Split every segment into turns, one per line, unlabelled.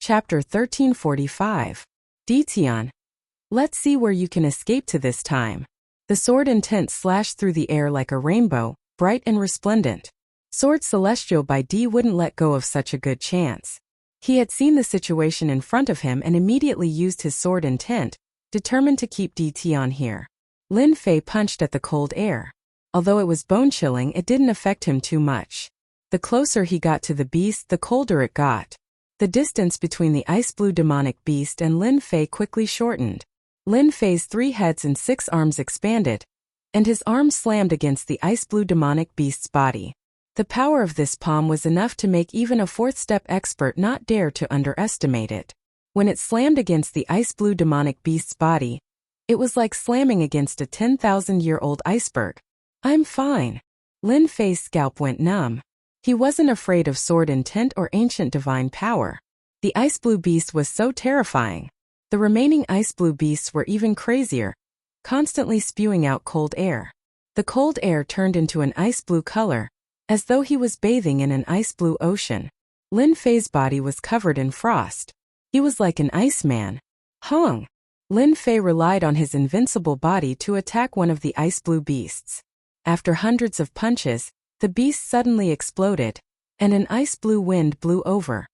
Chapter 1345. Detian. Let's see where you can escape to this time. The sword intent slashed through the air like a rainbow, bright and resplendent. Sword Celestial by D wouldn't let go of such a good chance. He had seen the situation in front of him and immediately used his sword intent, determined to keep Detian here. Lin Fei punched at the cold air. Although it was bone-chilling, it didn't affect him too much. The closer he got to the beast, the colder it got. The distance between the ice-blue demonic beast and Lin Fei quickly shortened. Lin Fei's 3 heads and 6 arms expanded, and his arms slammed against the ice-blue demonic beast's body. The power of this palm was enough to make even a 4th-step expert not dare to underestimate it. When it slammed against the ice-blue demonic beast's body, it was like slamming against a 10,000-year-old iceberg. I'm fine. Lin Fei's scalp went numb. He wasn't afraid of sword intent or ancient divine power. The ice-blue beast was so terrifying. The remaining ice-blue beasts were even crazier, constantly spewing out cold air. The cold air turned into an ice-blue color, as though he was bathing in an ice-blue ocean. Lin Fei's body was covered in frost. He was like an iceman. Hung! Lin Fei relied on his invincible body to attack one of the ice-blue beasts. After hundreds of punches, the beast suddenly exploded, and an ice-blue wind blew over.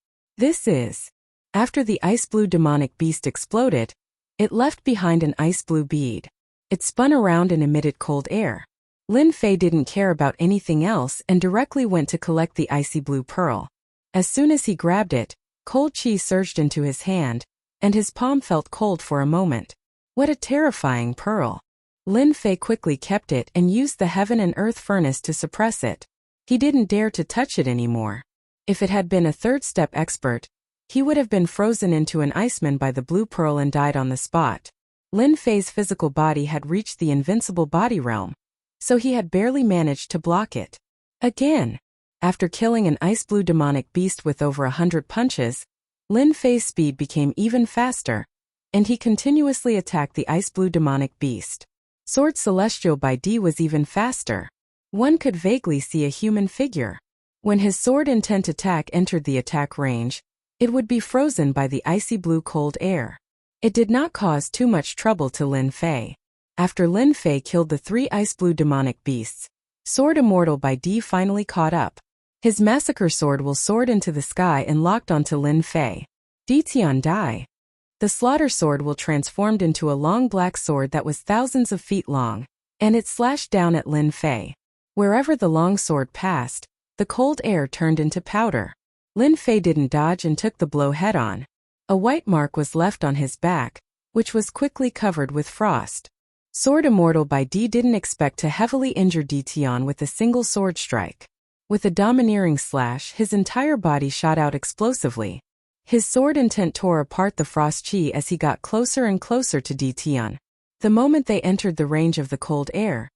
After the ice-blue demonic beast exploded, it left behind an ice-blue bead. It spun around and emitted cold air. Lin Fei didn't care about anything else and directly went to collect the icy blue pearl. As soon as he grabbed it, cold chi surged into his hand, and his palm felt cold for a moment. What a terrifying pearl! Lin Fei quickly kept it and used the heaven and earth furnace to suppress it. He didn't dare to touch it anymore. If it had been a 3rd-step expert, he would have been frozen into an iceman by the blue pearl and died on the spot. Lin Fei's physical body had reached the invincible body realm, so he had barely managed to block it. Again, after killing an ice-blue demonic beast with over 100 punches, Lin Fei's speed became even faster, and he continuously attacked the ice-blue demonic beast. Sword Celestial by D was even faster. One could vaguely see a human figure. When his sword intent attack entered the attack range, it would be frozen by the icy blue cold air. It did not cause too much trouble to Lin Fei. After Lin Fei killed the 3 ice-blue demonic beasts, Sword Immortal by D finally caught up. His massacre sword will soared into the sky and locked onto Lin Fei. Detian die. The slaughter sword will transformed into a long black sword that was thousands of feet long, and it slashed down at Lin Fei. Wherever the long sword passed, the cold air turned into powder. Lin Fei didn't dodge and took the blow head-on. A white mark was left on his back, which was quickly covered with frost. Sword Immortal by D didn't expect to heavily injure Detian with a single sword strike. With a domineering slash, his entire body shot out explosively. His sword intent tore apart the frost chi as he got closer and closer to Detian. The moment they entered the range of the cold air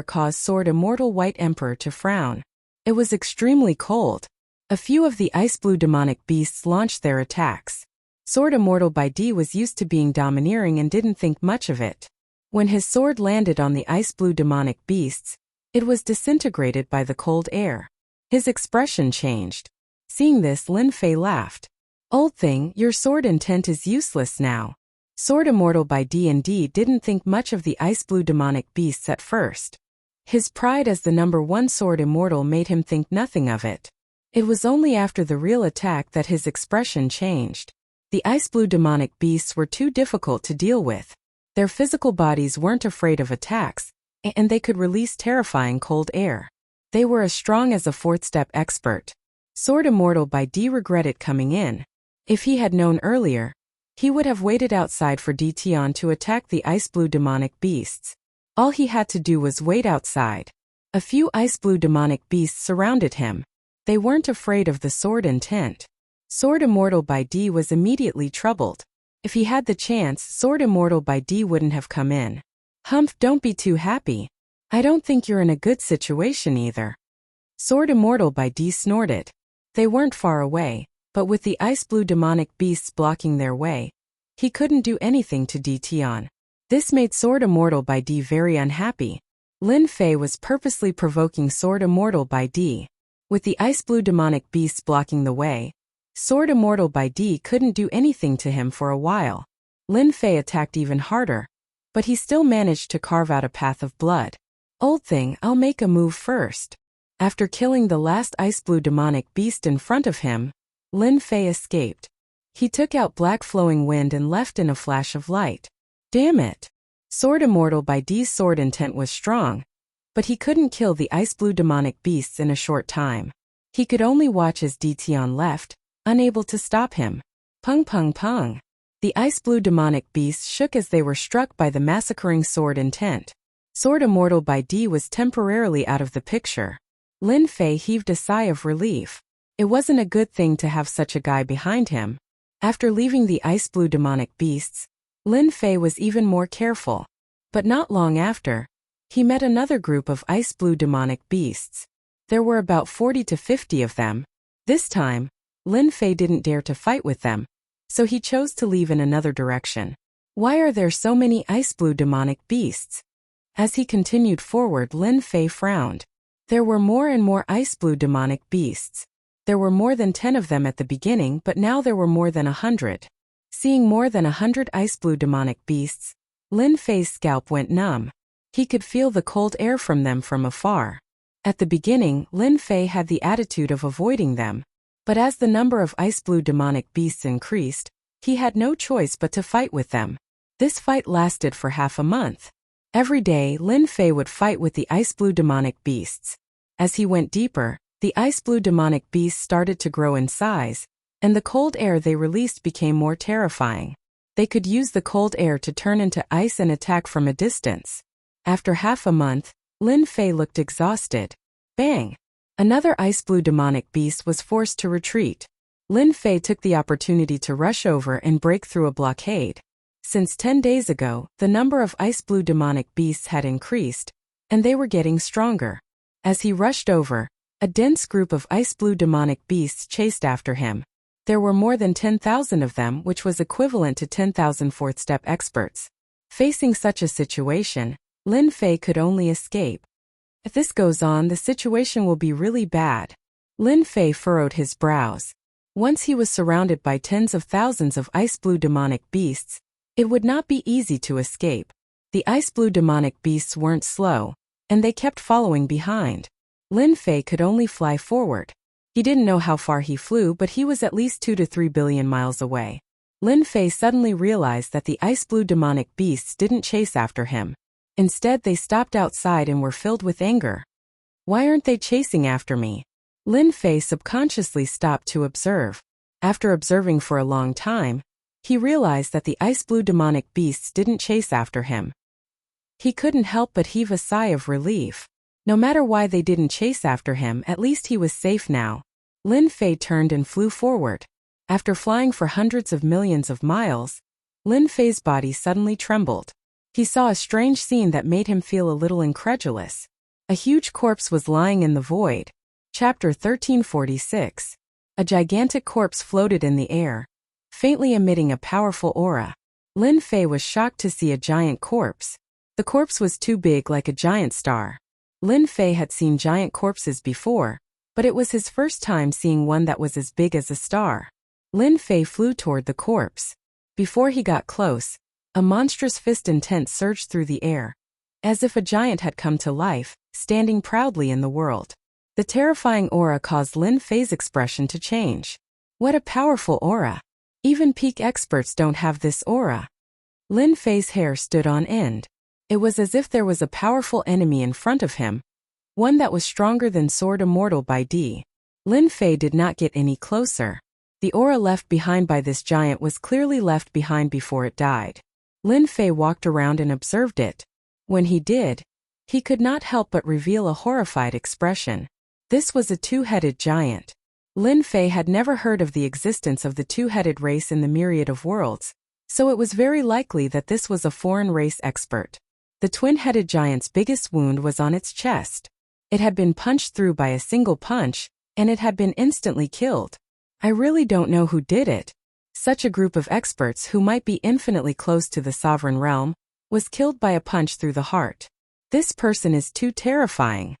caused Sword Immortal White Emperor to frown. It was extremely cold. A few of the ice-blue demonic beasts launched their attacks. Sword Immortal by D was used to being domineering and didn't think much of it. When his sword landed on the ice-blue demonic beasts, it was disintegrated by the cold air. His expression changed. Seeing this, Lin Fei laughed. Old thing, your sword intent is useless now. Sword Immortal by D&D didn't think much of the ice-blue demonic beasts at first. His pride as the #1 Sword Immortal made him think nothing of it. It was only after the real attack that his expression changed. The ice-blue demonic beasts were too difficult to deal with. Their physical bodies weren't afraid of attacks, and they could release terrifying cold air. They were as strong as a 4th-step expert. Sword Immortal by D regretted coming in. If he had known earlier, he would have waited outside for Detian to attack the ice-blue demonic beasts. All he had to do was wait outside. A few ice-blue demonic beasts surrounded him. They weren't afraid of the sword intent. Sword Immortal by D was immediately troubled. If he had the chance, Sword Immortal by D wouldn't have come in. Humph, don't be too happy. I don't think you're in a good situation either. Sword Immortal by D snorted. They weren't far away, but with the ice-blue demonic beasts blocking their way, he couldn't do anything to Detian. This made Sword Immortal by D very unhappy. Lin Fei was purposely provoking Sword Immortal by D. With the ice-blue demonic beasts blocking the way, Sword Immortal by D couldn't do anything to him for a while. Lin Fei attacked even harder, but he still managed to carve out a path of blood. Old thing, I'll make a move first. After killing the last ice blue demonic beast in front of him, Lin Fei escaped. He took out black flowing wind and left in a flash of light. Damn it! Sword Immortal by D's sword intent was strong, but he couldn't kill the ice blue demonic beasts in a short time. He could only watch as Tian left, unable to stop him. Pung pung pung. The ice blue demonic beasts shook as they were struck by the massacring sword intent. Sword Immortal by D was temporarily out of the picture. Lin Fei heaved a sigh of relief. It wasn't a good thing to have such a guy behind him. After leaving the ice blue demonic beasts, Lin Fei was even more careful. But not long after, he met another group of ice blue demonic beasts. There were about 40 to 50 of them. This time, Lin Fei didn't dare to fight with them, so he chose to leave in another direction. Why are there so many ice blue demonic beasts? As he continued forward, Lin Fei frowned. There were more and more ice blue demonic beasts. There were more than 10 of them at the beginning, but now there were more than 100. Seeing more than 100 ice blue demonic beasts, Lin Fei's scalp went numb. He could feel the cold air from them from afar. At the beginning, Lin Fei had the attitude of avoiding them, but as the number of ice blue demonic beasts increased, he had no choice but to fight with them. This fight lasted for half a month. Every day, Lin Fei would fight with the ice blue demonic beasts. As he went deeper, the ice blue demonic beasts started to grow in size, and the cold air they released became more terrifying. They could use the cold air to turn into ice and attack from a distance. After half a month, Lin Fei looked exhausted. Bang! Another ice blue demonic beast was forced to retreat. Lin Fei took the opportunity to rush over and break through a blockade. Since 10 days ago, the number of ice blue demonic beasts had increased, and they were getting stronger. As he rushed over, a dense group of ice blue demonic beasts chased after him. There were more than 10,000 of them, which was equivalent to 10,000 fourth-step experts. Facing such a situation, Lin Fei could only escape. If this goes on, the situation will be really bad. Lin Fei furrowed his brows. Once he was surrounded by tens of thousands of ice blue demonic beasts, it would not be easy to escape. The ice blue demonic beasts weren't slow, and they kept following behind. Lin Fei could only fly forward. He didn't know how far he flew, but he was at least 2 to 3 billion miles away. Lin Fei suddenly realized that the ice blue demonic beasts didn't chase after him. Instead, they stopped outside and were filled with anger. Why aren't they chasing after me? Lin Fei subconsciously stopped to observe. After observing for a long time, he realized that the ice blue demonic beasts didn't chase after him. He couldn't help but heave a sigh of relief. No matter why they didn't chase after him, at least he was safe now. Lin Fei turned and flew forward. After flying for hundreds of millions of miles, Lin Fei's body suddenly trembled. He saw a strange scene that made him feel a little incredulous. A huge corpse was lying in the void. Chapter 1346. A gigantic corpse floated in the air, faintly emitting a powerful aura. Lin Fei was shocked to see a giant corpse. The corpse was too big, like a giant star. Lin Fei had seen giant corpses before, but it was his first time seeing one that was as big as a star. Lin Fei flew toward the corpse. Before he got close, a monstrous fist intent surged through the air, as if a giant had come to life, standing proudly in the world. The terrifying aura caused Lin Fei's expression to change. What a powerful aura! Even peak experts don't have this aura. Lin Fei's hair stood on end. It was as if there was a powerful enemy in front of him, one that was stronger than Sword Immortal by D. Lin Fei did not get any closer. The aura left behind by this giant was clearly left behind before it died. Lin Fei walked around and observed it. When he did, he could not help but reveal a horrified expression. This was a two-headed giant. Lin Fei had never heard of the existence of the two-headed race in the myriad of worlds, so it was very likely that this was a foreign race expert. The twin-headed giant's biggest wound was on its chest. It had been punched through by a single punch, and it had been instantly killed. I really don't know who did it. Such a group of experts who might be infinitely close to the sovereign realm was killed by a punch through the heart. This person is too terrifying.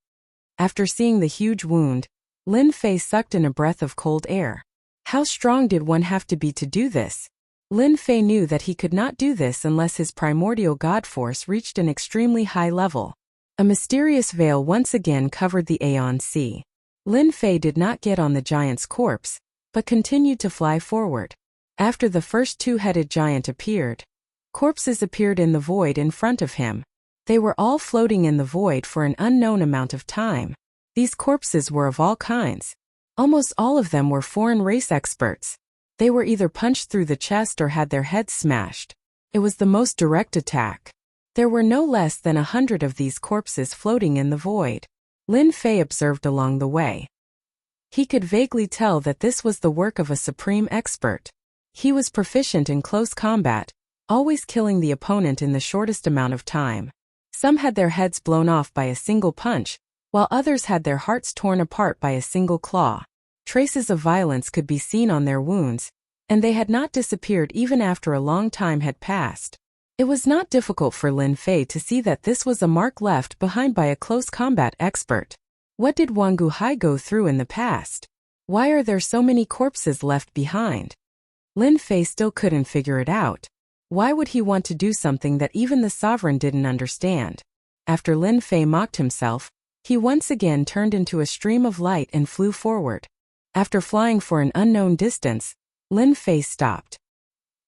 After seeing the huge wound, Lin Fei sucked in a breath of cold air. How strong did one have to be to do this? Lin Fei knew that he could not do this unless his primordial god force reached an extremely high level. A mysterious veil once again covered the Aeon Sea. Lin Fei did not get on the giant's corpse, but continued to fly forward. After the first two-headed giant appeared, corpses appeared in the void in front of him. They were all floating in the void for an unknown amount of time. These corpses were of all kinds. Almost all of them were foreign race experts. They were either punched through the chest or had their heads smashed. It was the most direct attack. There were no less than 100 of these corpses floating in the void. Lin Fei observed along the way. He could vaguely tell that this was the work of a supreme expert. He was proficient in close combat, always killing the opponent in the shortest amount of time. Some had their heads blown off by a single punch, while others had their hearts torn apart by a single claw. Traces of violence could be seen on their wounds, and they had not disappeared even after a long time had passed. It was not difficult for Lin Fei to see that this was a mark left behind by a close combat expert. What did Wang Guhai go through in the past? Why are there so many corpses left behind? Lin Fei still couldn't figure it out. Why would he want to do something that even the sovereign didn't understand? After Lin Fei mocked himself, he once again turned into a stream of light and flew forward. After flying for an unknown distance, Lin Fei stopped.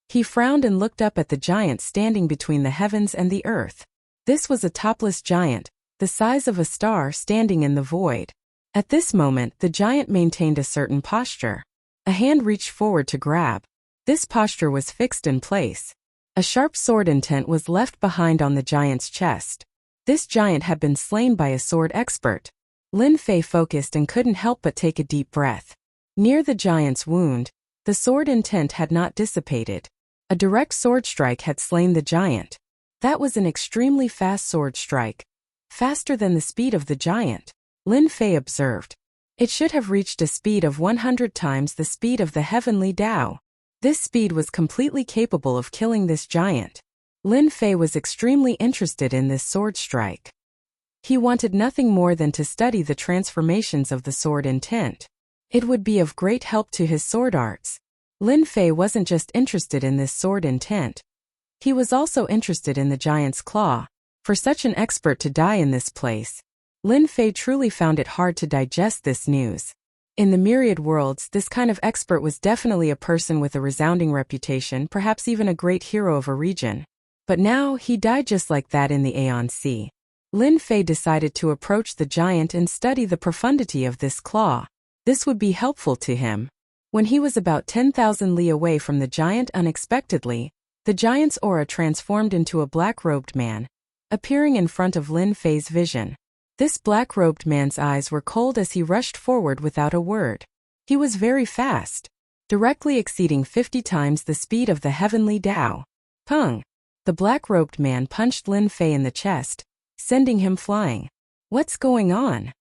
He frowned and looked up at the giant standing between the heavens and the earth. This was a topless giant, the size of a star standing in the void. At this moment, the giant maintained a certain posture. A hand reached forward to grab. This posture was fixed in place. A sharp sword intent was left behind on the giant's chest. This giant had been slain by a sword expert. Lin Fei focused and couldn't help but take a deep breath. Near the giant's wound, the sword intent had not dissipated. A direct sword strike had slain the giant. That was an extremely fast sword strike. Faster than the speed of the giant, Lin Fei observed. It should have reached a speed of 100 times the speed of the heavenly Tao. This speed was completely capable of killing this giant. Lin Fei was extremely interested in this sword strike. He wanted nothing more than to study the transformations of the sword intent. It would be of great help to his sword arts. Lin Fei wasn't just interested in this sword intent. He was also interested in the giant's claw. For such an expert to die in this place, Lin Fei truly found it hard to digest this news. In the myriad worlds, this kind of expert was definitely a person with a resounding reputation, perhaps even a great hero of a region. But now, he died just like that in the Aeon Sea. Lin Fei decided to approach the giant and study the profundity of this claw. This would be helpful to him. When he was about 10,000 li away from the giant unexpectedly, the giant's aura transformed into a black-robed man, appearing in front of Lin Fei's vision. This black-robed man's eyes were cold as he rushed forward without a word. He was very fast, directly exceeding 50 times the speed of the heavenly Tao. Pung! The black-robed man punched Lin Fei in the chest, sending him flying. What's going on?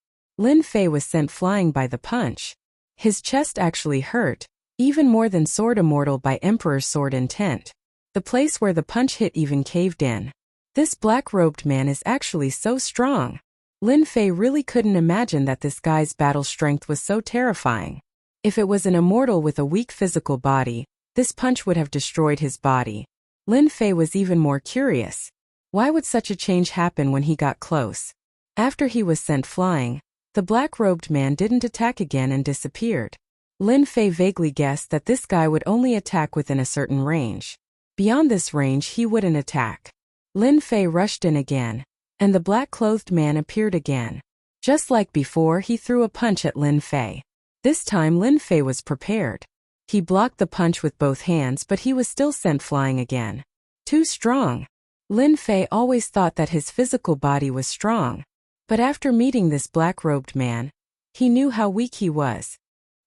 Lin Fei was sent flying by the punch. His chest actually hurt, even more than Sword Immortal by Emperor's sword intent. The place where the punch hit even caved in. This black-robed man is actually so strong. Lin Fei really couldn't imagine that this guy's battle strength was so terrifying. If it was an immortal with a weak physical body, this punch would have destroyed his body. Lin Fei was even more curious. Why would such a change happen when he got close? After he was sent flying, the black-robed man didn't attack again and disappeared. Lin Fei vaguely guessed that this guy would only attack within a certain range. Beyond this range he wouldn't attack. Lin Fei rushed in again, and the black-clothed man appeared again. Just like before, he threw a punch at Lin Fei. This time Lin Fei was prepared. He blocked the punch with both hands, but he was still sent flying again. Too strong. Lin Fei always thought that his physical body was strong. But after meeting this black-robed man, he knew how weak he was.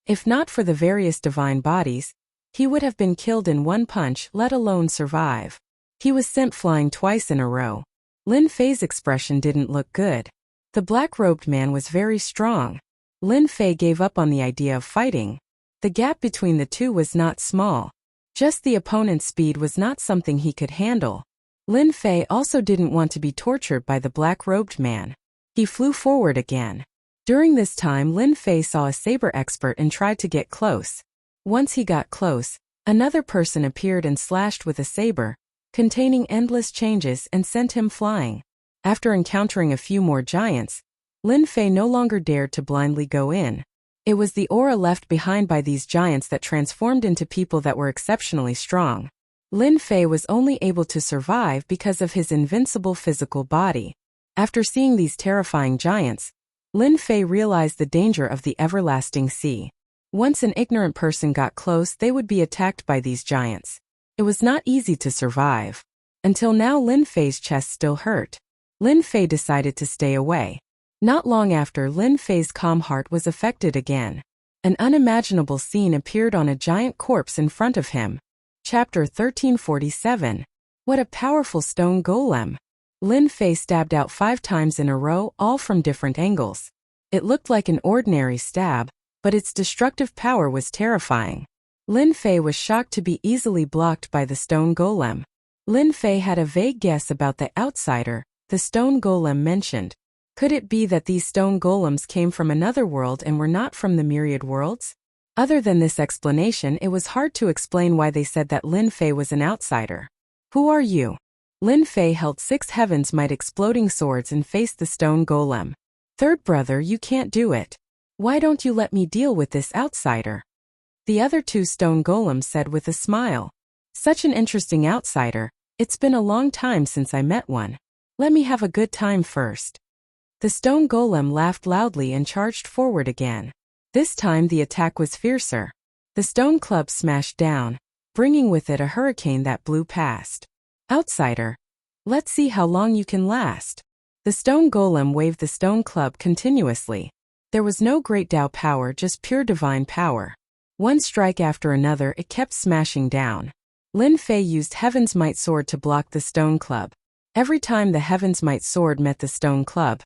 If not for the various divine bodies, he would have been killed in one punch, let alone survive. He was sent flying twice in a row. Lin Fei's expression didn't look good. The black-robed man was very strong. Lin Fei gave up on the idea of fighting. The gap between the two was not small. Just the opponent's speed was not something he could handle. Lin Fei also didn't want to be tortured by the black-robed man. He flew forward again. During this time, Lin Fei saw a saber expert and tried to get close. Once he got close, another person appeared and slashed with a saber, containing endless changes, and sent him flying. After encountering a few more giants, Lin Fei no longer dared to blindly go in. It was the aura left behind by these giants that transformed into people that were exceptionally strong. Lin Fei was only able to survive because of his invincible physical body. After seeing these terrifying giants, Lin Fei realized the danger of the everlasting sea. Once an ignorant person got close, they would be attacked by these giants. It was not easy to survive. Until now, Lin Fei's chest still hurt. Lin Fei decided to stay away. Not long after, Lin Fei's calm heart was affected again. An unimaginable scene appeared on a giant corpse in front of him. Chapter 1347. What a powerful stone golem! Lin Fei stabbed out 5 times in a row, all from different angles. It looked like an ordinary stab, but its destructive power was terrifying. Lin Fei was shocked to be easily blocked by the stone golem. Lin Fei had a vague guess about the outsider the stone golem mentioned. Could it be that these stone golems came from another world and were not from the myriad worlds? Other than this explanation, it was hard to explain why they said that Lin Fei was an outsider. Who are you? Lin Fei held 6 heavens might exploding swords and faced the stone golem. Third brother, you can't do it. Why don't you let me deal with this outsider? The other 2 stone golems said with a smile. Such an interesting outsider. It's been a long time since I met one. Let me have a good time first. The stone golem laughed loudly and charged forward again. This time the attack was fiercer. The stone club smashed down, bringing with it a hurricane that blew past. Outsider, let's see how long you can last. The stone golem waved the stone club continuously. There was no great Tao power, just pure divine power. One strike after another, it kept smashing down. Lin Fei used Heaven's Might Sword to block the stone club. Every time the Heaven's Might Sword met the stone club,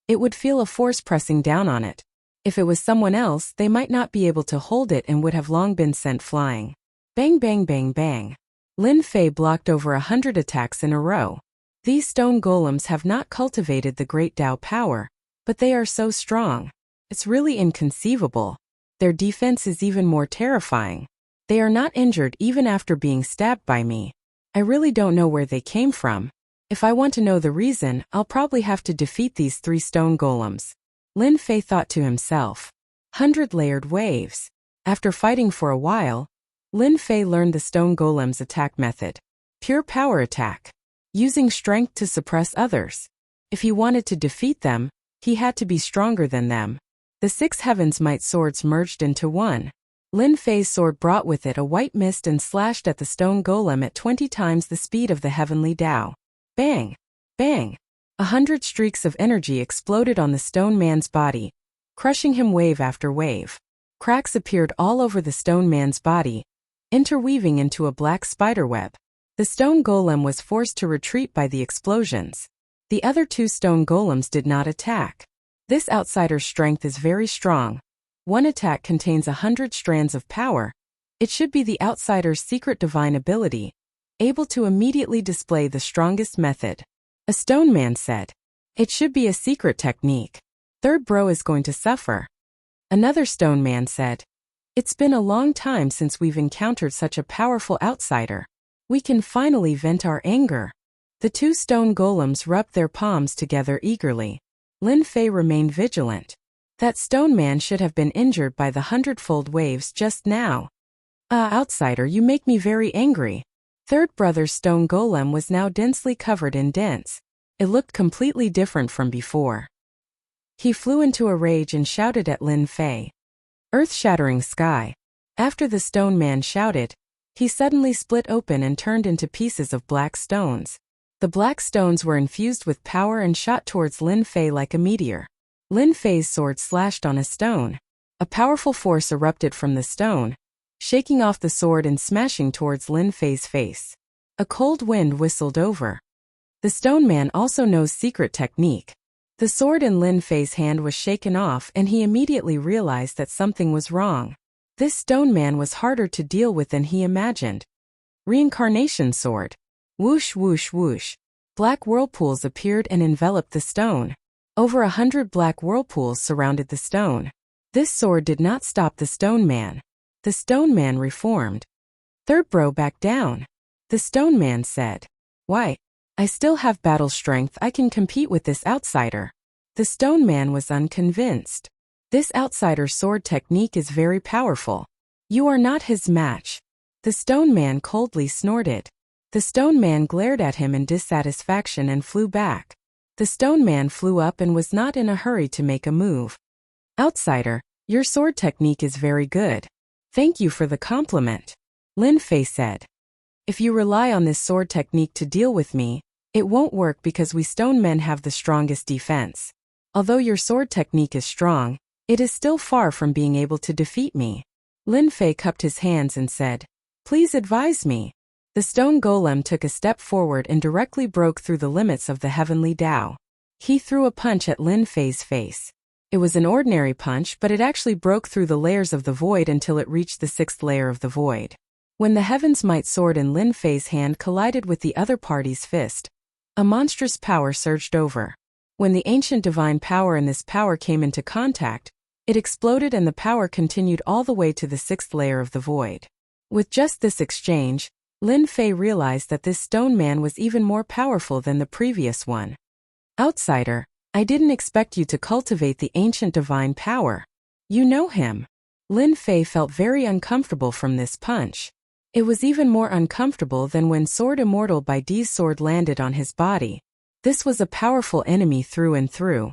it would feel a force pressing down on it. If it was someone else, they might not be able to hold it and would have long been sent flying. Bang bang bang bang. Lin Fei blocked over 100 attacks in a row. These stone golems have not cultivated the great Tao power, but they are so strong. It's really inconceivable. Their defense is even more terrifying. They are not injured even after being stabbed by me. I really don't know where they came from. If I want to know the reason, I'll probably have to defeat these 3 stone golems. Lin Fei thought to himself. 100 layered waves. After fighting for a while, Lin Fei learned the stone golem's attack method. Pure power attack. Using strength to suppress others. If he wanted to defeat them, he had to be stronger than them. The 6 Heaven's Might swords merged into one. Lin Fei's sword brought with it a white mist and slashed at the stone golem at 20 times the speed of the heavenly Tao. Bang! Bang! 100 streaks of energy exploded on the stone man's body, crushing him wave after wave. Cracks appeared all over the stone man's body, interweaving into a black spiderweb. The stone golem was forced to retreat by the explosions. The other 2 stone golems did not attack. This outsider's strength is very strong. One attack contains 100 strands of power. It should be the outsider's secret divine ability, able to immediately display the strongest method. A stone man said. It should be a secret technique. Third bro is going to suffer. Another stone man said. It's been a long time since we've encountered such a powerful outsider. We can finally vent our anger. The 2 stone golems rubbed their palms together eagerly. Lin Fei remained vigilant. That stone man should have been injured by the 100-fold waves just now. Outsider, you make me very angry. Third brother's stone golem was now densely covered in dents. It looked completely different from before. He flew into a rage and shouted at Lin Fei. Earth-shattering sky. After the stone man shouted, he suddenly split open and turned into pieces of black stones. The black stones were infused with power and shot towards Lin Fei like a meteor. Lin Fei's sword slashed on a stone. A powerful force erupted from the stone, shaking off the sword and smashing towards Lin Fei's face. A cold wind whistled over. The stone man also knows secret technique. The sword in Lin Fei's hand was shaken off and he immediately realized that something was wrong. This stone man was harder to deal with than he imagined. Reincarnation sword. Whoosh whoosh whoosh. Black whirlpools appeared and enveloped the stone. Over 100 black whirlpools surrounded the stone. This sword did not stop the stone man. The stone man reformed. Third bro, back down. The stone man said. Why? I still have battle strength. I can compete with this outsider. The stone man was unconvinced. This outsider's sword technique is very powerful. You are not his match. The stone man coldly snorted. The stone man glared at him in dissatisfaction and flew back. The stone man flew up and was not in a hurry to make a move. Outsider, your sword technique is very good. Thank you for the compliment. Lin Fei said. If you rely on this sword technique to deal with me, it won't work because we stone men have the strongest defense. Although your sword technique is strong, it is still far from being able to defeat me. Lin Fei cupped his hands and said, Please advise me. The stone golem took a step forward and directly broke through the limits of the heavenly Tao. He threw a punch at Lin Fei's face. It was an ordinary punch, but it actually broke through the layers of the void until it reached the 6th layer of the void. When the Heaven's Might sword in Lin Fei's hand collided with the other party's fist, a monstrous power surged over. When the ancient divine power and this power came into contact, it exploded and the power continued all the way to the 6th layer of the void. With just this exchange, Lin Fei realized that this stone man was even more powerful than the previous one. Outsider, I didn't expect you to cultivate the ancient divine power. You know him. Lin Fei felt very uncomfortable from this punch. It was even more uncomfortable than when Sword Immortal by D's sword landed on his body. This was a powerful enemy through and through.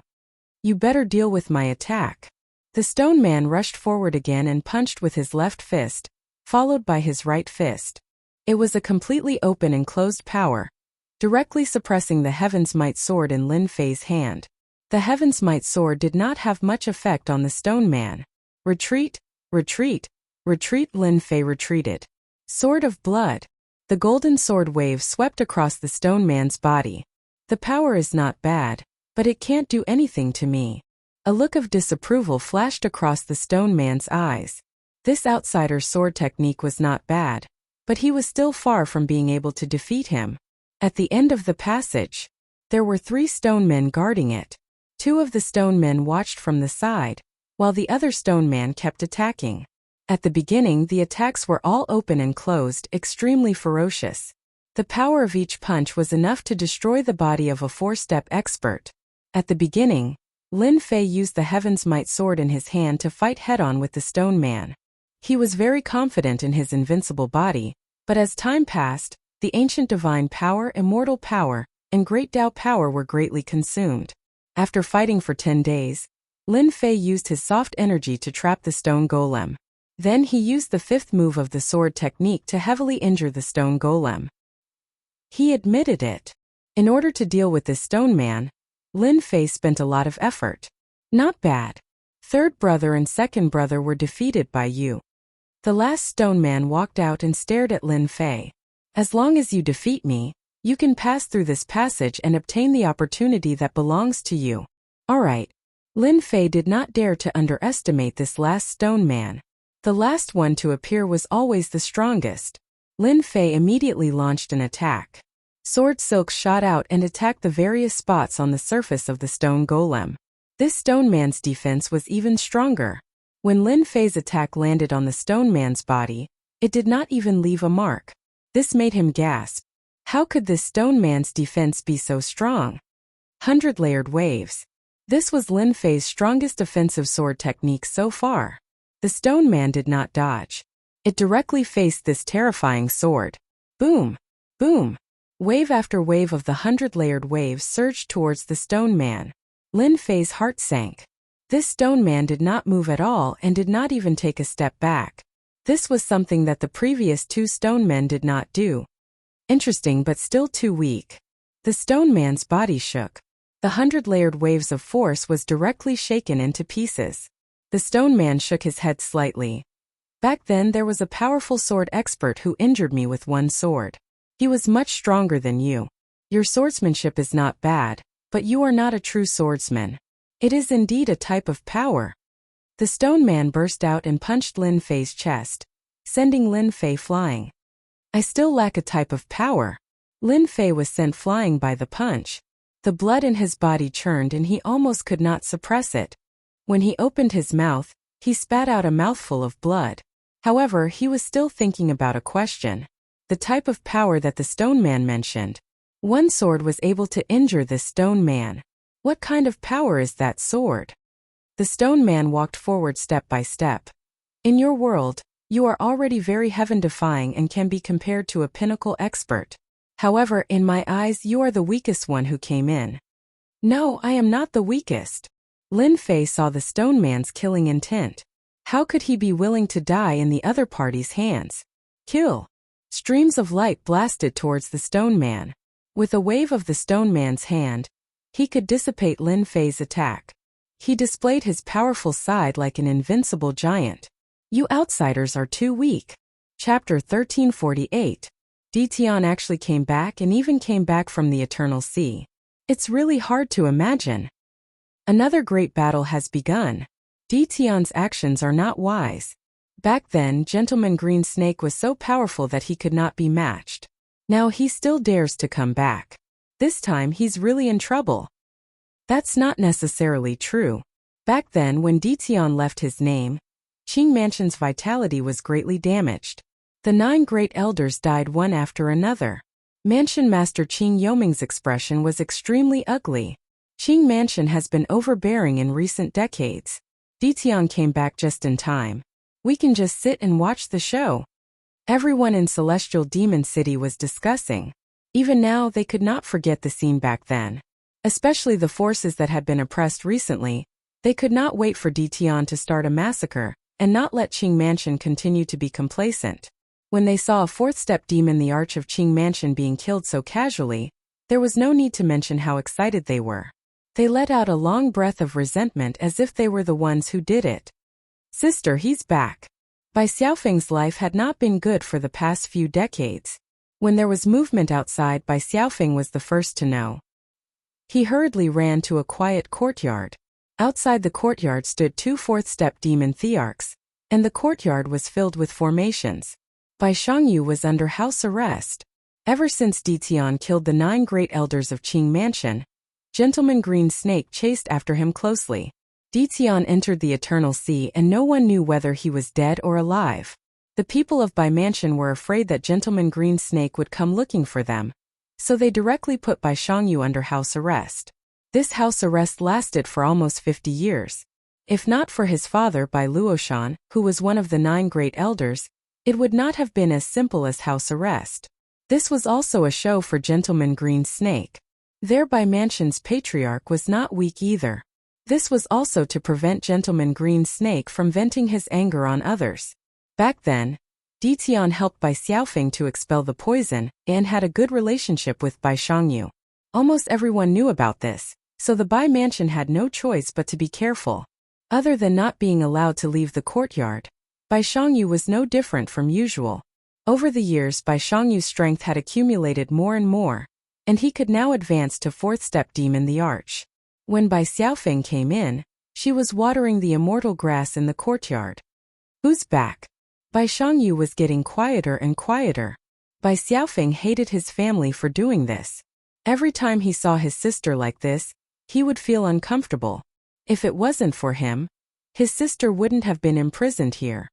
You better deal with my attack. The stone man rushed forward again and punched with his left fist, followed by his right fist. It was a completely open and closed power, directly suppressing the Heaven's Might sword in Lin Fei's hand. The Heaven's Might sword did not have much effect on the stone man. Retreat, retreat, retreat. Lin Fei retreated. Sword of blood. The golden sword wave swept across the stone man's body. The power is not bad, but it can't do anything to me. A look of disapproval flashed across the stone man's eyes. This outsider's sword technique was not bad, but he was still far from being able to defeat him. At the end of the passage, there were 3 stone men guarding it. 2 of the stone men watched from the side, while the other stone man kept attacking. At the beginning, the attacks were all open and closed, extremely ferocious. The power of each punch was enough to destroy the body of a 4-step expert. At the beginning, Lin Fei used the Heaven's Might sword in his hand to fight head-on with the stone man. He was very confident in his invincible body, but as time passed, the ancient divine power, immortal power, and great Tao power were greatly consumed. After fighting for 10 days, Lin Fei used his soft energy to trap the stone golem. Then he used the 5th move of the sword technique to heavily injure the stone golem. He admitted it. In order to deal with this stone man, Lin Fei spent a lot of effort. Not bad. Third brother and second brother were defeated by you. The last stone man walked out and stared at Lin Fei. As long as you defeat me, you can pass through this passage and obtain the opportunity that belongs to you. Alright. Lin Fei did not dare to underestimate this last stone man. The last one to appear was always the strongest. Lin Fei immediately launched an attack. Sword silk shot out and attacked the various spots on the surface of the stone golem. This stone man's defense was even stronger. When Lin Fei's attack landed on the stone man's body, it did not even leave a mark. This made him gasp. How could this stone man's defense be so strong? 100-layered waves. This was Lin Fei's strongest offensive sword technique so far. The stone man did not dodge. It directly faced this terrifying sword. Boom! Boom! Wave after wave of the 100-layered waves surged towards the stone man. Lin Fei's heart sank. This stone man did not move at all and did not even take a step back. This was something that the previous 2 stone men did not do. Interesting, but still too weak. The stone man's body shook. The 100-layered waves of force was directly shaken into pieces. The stone man shook his head slightly. Back then there was a powerful sword expert who injured me with one sword. He was much stronger than you. Your swordsmanship is not bad, but you are not a true swordsman. It is indeed a type of power. The stone man burst out and punched Lin Fei's chest, sending Lin Fei flying. I still lack a type of power. Lin Fei was sent flying by the punch. The blood in his body churned and he almost could not suppress it. When he opened his mouth, he spat out a mouthful of blood. However, he was still thinking about a question. The type of power that the stone man mentioned. One sword was able to injure this stone man. What kind of power is that sword? The stone man walked forward step by step. In your world, you are already very heaven-defying and can be compared to a pinnacle expert. However, in my eyes you are the weakest one who came in. No, I am not the weakest. Lin Fei saw the stone man's killing intent. How could he be willing to die in the other party's hands? Kill! Streams of light blasted towards the stone man. With a wave of the stone man's hand, he could dissipate Lin Fei's attack. He displayed his powerful side like an invincible giant. You outsiders are too weak. Chapter 1348. Ditian actually came back and even came back from the Eternal Sea. It's really hard to imagine. Another great battle has begun. Ditian's actions are not wise. Back then, Gentleman Green Snake was so powerful that he could not be matched. Now he still dares to come back. This time he's really in trouble. That's not necessarily true. Back then when Ditian left his name, Qing Mansion's vitality was greatly damaged. The 9 great elders died one after another. Mansion Master Qing Yoming's expression was extremely ugly. Qing Mansion has been overbearing in recent decades. Ditian came back just in time. We can just sit and watch the show. Everyone in Celestial Demon City was discussing. Even now they could not forget the scene back then. Especially the forces that had been oppressed recently. They could not wait for Ditian to start a massacre, and not let Qing Mansion continue to be complacent. When they saw a 4th-step demon, the Arch of Qing Mansion, being killed so casually, there was no need to mention how excited they were. They let out a long breath of resentment as if they were the ones who did it. Sister, he's back. Bai Xiaofeng's life had not been good for the past few decades. When there was movement outside, Bai Xiaofeng was the first to know. He hurriedly ran to a quiet courtyard. Outside the courtyard stood 2 4th-step demon thearchs, and the courtyard was filled with formations. Bai Shangyu was under house arrest. Ever since Ditian killed the 9 great elders of Qing Mansion, Gentleman Green Snake chased after him closely. Ditian entered the Eternal Sea and no one knew whether he was dead or alive. The people of Bai Mansion were afraid that Gentleman Green Snake would come looking for them, so they directly put Bai Shangyu under house arrest. This house arrest lasted for almost 50 years. If not for his father Bai Luoshan, who was one of the 9 great elders, it would not have been as simple as house arrest. This was also a show for Gentleman Green Snake. Their Bai Mansion's patriarch was not weak either. This was also to prevent Gentleman Green Snake from venting his anger on others. Back then, Ditian helped Bai Xiaofeng to expel the poison and had a good relationship with Bai Shangyu. Almost everyone knew about this, so the Bai Mansion had no choice but to be careful. Other than not being allowed to leave the courtyard, Bai Shangyu was no different from usual. Over the years, Bai Shangyu's strength had accumulated more and more, and he could now advance to 4th-step demon the Arch. When Bai Xiaofeng came in, she was watering the immortal grass in the courtyard. Who's back? Bai Shangyu was getting quieter and quieter. Bai Xiaofeng hated his family for doing this. Every time he saw his sister like this, he would feel uncomfortable. If it wasn't for him, his sister wouldn't have been imprisoned here.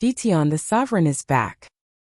Ditian the Sovereign is back.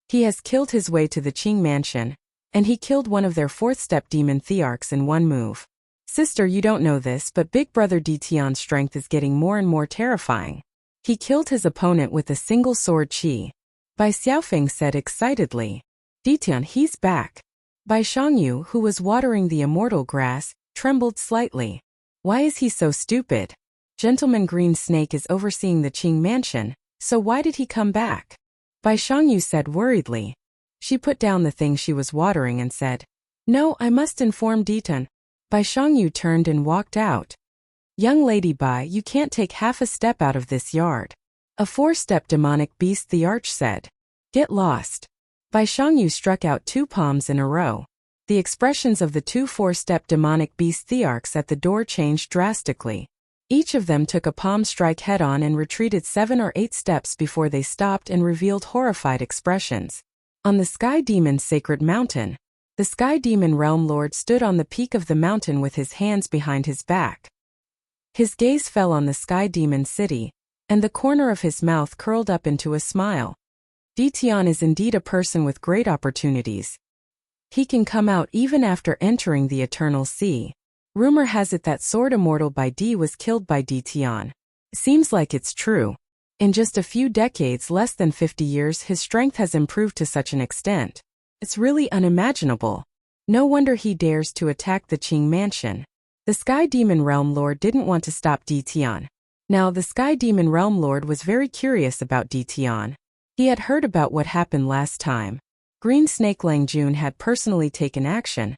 He has killed his way to the Qing Mansion, and he killed one of their 4th-step demon thearchs in one move. Sister, you don't know this, but Big Brother Ditian's strength is getting more and more terrifying. He killed his opponent with a single sword chi. Bai Xiaofeng said excitedly. Ditian, he's back. Bai Shangyu, who was watering the immortal grass, trembled slightly. Why is he so stupid? Gentleman Green Snake is overseeing the Qing Mansion, so why did he come back? Bai Shangyu said worriedly. She put down the thing she was watering and said, No, I must inform Ditian. Bai Shangyu turned and walked out. Young lady Bai, you can't take half a step out of this yard. A 4-step demonic beast the Arch said. Get lost. Bai Shangyu struck out 2 palms in a row. The expressions of the 2 4-step demonic beast thearchs at the door changed drastically. Each of them took a palm strike head-on and retreated 7 or 8 steps before they stopped and revealed horrified expressions. On the Sky Demon's sacred mountain, the Sky Demon Realm Lord stood on the peak of the mountain with his hands behind his back. His gaze fell on the Sky Demon City, and the corner of his mouth curled up into a smile. Ditian is indeed a person with great opportunities. He can come out even after entering the Eternal Sea. Rumor has it that Sword Immortal by D was killed by Ditian. Seems like it's true. In just a few decades, less than 50 years, his strength has improved to such an extent. It's really unimaginable. No wonder he dares to attack the Qing Mansion. The Sky Demon Realm Lord didn't want to stop Ditian. Now, the Sky Demon Realm Lord was very curious about Ditian. He had heard about what happened last time. Green Snake Lang Jun had personally taken action,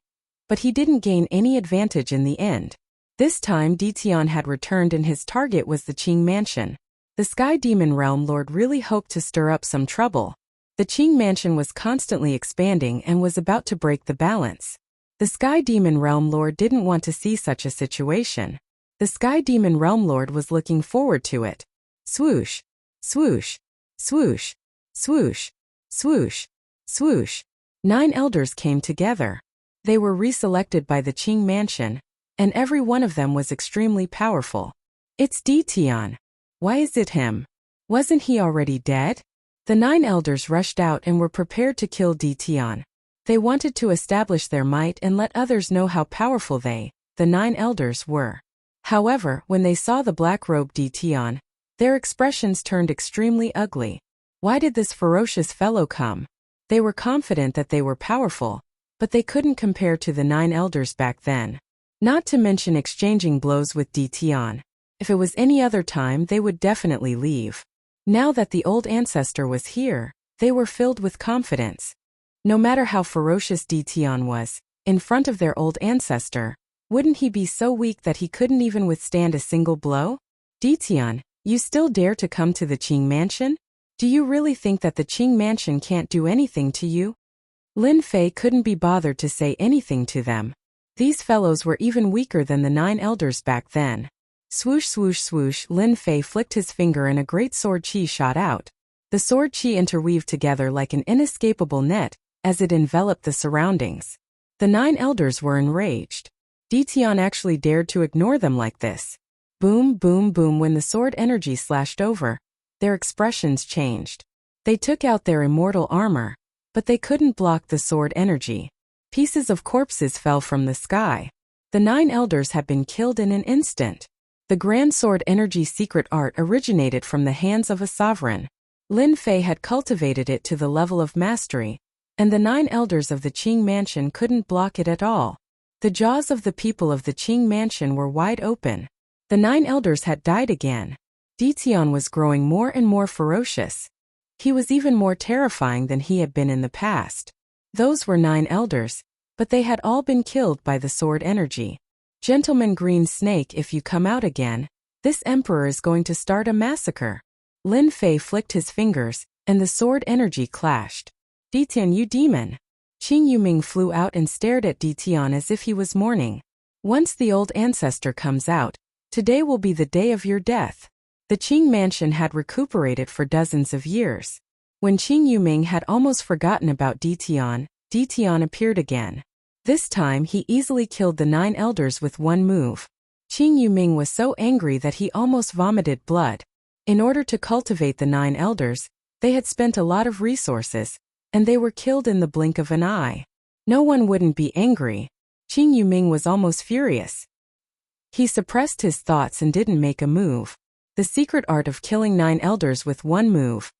but he didn't gain any advantage in the end. This time Ditian had returned and his target was the Qing Mansion. The Sky Demon Realm Lord really hoped to stir up some trouble. The Qing Mansion was constantly expanding and was about to break the balance. The Sky Demon Realm Lord didn't want to see such a situation. The Sky Demon Realm Lord was looking forward to it. Swoosh, swoosh, swoosh, swoosh, swoosh, swoosh. 9 elders came together. They were reselected by the Qing Mansion, and every one of them was extremely powerful. It's Ditian. Why is it him? Wasn't he already dead? The 9 elders rushed out and were prepared to kill Ditian. They wanted to establish their might and let others know how powerful they, the 9 elders, were. However, when they saw the black-robed Ditian, their expressions turned extremely ugly. Why did this ferocious fellow come? They were confident that they were powerful, but they couldn't compare to the 9 elders back then. Not to mention exchanging blows with Ditian. If it was any other time, they would definitely leave. Now that the old ancestor was here, they were filled with confidence. No matter how ferocious Ditian was, in front of their old ancestor, wouldn't he be so weak that he couldn't even withstand a single blow? Ditian, you still dare to come to the Qing Mansion? Do you really think that the Qing Mansion can't do anything to you? Lin Fei couldn't be bothered to say anything to them. These fellows were even weaker than the 9 elders back then. Swoosh swoosh swoosh, Lin Fei flicked his finger and a great sword chi shot out. The sword chi interweaved together like an inescapable net, as it enveloped the surroundings. The 9 elders were enraged. Ditian actually dared to ignore them like this. Boom boom boom, when the sword energy slashed over, their expressions changed. They took out their immortal armor, but they couldn't block the sword energy. Pieces of corpses fell from the sky. The 9 elders had been killed in an instant. The Grand Sword Energy secret art originated from the hands of a sovereign. Lin Fei had cultivated it to the level of mastery, and the 9 elders of the Qing Mansion couldn't block it at all. The jaws of the people of the Qing Mansion were wide open. The 9 elders had died again. Ditian was growing more and more ferocious. He was even more terrifying than he had been in the past. Those were 9 elders, but they had all been killed by the sword energy. Gentleman Green Snake, if you come out again, this emperor is going to start a massacre. Lin Fei flicked his fingers, and the sword energy clashed. Ditian, you demon! Qing Yuming flew out and stared at Ditian as if he was mourning. Once the old ancestor comes out, today will be the day of your death. The Qing Mansion had recuperated for dozens of years. When Qing Yuming had almost forgotten about Ditian, Ditian appeared again. This time he easily killed the 9 elders with one move. Qing Yuming was so angry that he almost vomited blood. In order to cultivate the 9 elders, they had spent a lot of resources, and they were killed in the blink of an eye. No one wouldn't be angry. Qing Yuming was almost furious. He suppressed his thoughts and didn't make a move. The secret art of killing 9 elders with one move.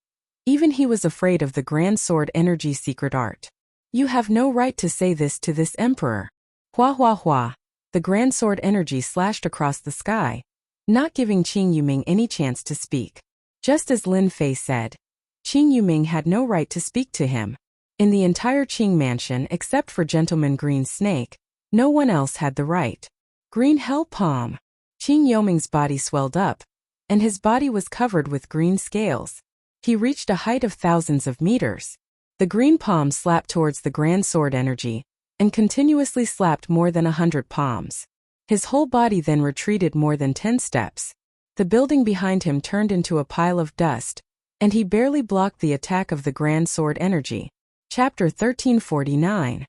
Even he was afraid of the Grand Sword Energy secret art. You have no right to say this to this emperor. Hua hua hua. The Grand Sword Energy slashed across the sky, not giving Qing Yuming any chance to speak. Just as Lin Fei said, Qing Yuming had no right to speak to him. In the entire Qing Mansion except for Gentleman Green Snake, no one else had the right. Green Hell Palm. Qing Yuming's body swelled up, and his body was covered with green scales. He reached a height of thousands of meters. The green palm slapped towards the Grand Sword Energy, and continuously slapped more than 100 palms. His whole body then retreated more than 10 steps. The building behind him turned into a pile of dust, and he barely blocked the attack of the Grand Sword Energy. Chapter 1349.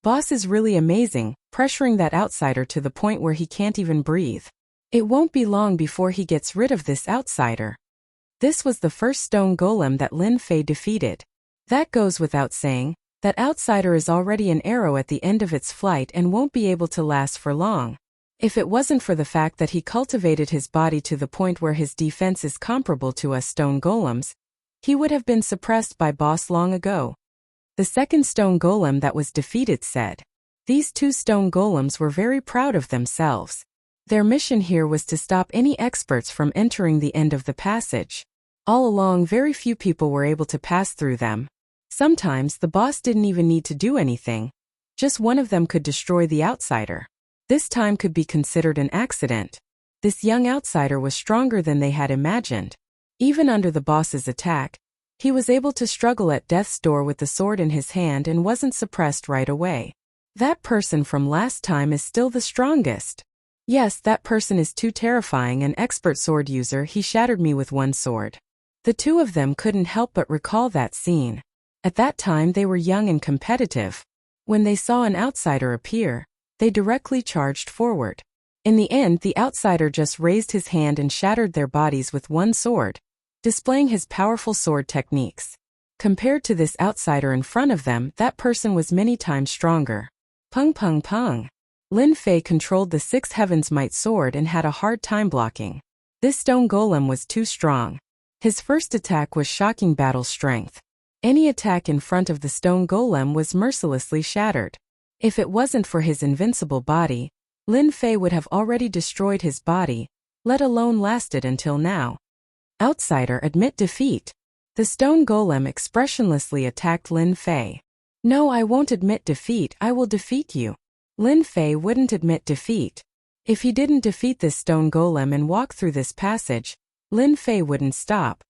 Boss is really amazing, pressuring that outsider to the point where he can't even breathe. It won't be long before he gets rid of this outsider. This was the first stone golem that Lin Fei defeated. That goes without saying. That outsider is already an arrow at the end of its flight and won't be able to last for long. If it wasn't for the fact that he cultivated his body to the point where his defense is comparable to us stone golems, he would have been suppressed by boss long ago. The second stone golem that was defeated said. These two stone golems were very proud of themselves. Their mission here was to stop any experts from entering the end of the passage. All along, very few people were able to pass through them. Sometimes the boss didn't even need to do anything. Just one of them could destroy the outsider. This time could be considered an accident. This young outsider was stronger than they had imagined. Even under the boss's attack, he was able to struggle at death's door with the sword in his hand and wasn't suppressed right away. That person from last time is still the strongest. Yes, that person is too terrifying, an expert sword user. He shattered me with one sword. The two of them couldn't help but recall that scene. At that time they were young and competitive. When they saw an outsider appear, they directly charged forward. In the end, the outsider just raised his hand and shattered their bodies with one sword, displaying his powerful sword techniques. Compared to this outsider in front of them, that person was many times stronger. Pung pung pung. Lin Fei controlled the Six Heavens Might sword and had a hard time blocking. This stone golem was too strong. His first attack was shocking battle strength. Any attack in front of the stone golem was mercilessly shattered. If it wasn't for his invincible body, Lin Fei would have already destroyed his body, let alone lasted until now. Outsider, admit defeat. The stone golem expressionlessly attacked Lin Fei. No, I won't admit defeat, I will defeat you. Lin Fei wouldn't admit defeat. If he didn't defeat this stone golem and walk through this passage, Lin Fei wouldn't stop.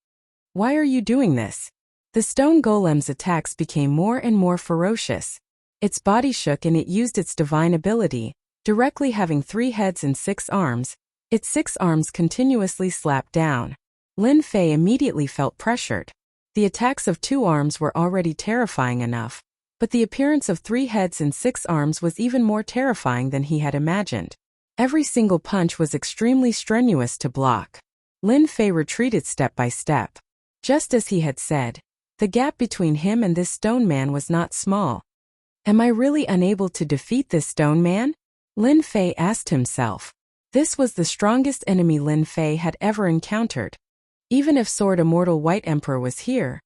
Why are you doing this? The stone golem's attacks became more and more ferocious. Its body shook and it used its divine ability, directly having 3 heads and 6 arms. Its 6 arms continuously slapped down. Lin Fei immediately felt pressured. The attacks of 2 arms were already terrifying enough, but the appearance of 3 heads and 6 arms was even more terrifying than he had imagined. Every single punch was extremely strenuous to block. Lin Fei retreated step by step. Just as he had said, the gap between him and this stone man was not small. Am I really unable to defeat this stone man? Lin Fei asked himself. This was the strongest enemy Lin Fei had ever encountered. Even if Sword Immortal White Emperor was here,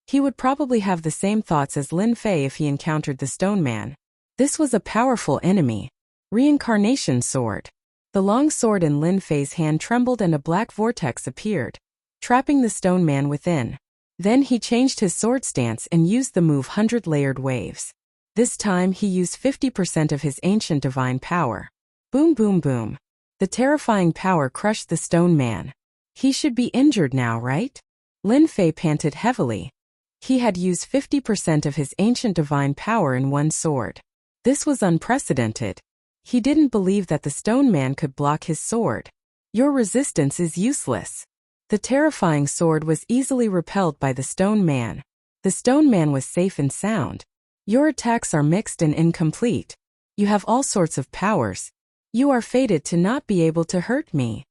he would probably have the same thoughts as Lin Fei if he encountered the stone man. This was a powerful enemy. Reincarnation sword. The long sword in Lin Fei's hand trembled and a black vortex appeared, trapping the stone man within. Then he changed his sword stance and used the move 100 Layered Waves. This time he used 50% of his ancient divine power. Boom boom boom. The terrifying power crushed the stone man. He should be injured now, right? Lin Fei panted heavily. He had used 50% of his ancient divine power in one sword. This was unprecedented. He didn't believe that the stone man could block his sword. Your resistance is useless. The terrifying sword was easily repelled by the stone man. The stone man was safe and sound. Your attacks are mixed and incomplete. You have all sorts of powers. You are fated to not be able to hurt me.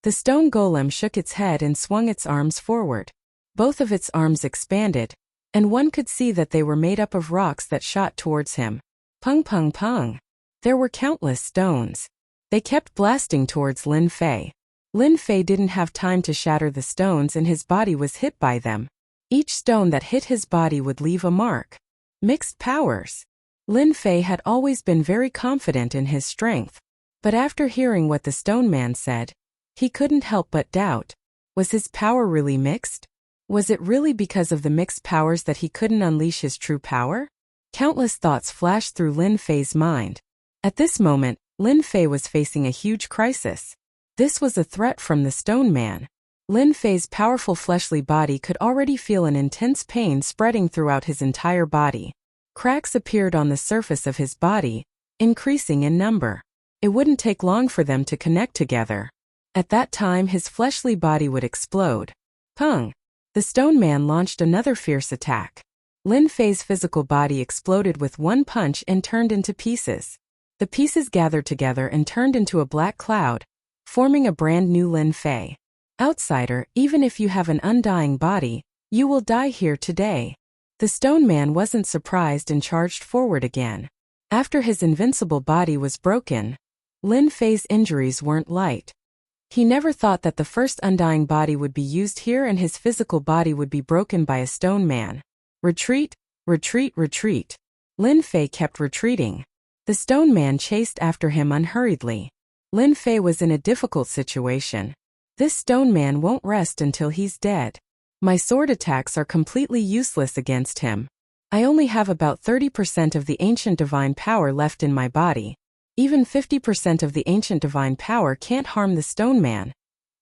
The stone golem shook its head and swung its arms forward. Both of its arms expanded, and one could see that they were made up of rocks that shot towards him. Pung pung pung. There were countless stones. They kept blasting towards Lin Fei. Lin Fei didn't have time to shatter the stones and his body was hit by them. Each stone that hit his body would leave a mark. Mixed powers. Lin Fei had always been very confident in his strength. But after hearing what the stone man said, he couldn't help but doubt. Was his power really mixed? Was it really because of the mixed powers that he couldn't unleash his true power? Countless thoughts flashed through Lin Fei's mind. At this moment, Lin Fei was facing a huge crisis. This was a threat from the stone man. Lin Fei's powerful fleshly body could already feel an intense pain spreading throughout his entire body. Cracks appeared on the surface of his body, increasing in number. It wouldn't take long for them to connect together. At that time his fleshly body would explode. Pung! The stone man launched another fierce attack. Lin Fei's physical body exploded with one punch and turned into pieces. The pieces gathered together and turned into a black cloud, forming a brand new Lin Fei. Outsider, even if you have an undying body, you will die here today. The stone man wasn't surprised and charged forward again. After his invincible body was broken, Lin Fei's injuries weren't light. He never thought that the first undying body would be used here and his physical body would be broken by a stone man. Retreat, retreat, retreat. Lin Fei kept retreating. The stone man chased after him unhurriedly. Lin Fei was in a difficult situation. This stone man won't rest until he's dead. My sword attacks are completely useless against him. I only have about 30% of the ancient divine power left in my body. Even 50% of the ancient divine power can't harm the stone man,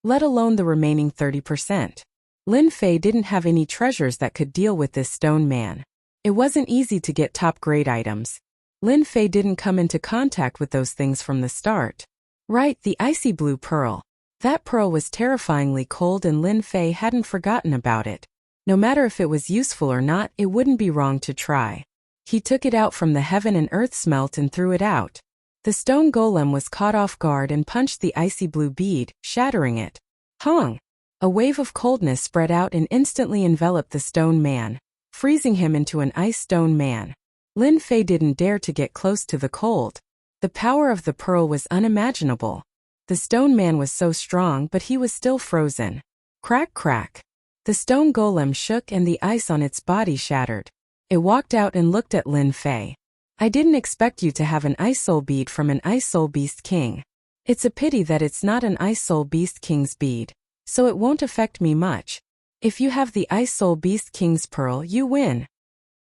let alone the remaining 30%. Lin Fei didn't have any treasures that could deal with this stone man. It wasn't easy to get top-grade items. Lin Fei didn't come into contact with those things from the start. Right, the icy blue pearl. That pearl was terrifyingly cold and Lin Fei hadn't forgotten about it. No matter if it was useful or not, it wouldn't be wrong to try. He took it out from the heaven and earth smelt and threw it out. The stone golem was caught off guard and punched the icy blue bead, shattering it. Hong! A wave of coldness spread out and instantly enveloped the stone man, freezing him into an ice stone man. Lin Fei didn't dare to get close to the cold. The power of the pearl was unimaginable. The stone man was so strong but he was still frozen. Crack crack. The stone golem shook and the ice on its body shattered. It walked out and looked at Lin Fei. I didn't expect you to have an ice soul bead from an ice soul beast king. It's a pity that it's not an ice soul beast king's bead, so it won't affect me much. If you have the ice soul beast king's pearl, you win.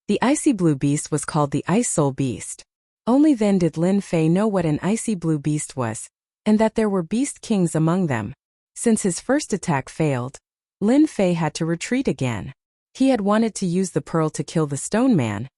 The icy blue beast was called the ice soul beast. Only then did Lin Fei know what an icy blue beast was, and that there were beast kings among them. Since his first attack failed, Lin Fei had to retreat again. He had wanted to use the pearl to kill the stone man,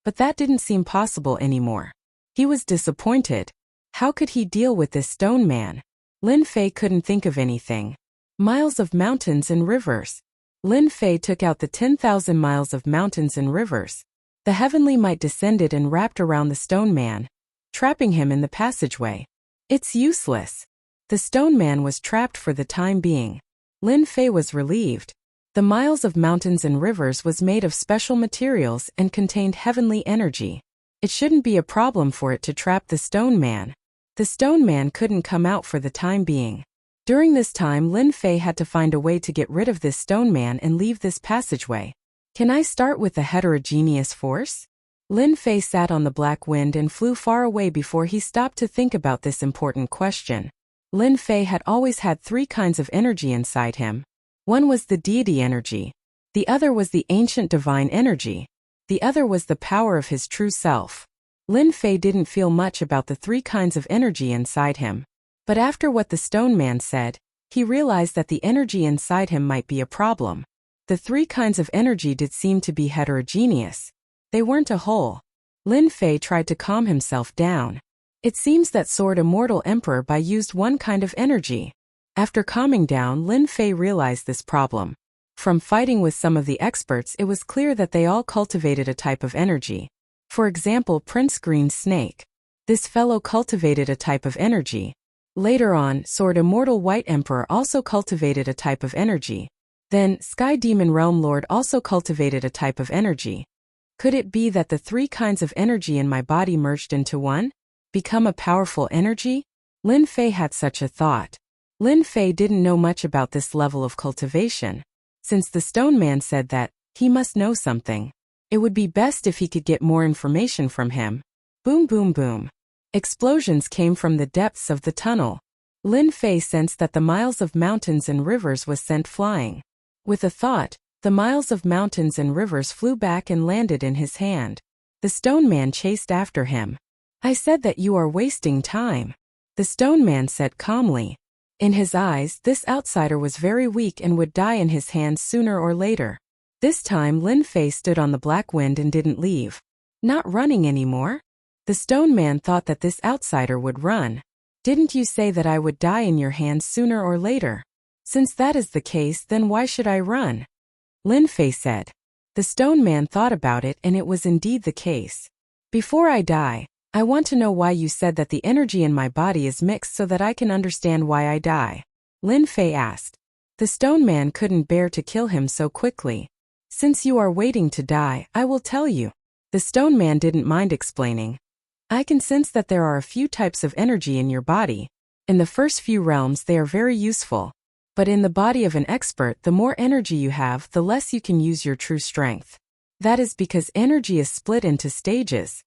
but that didn't seem possible anymore. He was disappointed. How could he deal with this stone man? Lin Fei couldn't think of anything. Miles of mountains and rivers. Lin Fei took out the 10,000 miles of mountains and rivers. The heavenly might descended and wrapped around the stone man, trapping him in the passageway. It's useless. The stone man was trapped for the time being. Lin Fei was relieved. The miles of mountains and rivers was made of special materials and contained heavenly energy. It shouldn't be a problem for it to trap the stone man. The stone man couldn't come out for the time being. During this time, Lin Fei had to find a way to get rid of this stone man and leave this passageway. Can I start with the heterogeneous force? Lin Fei sat on the black wind and flew far away before he stopped to think about this important question. Lin Fei had always had three kinds of energy inside him. One was the deity energy. The other was the ancient divine energy. The other was the power of his true self. Lin Fei didn't feel much about the three kinds of energy inside him. But after what the stone man said, he realized that the energy inside him might be a problem. The three kinds of energy did seem to be heterogeneous. They weren't a whole. Lin Fei tried to calm himself down. It seems that Sword Immortal Emperor Bai used one kind of energy. After calming down, Lin Fei realized this problem. From fighting with some of the experts, it was clear that they all cultivated a type of energy. For example, Prince Green Snake. This fellow cultivated a type of energy. Later on, Sword Immortal White Emperor also cultivated a type of energy. Then, Sky Demon Realm Lord also cultivated a type of energy. Could it be that the three kinds of energy in my body merged into one? Become a powerful energy? Lin Fei had such a thought. Lin Fei didn't know much about this level of cultivation. Since the stone man said that, he must know something. It would be best if he could get more information from him. Boom boom boom. Explosions came from the depths of the tunnel. Lin Fei sensed that the miles of mountains and rivers was sent flying. With a thought, the miles of mountains and rivers flew back and landed in his hand. The stone man chased after him. I said that you are wasting time. The stone man said calmly. In his eyes, this outsider was very weak and would die in his hands sooner or later. This time Lin Fei stood on the black wind and didn't leave. Not running anymore? The stone man thought that this outsider would run. Didn't you say that I would die in your hands sooner or later? Since that is the case, then why should I run? Lin Fei said. The stone man thought about it and it was indeed the case. Before I die, I want to know why you said that the energy in my body is mixed so that I can understand why I die. Lin Fei asked. The stone man couldn't bear to kill him so quickly. Since you are waiting to die, I will tell you. The stone man didn't mind explaining. I can sense that there are a few types of energy in your body. In the first few realms they are very useful. But in the body of an expert, the more energy you have, the less you can use your true strength. That is because energy is split into stages.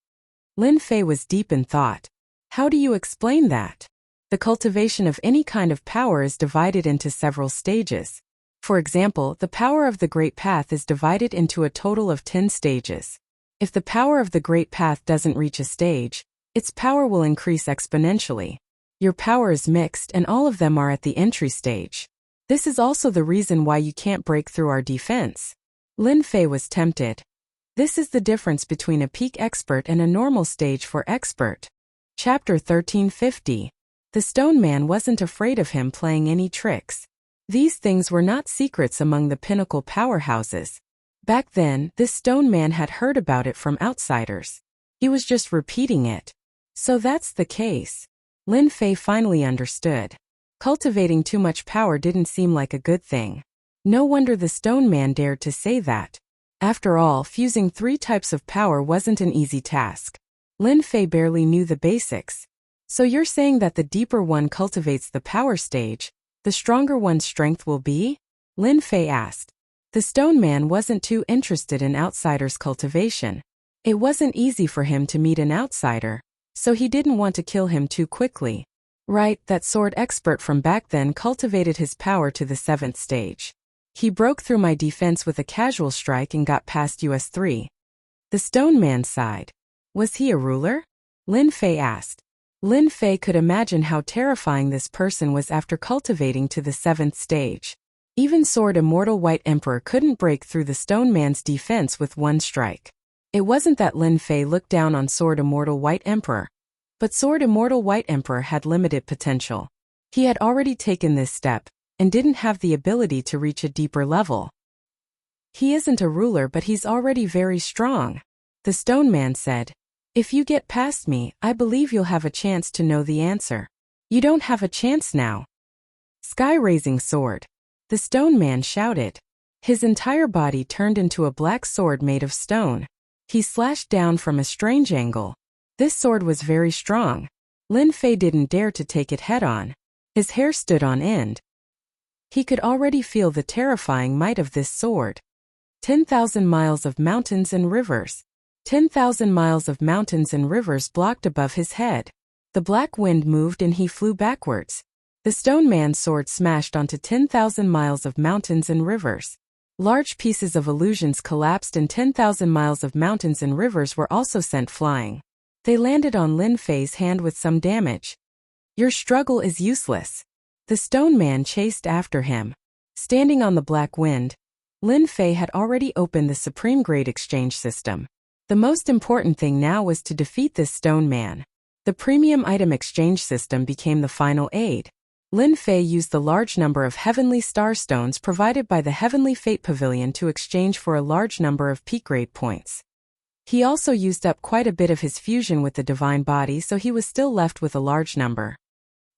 Lin Fei was deep in thought. How do you explain that? The cultivation of any kind of power is divided into several stages. For example, the power of the Great Path is divided into a total of 10 stages. If the power of the Great Path doesn't reach a stage, its power will increase exponentially. Your power is mixed and all of them are at the entry stage. This is also the reason why you can't break through our defense. Lin Fei was tempted. This is the difference between a peak expert and a normal stage for expert. Chapter 1350. The stone man wasn't afraid of him playing any tricks. These things were not secrets among the pinnacle powerhouses. Back then, this stone man had heard about it from outsiders. He was just repeating it. So that's the case. Lin Fei finally understood. Cultivating too much power didn't seem like a good thing. No wonder the stone man dared to say that. After all, fusing 3 types of power wasn't an easy task. Lin Fei barely knew the basics. So you're saying that the deeper one cultivates the power stage, the stronger one's strength will be? Lin Fei asked. The stone man wasn't too interested in outsiders' cultivation. It wasn't easy for him to meet an outsider, so he didn't want to kill him too quickly. Right, that sword expert from back then cultivated his power to the 7th stage. He broke through my defense with a casual strike and got past US3. The stone man sighed. Was he a ruler? Lin Fei asked. Lin Fei could imagine how terrifying this person was after cultivating to the 7th stage. Even Sword Immortal White Emperor couldn't break through the stone man's defense with one strike. It wasn't that Lin Fei looked down on Sword Immortal White Emperor. But Sword Immortal White Emperor had limited potential. He had already taken this step, and didn't have the ability to reach a deeper level. He isn't a ruler, but he's already very strong. The stone man said. If you get past me, I believe you'll have a chance to know the answer. You don't have a chance now. Sky-raising sword. The stone man shouted. His entire body turned into a black sword made of stone. He slashed down from a strange angle. This sword was very strong. Lin Fei didn't dare to take it head-on. His hair stood on end. He could already feel the terrifying might of this sword. 10,000 miles of mountains and rivers. 10,000 miles of mountains and rivers blocked above his head. The black wind moved and he flew backwards. The stone man's sword smashed onto 10,000 miles of mountains and rivers. Large pieces of illusions collapsed and 10,000 miles of mountains and rivers were also sent flying. They landed on Lin Fei's hand with some damage. Your struggle is useless. The stone man chased after him. Standing on the black wind, Lin Fei had already opened the supreme grade exchange system. The most important thing now was to defeat this stone man. The premium item exchange system became the final aid. Lin Fei used the large number of heavenly star stones provided by the Heavenly Fate Pavilion to exchange for a large number of peak grade points. He also used up quite a bit of his fusion with the divine body, so he was still left with a large number.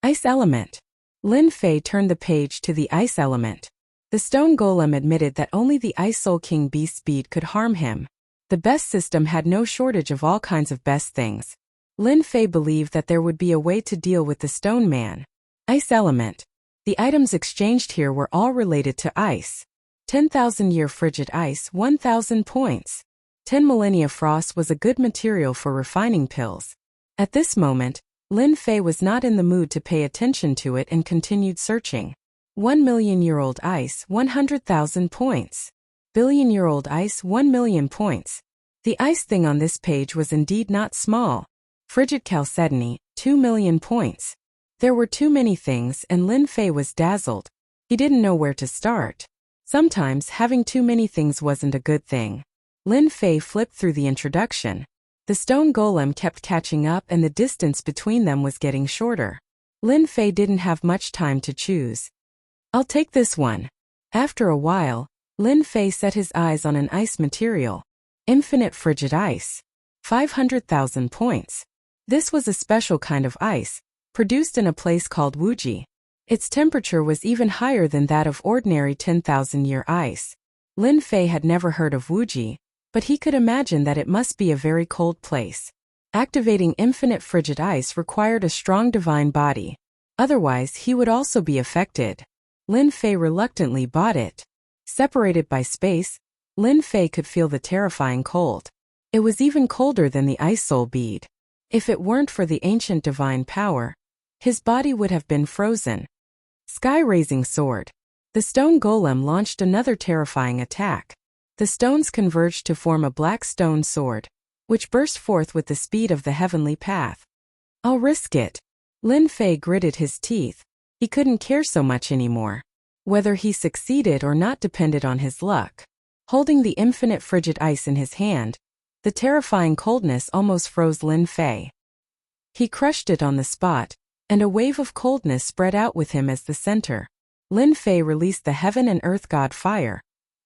Ice element. Lin Fei turned the page to the ice element. The stone golem admitted that only the Ice Soul King beast speed could harm him. The best system had no shortage of all kinds of best things. Lin Fei believed that there would be a way to deal with the stone man. Ice element. The items exchanged here were all related to ice. 10,000-year frigid ice, 1,000 points. 10 millennia frost was a good material for refining pills. At this moment, Lin Fei was not in the mood to pay attention to it and continued searching. 1,000,000-year-old ice, 100,000 points. Billion-year-old ice, 1,000,000 points. The ice thing on this page was indeed not small. Frigid chalcedony, 2,000,000 points. There were too many things and Lin Fei was dazzled. He didn't know where to start. Sometimes having too many things wasn't a good thing. Lin Fei flipped through the introduction. The stone golem kept catching up and the distance between them was getting shorter. Lin Fei didn't have much time to choose. I'll take this one. After a while, Lin Fei set his eyes on an ice material. Infinite frigid ice. 500,000 points. This was a special kind of ice, produced in a place called Wuxia. Its temperature was even higher than that of ordinary 10,000-year ice. Lin Fei had never heard of Wuxia, but he could imagine that it must be a very cold place. Activating infinite frigid ice required a strong divine body. Otherwise, he would also be affected. Lin Fei reluctantly bought it. Separated by space, Lin Fei could feel the terrifying cold. It was even colder than the ice soul bead. If it weren't for the ancient divine power, his body would have been frozen. Sky-raising sword. The stone golem launched another terrifying attack. The stones converged to form a black stone sword, which burst forth with the speed of the heavenly path. I'll risk it. Lin Fei gritted his teeth. He couldn't care so much anymore. Whether he succeeded or not depended on his luck. Holding the infinite frigid ice in his hand, the terrifying coldness almost froze Lin Fei. He crushed it on the spot, and a wave of coldness spread out with him as the center. Lin Fei released the heaven and earth god fire,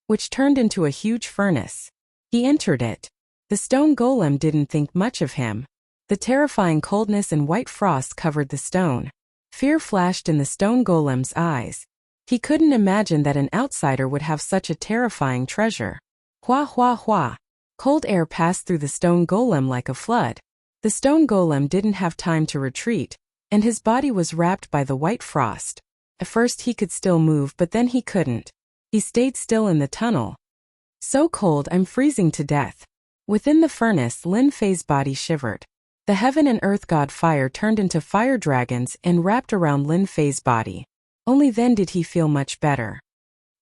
which turned into a huge furnace. He entered it. The stone golem didn't think much of him. The terrifying coldness and white frost covered the stone. Fear flashed in the stone golem's eyes. He couldn't imagine that an outsider would have such a terrifying treasure. Hua hua hua. Cold air passed through the stone golem like a flood. The stone golem didn't have time to retreat, and his body was wrapped by the white frost. At first he could still move, but then he couldn't. He stayed still in the tunnel. So cold, I'm freezing to death. Within the furnace, Lin Fei's body shivered. The heaven and earth god fire turned into fire dragons and wrapped around Lin Fei's body. Only then did he feel much better.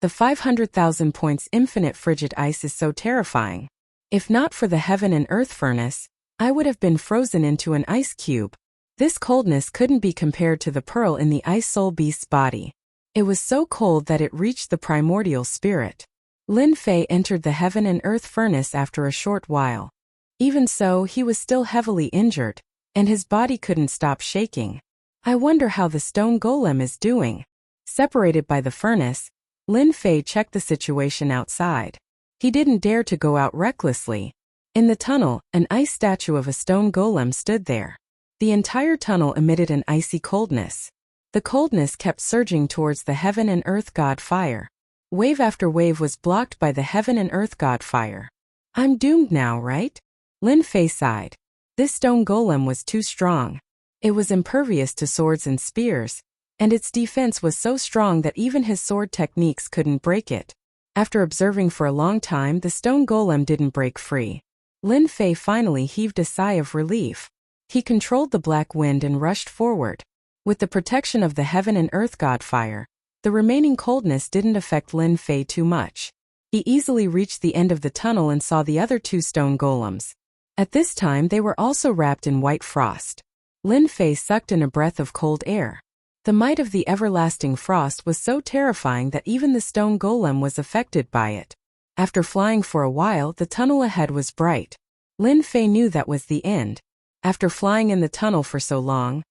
The 500,000 points infinite frigid ice is so terrifying. If not for the heaven and earth furnace, I would have been frozen into an ice cube. This coldness couldn't be compared to the pearl in the ice soul beast's body. It was so cold that it reached the primordial spirit. Lin Fei entered the heaven and earth furnace after a short while. Even so, he was still heavily injured, and his body couldn't stop shaking. I wonder how the stone golem is doing. Separated by the furnace, Lin Fei checked the situation outside. He didn't dare to go out recklessly. In the tunnel, an ice statue of a stone golem stood there. The entire tunnel emitted an icy coldness. The coldness kept surging towards the heaven and earth god fire. Wave after wave was blocked by the heaven and earth god fire. I'm doomed now, right? Lin Fei sighed. This stone golem was too strong. It was impervious to swords and spears, and its defense was so strong that even his sword techniques couldn't break it. After observing for a long time, the stone golem didn't break free. Lin Fei finally heaved a sigh of relief. He controlled the black wind and rushed forward. With the protection of the heaven and earth god fire, the remaining coldness didn't affect Lin Fei too much. He easily reached the end of the tunnel and saw the other two stone golems. At this time they were also wrapped in white frost. Lin Fei sucked in a breath of cold air. The might of the everlasting frost was so terrifying that even the stone golem was affected by it. After flying for a while, the tunnel ahead was bright. Lin Fei knew that was the end. After flying in the tunnel for so long,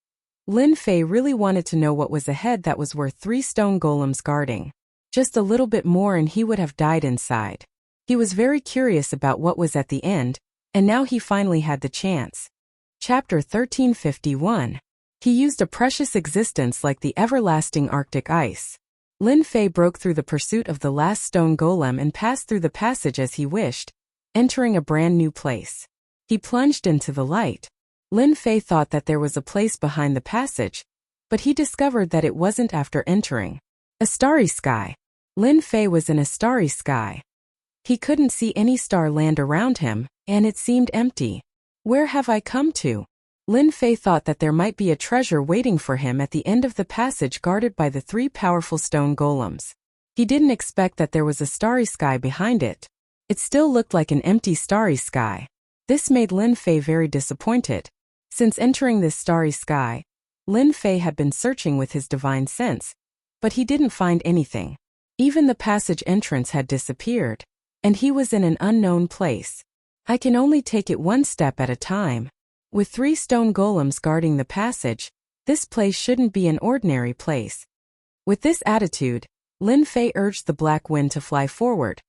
Lin Fei really wanted to know what was ahead that was worth 3 stone golems guarding. Just a little bit more and he would have died inside. He was very curious about what was at the end, and now he finally had the chance. Chapter 1351. He used a precious existence like the everlasting Arctic ice. Lin Fei broke through the pursuit of the last stone golem and passed through the passage as he wished, entering a brand new place. He plunged into the light. Lin Fei thought that there was a place behind the passage, but he discovered that it wasn't after entering. A starry sky. Lin Fei was in a starry sky. He couldn't see any star land around him, and it seemed empty. Where have I come to? Lin Fei thought that there might be a treasure waiting for him at the end of the passage guarded by the 3 powerful stone golems. He didn't expect that there was a starry sky behind it. It still looked like an empty starry sky. This made Lin Fei very disappointed. Since entering this starry sky, Lin Fei had been searching with his divine sense, but he didn't find anything. Even the passage entrance had disappeared, and he was in an unknown place. I can only take it one step at a time. With 3 stone golems guarding the passage, this place shouldn't be an ordinary place. With this attitude, Lin Fei urged the black wind to fly forward,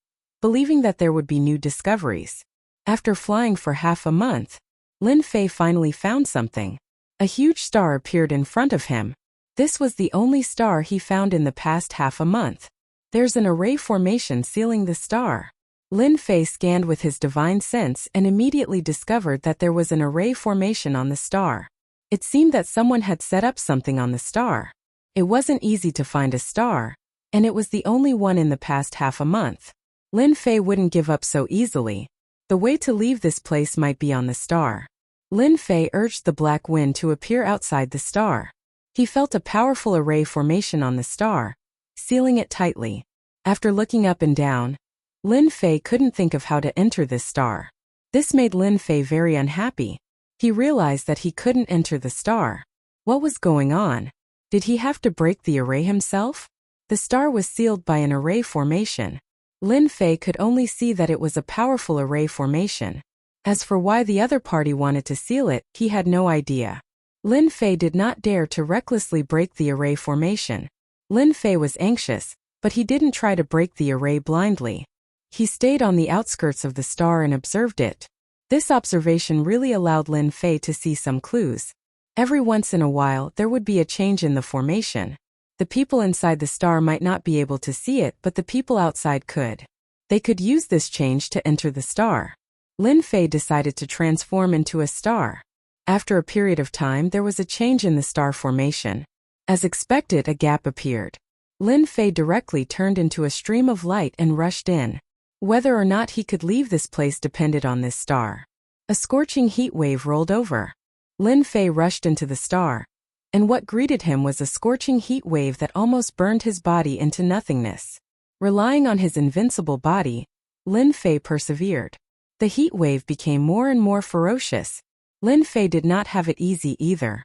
believing that there would be new discoveries. After flying for half a month, Lin Fei finally found something. A huge star appeared in front of him. This was the only star he found in the past half a month. There's an array formation sealing the star. Lin Fei scanned with his divine sense and immediately discovered that there was an array formation on the star. It seemed that someone had set up something on the star. It wasn't easy to find a star, and it was the only one in the past half a month. Lin Fei wouldn't give up so easily. The way to leave this place might be on the star. Lin Fei urged the black wind to appear outside the star. He felt a powerful array formation on the star, sealing it tightly. After looking up and down, Lin Fei couldn't think of how to enter this star. This made Lin Fei very unhappy. He realized that he couldn't enter the star. What was going on? Did he have to break the array himself? The star was sealed by an array formation. Lin Fei could only see that it was a powerful array formation. As for why the other party wanted to seal it, he had no idea. Lin Fei did not dare to recklessly break the array formation. Lin Fei was anxious, but he didn't try to break the array blindly. He stayed on the outskirts of the star and observed it. This observation really allowed Lin Fei to see some clues. Every once in a while there would be a change in the formation. The people inside the star might not be able to see it, but the people outside could. They could use this change to enter the star. Lin Fei decided to transform into a star. After a period of time there was a change in the star formation. As expected, a gap appeared. Lin Fei directly turned into a stream of light and rushed in. Whether or not he could leave this place depended on this star. A scorching heat wave rolled over. Lin Fei rushed into the star, and what greeted him was a scorching heat wave that almost burned his body into nothingness. Relying on his invincible body, Lin Fei persevered. The heat wave became more and more ferocious. Lin Fei did not have it easy either.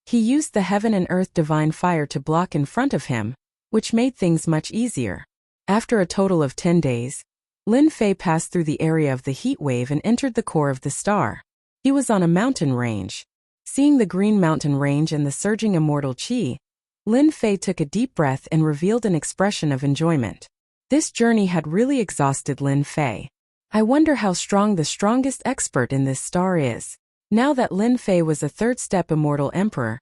He used the heaven and earth divine fire to block in front of him, which made things much easier. After a total of 10 days, Lin Fei passed through the area of the heat wave and entered the core of the star. He was on a mountain range. Seeing the green mountain range and the surging immortal qi, Lin Fei took a deep breath and revealed an expression of enjoyment. This journey had really exhausted Lin Fei. I wonder how strong the strongest expert in this star is. Now that Lin Fei was a third-step immortal emperor,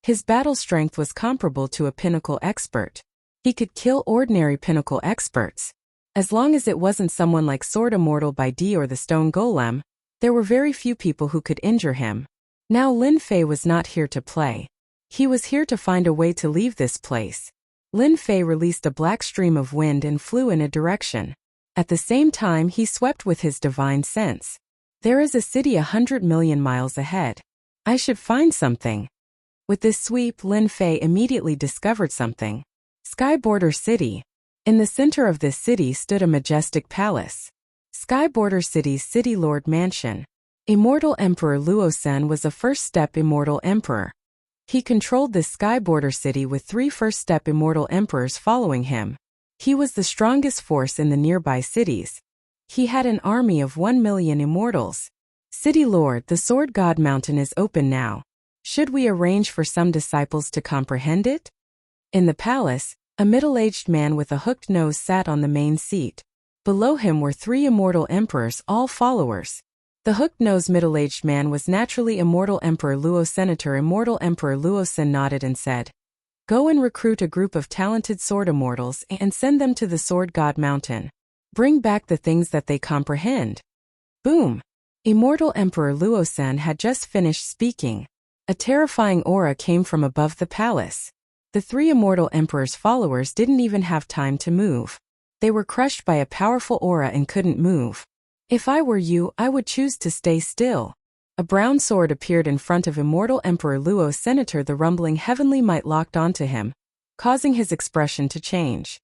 his battle strength was comparable to a pinnacle expert. He could kill ordinary pinnacle experts. As long as it wasn't someone like Sword Immortal by D or the Stone Golem, there were very few people who could injure him. Now Lin Fei was not here to play. He was here to find a way to leave this place. Lin Fei released a black stream of wind and flew in a direction. At the same time he swept with his divine sense. There is a city 100 million miles ahead. I should find something. With this sweep, Lin Fei immediately discovered something. Sky Border City. In the center of this city stood a majestic palace. Sky Border City's City Lord Mansion. Immortal Emperor Luosen was a first-step immortal emperor. He controlled this Sky Border City with 3 first-step immortal emperors following him. He was the strongest force in the nearby cities. He had an army of 1 million immortals. City Lord, the Sword God Mountain is open now. Should we arrange for some disciples to comprehend it? In the palace, a middle-aged man with a hooked nose sat on the main seat. Below him were 3 immortal emperors, all followers. The hooked-nosed middle-aged man was naturally Immortal Emperor Luo. Senator Immortal Emperor Luosen nodded and said, "Go and recruit a group of talented sword immortals and send them to the Sword God Mountain. Bring back the things that they comprehend." Boom! Immortal Emperor Luosen had just finished speaking. A terrifying aura came from above the palace. The 3 immortal emperor's followers didn't even have time to move. They were crushed by a powerful aura and couldn't move. If I were you, I would choose to stay still. A brown sword appeared in front of Immortal Emperor Luo's Senator. The rumbling heavenly might locked onto him, causing his expression to change.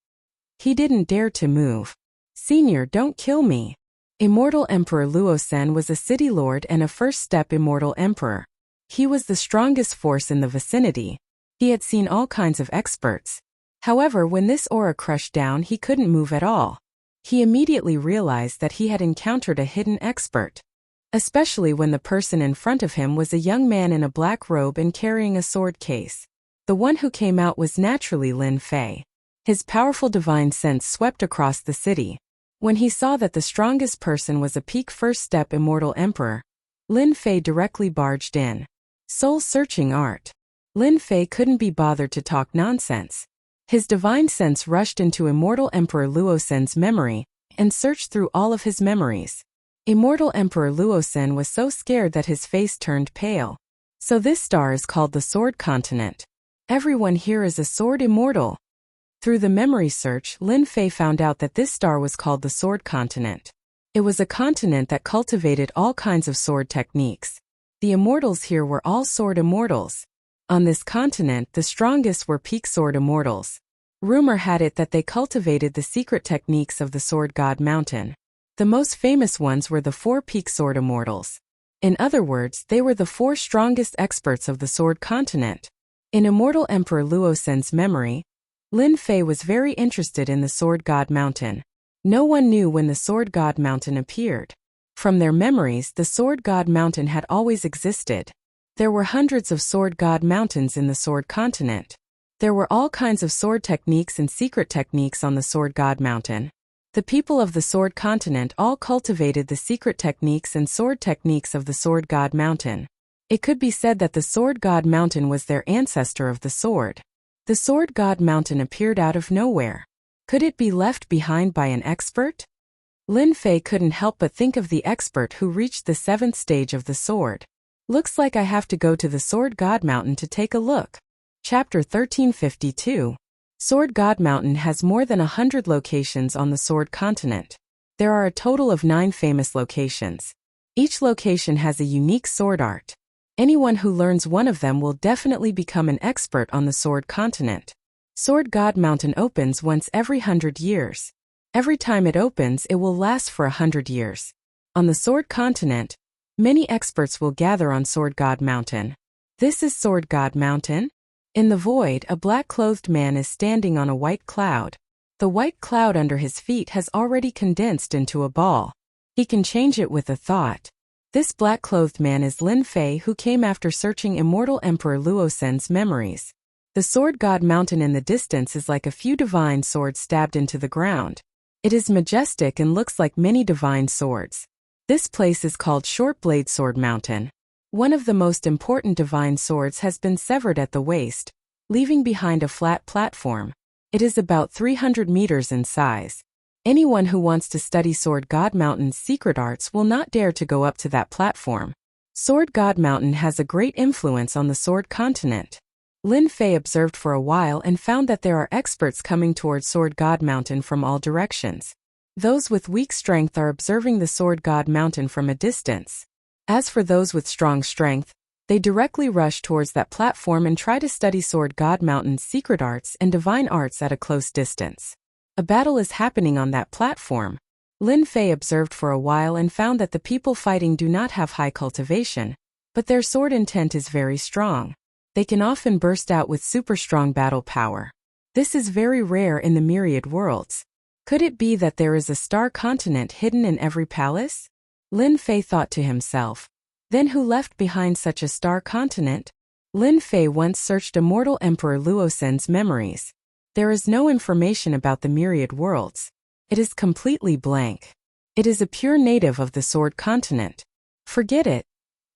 He didn't dare to move. "Senior, don't kill me." Immortal Emperor Luosen was a city lord and a first-step immortal emperor. He was the strongest force in the vicinity. He had seen all kinds of experts. However, when this aura crushed down, he couldn't move at all. He immediately realized that he had encountered a hidden expert. Especially when the person in front of him was a young man in a black robe and carrying a sword case. The one who came out was naturally Lin Fei. His powerful divine sense swept across the city. When he saw that the strongest person was a peak first-step immortal emperor, Lin Fei directly barged in. Soul-searching art. Lin Fei couldn't be bothered to talk nonsense. His divine sense rushed into Immortal Emperor Luosen's memory and searched through all of his memories. Immortal Emperor Luosen was so scared that his face turned pale. So this star is called the Sword Continent. Everyone here is a sword immortal. Through the memory search, Lin Fei found out that this star was called the Sword Continent. It was a continent that cultivated all kinds of sword techniques. The immortals here were all sword immortals. On this continent, the strongest were peak sword immortals. Rumor had it that they cultivated the secret techniques of the Sword God Mountain. The most famous ones were the 4 peak sword immortals. In other words, they were the 4 strongest experts of the Sword Continent. In Immortal Emperor Luosen's memory, Lin Fei was very interested in the Sword God Mountain. No one knew when the Sword God Mountain appeared. From their memories, the Sword God Mountain had always existed. There were hundreds of Sword God Mountains in the Sword Continent. There were all kinds of sword techniques and secret techniques on the Sword God Mountain. The people of the Sword Continent all cultivated the secret techniques and sword techniques of the Sword God Mountain. It could be said that the Sword God Mountain was their ancestor of the sword. The Sword God Mountain appeared out of nowhere. Could it be left behind by an expert? Lin Fei couldn't help but think of the expert who reached the 7th stage of the sword. Looks like I have to go to the Sword God Mountain to take a look. Chapter 1352. Sword God Mountain has more than 100 locations on the Sword Continent. There are a total of 9 famous locations. Each location has a unique sword art. Anyone who learns one of them will definitely become an expert on the Sword Continent. Sword God Mountain opens once every 100 years. Every time it opens, it will last for 100 years. On the Sword Continent, many experts will gather on Sword God Mountain. This is Sword God Mountain. In the void, a black-clothed man is standing on a white cloud. The white cloud under his feet has already condensed into a ball. He can change it with a thought. This black-clothed man is Lin Fei, who came after searching Immortal Emperor Luosen's memories. The Sword God Mountain in the distance is like a few divine swords stabbed into the ground. It is majestic and looks like many divine swords. This place is called Short Blade Sword Mountain. One of the most important divine swords has been severed at the waist, leaving behind a flat platform. It is about 300 meters in size. Anyone who wants to study Sword God Mountain's secret arts will not dare to go up to that platform. Sword God Mountain has a great influence on the Sword Continent. Lin Fei observed for a while and found that there are experts coming towards Sword God Mountain from all directions. Those with weak strength are observing the Sword God Mountain from a distance. As for those with strong strength, they directly rush towards that platform and try to study Sword God Mountain's secret arts and divine arts at a close distance. A battle is happening on that platform. Lin Fei observed for a while and found that the people fighting do not have high cultivation, but their sword intent is very strong. They can often burst out with super strong battle power. This is very rare in the myriad worlds. Could it be that there is a star continent hidden in every palace? Lin Fei thought to himself. Then who left behind such a star continent? Lin Fei once searched Immortal Emperor Luosen's memories. There is no information about the myriad worlds. It is completely blank. It is a pure native of the Sword Continent. Forget it.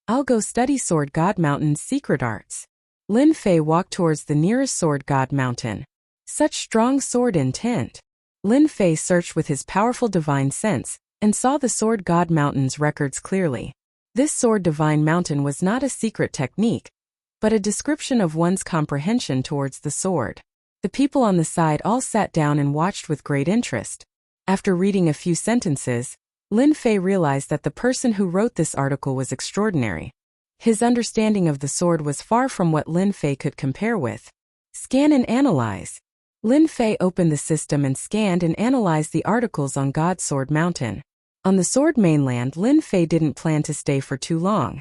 I'll go study Sword God Mountain's secret arts. Lin Fei walked towards the nearest Sword God Mountain. Such strong sword intent. Lin Fei searched with his powerful divine sense and saw the Sword God Mountain's records clearly. This Sword Divine Mountain was not a secret technique, but a description of one's comprehension towards the sword. The people on the side all sat down and watched with great interest. After reading a few sentences, Lin Fei realized that the person who wrote this article was extraordinary. His understanding of the sword was far from what Lin Fei could compare with. Scan and analyze. Lin Fei opened the system and scanned and analyzed the articles on God's Sword Mountain. On the Sword Mainland, Lin Fei didn't plan to stay for too long.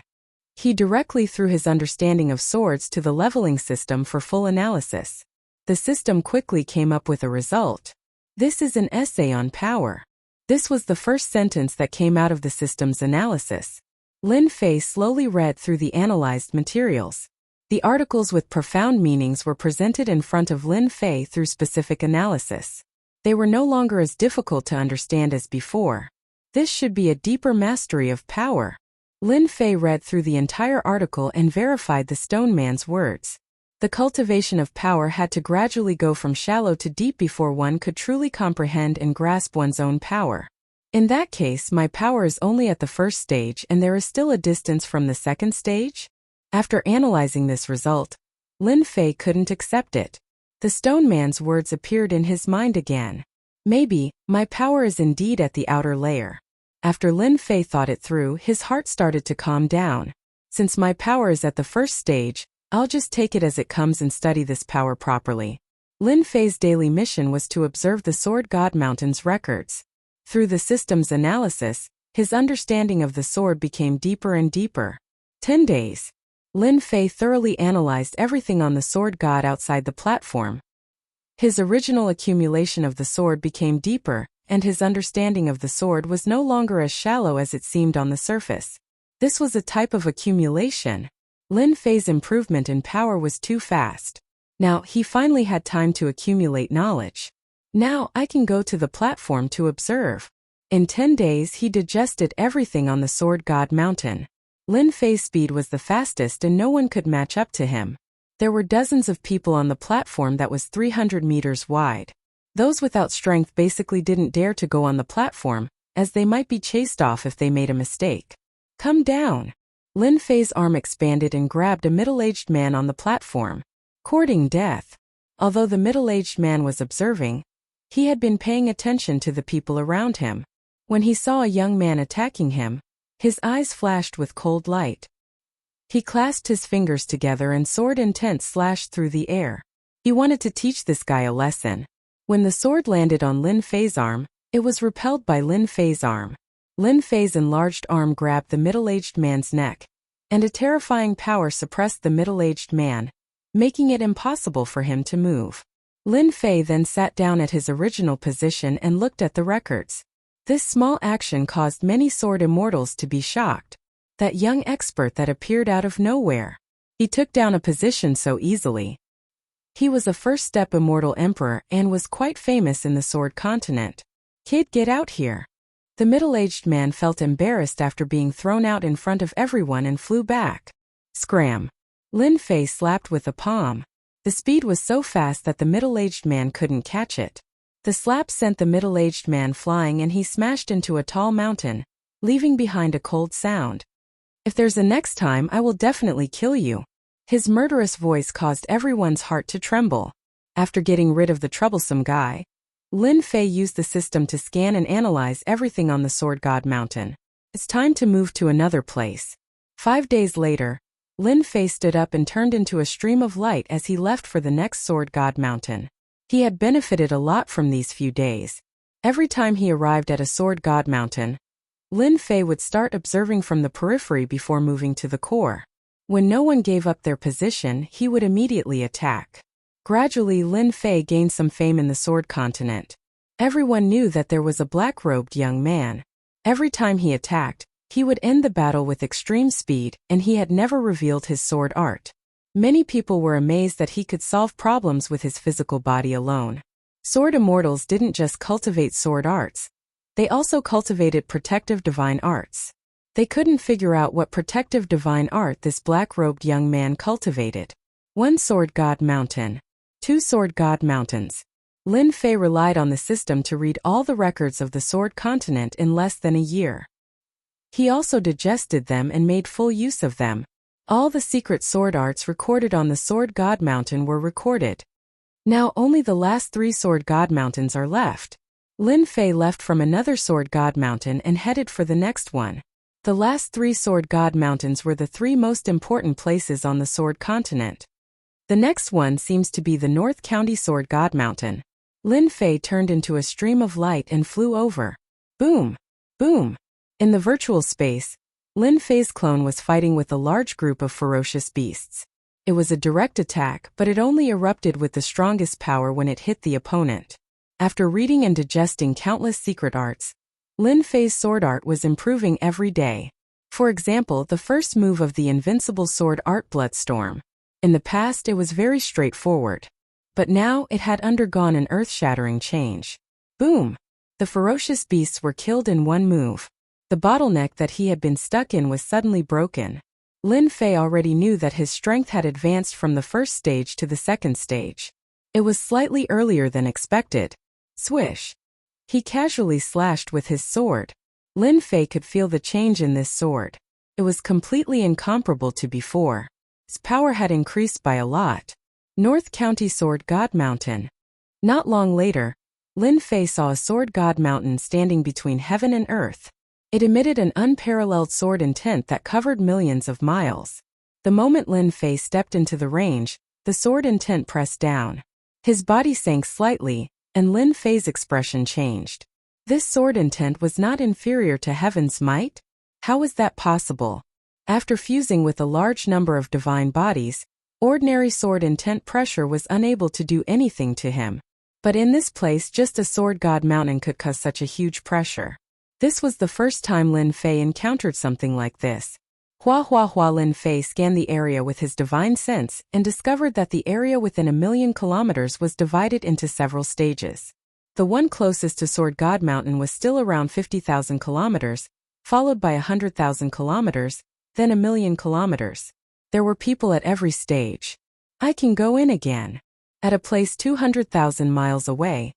He directly threw his understanding of swords to the leveling system for full analysis. The system quickly came up with a result. This is an essay on power. This was the first sentence that came out of the system's analysis. Lin Fei slowly read through the analyzed materials. The articles with profound meanings were presented in front of Lin Fei through specific analysis. They were no longer as difficult to understand as before. This should be a deeper mastery of power. Lin Fei read through the entire article and verified the stone man's words. The cultivation of power had to gradually go from shallow to deep before one could truly comprehend and grasp one's own power. In that case, my power is only at the first stage and there is still a distance from the second stage? After analyzing this result, Lin Fei couldn't accept it. The stone man's words appeared in his mind again. Maybe, my power is indeed at the outer layer. After Lin Fei thought it through, his heart started to calm down. Since my power is at the first stage, I'll just take it as it comes and study this power properly. Lin Fei's daily mission was to observe the Sword God Mountain's records. Through the system's analysis, his understanding of the sword became deeper and deeper. 10 days. Lin Fei thoroughly analyzed everything on the sword god outside the platform. His original accumulation of the sword became deeper, and his understanding of the sword was no longer as shallow as it seemed on the surface. This was a type of accumulation. Lin Fei's improvement in power was too fast. Now, he finally had time to accumulate knowledge. Now, I can go to the platform to observe. In 10 days, he digested everything on the Sword God Mountain. Lin Fei's speed was the fastest and no one could match up to him. There were dozens of people on the platform that was 300 meters wide. Those without strength basically didn't dare to go on the platform, as they might be chased off if they made a mistake. Come down. Lin Fei's arm expanded and grabbed a middle-aged man on the platform. Courting death. Although the middle-aged man was observing, he had been paying attention to the people around him. When he saw a young man attacking him, his eyes flashed with cold light. He clasped his fingers together and sword intent slashed through the air. He wanted to teach this guy a lesson. When the sword landed on Lin Fei's arm, it was repelled by Lin Fei's arm. Lin Fei's enlarged arm grabbed the middle-aged man's neck, and a terrifying power suppressed the middle-aged man, making it impossible for him to move. Lin Fei then sat down at his original position and looked at the records. This small action caused many sword immortals to be shocked. That young expert that appeared out of nowhere. He took down a position so easily. He was a first-step immortal emperor and was quite famous in the sword continent. Kid, get out here. The middle-aged man felt embarrassed after being thrown out in front of everyone and flew back. Scram. Lin Fei slapped with a palm. The speed was so fast that the middle-aged man couldn't catch it. The slap sent the middle-aged man flying and he smashed into a tall mountain, leaving behind a cold sound. If there's a next time, I will definitely kill you. His murderous voice caused everyone's heart to tremble. After getting rid of the troublesome guy, Lin Fei used the system to scan and analyze everything on the Sword God Mountain. It's time to move to another place. 5 days later, Lin Fei stood up and turned into a stream of light as he left for the next Sword God Mountain. He had benefited a lot from these few days. Every time he arrived at a Sword God Mountain, Lin Fei would start observing from the periphery before moving to the core. When no one gave up their position, he would immediately attack. Gradually, Lin Fei gained some fame in the Sword Continent. Everyone knew that there was a black-robed young man. Every time he attacked, he would end the battle with extreme speed, and he had never revealed his sword art. Many people were amazed that he could solve problems with his physical body alone. Sword immortals didn't just cultivate sword arts. They also cultivated protective divine arts. They couldn't figure out what protective divine art this black-robed young man cultivated. 1 Sword God Mountain. 2 Sword God Mountains. Lin Fei relied on the system to read all the records of the Sword Continent in less than a year. He also digested them and made full use of them. All the secret sword arts recorded on the Sword God Mountain were recorded. Now only the last 3 Sword God Mountains are left. Lin Fei left from another Sword God Mountain and headed for the next one. The last 3 Sword God Mountains were the 3 most important places on the Sword Continent. The next one seems to be the North County Sword God Mountain. Lin Fei turned into a stream of light and flew over. Boom! Boom! In the virtual space, Lin Fei's clone was fighting with a large group of ferocious beasts. It was a direct attack, but it only erupted with the strongest power when it hit the opponent. After reading and digesting countless secret arts, Lin Fei's sword art was improving every day. For example, the first move of the invincible sword art Bloodstorm. In the past it was very straightforward. But now it had undergone an earth-shattering change. Boom! The ferocious beasts were killed in one move. The bottleneck that he had been stuck in was suddenly broken. Lin Fei already knew that his strength had advanced from the first stage to the second stage. It was slightly earlier than expected. Swish. He casually slashed with his sword. Lin Fei could feel the change in this sword. It was completely incomparable to before. His power had increased by a lot. North County Sword God Mountain. Not long later, Lin Fei saw a sword god mountain standing between heaven and earth. It emitted an unparalleled sword intent that covered millions of miles. The moment Lin Fei stepped into the range, the sword intent pressed down. His body sank slightly, and Lin Fei's expression changed. This sword intent was not inferior to heaven's might? How was that possible? After fusing with a large number of divine bodies, ordinary sword intent pressure was unable to do anything to him. But in this place just a sword god mountain could cause such a huge pressure. This was the first time Lin Fei encountered something like this. Lin Fei scanned the area with his divine sense and discovered that the area within 1,000,000 kilometers was divided into several stages. The one closest to Sword God Mountain was still around 50,000 kilometers, followed by 100,000 kilometers, then 1,000,000 kilometers. There were people at every stage. I can go in again. At a place 200,000 miles away,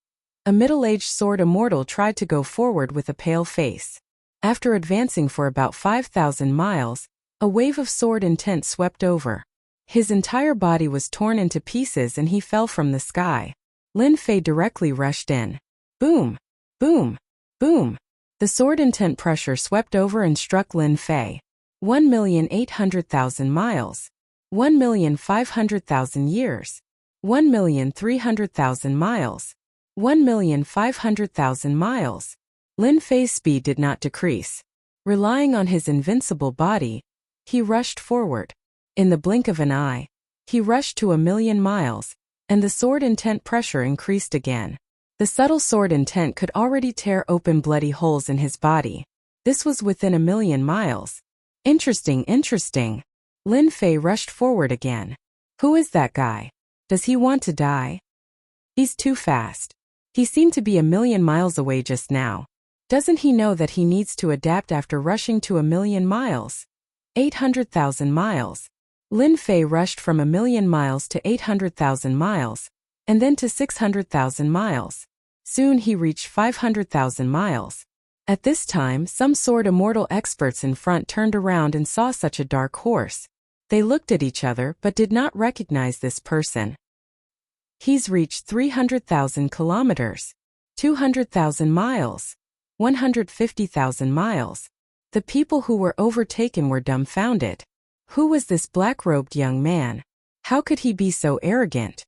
a middle-aged sword immortal tried to go forward with a pale face. After advancing for about 5,000 miles, a wave of sword intent swept over. His entire body was torn into pieces and he fell from the sky. Lin Fei directly rushed in. Boom! Boom! Boom! The sword intent pressure swept over and struck Lin Fei. 1,800,000 miles. 1,500,000 years. 1,300,000 miles. 1,500,000 miles. Lin Fei's speed did not decrease. Relying on his invincible body, he rushed forward. In the blink of an eye, he rushed to 1,000,000 miles, and the sword intent pressure increased again. The subtle sword intent could already tear open bloody holes in his body. This was within 1,000,000 miles. Interesting. Lin Fei rushed forward again. Who is that guy? Does he want to die? He's too fast. He seemed to be 1,000,000 miles away just now. Doesn't he know that he needs to adapt after rushing to 1,000,000 miles? 800,000 miles. Lin Fei rushed from 1,000,000 miles to 800,000 miles, and then to 600,000 miles. Soon he reached 500,000 miles. At this time, some sword immortal experts in front turned around and saw such a dark horse. They looked at each other but did not recognize this person. He's reached 300,000 kilometers. 200,000 miles. 150,000 miles. The people who were overtaken were dumbfounded. Who was this black-robed young man? How could he be so arrogant?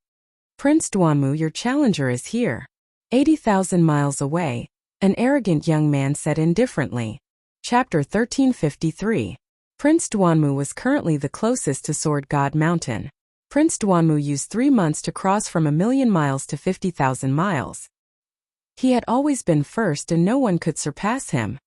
Prince Duanmu, your challenger is here. 80,000 miles away, an arrogant young man said indifferently. Chapter 1353. Prince Duanmu was currently the closest to Sword God Mountain. Prince Duanmu used 3 months to cross from 1,000,000 miles to 50,000 miles. He had always been first and no one could surpass him.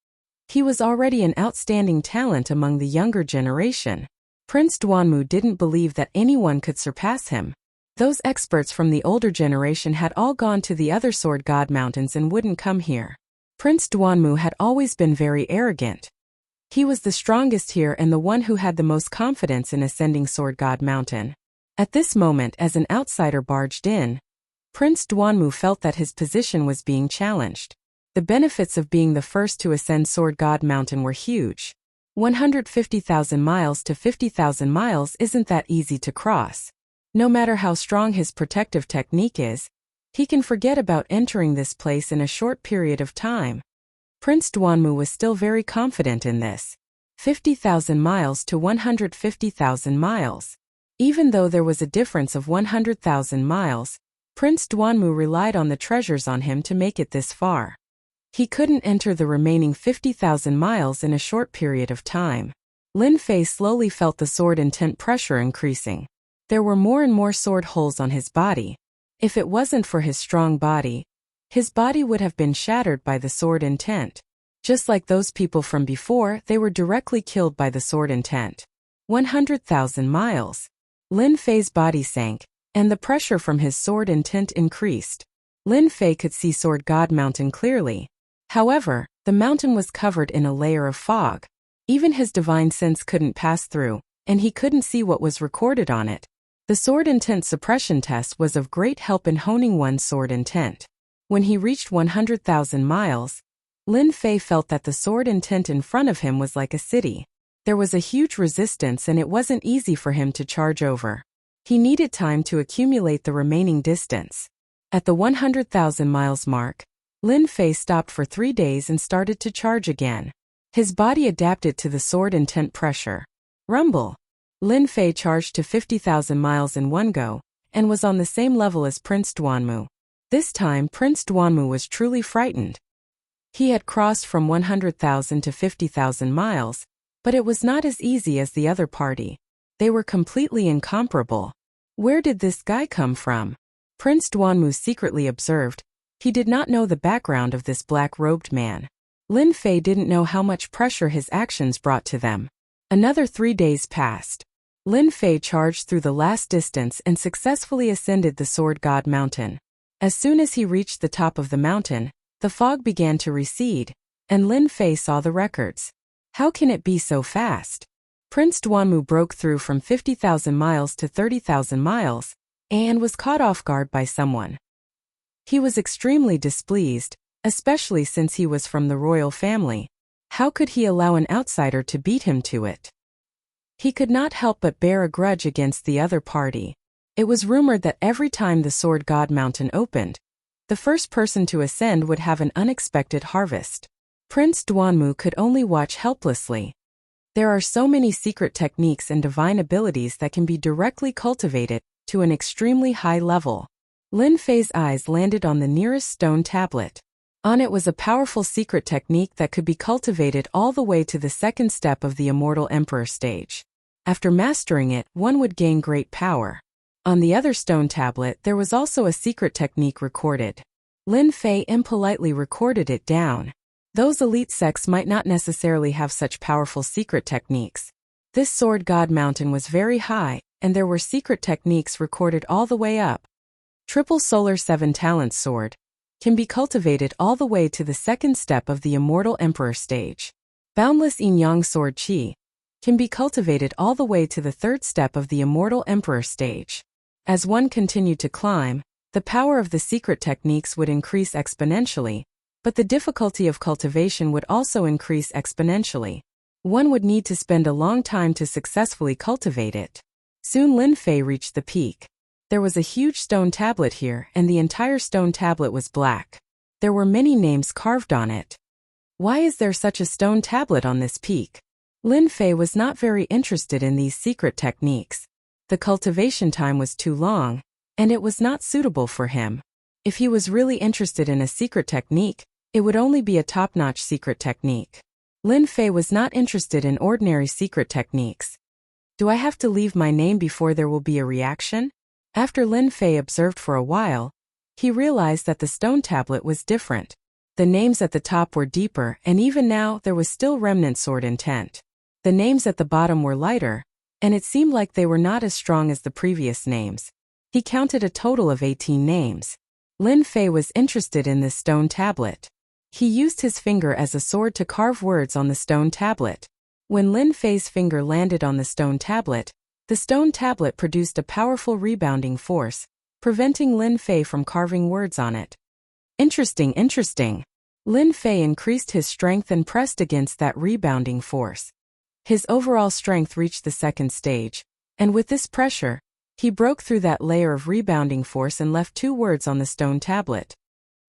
He was already an outstanding talent among the younger generation. Prince Duanmu didn't believe that anyone could surpass him. Those experts from the older generation had all gone to the other Sword God Mountains and wouldn't come here. Prince Duanmu had always been very arrogant. He was the strongest here and the one who had the most confidence in ascending Sword God Mountain. At this moment, as an outsider barged in, Prince Duanmu felt that his position was being challenged. The benefits of being the first to ascend Sword God Mountain were huge. 150,000 miles to 50,000 miles isn't that easy to cross. No matter how strong his protective technique is, he can forget about entering this place in a short period of time. Prince Duanmu was still very confident in this. 50,000 miles to 150,000 miles. Even though there was a difference of 100,000 miles, Prince Duanmu relied on the treasures on him to make it this far. He couldn't enter the remaining 50,000 miles in a short period of time. Lin Fei slowly felt the sword intent pressure increasing. There were more and more sword holes on his body. If it wasn't for his strong body, his body would have been shattered by the sword intent. Just like those people from before, they were directly killed by the sword intent. 100,000 miles. Lin Fei's body sank, and the pressure from his sword intent increased. Lin Fei could see Sword God Mountain clearly. However, The mountain was covered in a layer of fog. Even his divine sense couldn't pass through, and he couldn't see what was recorded on it. The sword intent suppression test was of great help in honing one's sword intent. When he reached 100,000 miles, Lin Fei felt that the sword intent in front of him was like a city. There was a huge resistance and it wasn't easy for him to charge over. He needed time to accumulate the remaining distance. At the 100,000 miles mark, Lin Fei stopped for 3 days and started to charge again. His body adapted to the sword intent pressure. Rumble! Lin Fei charged to 50,000 miles in one go, and was on the same level as Prince Duanmu. This time Prince Duanmu was truly frightened. He had crossed from 100,000 to 50,000 miles, but it was not as easy as the other party. They were completely incomparable. Where did this guy come from? Prince Duanmu secretly observed. He did not know the background of this black-robed man. Lin Fei didn't know how much pressure his actions brought to them. Another 3 days passed. Lin Fei charged through the last distance and successfully ascended the Sword God Mountain. As soon as he reached the top of the mountain, the fog began to recede, and Lin Fei saw the records. How can it be so fast? Prince Duanmu broke through from 50,000 miles to 30,000 miles, and was caught off guard by someone. He was extremely displeased, especially since he was from the royal family. How could he allow an outsider to beat him to it? He could not help but bear a grudge against the other party. It was rumored that every time the Sword God Mountain opened, the first person to ascend would have an unexpected harvest. Prince Duanmu could only watch helplessly. There are so many secret techniques and divine abilities that can be directly cultivated to an extremely high level. Lin Fei's eyes landed on the nearest stone tablet. On it was a powerful secret technique that could be cultivated all the way to the second step of the Immortal Emperor stage. After mastering it, one would gain great power. On the other stone tablet there was also a secret technique recorded. Lin Fei impolitely recorded it down. Those elite sects might not necessarily have such powerful secret techniques. This Sword God Mountain was very high, and there were secret techniques recorded all the way up. Triple Solar 7 Talent Sword can be cultivated all the way to the second step of the Immortal Emperor stage. Boundless Yin Yang Sword Qi can be cultivated all the way to the third step of the Immortal Emperor stage. As one continued to climb, the power of the secret techniques would increase exponentially, but the difficulty of cultivation would also increase exponentially. One would need to spend a long time to successfully cultivate it. Soon Lin Fei reached the peak. There was a huge stone tablet here, and the entire stone tablet was black. There were many names carved on it. Why is there such a stone tablet on this peak? Lin Fei was not very interested in these secret techniques. The cultivation time was too long, and it was not suitable for him. If he was really interested in a secret technique, it would only be a top-notch secret technique. Lin Fei was not interested in ordinary secret techniques. Do I have to leave my name before there will be a reaction? After Lin Fei observed for a while, he realized that the stone tablet was different. The names at the top were deeper, and even now there was still remnant sword intent. The names at the bottom were lighter, and it seemed like they were not as strong as the previous names. He counted a total of 18 names. Lin Fei was interested in this stone tablet. He used his finger as a sword to carve words on the stone tablet. When Lin Fei's finger landed on the stone tablet produced a powerful rebounding force, preventing Lin Fei from carving words on it. Interesting. Lin Fei increased his strength and pressed against that rebounding force. His overall strength reached the second stage, and with this pressure, he broke through that layer of rebounding force and left 2 words on the stone tablet.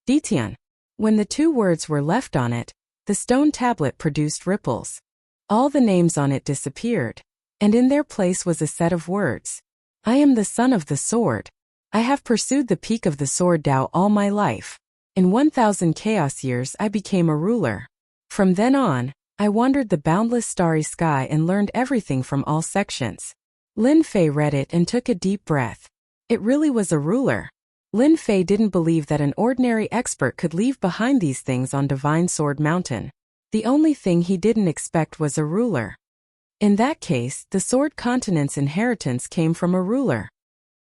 Ditian. When the 2 words were left on it, the stone tablet produced ripples. All the names on it disappeared, and in their place was a set of words. I am the son of the sword. I have pursued the peak of the sword Tao all my life. In 1,000 chaos years I became a ruler. From then on, I wandered the boundless starry sky and learned everything from all sections. Lin Fei read it and took a deep breath. It really was a ruler. Lin Fei didn't believe that an ordinary expert could leave behind these things on Divine Sword Mountain. The only thing he didn't expect was a ruler. In that case, the Sword Continent's inheritance came from a ruler.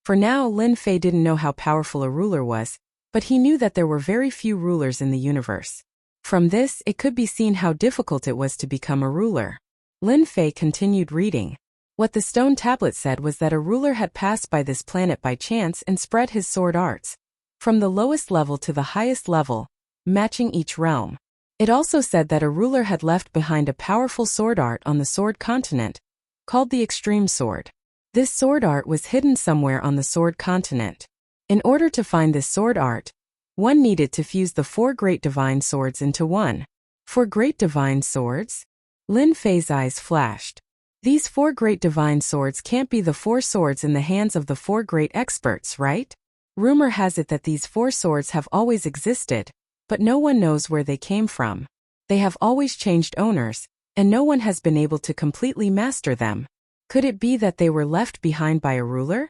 For now, Lin Fei didn't know how powerful a ruler was, but he knew that there were very few rulers in the universe. From this, it could be seen how difficult it was to become a ruler. Lin Fei continued reading. What the stone tablet said was that a ruler had passed by this planet by chance and spread his sword arts, from the lowest level to the highest level, matching each realm. It also said that a ruler had left behind a powerful sword art on the sword continent, called the extreme sword. This sword art was hidden somewhere on the sword continent. In order to find this sword art, one needed to fuse the 4 great divine swords into one. 4 great divine swords? Lin Fei's eyes flashed. These 4 great divine swords can't be the 4 swords in the hands of the 4 great experts, right? Rumor has it that these 4 swords have always existed, but no one knows where they came from. They have always changed owners, and no one has been able to completely master them. Could it be that they were left behind by a ruler?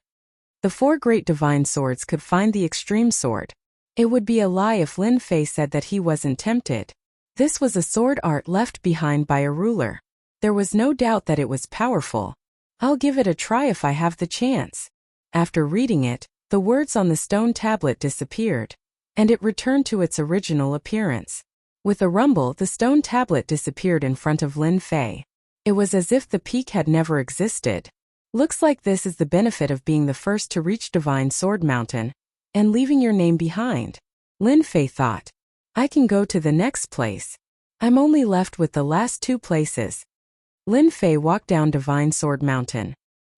The 4 great divine swords could find the extreme sword. It would be a lie if Lin Fei said that he wasn't tempted. This was a sword art left behind by a ruler. There was no doubt that it was powerful. I'll give it a try if I have the chance. After reading it, the words on the stone tablet disappeared, and it returned to its original appearance. With a rumble, the stone tablet disappeared in front of Lin Fei. It was as if the peak had never existed. Looks like this is the benefit of being the first to reach Divine Sword Mountain, and leaving your name behind. Lin Fei thought. I can go to the next place. I'm only left with the last 2 places. Lin Fei walked down Divine Sword Mountain.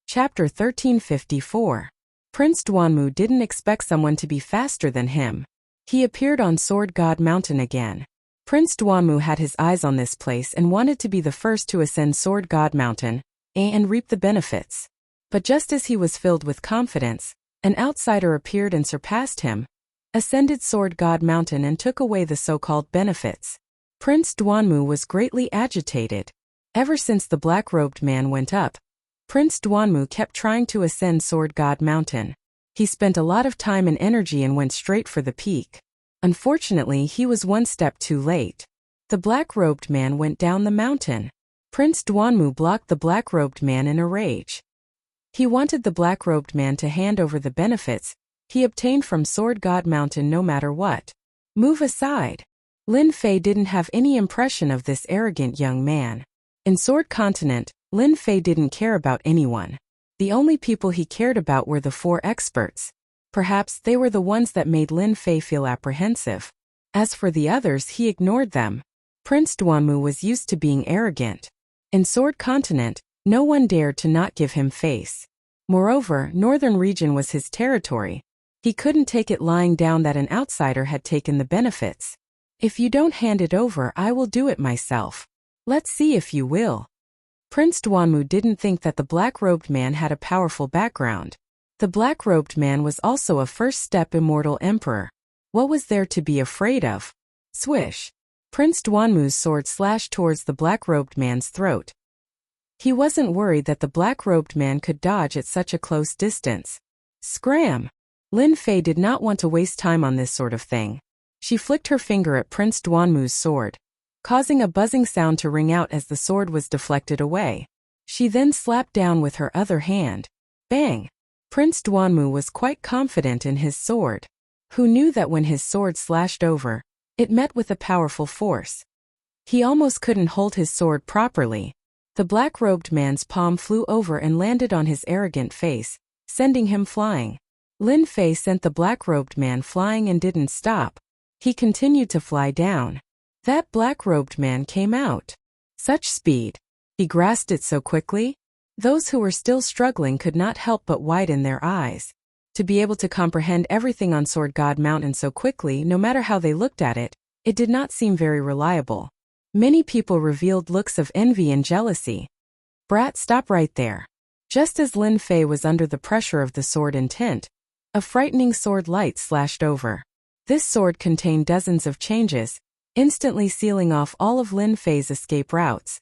Chapter 1354. Prince Duanmu didn't expect someone to be faster than him. He appeared on Sword God Mountain again. Prince Duanmu had his eyes on this place and wanted to be the first to ascend Sword God Mountain and reap the benefits. But just as he was filled with confidence, an outsider appeared and surpassed him, ascended Sword God Mountain and took away the so-called benefits. Prince Duanmu was greatly agitated. Ever since the black-robed man went up, Prince Duanmu kept trying to ascend Sword God Mountain. He spent a lot of time and energy and went straight for the peak. Unfortunately, he was 1 step too late. The black-robed man went down the mountain. Prince Duanmu blocked the black-robed man in a rage. He wanted the black-robed man to hand over the benefits he obtained from Sword God Mountain no matter what. Move aside. Lin Fei didn't have any impression of this arrogant young man. In Sword Continent, Lin Fei didn't care about anyone. The only people he cared about were the 4 experts. Perhaps they were the ones that made Lin Fei feel apprehensive. As for the others, he ignored them. Prince Duanmu was used to being arrogant. In Sword Continent, no one dared to not give him face. Moreover, Northern Region was his territory. He couldn't take it lying down that an outsider had taken the benefits. If you don't hand it over, I will do it myself. Let's see if you will. Prince Duanmu didn't think that the black-robed man had a powerful background. The black-robed man was also a first-step immortal emperor. What was there to be afraid of? Swish! Prince Duanmu's sword slashed towards the black-robed man's throat. He wasn't worried that the black-robed man could dodge at such a close distance. Scram! Lin Fei did not want to waste time on this sort of thing. She flicked her finger at Prince Duanmu's sword, causing a buzzing sound to ring out as the sword was deflected away. She then slapped down with her other hand. Bang! Prince Duanmu was quite confident in his sword. Who knew that when his sword slashed over, it met with a powerful force. He almost couldn't hold his sword properly. The black-robed man's palm flew over and landed on his arrogant face, sending him flying. Lin Fei sent the black-robed man flying and didn't stop. He continued to fly down. That black-robed man came out. Such speed. He grasped it so quickly. Those who were still struggling could not help but widen their eyes. To be able to comprehend everything on Sword God Mountain so quickly, no matter how they looked at it, it did not seem very reliable. Many people revealed looks of envy and jealousy. Brat, stop right there. Just as Lin Fei was under the pressure of the sword intent, a frightening sword light slashed over. This sword contained dozens of changes, instantly sealing off all of Lin Fei's escape routes.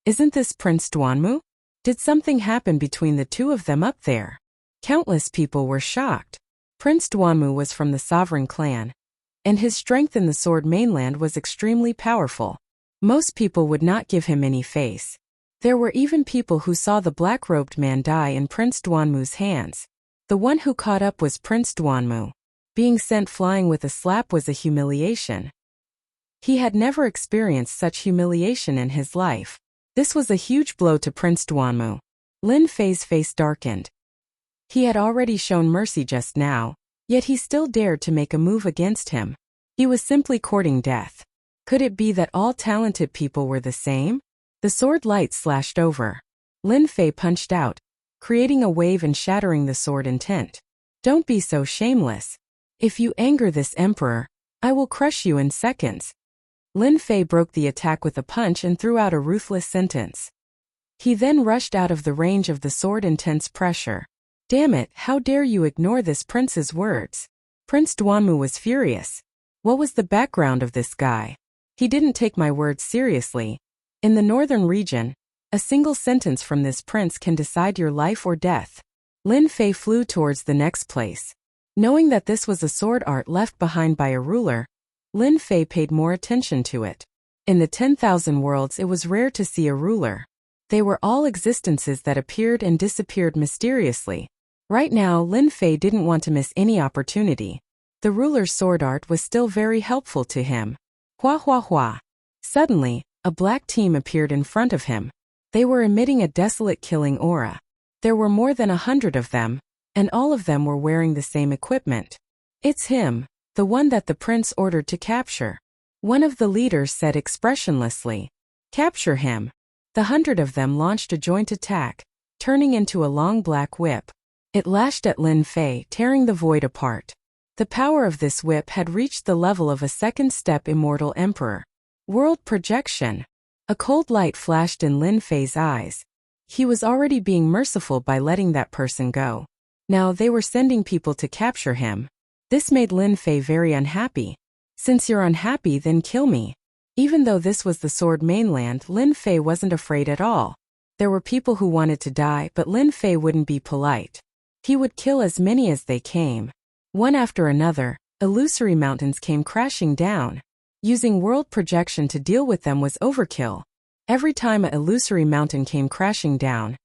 Isn't this Prince Duanmu? Did something happen between the 2 of them up there? Countless people were shocked. Prince Duanmu was from the sovereign clan, and his strength in the Sword Mainland was extremely powerful. Most people would not give him any face. There were even people who saw the black-robed man die in Prince Duanmu's hands. The one who caught up was Prince Duanmu. Being sent flying with a slap was a humiliation. He had never experienced such humiliation in his life. This was a huge blow to Prince Duanmu. Lin Fei's face darkened. He had already shown mercy just now, yet he still dared to make a move against him. He was simply courting death. Could it be that all talented people were the same? The sword light slashed over. Lin Fei punched out, creating a wave and shattering the sword intent. Don't be so shameless. If you anger this emperor, I will crush you in seconds. Lin Fei broke the attack with a punch and threw out a ruthless sentence. He then rushed out of the range of the sword intense pressure. Damn it, how dare you ignore this prince's words? Prince Duanmu was furious. What was the background of this guy? He didn't take my words seriously. In the northern region, a single sentence from this prince can decide your life or death. Lin Fei flew towards the next place. Knowing that this was a sword art left behind by a ruler, Lin Fei paid more attention to it. In the 10,000 worlds it was rare to see a ruler. They were all existences that appeared and disappeared mysteriously. Right now Lin Fei didn't want to miss any opportunity. The ruler's sword art was still very helpful to him. Hua hua hua. Suddenly, a black team appeared in front of him. They were emitting a desolate killing aura. There were more than 100 of them, and all of them were wearing the same equipment. It's him, the one that the prince ordered to capture. One of the leaders said expressionlessly. Capture him. The 100 of them launched a joint attack, turning into a long black whip. It lashed at Lin Fei, tearing the void apart. The power of this whip had reached the level of a second-step immortal emperor. World projection. A cold light flashed in Lin Fei's eyes. He was already being merciful by letting that person go. Now they were sending people to capture him. This made Lin Fei very unhappy. Since you're unhappy, then kill me. Even though this was the sword mainland, Lin Fei wasn't afraid at all. There were people who wanted to die, but Lin Fei wouldn't be polite. He would kill as many as they came. One after another, illusory mountains came crashing down. Using world projection to deal with them was overkill. Every time an illusory mountain came crashing down,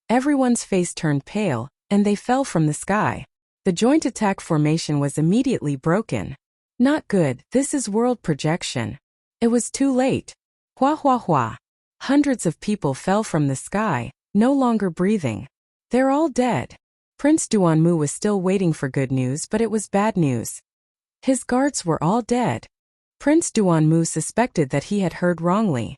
everyone's face turned pale, and they fell from the sky. The joint attack formation was immediately broken. Not good, this is world projection. It was too late. Hua hua hua. Hundreds of people fell from the sky, no longer breathing. They're all dead. Prince Duanmu was still waiting for good news, but it was bad news. His guards were all dead. Prince Duanmu suspected that he had heard wrongly.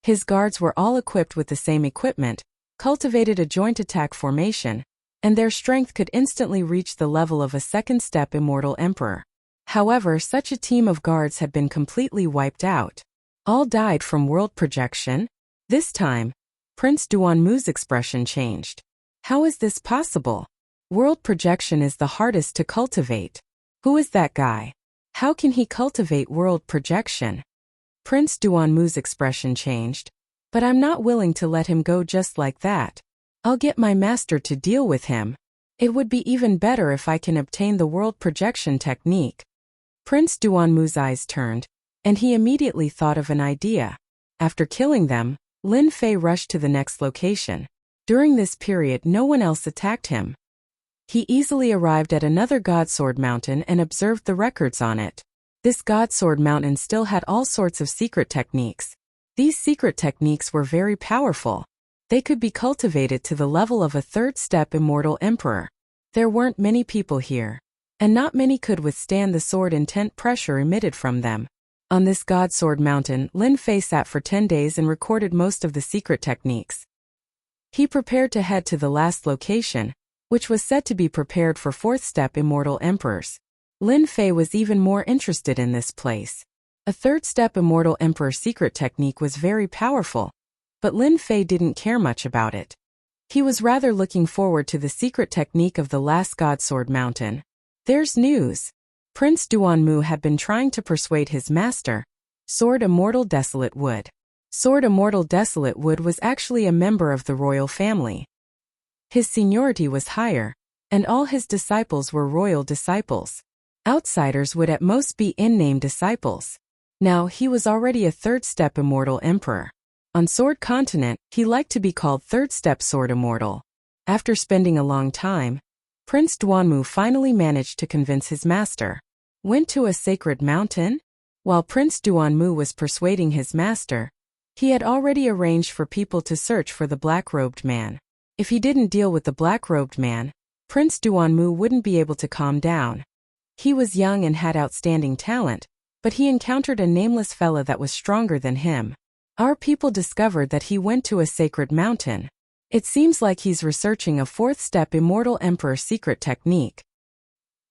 His guards were all equipped with the same equipment, cultivated a joint attack formation, and their strength could instantly reach the level of a second-step immortal emperor. However, such a team of guards had been completely wiped out. All died from world projection. This time, Prince Duanmu's expression changed. How is this possible? World projection is the hardest to cultivate. Who is that guy? How can he cultivate world projection? Prince Duanmu's expression changed. But I'm not willing to let him go just like that. I'll get my master to deal with him. It would be even better if I can obtain the world projection technique. Prince Duanmu's eyes turned, and he immediately thought of an idea. After killing them, Lin Fei rushed to the next location. During this period, no one else attacked him. He easily arrived at another Godsword Mountain and observed the records on it. This Godsword Mountain still had all sorts of secret techniques. These secret techniques were very powerful. They could be cultivated to the level of a third-step immortal emperor. There weren't many people here, and not many could withstand the sword intent pressure emitted from them. On this Godsword Mountain, Lin Fei sat for 10 days and recorded most of the secret techniques. He prepared to head to the last location, which was said to be prepared for fourth-step immortal emperors. Lin Fei was even more interested in this place. A third-step immortal emperor secret technique was very powerful, but Lin Fei didn't care much about it. He was rather looking forward to the secret technique of the last Godsword Mountain. There's news. Prince Duanmu had been trying to persuade his master, Sword Immortal Desolate Wood. Sword Immortal Desolate Wood was actually a member of the royal family. His seniority was higher, and all his disciples were royal disciples. Outsiders would at most be in-name disciples. Now he was already a third-step immortal emperor. On Sword Continent, he liked to be called third-step Sword Immortal. After spending a long time, Prince Duanmu finally managed to convince his master. Went to a sacred mountain? While Prince Duanmu was persuading his master, he had already arranged for people to search for the black-robed man. If he didn't deal with the black-robed man, Prince Duanmu wouldn't be able to calm down. He was young and had outstanding talent, but he encountered a nameless fella that was stronger than him. Our people discovered that he went to a sacred mountain. It seems like he's researching a fourth-step Immortal Emperor secret technique.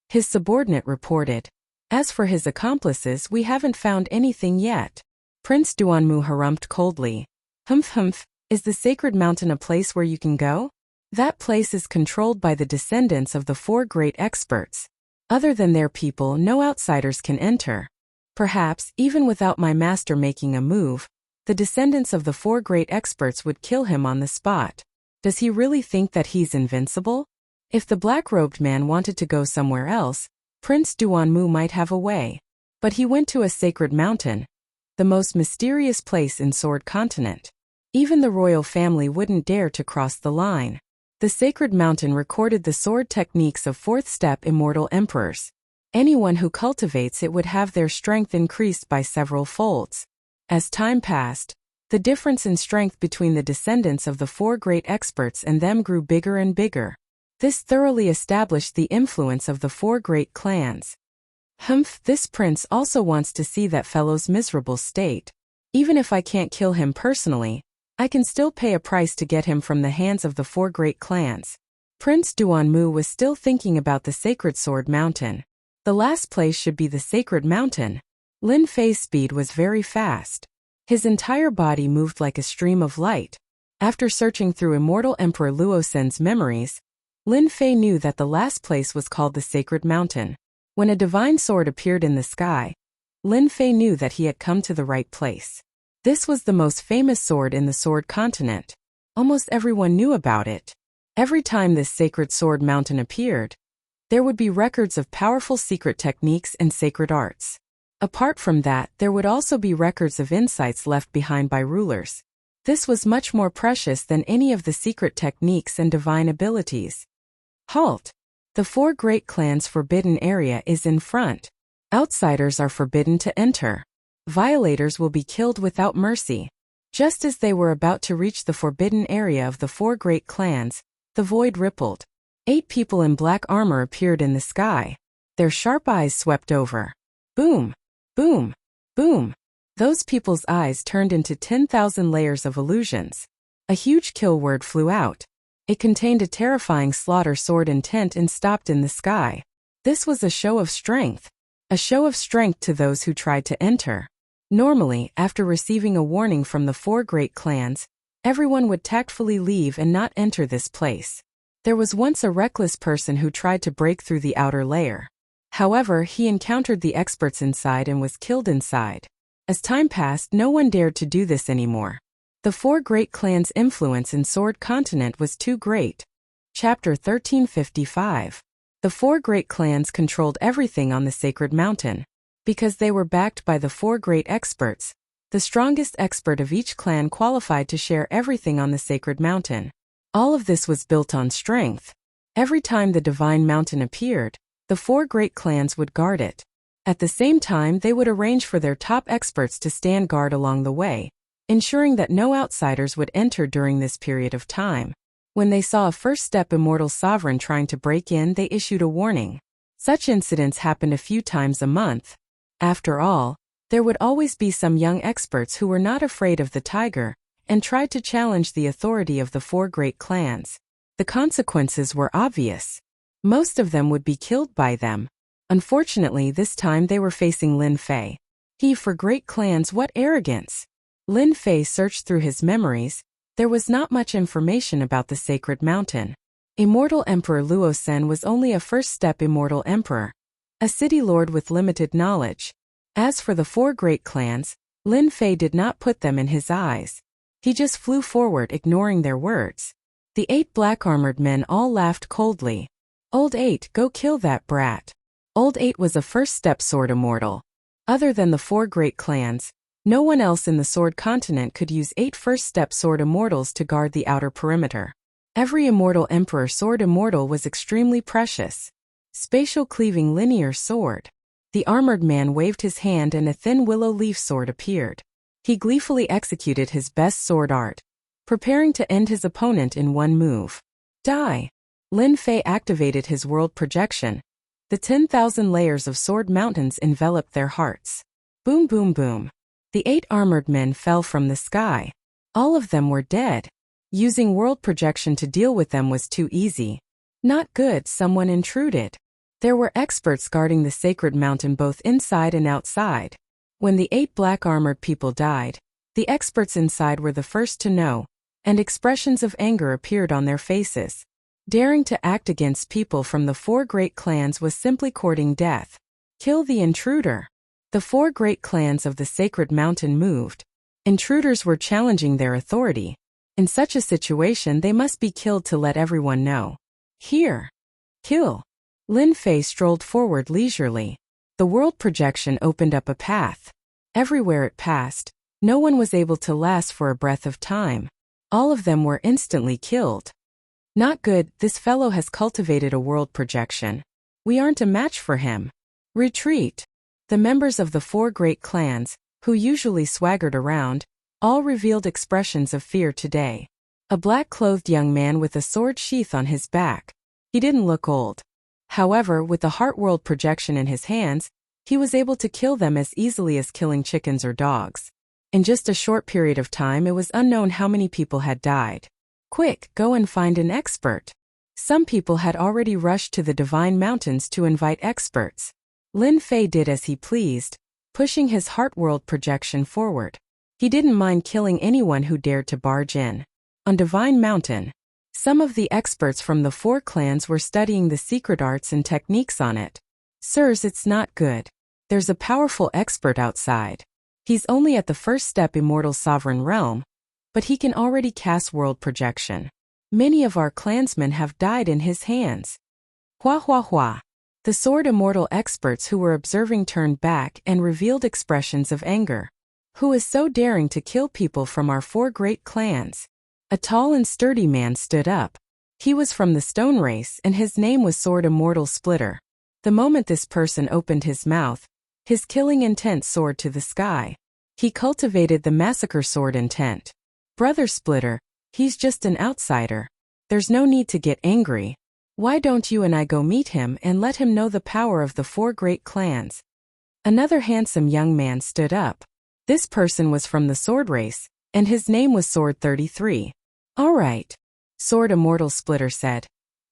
His subordinate reported. As for his accomplices, we haven't found anything yet. Prince Duanmu harumphed coldly. Humph, is the sacred mountain a place where you can go? That place is controlled by the descendants of the four great experts. Other than their people, no outsiders can enter. Perhaps, even without my master making a move, the descendants of the four great experts would kill him on the spot. Does he really think that he's invincible? If the black-robed man wanted to go somewhere else, Prince Duanmu might have a way. But he went to a sacred mountain, the most mysterious place in Sword Continent. Even the royal family wouldn't dare to cross the line. The sacred mountain recorded the sword techniques of fourth-step immortal emperors. Anyone who cultivates it would have their strength increased by several folds. As time passed, the difference in strength between the descendants of the four great experts and them grew bigger and bigger. This thoroughly established the influence of the four great clans. Humph, this prince also wants to see that fellow's miserable state. Even if I can't kill him personally, I can still pay a price to get him from the hands of the four great clans. Prince Duanmu was still thinking about the Sacred Sword Mountain. The last place should be the Sacred Mountain. Lin Fei's speed was very fast. His entire body moved like a stream of light. After searching through Immortal Emperor Luosen's memories, Lin Fei knew that the last place was called the Sacred Mountain. When a divine sword appeared in the sky, Lin Fei knew that he had come to the right place. This was the most famous sword in the Sword Continent. Almost everyone knew about it. Every time this Sacred Sword Mountain appeared, there would be records of powerful secret techniques and sacred arts. Apart from that, there would also be records of insights left behind by rulers. This was much more precious than any of the secret techniques and divine abilities. Halt! The four great clans' forbidden area is in front. Outsiders are forbidden to enter. Violators will be killed without mercy. Just as they were about to reach the forbidden area of the four great clans, the void rippled. 8 people in black armor appeared in the sky. Their sharp eyes swept over. Boom! Boom! Boom! Those people's eyes turned into 10,000 layers of illusions. A huge kill word flew out. It contained a terrifying slaughter sword intent and stopped in the sky. This was a show of strength. A show of strength to those who tried to enter. Normally, after receiving a warning from the four great clans, everyone would tactfully leave and not enter this place. There was once a reckless person who tried to break through the outer layer. However, he encountered the experts inside and was killed inside. As time passed, no one dared to do this anymore. The four great clans' influence in Sword Continent was too great. Chapter 1355. The four great clans controlled everything on the Sacred Mountain. Because they were backed by the four great experts, the strongest expert of each clan qualified to share everything on the Sacred Mountain. All of this was built on strength. Every time the Divine Mountain appeared, the four great clans would guard it. At the same time, they would arrange for their top experts to stand guard along the way, ensuring that no outsiders would enter during this period of time. When they saw a first-step immortal sovereign trying to break in, they issued a warning. Such incidents happened a few times a month. After all, there would always be some young experts who were not afraid of the tiger and tried to challenge the authority of the four great clans. The consequences were obvious. Most of them would be killed by them. Unfortunately, this time they were facing Lin Fei. He for great clans, what arrogance! Lin Fei searched through his memories. There was not much information about the Sacred Mountain. Immortal Emperor Luosen was only a first-step immortal emperor, a city lord with limited knowledge. As for the four great clans, Lin Fei did not put them in his eyes. He just flew forward, ignoring their words. The 8 black-armored men all laughed coldly. Old 8, go kill that brat. Old 8 was a first-step sword immortal. Other than the four great clans, no one else in the Sword Continent could use 8 first-step sword immortals to guard the outer perimeter. Every immortal emperor sword immortal was extremely precious. Spatial cleaving linear sword. The armored man waved his hand and a thin willow leaf sword appeared. He gleefully executed his best sword art, preparing to end his opponent in one move. Die! Lin Fei activated his world projection. The 10,000 layers of sword mountains enveloped their hearts. Boom boom boom. The 8 armored men fell from the sky. All of them were dead. Using world projection to deal with them was too easy. Not good, someone intruded. There were experts guarding the sacred mountain both inside and outside. When the 8 black armored people died, the experts inside were the first to know, and expressions of anger appeared on their faces. Daring to act against people from the 4 great clans was simply courting death. Kill the intruder. The 4 great clans of the sacred mountain moved. Intruders were challenging their authority. In such a situation they must be killed to let everyone know. Here. Kill. Lin Fei strolled forward leisurely. The world projection opened up a path. Everywhere it passed, no one was able to last for a breath of time. All of them were instantly killed. Not good, this fellow has cultivated a world projection. We aren't a match for him. Retreat. The members of the 4 great clans, who usually swaggered around, all revealed expressions of fear today. A black-clothed young man with a sword sheath on his back. He didn't look old. However, with the heart world projection in his hands, he was able to kill them as easily as killing chickens or dogs. In just a short period of time it was unknown how many people had died. Quick, go and find an expert. Some people had already rushed to the Divine Mountains to invite experts. Lin Fei did as he pleased, pushing his heart world projection forward. He didn't mind killing anyone who dared to barge in. On Divine Mountain, some of the experts from the 4 clans were studying the secret arts and techniques on it. Sirs, it's not good. There's a powerful expert outside. He's only at the first step Immortal Sovereign Realm, but he can already cast world projection. Many of our clansmen have died in his hands. Hua hua hua. The sword immortal experts who were observing turned back and revealed expressions of anger. Who is so daring to kill people from our 4 great clans? A tall and sturdy man stood up. He was from the stone race and his name was Sword Immortal Splitter. The moment this person opened his mouth, his killing intent soared to the sky. He cultivated the massacre sword intent. Brother Splitter, he's just an outsider. There's no need to get angry. Why don't you and I go meet him and let him know the power of the 4 great clans? Another handsome young man stood up. This person was from the sword race, and his name was Sword 33. All right, Sword Immortal Splitter said.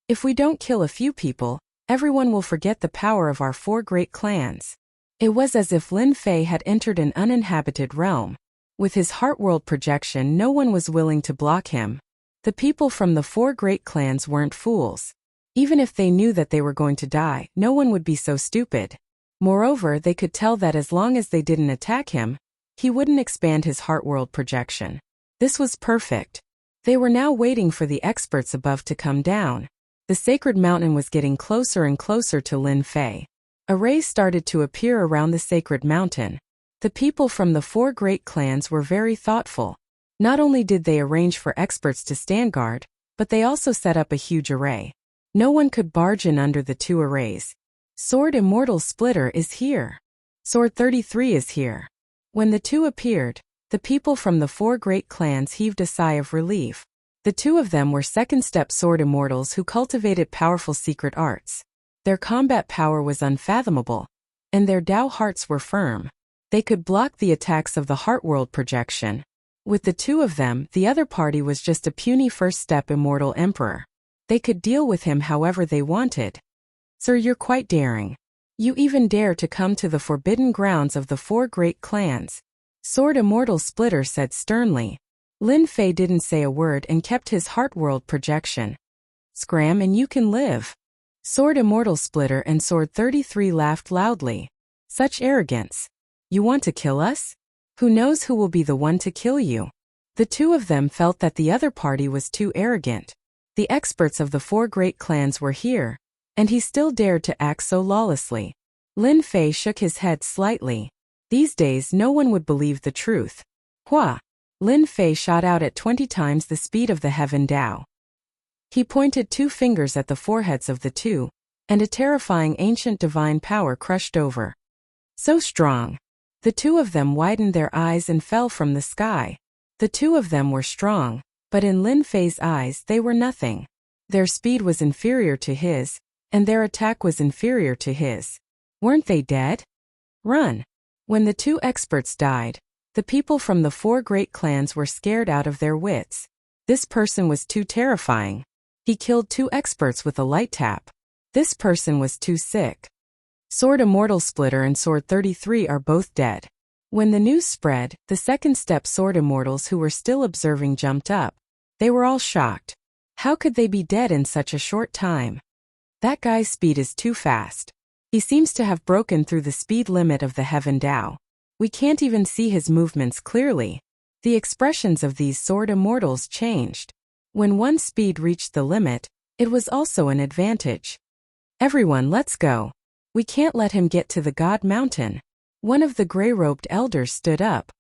If we don't kill a few people, everyone will forget the power of our 4 great clans. It was as if Lin Fei had entered an uninhabited realm. With his heart world projection, no one was willing to block him. The people from the 4 great clans weren't fools. Even if they knew that they were going to die, no one would be so stupid. Moreover, they could tell that as long as they didn't attack him, he wouldn't expand his heart world projection. This was perfect. They were now waiting for the experts above to come down. The sacred mountain was getting closer and closer to Lin Fei. Arrays started to appear around the sacred mountain. The people from the 4 great clans were very thoughtful. Not only did they arrange for experts to stand guard, but they also set up a huge array. No one could barge in under the 2 arrays. Sword Immortal Splitter is here. Sword 33 is here. When the 2 appeared, the people from the 4 great clans heaved a sigh of relief. The 2 of them were second-step sword immortals who cultivated powerful secret arts. Their combat power was unfathomable, and their Dao hearts were firm. They could block the attacks of the heart world projection. With the 2 of them, the other party was just a puny first-step immortal emperor. They could deal with him however they wanted. Sir, you're quite daring. You even dare to come to the forbidden grounds of the 4 great clans. Sword Immortal Splitter said sternly. Lin Fei didn't say a word and kept his heart world projection. Scram and you can live. Sword Immortal Splitter and Sword 33 laughed loudly. Such arrogance. You want to kill us? Who knows who will be the one to kill you? The 2 of them felt that the other party was too arrogant. The experts of the 4 great clans were here, and he still dared to act so lawlessly. Lin Fei shook his head slightly. These days no one would believe the truth. Hua! Lin Fei shot out at 20 times the speed of the Heaven Dao. He pointed 2 fingers at the foreheads of the 2, and a terrifying ancient divine power crushed over. So strong. The two of them widened their eyes and fell from the sky. The two of them were strong, but in Lin Fei's eyes they were nothing. Their speed was inferior to his, and their attack was inferior to his. Weren't they dead? Run. When the two experts died, the people from the 4 great clans were scared out of their wits. This person was too terrifying. He killed 2 experts with a light tap. This person was too sick. Sword Immortal Splitter and Sword 33 are both dead. When the news spread, the second step Sword Immortals who were still observing jumped up. They were all shocked. How could they be dead in such a short time? That guy's speed is too fast. He seems to have broken through the speed limit of the Heaven Dao. We can't even see his movements clearly. The expressions of these Sword Immortals changed. When one's speed reached the limit, it was also an advantage. Everyone, let's go. We can't let him get to the God Mountain. One of the gray-robed elders stood up.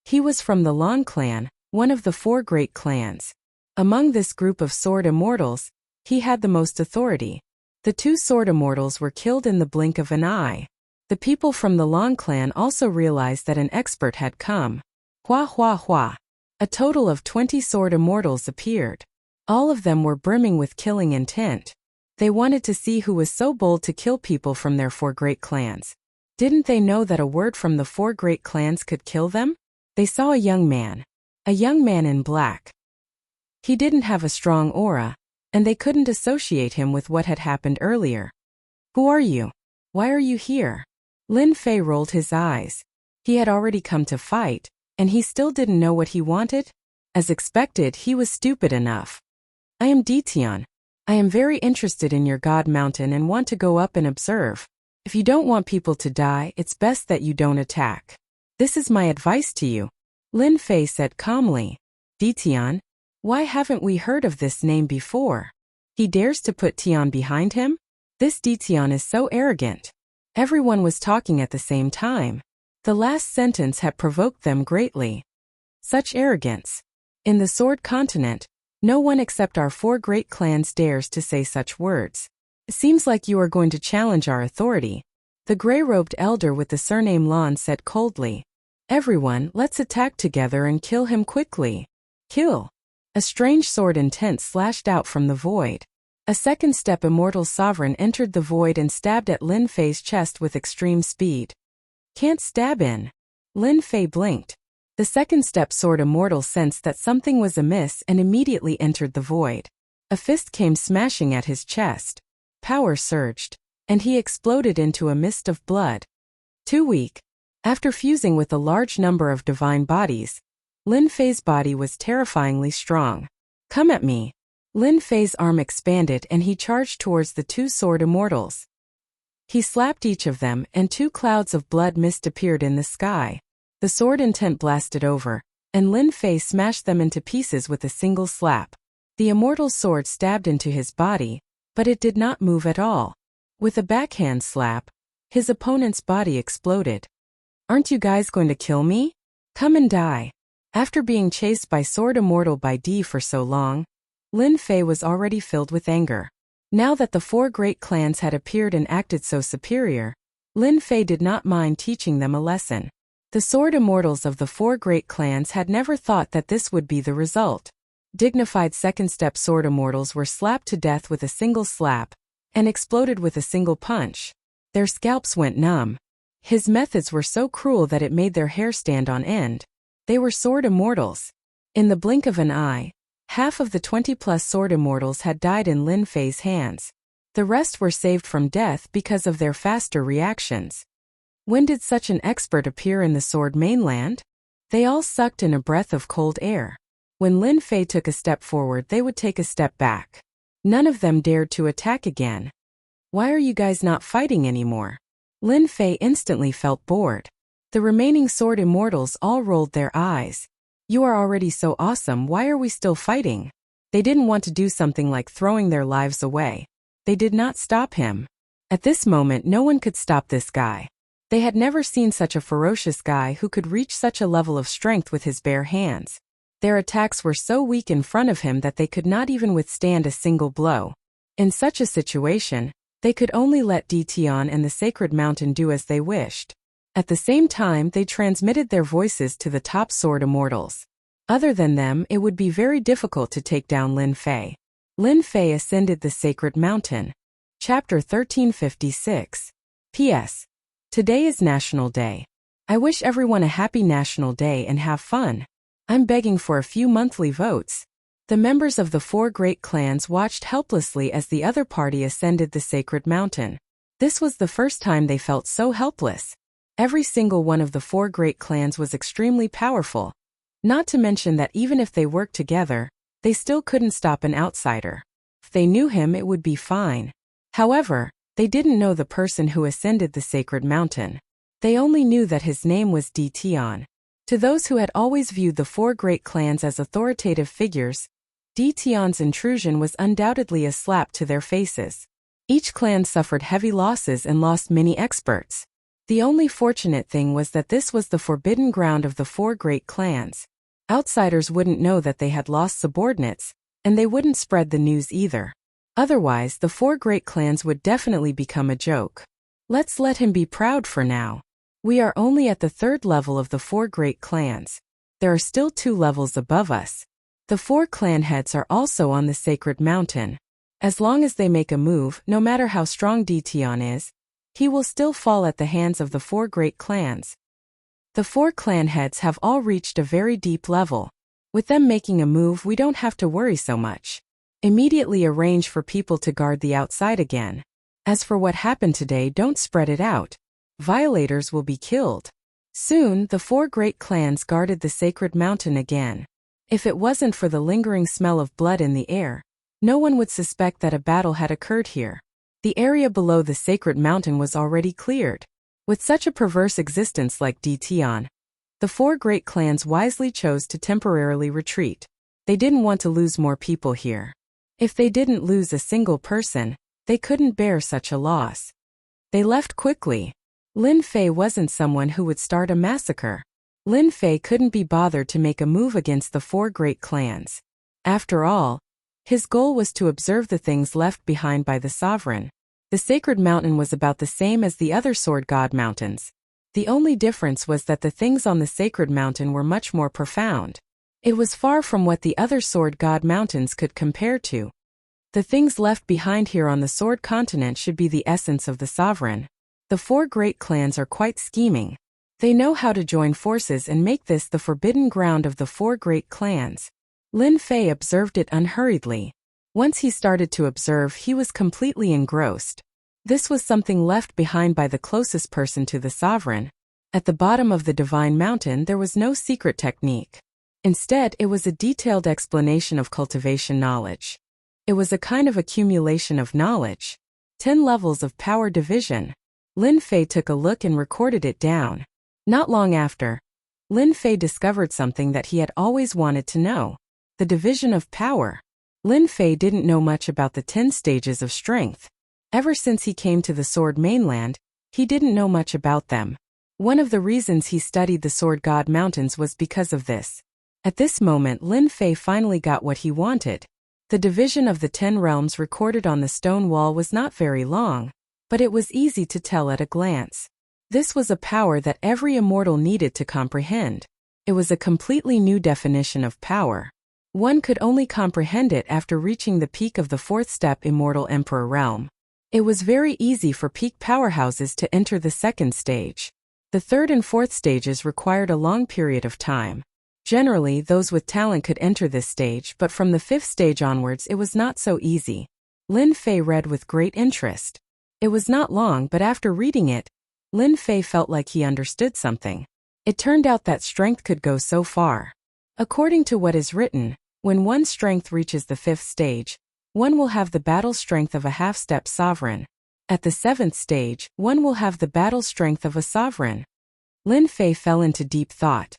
He was from the Long clan, one of the 4 great clans. Among this group of Sword Immortals, he had the most authority. The 2 Sword Immortals were killed in the blink of an eye. The people from the Long clan also realized that an expert had come. Hua hua hua. A total of 20 Sword Immortals appeared. All of them were brimming with killing intent. They wanted to see who was so bold to kill people from their 4 great clans. Didn't they know that a word from the 4 great clans could kill them? They saw a young man in black. He didn't have a strong aura, and they couldn't associate him with what had happened earlier. Who are you? Why are you here? Lin Fei rolled his eyes. He had already come to fight, and he still didn't know what he wanted? As expected, he was stupid enough. I am Ditian. I am very interested in your God Mountain and want to go up and observe. If you don't want people to die, it's best that you don't attack. This is my advice to you. Lin Fei said calmly. Ditian? Why haven't we heard of this name before? He dares to put Tian behind him? This Ditian is so arrogant. Everyone was talking at the same time. The last sentence had provoked them greatly. Such arrogance. In the Sword Continent, no one except our 4 great clans dares to say such words. It seems like you are going to challenge our authority. The gray-robed elder with the surname Lan said coldly. Everyone, let's attack together and kill him quickly. Kill. A strange sword intent slashed out from the void. A second step Immortal Sovereign entered the void and stabbed at Lin Fei's chest with extreme speed. Can't stab in. Lin Fei blinked. The second step Sword Immortal sensed that something was amiss and immediately entered the void. A fist came smashing at his chest. Power surged, and he exploded into a mist of blood. Too weak. After fusing with a large number of divine bodies, Lin Fei's body was terrifyingly strong. Come at me. Lin Fei's arm expanded and he charged towards the 2 Sword Immortals. He slapped each of them and 2 clouds of blood mist appeared in the sky. The sword intent blasted over, and Lin Fei smashed them into pieces with a single slap. The immortal sword stabbed into his body, but it did not move at all. With a backhand slap, his opponent's body exploded. Aren't you guys going to kill me? Come and die. After being chased by Sword Immortal by D for so long, Lin Fei was already filled with anger. Now that the 4 great clans had appeared and acted so superior, Lin Fei did not mind teaching them a lesson. The Sword Immortals of the 4 great clans had never thought that this would be the result. Dignified second-step Sword Immortals were slapped to death with a single slap, and exploded with a single punch. Their scalps went numb. His methods were so cruel that it made their hair stand on end. They were Sword Immortals. In the blink of an eye, half of the 20-plus Sword Immortals had died in Lin Fei's hands. The rest were saved from death because of their faster reactions. When did such an expert appear in the Sword Mainland? They all sucked in a breath of cold air. When Lin Fei took a step forward, they would take a step back. None of them dared to attack again. Why are you guys not fighting anymore? Lin Fei instantly felt bored. The remaining Sword Immortals all rolled their eyes. You are already so awesome, why are we still fighting? They didn't want to do something like throwing their lives away. They did not stop him. At this moment, no one could stop this guy. They had never seen such a ferocious guy who could reach such a level of strength with his bare hands. Their attacks were so weak in front of him that they could not even withstand a single blow. In such a situation, they could only let Ditian and the Sacred Mountain do as they wished. At the same time, they transmitted their voices to the top sword immortals. Other than them, it would be very difficult to take down Lin Fei. Lin Fei ascended the sacred mountain. Chapter 1356. P.S. Today is National Day. I wish everyone a happy National Day and have fun. I'm begging for a few monthly votes. The members of the 4 great clans watched helplessly as the other party ascended the sacred mountain. This was the first time they felt so helpless. Every single one of the 4 great clans was extremely powerful. Not to mention that even if they worked together, they still couldn't stop an outsider. If they knew him, it would be fine. However, they didn't know the person who ascended the sacred mountain. They only knew that his name was Tian. To those who had always viewed the 4 great clans as authoritative figures, Tian's intrusion was undoubtedly a slap to their faces. Each clan suffered heavy losses and lost many experts. The only fortunate thing was that this was the forbidden ground of the 4 great clans. Outsiders wouldn't know that they had lost subordinates, and they wouldn't spread the news either. Otherwise, the 4 great clans would definitely become a joke. Let's let him be proud for now. We are only at the 3rd level of the 4 great clans. There are still 2 levels above us. The 4 clan heads are also on the sacred mountain. As long as they make a move, no matter how strong Tian is, he will still fall at the hands of the 4 great clans. The 4 clan heads have all reached a very deep level. With them making a move, we don't have to worry so much. Immediately arrange for people to guard the outside again. As for what happened today, don't spread it out. Violators will be killed. Soon, the 4 great clans guarded the sacred mountain again. If it wasn't for the lingering smell of blood in the air, no one would suspect that a battle had occurred here. The area below the sacred mountain was already cleared. With such a perverse existence like Tian, the 4 great clans wisely chose to temporarily retreat. They didn't want to lose more people here. If they didn't lose a single person, they couldn't bear such a loss. They left quickly. Lin Fei wasn't someone who would start a massacre. Lin Fei couldn't be bothered to make a move against the 4 great clans. After all, his goal was to observe the things left behind by the sovereign. The sacred mountain was about the same as the other sword god mountains. The only difference was that the things on the sacred mountain were much more profound. It was far from what the other sword god mountains could compare to. The things left behind here on the sword continent should be the essence of the sovereign. The 4 great clans are quite scheming. They know how to join forces and make this the forbidden ground of the 4 great clans. Lin Fei observed it unhurriedly. Once he started to observe, he was completely engrossed. This was something left behind by the closest person to the sovereign. At the bottom of the divine mountain there was no secret technique. Instead, it was a detailed explanation of cultivation knowledge. It was a kind of accumulation of knowledge. 10 levels of power division. Lin Fei took a look and recorded it down. Not long after, Lin Fei discovered something that he had always wanted to know. The division of power. Lin Fei didn't know much about the 10 stages of strength. Ever since he came to the Sword Mainland, he didn't know much about them. One of the reasons he studied the Sword God Mountains was because of this. At this moment, Lin Fei finally got what he wanted. The division of the 10 realms recorded on the stone wall was not very long, but it was easy to tell at a glance. This was a power that every immortal needed to comprehend. It was a completely new definition of power. One could only comprehend it after reaching the peak of the 4th step Immortal Emperor realm. It was very easy for peak powerhouses to enter the 2nd stage. The 3rd and 4th stages required a long period of time. Generally, those with talent could enter this stage, but from the 5th stage onwards it was not so easy. Lin Fei read with great interest. It was not long, but after reading it, Lin Fei felt like he understood something. It turned out that strength could go so far. According to what is written, when one's strength reaches the 5th stage, one will have the battle strength of a half-step sovereign. At the 7th stage, one will have the battle strength of a sovereign. Lin Fei fell into deep thought.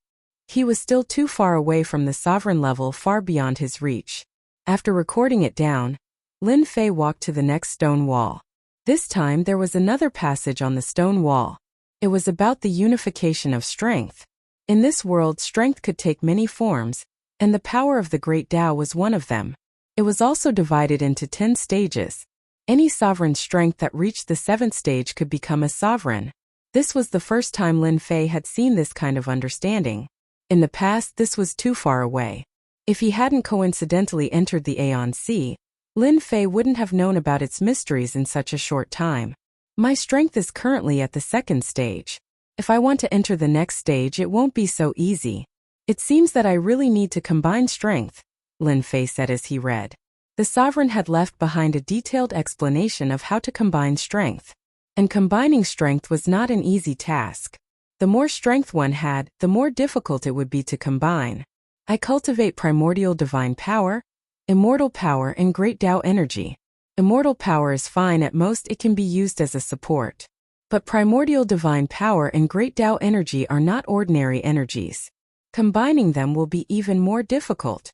He was still too far away from the sovereign level, far beyond his reach. After recording it down, Lin Fei walked to the next stone wall. This time there was another passage on the stone wall. It was about the unification of strength. In this world, strength could take many forms, and the power of the Great Tao was one of them. It was also divided into 10 stages. Any sovereign strength that reached the 7th stage could become a sovereign. This was the first time Lin Fei had seen this kind of understanding. In the past, this was too far away. If he hadn't coincidentally entered the Aeon Sea, Lin Fei wouldn't have known about its mysteries in such a short time. My strength is currently at the second stage. If I want to enter the next stage, it won't be so easy. It seems that I really need to combine strength, Lin Fei said as he read. The sovereign had left behind a detailed explanation of how to combine strength. And combining strength was not an easy task. The more strength one had, the more difficult it would be to combine. I cultivate primordial divine power, immortal power, and great Tao energy. Immortal power is fine, at most it can be used as a support. But primordial divine power and great Tao energy are not ordinary energies. Combining them will be even more difficult.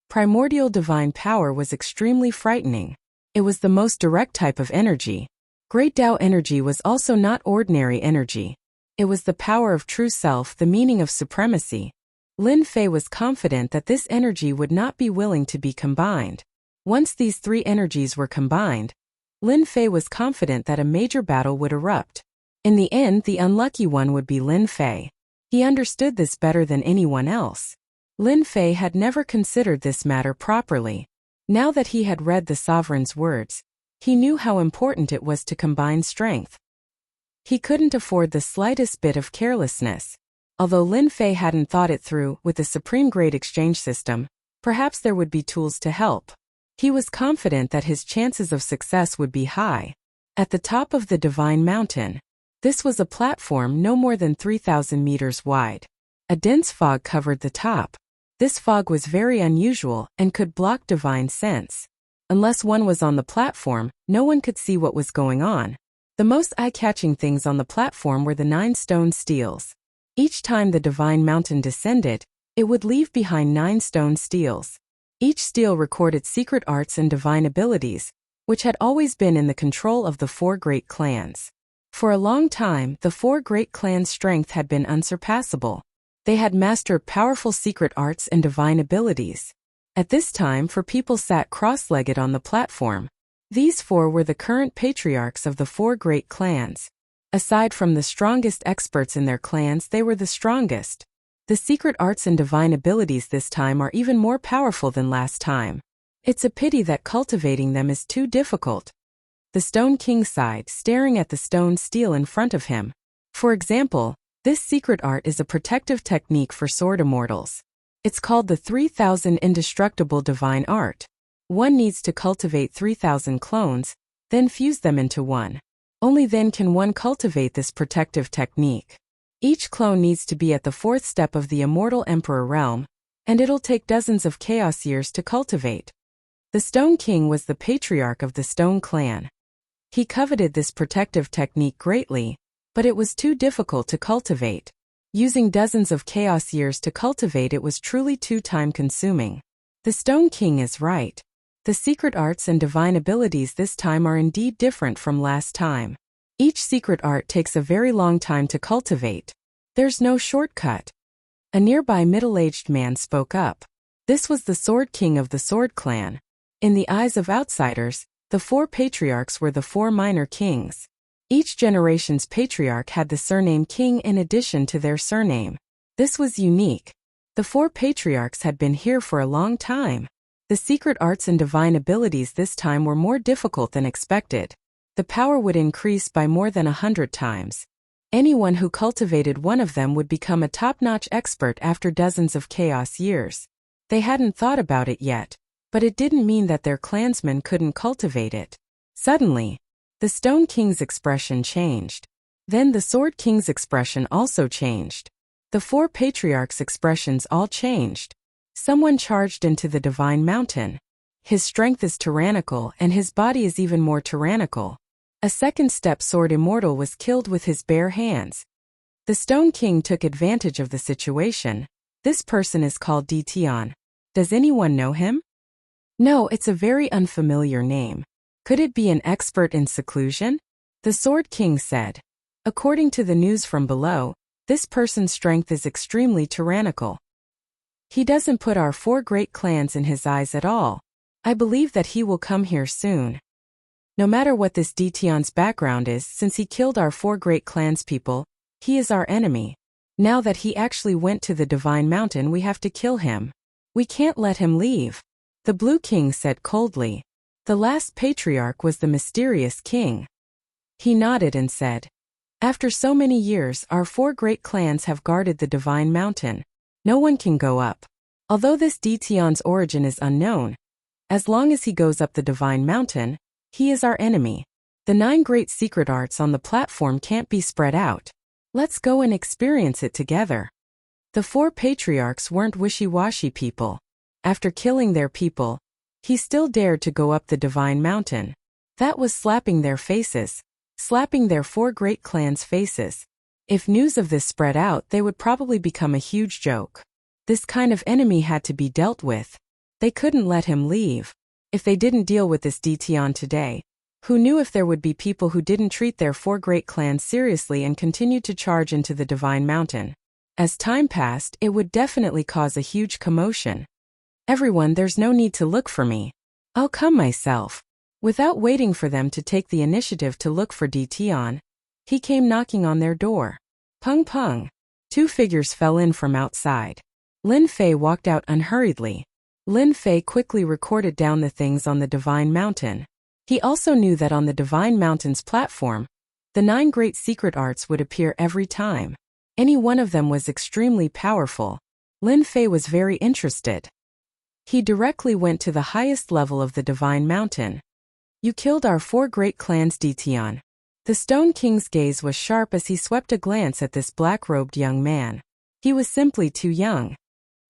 Primordial divine power was extremely frightening. It was the most direct type of energy. Great Tao energy was also not ordinary energy. It was the power of true self, the meaning of supremacy. Lin Fei was confident that this energy would not be willing to be combined. Once these three energies were combined, Lin Fei was confident that a major battle would erupt. In the end, the unlucky one would be Lin Fei. He understood this better than anyone else. Lin Fei had never considered this matter properly. Now that he had read the sovereign's words, he knew how important it was to combine strength. He couldn't afford the slightest bit of carelessness. Although Lin Fei hadn't thought it through, with the supreme grade exchange system, perhaps there would be tools to help. He was confident that his chances of success would be high. At the top of the Divine Mountain, this was a platform no more than 3,000 meters wide. A dense fog covered the top. This fog was very unusual and could block divine sense. Unless one was on the platform, no one could see what was going on. The most eye-catching things on the platform were the 9 stone steels. Each time the Divine Mountain descended, it would leave behind 9 stone steels. Each steel recorded secret arts and divine abilities, which had always been in the control of the 4 great clans. For a long time, the 4 great clans' strength had been unsurpassable. They had mastered powerful secret arts and divine abilities. At this time, 4 people sat cross-legged on the platform. These 4 were the current patriarchs of the 4 great clans. Aside from the strongest experts in their clans, they were the strongest. The secret arts and divine abilities this time are even more powerful than last time. It's a pity that cultivating them is too difficult. The Stone King sighed, staring at the stone steel in front of him. For example, this secret art is a protective technique for sword immortals. It's called the 3000 Indestructible Divine Art. One needs to cultivate 3000 clones, then fuse them into one. Only then can one cultivate this protective technique. Each clone needs to be at the 4th step of the Immortal Emperor realm, and it'll take dozens of chaos years to cultivate. The Stone King was the patriarch of the Stone Clan. He coveted this protective technique greatly, but it was too difficult to cultivate. Using dozens of chaos years to cultivate it was truly too time-consuming. The Stone King is right. The secret arts and divine abilities this time are indeed different from last time. Each secret art takes a very long time to cultivate. There's no shortcut. A nearby middle-aged man spoke up. This was the Sword King of the Sword Clan. In the eyes of outsiders, the 4 patriarchs were the 4 minor kings. Each generation's patriarch had the surname King in addition to their surname. This was unique. The 4 patriarchs had been here for a long time. The secret arts and divine abilities this time were more difficult than expected. The power would increase by more than 100 times. Anyone who cultivated one of them would become a top-notch expert after dozens of chaos years. They hadn't thought about it yet, but it didn't mean that their clansmen couldn't cultivate it. Suddenly, the Stone King's expression changed. Then the Sword King's expression also changed. The 4 patriarchs' expressions all changed. Someone charged into the Divine Mountain. His strength is tyrannical and his body is even more tyrannical. A second-step sword immortal was killed with his bare hands. The Stone King took advantage of the situation. This person is called Dition. Does anyone know him? No, it's a very unfamiliar name. Could it be an expert in seclusion? The Sword King said. According to the news from below, this person's strength is extremely tyrannical. He doesn't put our 4 great clans in his eyes at all. I believe that he will come here soon. No matter what this Detion's background is, since he killed our 4 great clanspeople, he is our enemy. Now that he actually went to the Divine Mountain, we have to kill him. We can't let him leave. The Blue King said coldly. The last patriarch was the mysterious king. He nodded and said, after so many years, our 4 great clans have guarded the Divine Mountain. No one can go up. Although this Detion's origin is unknown, as long as he goes up the Divine Mountain, he is our enemy. The 9 great secret arts on the platform can't be spread out. Let's go and experience it together. The 4 patriarchs weren't wishy-washy people. After killing their people, he still dared to go up the Divine Mountain. That was slapping their faces. Slapping their 4 great clans' faces. If news of this spread out, they would probably become a huge joke. This kind of enemy had to be dealt with. They couldn't let him leave. If they didn't deal with this Detion today, who knew if there would be people who didn't treat their 4 great clans seriously and continued to charge into the Divine Mountain. As time passed, it would definitely cause a huge commotion. Everyone, there's no need to look for me. I'll come myself. Without waiting for them to take the initiative to look for Detion, he came knocking on their door. Pung pung. 2 figures fell in from outside. Lin Fei walked out unhurriedly. Lin Fei quickly recorded down the things on the Divine Mountain. He also knew that on the Divine Mountain's platform, the 9 great secret arts would appear every time. Any one of them was extremely powerful. Lin Fei was very interested. He directly went to the highest level of the Divine Mountain. You killed our 4 great clans, Detion. The Stone King's gaze was sharp as he swept a glance at this black-robed young man. He was simply too young.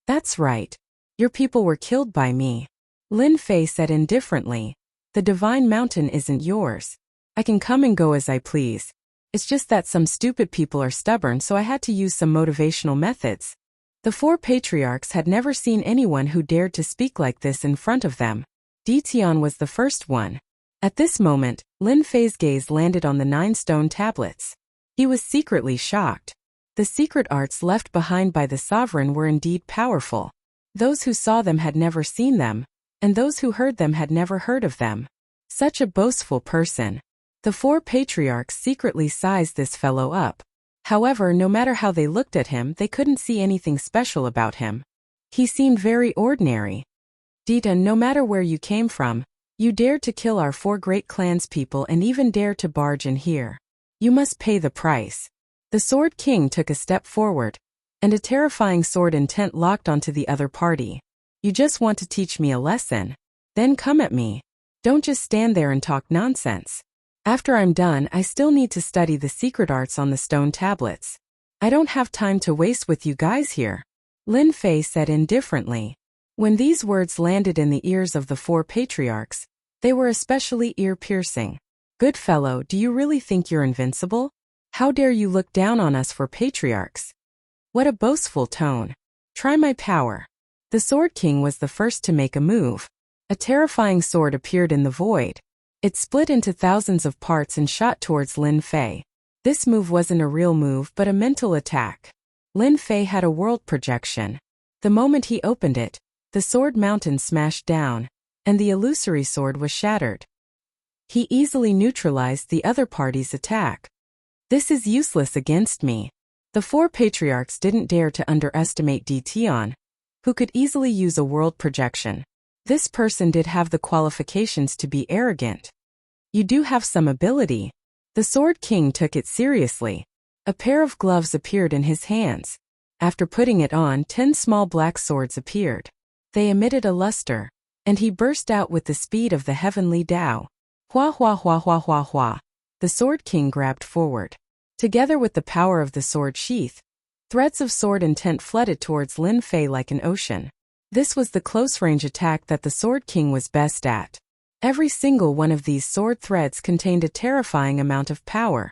That's right. Your people were killed by me. Lin Fei said indifferently. The Divine Mountain isn't yours. I can come and go as I please. It's just that some stupid people are stubborn, so I had to use some motivational methods. The 4 patriarchs had never seen anyone who dared to speak like this in front of them. Detion was the first one. At this moment, Lin Fei's gaze landed on the 9 stone tablets. He was secretly shocked. The secret arts left behind by the sovereign were indeed powerful. Those who saw them had never seen them, and those who heard them had never heard of them. Such a boastful person. The 4 patriarchs secretly sized this fellow up. However, no matter how they looked at him, they couldn't see anything special about him. He seemed very ordinary. Deton, no matter where you came from, you dared to kill our 4 great clanspeople and even dared to barge in here. You must pay the price. The Sword King took a step forward, and a terrifying sword intent locked onto the other party. You just want to teach me a lesson? Then come at me. Don't just stand there and talk nonsense. After I'm done, I still need to study the secret arts on the stone tablets. I don't have time to waste with you guys here. Lin Fei said indifferently. When these words landed in the ears of the 4 patriarchs, they were especially ear-piercing. Good fellow, do you really think you're invincible? How dare you look down on us for patriarchs? What a boastful tone. Try my power. The Sword King was the first to make a move. A terrifying sword appeared in the void. It split into thousands of parts and shot towards Lin Fei. This move wasn't a real move but a mental attack. Lin Fei had a world projection. The moment he opened it, the sword mountain smashed down, and the illusory sword was shattered. He easily neutralized the other party's attack. This is useless against me. The 4 patriarchs didn't dare to underestimate Detion, who could easily use a world projection. This person did have the qualifications to be arrogant. You do have some ability. The Sword King took it seriously. A pair of gloves appeared in his hands. After putting it on, 10 small black swords appeared. They emitted a luster, and he burst out with the speed of the heavenly Tao. Hua hua hua hua hua hua. The Sword King grabbed forward. Together with the power of the sword sheath, threads of sword intent flooded towards Lin Fei like an ocean. This was the close-range attack that the Sword King was best at. Every single one of these sword threads contained a terrifying amount of power.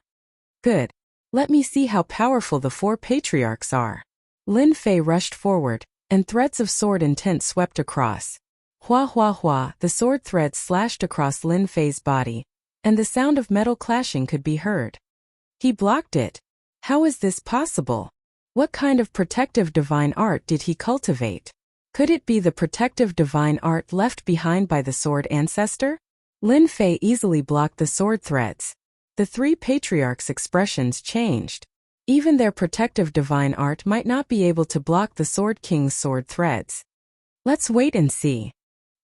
Good. Let me see how powerful the 4 patriarchs are. Lin Fei rushed forward, and threads of sword intent swept across. Hua hua hua, the sword threads slashed across Lin Fei's body, and the sound of metal clashing could be heard. He blocked it. How is this possible? What kind of protective divine art did he cultivate? Could it be the protective divine art left behind by the sword ancestor? Lin Fei easily blocked the sword threads. The three patriarchs' expressions changed. Even their protective divine art might not be able to block the Sword King's sword threads. Let's wait and see.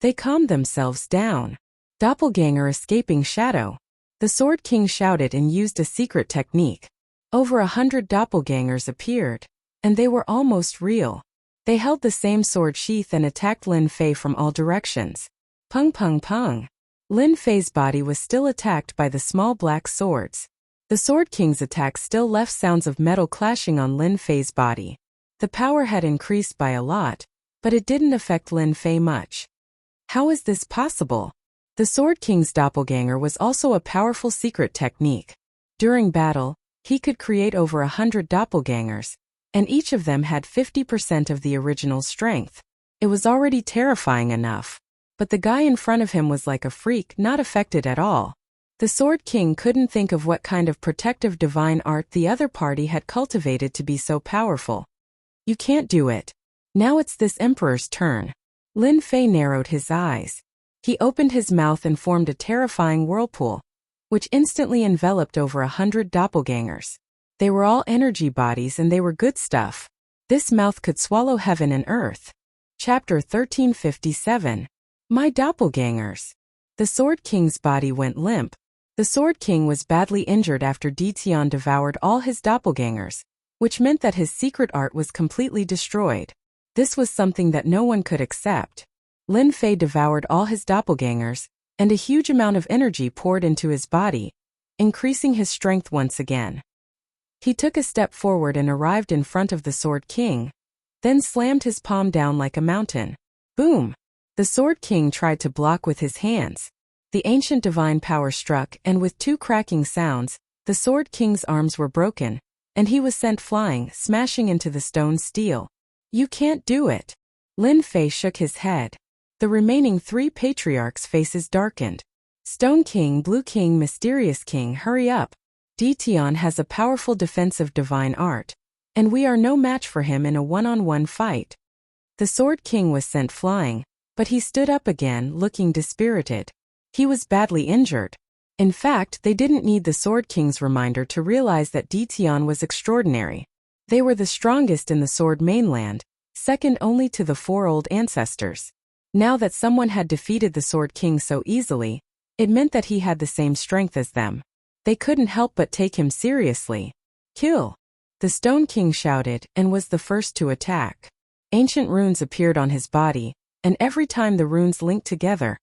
They calmed themselves down. Doppelganger escaping shadow. The Sword King shouted and used a secret technique. Over 100 doppelgangers appeared, and they were almost real. They held the same sword sheath and attacked Lin Fei from all directions. Pung pung pung. Lin Fei's body was still attacked by the small black swords. The Sword King's attack still left sounds of metal clashing on Lin Fei's body. The power had increased by a lot, but it didn't affect Lin Fei much. How is this possible? The Sword King's doppelganger was also a powerful secret technique. During battle, he could create over 100 doppelgangers, and each of them had 50% of the original strength. It was already terrifying enough. But the guy in front of him was like a freak, not affected at all. The Sword King couldn't think of what kind of protective divine art the other party had cultivated to be so powerful. You can't do it. Now it's this emperor's turn. Lin Fei narrowed his eyes. He opened his mouth and formed a terrifying whirlpool, which instantly enveloped over 100 doppelgangers. They were all energy bodies and they were good stuff. This mouth could swallow heaven and earth. Chapter 1357. My doppelgangers. The Sword King's body went limp. The Sword King was badly injured after Ditian devoured all his doppelgangers, which meant that his secret art was completely destroyed. This was something that no one could accept. Lin Fei devoured all his doppelgangers, and a huge amount of energy poured into his body, increasing his strength once again. He took a step forward and arrived in front of the Sword King, then slammed his palm down like a mountain. Boom! The Sword King tried to block with his hands. The ancient divine power struck, and with two cracking sounds, the Sword King's arms were broken, and he was sent flying, smashing into the stone steel. You can't do it. Lin Fei shook his head. The remaining three patriarchs' faces darkened. Stone King, Blue King, Mysterious King, hurry up. Ditian has a powerful defensive divine art, and we are no match for him in a one-on-one fight. The Sword King was sent flying, but he stood up again, looking dispirited. He was badly injured. In fact, they didn't need the Sword King's reminder to realize that Ditian was extraordinary. They were the strongest in the Sword Mainland, second only to the four old ancestors. Now that someone had defeated the Sword King so easily, it meant that he had the same strength as them. They couldn't help but take him seriously. Kill! The Stone King shouted and was the first to attack. Ancient runes appeared on his body, and every time the runes linked together,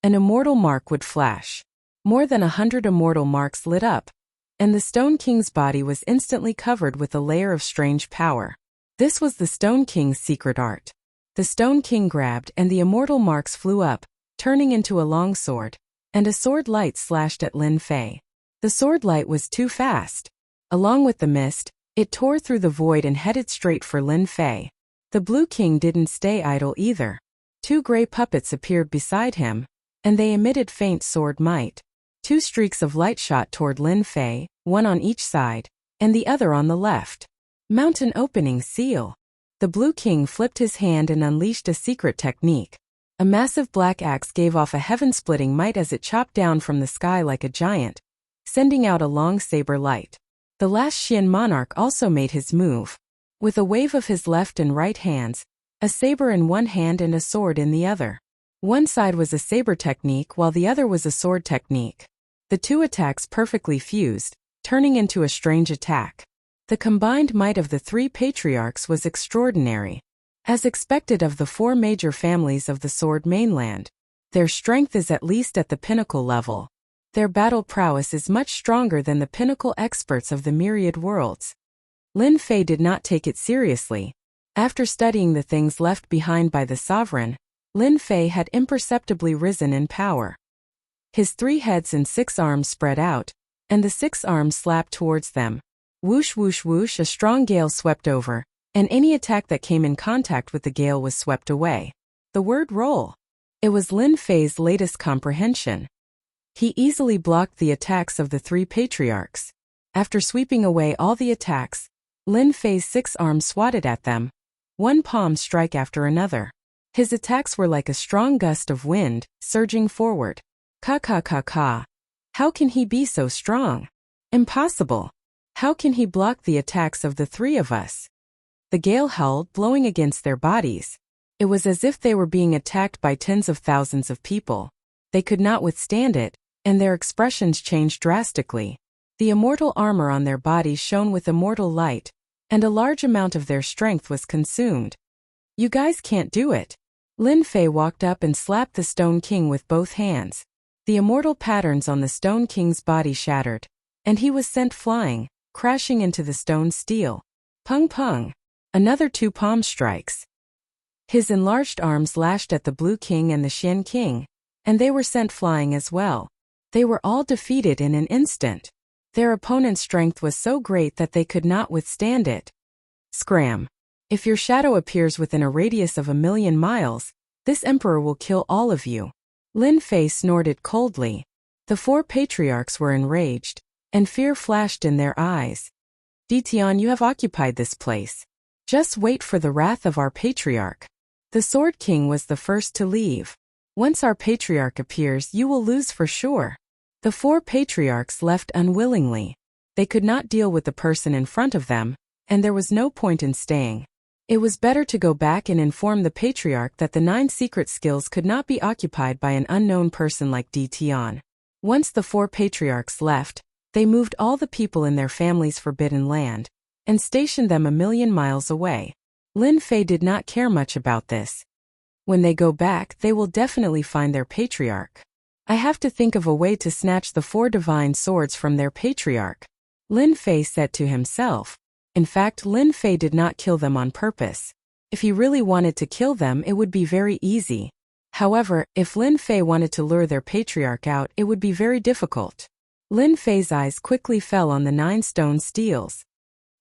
an immortal mark would flash. More than 100 immortal marks lit up, and the Stone King's body was instantly covered with a layer of strange power. This was the Stone King's secret art. The Stone King grabbed and the immortal marks flew up, turning into a long sword, and a sword light slashed at Lin Fei. The sword light was too fast. Along with the mist, it tore through the void and headed straight for Lin Fei. The Blue King didn't stay idle either. Two gray puppets appeared beside him, and they emitted faint sword might. Two streaks of light shot toward Lin Fei, one on each side, and the other on the left. Mountain opening seal. The Blue King flipped his hand and unleashed a secret technique. A massive black axe gave off a heaven-splitting might as it chopped down from the sky like a giant, sending out a long saber light. The last Xian monarch also made his move. With a wave of his left and right hands, a saber in one hand and a sword in the other. One side was a saber technique while the other was a sword technique. The two attacks perfectly fused, turning into a strange attack. The combined might of the three patriarchs was extraordinary. As expected of the four major families of the Sword Mainland, their strength is at least at the pinnacle level. Their battle prowess is much stronger than the pinnacle experts of the myriad worlds. Lin Fei did not take it seriously. After studying the things left behind by the sovereign, Lin Fei had imperceptibly risen in power. His 3 heads and 6 arms spread out, and the 6 arms slapped towards them. Whoosh whoosh whoosh, a strong gale swept over, and any attack that came in contact with the gale was swept away. The word roll. It was Lin Fei's latest comprehension. He easily blocked the attacks of the 3 patriarchs. After sweeping away all the attacks, Lin Fei's 6 arms swatted at them, one palm strike after another. His attacks were like a strong gust of wind, surging forward. Ka ka ka ka. How can he be so strong? Impossible. How can he block the attacks of the three of us? The gale howled, blowing against their bodies. It was as if they were being attacked by tens of thousands of people. They could not withstand it, and their expressions changed drastically. The immortal armor on their bodies shone with immortal light, and a large amount of their strength was consumed. You guys can't do it. Lin Fei walked up and slapped the Stone King with both hands. The immortal patterns on the Stone King's body shattered, and he was sent flying, crashing into the stone steel. Pung pung. Another 2 palm strikes. His enlarged arms lashed at the Blue King and the Xian King, and they were sent flying as well. They were all defeated in an instant. Their opponent's strength was so great that they could not withstand it. Scram. If your shadow appears within a radius of 1,000,000 miles, this emperor will kill all of you. Lin Fei snorted coldly. The 4 patriarchs were enraged, and fear flashed in their eyes. Ditian, you have occupied this place. Just wait for the wrath of our patriarch. The Sword King was the first to leave. Once our patriarch appears, you will lose for sure. The 4 patriarchs left unwillingly. They could not deal with the person in front of them, and there was no point in staying. It was better to go back and inform the patriarch that the 9 secret skills could not be occupied by an unknown person like Ditian. Once the 4 patriarchs left, they moved all the people in their family's forbidden land, and stationed them 1,000,000 miles away. Lin Fei did not care much about this. When they go back, they will definitely find their patriarch. I have to think of a way to snatch the 4 divine swords from their patriarch, Lin Fei said to himself. In fact, Lin Fei did not kill them on purpose. If he really wanted to kill them, it would be very easy. However, if Lin Fei wanted to lure their patriarch out, it would be very difficult. Lin Fei's eyes quickly fell on the 9 stone steels.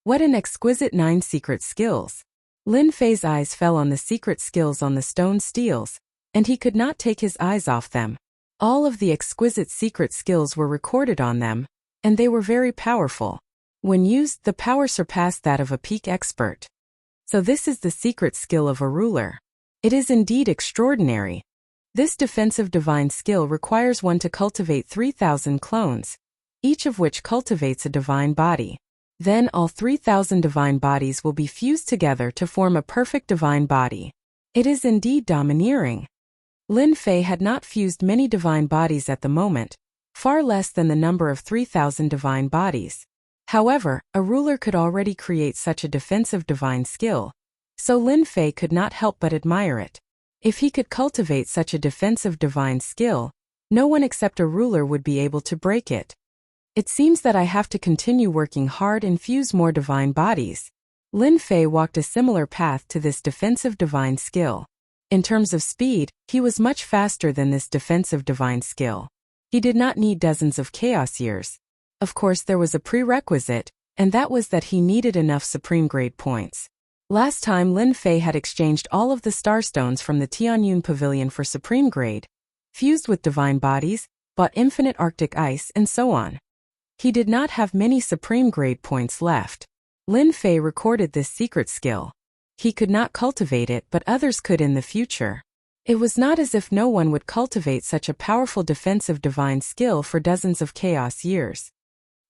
What an exquisite 9 secret skills. Lin Fei's eyes fell on the secret skills on the stone steels, and he could not take his eyes off them. All of the exquisite secret skills were recorded on them, and they were very powerful. When used, the power surpassed that of a peak expert. So this is the secret skill of a ruler. It is indeed extraordinary. This defensive divine skill requires one to cultivate 3,000 clones, each of which cultivates a divine body. Then all 3,000 divine bodies will be fused together to form a perfect divine body. It is indeed domineering. Lin Fei had not fused many divine bodies at the moment, far less than the number of 3,000 divine bodies. However, a ruler could already create such a defensive divine skill, so Lin Fei could not help but admire it. If he could cultivate such a defensive divine skill, no one except a ruler would be able to break it. It seems that I have to continue working hard and fuse more divine bodies. Lin Fei walked a similar path to this defensive divine skill. In terms of speed, he was much faster than this defensive divine skill. He did not need dozens of chaos years. Of course, there was a prerequisite, and that was that he needed enough supreme grade points. Last time Lin Fei had exchanged all of the starstones from the Tianyun Pavilion for supreme grade, fused with divine bodies, bought infinite Arctic ice, and so on. He did not have many supreme grade points left. Lin Fei recorded this secret skill. He could not cultivate it, but others could in the future. It was not as if no one would cultivate such a powerful defensive divine skill for dozens of chaos years.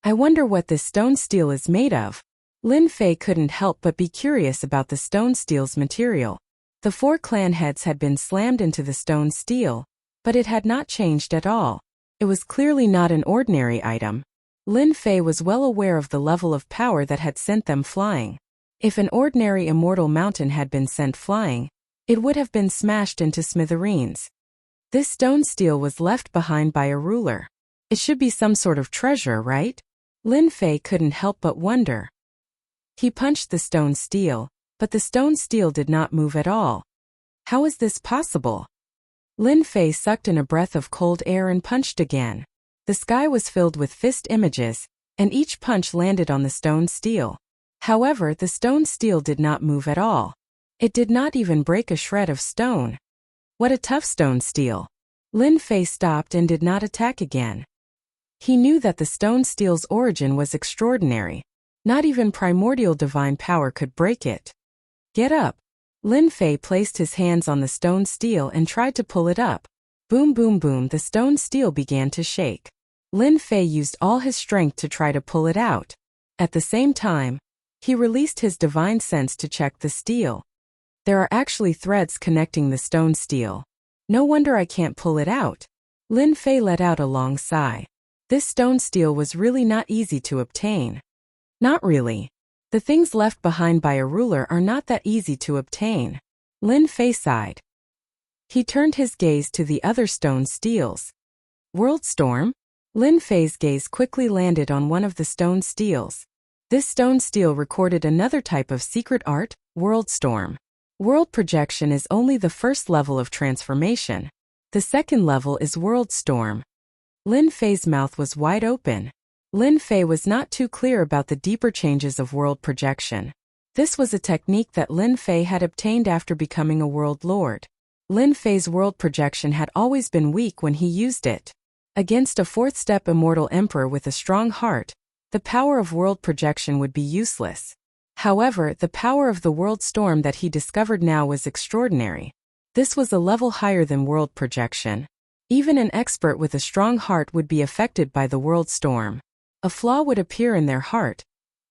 I wonder what this stone steel is made of. Lin Fei couldn't help but be curious about the stone steel's material. The 4 clan heads had been slammed into the stone steel, but it had not changed at all. It was clearly not an ordinary item. Lin Fei was well aware of the level of power that had sent them flying. If an ordinary immortal mountain had been sent flying, it would have been smashed into smithereens. This stone steel was left behind by a ruler. It should be some sort of treasure, right? Lin Fei couldn't help but wonder. He punched the stone steel, but the stone steel did not move at all. How is this possible? Lin Fei sucked in a breath of cold air and punched again. The sky was filled with fist images, and each punch landed on the stone steel. However, the stone steel did not move at all. It did not even break a shred of stone. What a tough stone steel. Lin Fei stopped and did not attack again. He knew that the stone steel's origin was extraordinary. Not even primordial divine power could break it. Get up. Lin Fei placed his hands on the stone steel and tried to pull it up. Boom boom boom, the stone steel began to shake. Lin Fei used all his strength to try to pull it out. At the same time, he released his divine sense to check the steel. There are actually threads connecting the stone steel. No wonder I can't pull it out. Lin Fei let out a long sigh. This stone steel was really not easy to obtain. Not really. The things left behind by a ruler are not that easy to obtain. Lin Fei sighed. He turned his gaze to the other stone steels. World storm? Lin Fei's gaze quickly landed on one of the stone steels. This stone steel recorded another type of secret art, world storm. World projection is only the first level of transformation. The second level is world storm. Lin Fei's mouth was wide open. Lin Fei was not too clear about the deeper changes of world projection. This was a technique that Lin Fei had obtained after becoming a world lord. Lin Fei's world projection had always been weak when he used it. Against a fourth-step immortal emperor with a strong heart, the power of world projection would be useless. However, the power of the world storm that he discovered now was extraordinary. This was a level higher than world projection. Even an expert with a strong heart would be affected by the world storm. A flaw would appear in their heart,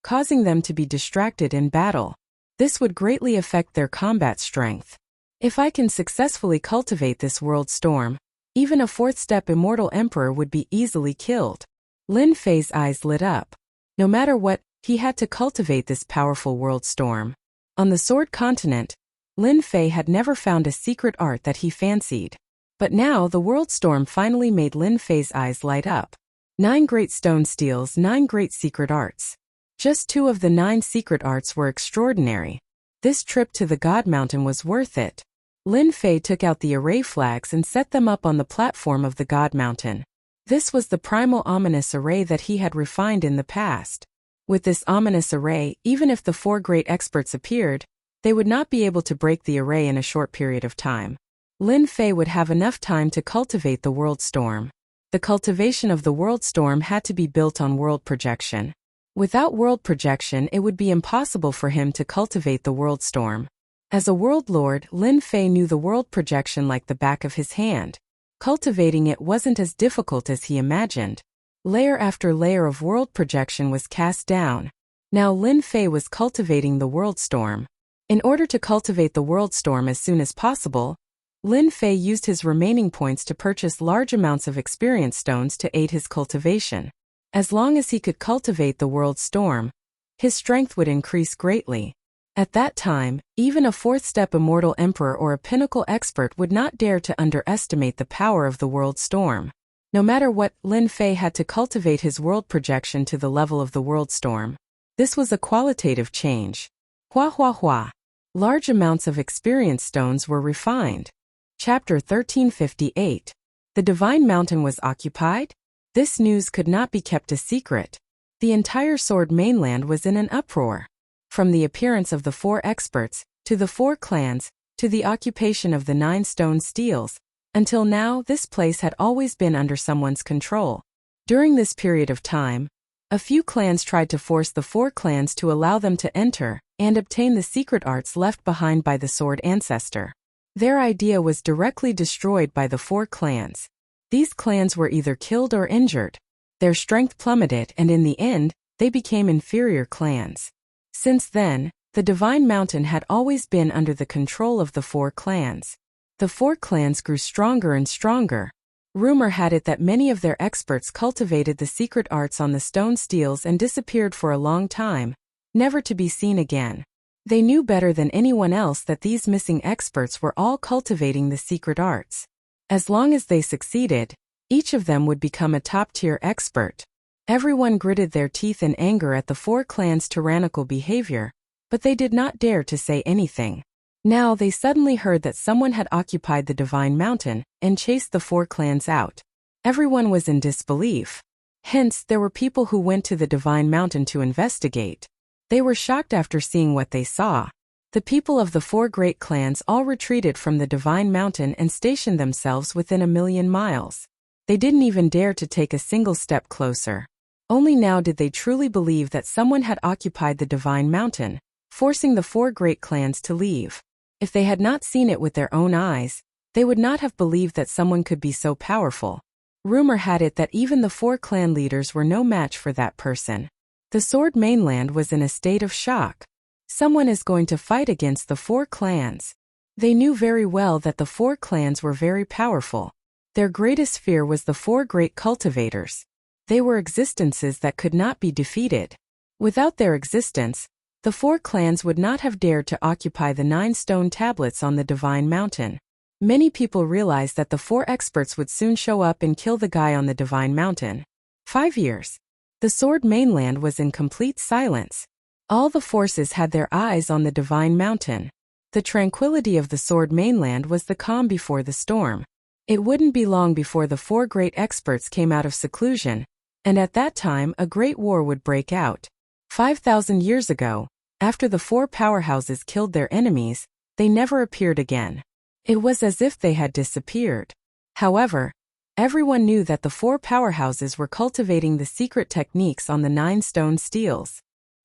causing them to be distracted in battle. This would greatly affect their combat strength. If I can successfully cultivate this world storm, even a fourth-step immortal emperor would be easily killed. Lin Fei's eyes lit up. No matter what, he had to cultivate this powerful world storm. On the Sword Continent, Lin Fei had never found a secret art that he fancied. But now the world storm finally made Lin Fei's eyes light up. 9 great stone steels, 9 great secret arts. Just 2 of the 9 secret arts were extraordinary. This trip to the God Mountain was worth it. Lin Fei took out the array flags and set them up on the platform of the God Mountain. This was the primal ominous array that he had refined in the past. With this ominous array, even if the 4 great experts appeared, they would not be able to break the array in a short period of time. Lin Fei would have enough time to cultivate the world storm. The cultivation of the world storm had to be built on world projection. Without world projection, it would be impossible for him to cultivate the world storm. As a world lord, Lin Fei knew the world projection like the back of his hand. Cultivating it wasn't as difficult as he imagined. Layer after layer of world projection was cast down. Now Lin Fei was cultivating the world storm. In order to cultivate the world storm as soon as possible, Lin Fei used his remaining points to purchase large amounts of experience stones to aid his cultivation. As long as he could cultivate the world storm, his strength would increase greatly. At that time, even a fourth-step immortal emperor or a pinnacle expert would not dare to underestimate the power of the world storm. No matter what, Lin Fei had to cultivate his world projection to the level of the world storm. This was a qualitative change. Hua hua hua. Large amounts of experience stones were refined. Chapter 1358. The Divine Mountain was occupied? This news could not be kept a secret. The entire Sword Mainland was in an uproar. From the appearance of the 4 experts, to the 4 clans, to the occupation of the 9 stone steels, until now this place had always been under someone's control. During this period of time, a few clans tried to force the 4 clans to allow them to enter and obtain the secret arts left behind by the Sword Ancestor. Their idea was directly destroyed by the 4 clans. These clans were either killed or injured. Their strength plummeted and in the end, they became inferior clans. Since then, the Divine Mountain had always been under the control of the 4 clans. The 4 clans grew stronger and stronger. Rumor had it that many of their experts cultivated the secret arts on the stone steels and disappeared for a long time, never to be seen again. They knew better than anyone else that these missing experts were all cultivating the secret arts. As long as they succeeded, each of them would become a top-tier expert. Everyone gritted their teeth in anger at the 4 clans' tyrannical behavior, but they did not dare to say anything. Now they suddenly heard that someone had occupied the Divine Mountain and chased the 4 clans out. Everyone was in disbelief. Hence, there were people who went to the Divine Mountain to investigate. They were shocked after seeing what they saw. The people of the 4 great clans all retreated from the Divine Mountain and stationed themselves within 1,000,000 miles. They didn't even dare to take a single step closer. Only now did they truly believe that someone had occupied the Divine Mountain, forcing the 4 great clans to leave. If they had not seen it with their own eyes, They would not have believed that someone could be so powerful. Rumor had it that even the 4 clan leaders were no match for that person. The Sword mainland was in a state of shock. Someone is going to fight against the 4 clans. They knew very well that the 4 clans were very powerful. Their greatest fear was the 4 great cultivators. They were existences that could not be defeated. Without their existence, the 4 clans would not have dared to occupy the 9 stone tablets on the Divine Mountain. Many people realized that the 4 experts would soon show up and kill the guy on the Divine Mountain. 5 years. The Sword mainland was in complete silence. All the forces had their eyes on the Divine Mountain. The tranquility of the Sword mainland was the calm before the storm. It wouldn't be long before the 4 great experts came out of seclusion, and at that time a great war would break out. 5,000 years ago, after the 4 powerhouses killed their enemies, they never appeared again. It was as if they had disappeared. However, everyone knew that the 4 powerhouses were cultivating the secret techniques on the 9 stone steels.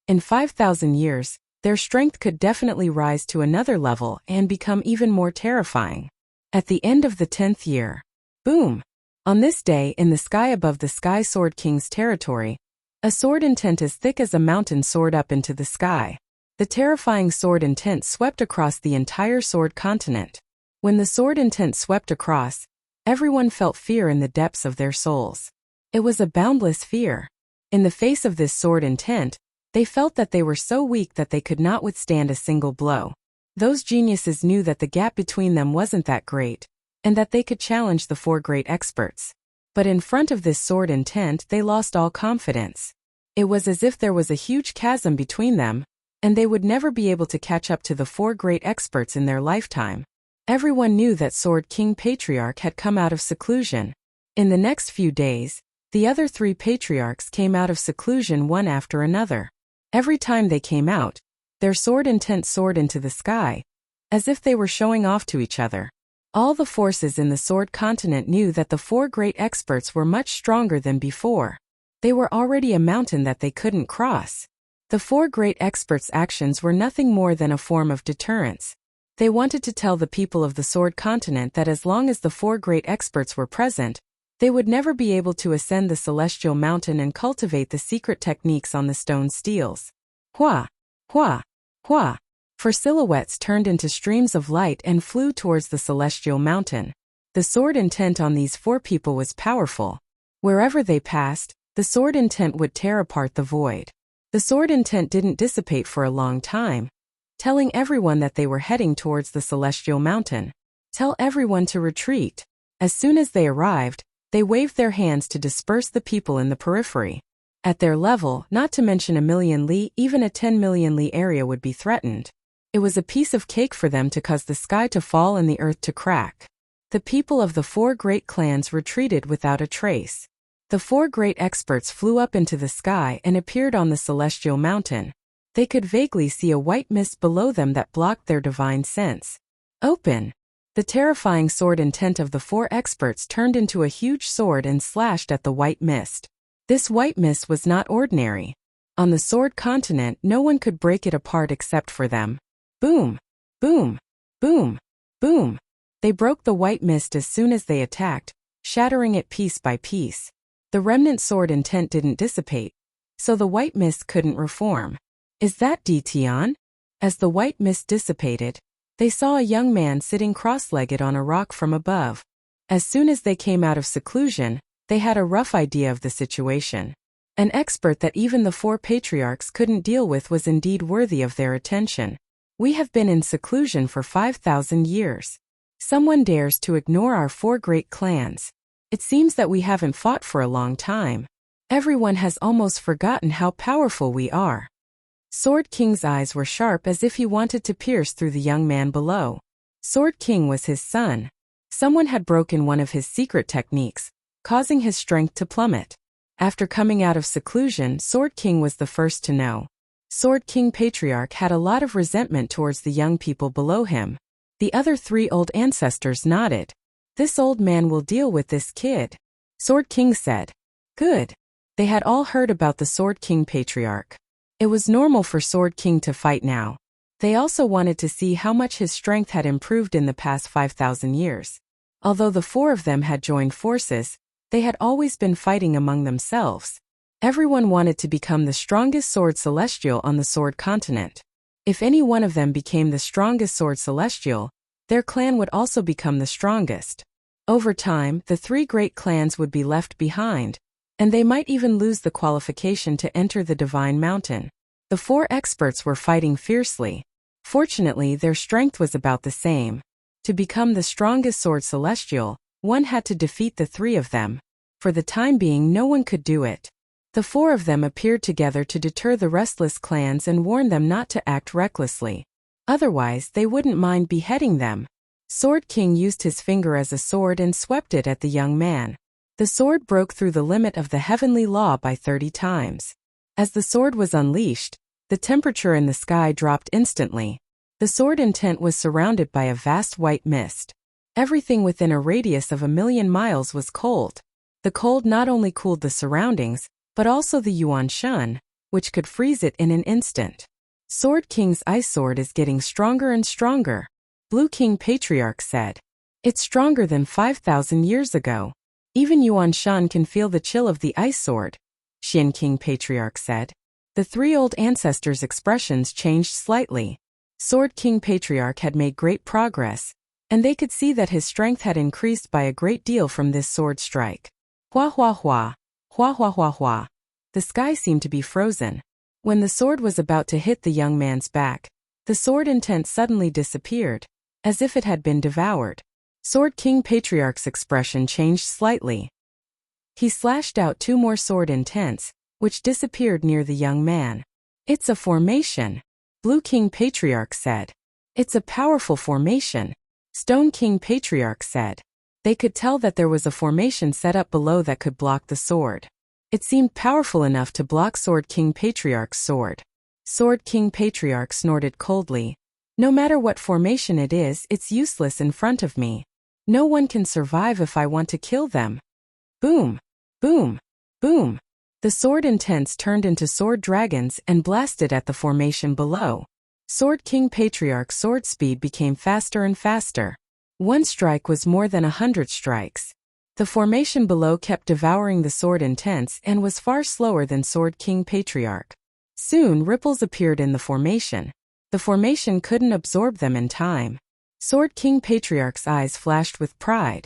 In 5,000 years, their strength could definitely rise to another level and become even more terrifying. At the end of the 10th year, boom! On this day in the sky above the Sky Sword King's territory, a sword intent as thick as a mountain soared up into the sky. The terrifying sword intent swept across the entire sword continent. When the sword intent swept across, everyone felt fear in the depths of their souls. It was a boundless fear. In the face of this sword intent, they felt that they were so weak that they could not withstand a single blow. Those geniuses knew that the gap between them wasn't that great, and that they could challenge the 4 great experts. But in front of this sword intent, they lost all confidence. It was as if there was a huge chasm between them, and they would never be able to catch up to the 4 great experts in their lifetime. Everyone knew that Sword King Patriarch had come out of seclusion. In the next few days, the other 3 patriarchs came out of seclusion one after another. Every time they came out, their sword intent soared into the sky, as if they were showing off to each other. All the forces in the Sword continent knew that the 4 great experts were much stronger than before. They were already a mountain that they couldn't cross. The 4 great experts' actions were nothing more than a form of deterrence. They wanted to tell the people of the Sword continent that as long as the 4 great experts were present, they would never be able to ascend the celestial mountain and cultivate the secret techniques on the stone steels. Hua! Hua! Hua! For silhouettes turned into streams of light and flew towards the celestial mountain. The sword intent on these 4 people was powerful. Wherever they passed, the sword intent would tear apart the void. The sword intent didn't dissipate for a long time, telling everyone that they were heading towards the celestial mountain. Tell everyone to retreat. As soon as they arrived, they waved their hands to disperse the people in the periphery. At their level, not to mention a million li, even a 10 million li area would be threatened. It was a piece of cake for them to cause the sky to fall and the earth to crack. The people of the 4 great clans retreated without a trace. The 4 great experts flew up into the sky and appeared on the celestial mountain. They could vaguely see a white mist below them that blocked their divine sense. Open! The terrifying sword intent of the 4 experts turned into a huge sword and slashed at the white mist. This white mist was not ordinary. On the Sword continent, no one could break it apart except for them. Boom! Boom! Boom! Boom! They broke the white mist as soon as they attacked, shattering it piece by piece. The remnant sword intent didn't dissipate, so the white mist couldn't reform. Is that Dition? As the white mist dissipated, they saw a young man sitting cross-legged on a rock from above. As soon as they came out of seclusion, they had a rough idea of the situation. An expert that even the 4 patriarchs couldn't deal with was indeed worthy of their attention. We have been in seclusion for 5,000 years. Someone dares to ignore our 4 great clans. It seems that we haven't fought for a long time. Everyone has almost forgotten how powerful we are. Sword King's eyes were sharp as if he wanted to pierce through the young man below. Sword King was his son. Someone had broken one of his secret techniques, causing his strength to plummet. After coming out of seclusion, Sword King was the first to know. Sword King Patriarch had a lot of resentment towards the young people below him. The other 3 old ancestors nodded. This old man will deal with this kid. Sword King said. Good. They had all heard about the Sword King Patriarch. It was normal for Sword King to fight now. They also wanted to see how much his strength had improved in the past 5,000 years. Although the four of them had joined forces, they had always been fighting among themselves. Everyone wanted to become the strongest sword celestial on the Sword Continent. If any one of them became the strongest sword celestial, their clan would also become the strongest. Over time, the three great clans would be left behind, and they might even lose the qualification to enter the Divine Mountain. The four experts were fighting fiercely. Fortunately, their strength was about the same. To become the strongest sword celestial, one had to defeat the three of them. For the time being, no one could do it. The four of them appeared together to deter the restless clans and warn them not to act recklessly. Otherwise, they wouldn't mind beheading them. Sword King used his finger as a sword and swept it at the young man. The sword broke through the limit of the heavenly law by 30 times. As the sword was unleashed, the temperature in the sky dropped instantly. The sword intent was surrounded by a vast white mist. Everything within a radius of 1,000,000 miles was cold. The cold not only cooled the surroundings, but also the Yuan Shun, which could freeze it in an instant. Sword King's ice sword is getting stronger and stronger, Blue King Patriarch said. It's stronger than 5,000 years ago. Even Yuan Shun can feel the chill of the ice sword, Xian King Patriarch said. The three old ancestors' expressions changed slightly. Sword King Patriarch had made great progress, and they could see that his strength had increased by a great deal from this sword strike. Hua hua hua. Hua hua hua hua. The sky seemed to be frozen. When the sword was about to hit the young man's back, the sword intent suddenly disappeared, as if it had been devoured. Sword King Patriarch's expression changed slightly. He slashed out 2 more sword intents, which disappeared near the young man. It's a formation, Blue King Patriarch said. It's a powerful formation, Stone King Patriarch said. They could tell that there was a formation set up below that could block the sword. It seemed powerful enough to block Sword King Patriarch's sword. Sword King Patriarch snorted coldly. No matter what formation it is, it's useless in front of me. No one can survive if I want to kill them. Boom! Boom! Boom! The sword intents turned into sword dragons and blasted at the formation below. Sword King Patriarch's sword speed became faster and faster. One strike was more than 100 strikes. The formation below kept devouring the sword intents and was far slower than Sword King Patriarch. Soon ripples appeared in the formation. The formation couldn't absorb them in time. Sword King Patriarch's eyes flashed with pride.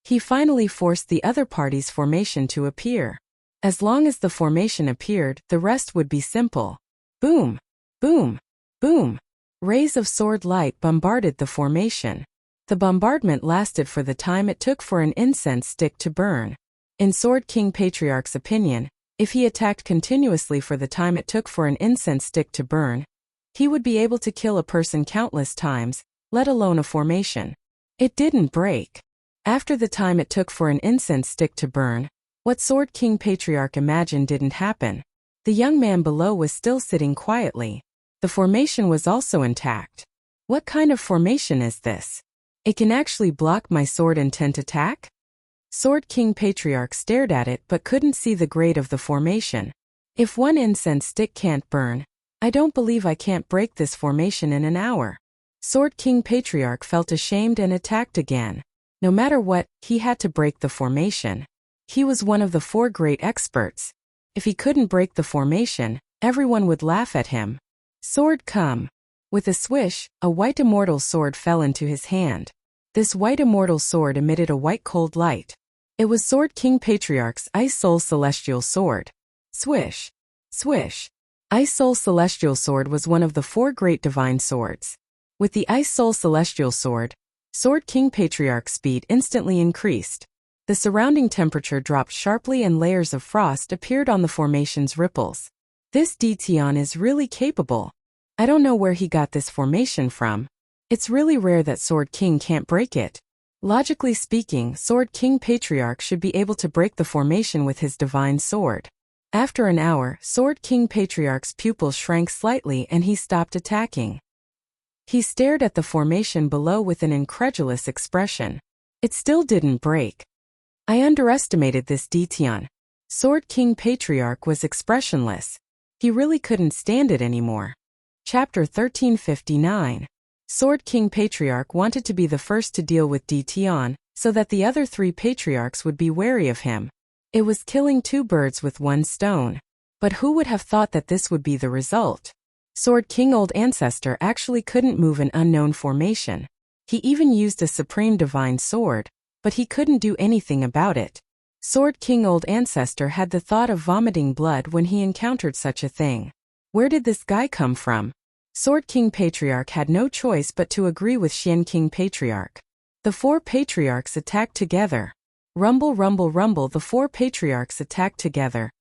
He finally forced the other party's formation to appear. As long as the formation appeared, the rest would be simple. Boom! Boom! Boom! Rays of sword light bombarded the formation. The bombardment lasted for the time it took for an incense stick to burn. In Sword King Patriarch's opinion, if he attacked continuously for the time it took for an incense stick to burn, he would be able to kill a person countless times, let alone a formation. It didn't break. After the time it took for an incense stick to burn, what Sword King Patriarch imagined didn't happen. The young man below was still sitting quietly. The formation was also intact. What kind of formation is this? It can actually block my sword intent attack? Sword King Patriarch stared at it but couldn't see the grade of the formation. If one incense stick can't burn, I don't believe I can't break this formation in an hour. Sword King Patriarch felt ashamed and attacked again. No matter what, he had to break the formation. He was one of the 4 great experts. If he couldn't break the formation, everyone would laugh at him. Sword come. With a swish, a white immortal sword fell into his hand. This white immortal sword emitted a white cold light. It was Sword King Patriarch's Ice Soul Celestial Sword. Swish! Swish! Ice Soul Celestial Sword was one of the 4 great divine swords. With the Ice Soul Celestial Sword, Sword King Patriarch's speed instantly increased. The surrounding temperature dropped sharply and layers of frost appeared on the formation's ripples. This Detion is really capable. I don't know where he got this formation from. It's really rare that Sword King can't break it. Logically speaking, Sword King Patriarch should be able to break the formation with his divine sword. After an hour, Sword King Patriarch's pupils shrank slightly and he stopped attacking. He stared at the formation below with an incredulous expression. It still didn't break. I underestimated this Detion. Sword King Patriarch was expressionless. He really couldn't stand it anymore. Chapter 1359. Sword King Patriarch wanted to be the first to deal with Dition, so that the other 3 patriarchs would be wary of him. It was killing 2 birds with 1 stone. But who would have thought that this would be the result? Sword King Old Ancestor actually couldn't move an unknown formation. He even used a supreme divine sword, but he couldn't do anything about it. Sword King Old Ancestor had the thought of vomiting blood when he encountered such a thing. Where did this guy come from? Sword King Patriarch had no choice but to agree with Xian King Patriarch. The 4 patriarchs attacked together. Rumble, rumble, rumble, the 4 patriarchs attacked together,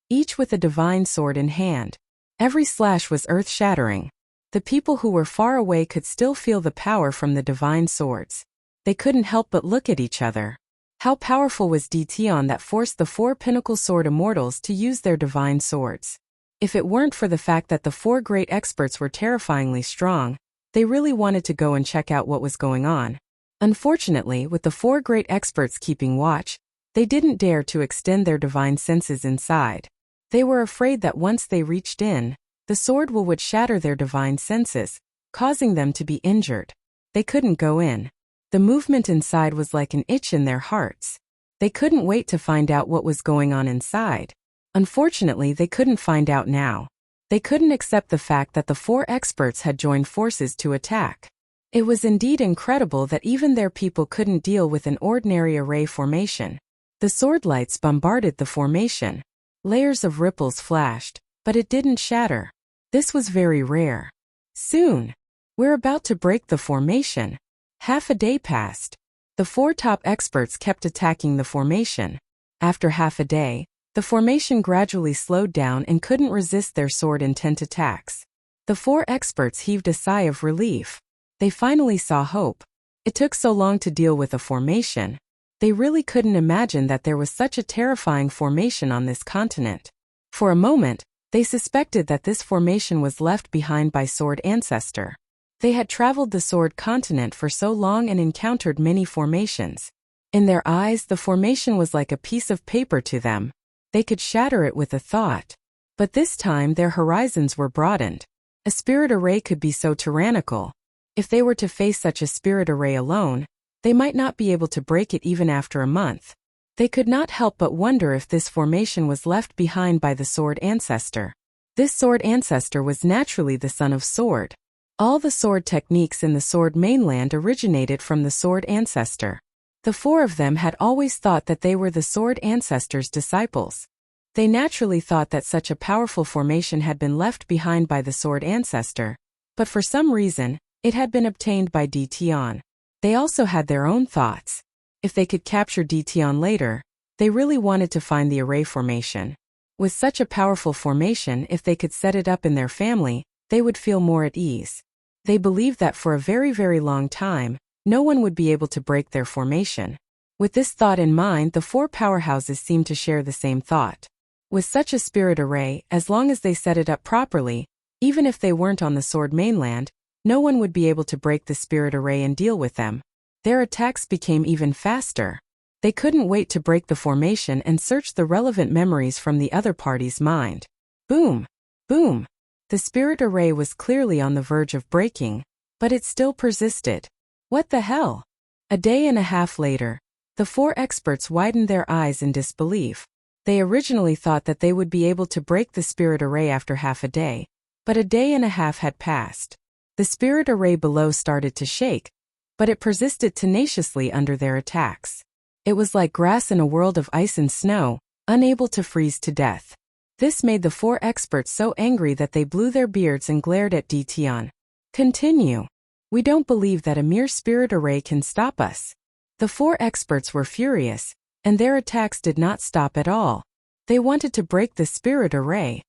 each with a divine sword in hand. Every slash was earth-shattering. The people who were far away could still feel the power from the divine swords. They couldn't help but look at each other. How powerful was Dition that forced the 4 pinnacle sword immortals to use their divine swords? If it weren't for the fact that the 4 great experts were terrifyingly strong, they really wanted to go and check out what was going on. Unfortunately, with the 4 great experts keeping watch, they didn't dare to extend their divine senses inside. They were afraid that once they reached in, the sword would shatter their divine senses, causing them to be injured. They couldn't go in. The movement inside was like an itch in their hearts. They couldn't wait to find out what was going on inside. Unfortunately, they couldn't find out now. They couldn't accept the fact that the 4 experts had joined forces to attack. It was indeed incredible that even their people couldn't deal with an ordinary array formation. The sword lights bombarded the formation. Layers of ripples flashed, but it didn't shatter. This was very rare. Soon, we're about to break the formation. Half a day passed. The 4 top experts kept attacking the formation. After half a day, the formation gradually slowed down and couldn't resist their sword-intent attacks. The 4 experts heaved a sigh of relief. They finally saw hope. It took so long to deal with a formation. They really couldn't imagine that there was such a terrifying formation on this continent. For a moment, they suspected that this formation was left behind by Sword Ancestor. They had traveled the Sword continent for so long and encountered many formations. In their eyes, the formation was like a piece of paper to them. They could shatter it with a thought. But this time their horizons were broadened. A spirit array could be so tyrannical. If they were to face such a spirit array alone, they might not be able to break it even after a month. They could not help but wonder if this formation was left behind by the Sword Ancestor. This Sword Ancestor was naturally the son of Sword. All the sword techniques in the Sword mainland originated from the Sword Ancestor. The 4 of them had always thought that they were the Sword Ancestor's disciples. They naturally thought that such a powerful formation had been left behind by the Sword Ancestor, but for some reason, it had been obtained by Dition. They also had their own thoughts. If they could capture Dition later, they really wanted to find the array formation. With such a powerful formation, if they could set it up in their family, they would feel more at ease. They believed that for a very, very long time, no one would be able to break their formation. With this thought in mind, the 4 powerhouses seemed to share the same thought. With such a spirit array, as long as they set it up properly, even if they weren't on the Sword mainland, no one would be able to break the spirit array and deal with them. Their attacks became even faster. They couldn't wait to break the formation and search the relevant memories from the other party's mind. Boom! Boom! The spirit array was clearly on the verge of breaking, but it still persisted. What the hell? A day and a half later, the 4 experts widened their eyes in disbelief. They originally thought that they would be able to break the spirit array after half a day, but a day and a half had passed. The spirit array below started to shake, but it persisted tenaciously under their attacks. It was like grass in a world of ice and snow, unable to freeze to death. This made the 4 experts so angry that they blew their beards and glared at Dition. Continue. We don't believe that a mere spirit array can stop us. The 4 experts were furious, and their attacks did not stop at all. They wanted to break the spirit array.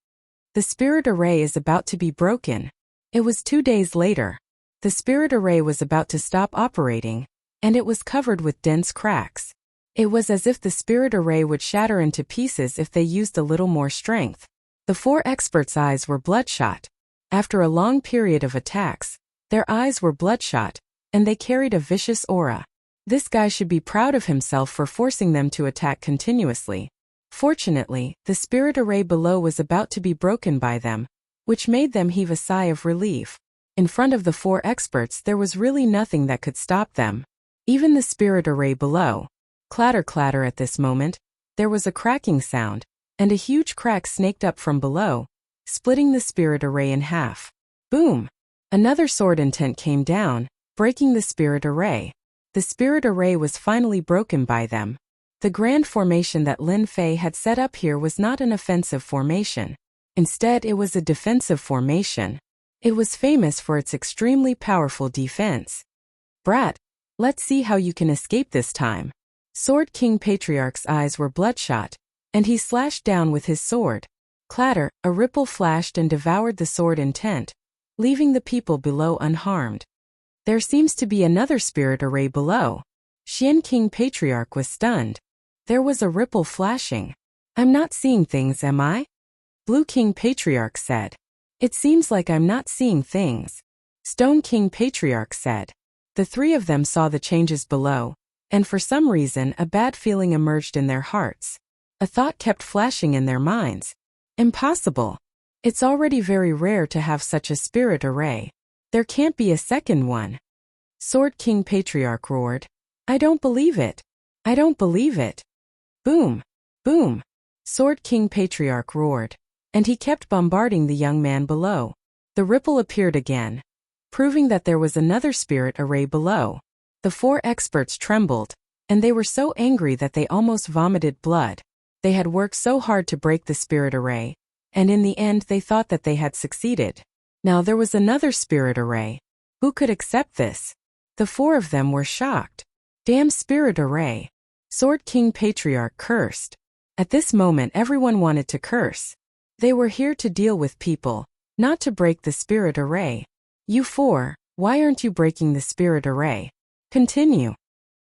The spirit array is about to be broken. It was 2 days later. The spirit array was about to stop operating, and it was covered with dense cracks. It was as if the spirit array would shatter into pieces if they used a little more strength. The 4 experts' eyes were bloodshot. After a long period of attacks, their eyes were bloodshot, and they carried a vicious aura. This guy should be proud of himself for forcing them to attack continuously. Fortunately, the spirit array below was about to be broken by them, which made them heave a sigh of relief. In front of the 4 experts there was really nothing that could stop them. Even the spirit array below. Clatter clatter at this moment, there was a cracking sound, and a huge crack snaked up from below, splitting the spirit array in half. Boom! Another sword intent came down, breaking the spirit array. The spirit array was finally broken by them. The grand formation that Lin Fei had set up here was not an offensive formation. Instead, it was a defensive formation. It was famous for its extremely powerful defense. Brat, let's see how you can escape this time. Sword King Patriarch's eyes were bloodshot, and he slashed down with his sword. Clatter, a ripple flashed and devoured the sword intent, leaving the people below unharmed. There seems to be another spirit array below. Xian King Patriarch was stunned. There was a ripple flashing. I'm not seeing things, am I? Blue King Patriarch said. It seems like I'm not seeing things. Stone King Patriarch said. The 3 of them saw the changes below, and for some reason a bad feeling emerged in their hearts. A thought kept flashing in their minds. Impossible. It's already very rare to have such a spirit array. There can't be a second one. Sword King Patriarch roared. I don't believe it. I don't believe it. Boom! Boom! Sword King Patriarch roared, and he kept bombarding the young man below. The ripple appeared again, proving that there was another spirit array below. The 4 experts trembled, and they were so angry that they almost vomited blood. They had worked so hard to break the spirit array, and in the end they thought that they had succeeded. Now there was another spirit array. Who could accept this? The 4 of them were shocked. Damn spirit array. Sword King Patriarch cursed. At this moment everyone wanted to curse. They were here to deal with people, not to break the spirit array. You 4, why aren't you breaking the spirit array? Continue.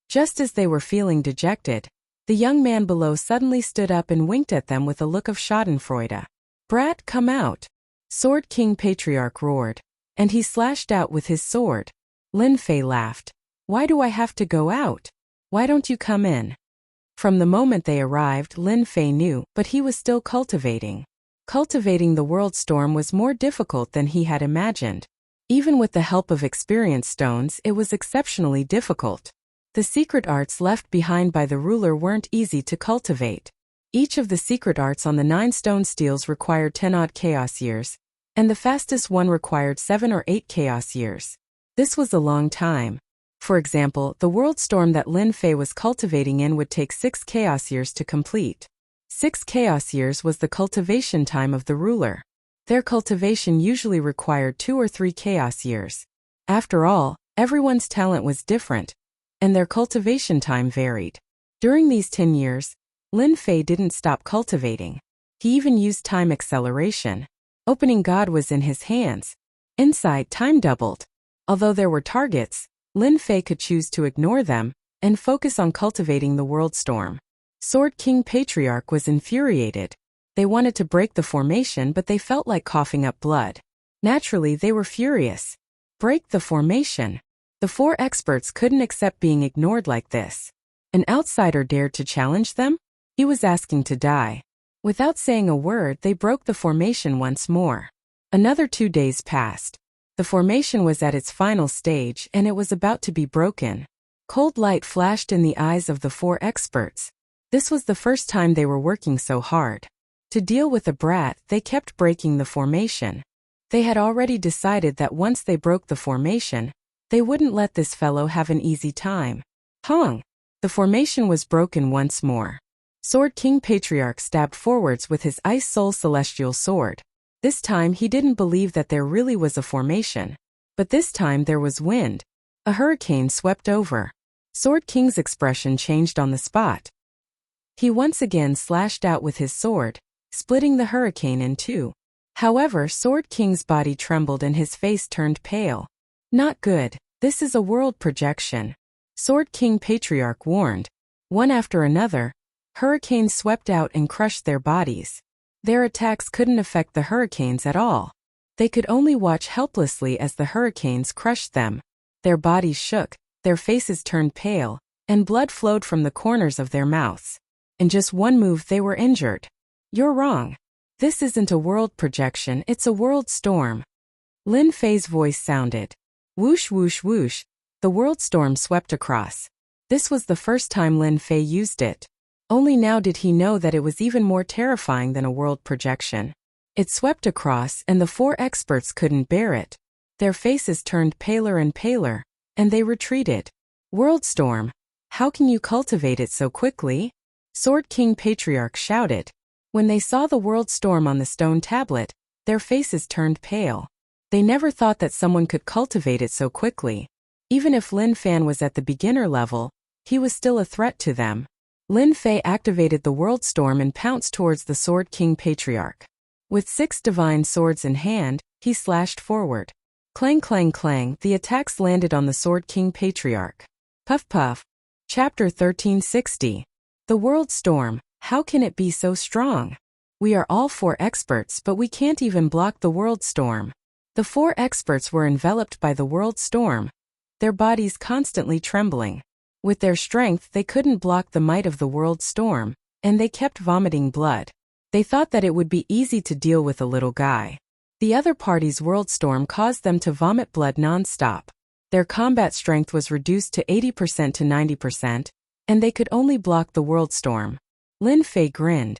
Just as they were feeling dejected, the young man below suddenly stood up and winked at them with a look of schadenfreude. Brat, come out. Sword King Patriarch roared, and he slashed out with his sword. Lin Fei laughed. Why do I have to go out? Why don't you come in? From the moment they arrived, Lin Fei knew, but he was still cultivating. Cultivating the world storm was more difficult than he had imagined. Even with the help of experience stones, it was exceptionally difficult. The secret arts left behind by the ruler weren't easy to cultivate. Each of the secret arts on the 9 stone steels required 10-odd chaos years, and the fastest one required 7 or 8 chaos years. This was a long time. For example, the world storm that Lin Fei was cultivating in would take 6 chaos years to complete. 6 chaos years was the cultivation time of the ruler. Their cultivation usually required 2 or 3 chaos years. After all, everyone's talent was different, and their cultivation time varied. During these 10 years, Lin Fei didn't stop cultivating. He even used time acceleration. Opening God was in his hands. Inside, time doubled. Although there were targets, Lin Fei could choose to ignore them and focus on cultivating the world storm. Sword King Patriarch was infuriated. They wanted to break the formation, but they felt like coughing up blood. Naturally, they were furious. Break the formation. The 4 experts couldn't accept being ignored like this. An outsider dared to challenge them? He was asking to die. Without saying a word, they broke the formation once more. Another 2 days passed. The formation was at its final stage, and it was about to be broken. Cold light flashed in the eyes of the 4 experts. This was the first time they were working so hard. To deal with the brat, they kept breaking the formation. They had already decided that once they broke the formation, they wouldn't let this fellow have an easy time. Hong! The formation was broken once more. Sword King Patriarch stabbed forwards with his Ice Soul Celestial Sword. This time he didn't believe that there really was a formation. But this time there was wind. A hurricane swept over. Sword King's expression changed on the spot. He once again slashed out with his sword, splitting the hurricane in 2. However, Sword King's body trembled and his face turned pale. Not good. This is a world projection. Sword King Patriarch warned. One after another, hurricanes swept out and crushed their bodies. Their attacks couldn't affect the hurricanes at all. They could only watch helplessly as the hurricanes crushed them. Their bodies shook, their faces turned pale, and blood flowed from the corners of their mouths. In just one move they were injured. You're wrong. This isn't a world projection, it's a world storm. Lin Fei's voice sounded. Whoosh whoosh whoosh, the world storm swept across. This was the first time Lin Fei used it. Only now did he know that it was even more terrifying than a world projection. It swept across and the 4 experts couldn't bear it. Their faces turned paler and paler, and they retreated. World storm, how can you cultivate it so quickly? Sword King Patriarch shouted. When they saw the world storm on the stone tablet, their faces turned pale. They never thought that someone could cultivate it so quickly. Even if Lin Fan was at the beginner level, he was still a threat to them. Lin Fei activated the world storm and pounced towards the Sword King Patriarch. With 6 divine swords in hand, he slashed forward. Clang clang clang, the attacks landed on the Sword King Patriarch. Puff puff. Chapter 1360. The World Storm, how can it be so strong? We are all 4 experts but we can't even block the world storm. The 4 experts were enveloped by the world storm, their bodies constantly trembling. With their strength they couldn't block the might of the world storm, and they kept vomiting blood. They thought that it would be easy to deal with a little guy. The other party's world storm caused them to vomit blood non-stop. Their combat strength was reduced to 80% to 90%, and they could only block the world storm. Lin Fei grinned.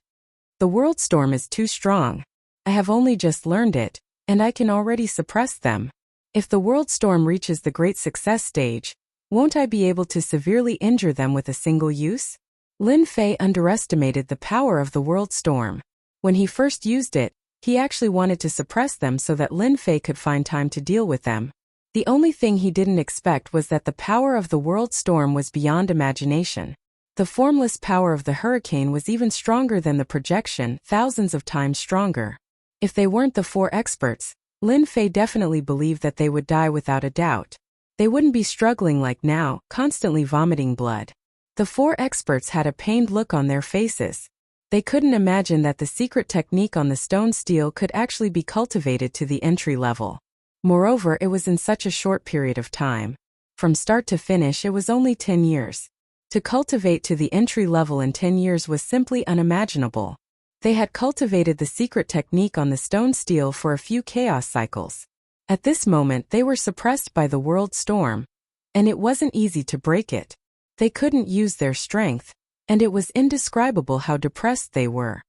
The world storm is too strong. I have only just learned it, and I can already suppress them. If the world storm reaches the great success stage, won't I be able to severely injure them with a single use? Lin Fei underestimated the power of the world storm. When he first used it, he actually wanted to suppress them so that Lin Fei could find time to deal with them. The only thing he didn't expect was that the power of the world storm was beyond imagination. The formless power of the hurricane was even stronger than the projection, thousands of times stronger. If they weren't the 4 experts, Lin Fei definitely believed that they would die without a doubt. They wouldn't be struggling like now, constantly vomiting blood. The 4 experts had a pained look on their faces. They couldn't imagine that the secret technique on the stone steel could actually be cultivated to the entry level. Moreover, it was in such a short period of time. From start to finish, it was only 10 years. To cultivate to the entry level in 10 years was simply unimaginable. They had cultivated the secret technique on the stone steel for a few chaos cycles. At this moment they were suppressed by the world storm, and it wasn't easy to break it. They couldn't use their strength, and it was indescribable how depressed they were.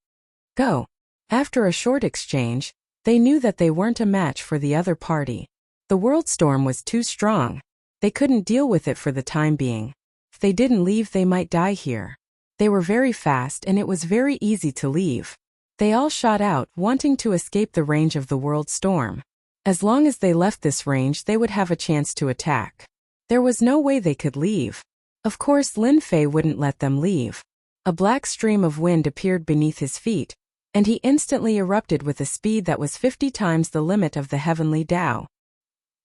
Go. After a short exchange, they knew that they weren't a match for the other party. The world storm was too strong. They couldn't deal with it for the time being. If they didn't leave they might die here. They were very fast and it was very easy to leave. They all shot out, wanting to escape the range of the world storm. As long as they left this range they would have a chance to attack. There was no way they could leave. Of course Lin Fei wouldn't let them leave. A black stream of wind appeared beneath his feet, and he instantly erupted with a speed that was 50 times the limit of the heavenly Tao.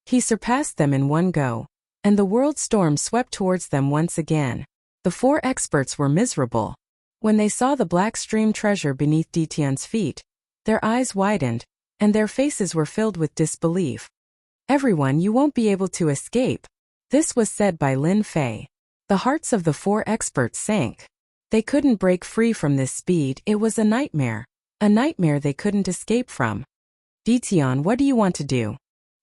He surpassed them in one go, and the world storm swept towards them once again. The 4 experts were miserable. When they saw the black stream treasure beneath Ditian's feet, their eyes widened, and their faces were filled with disbelief. Everyone, you won't be able to escape. This was said by Lin Fei. The hearts of the 4 experts sank. They couldn't break free from this speed, it was a nightmare they couldn't escape from. Ditian, what do you want to do?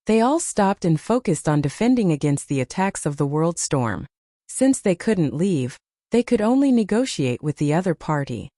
They all stopped and focused on defending against the attacks of the world storm. Since they couldn't leave, they could only negotiate with the other party.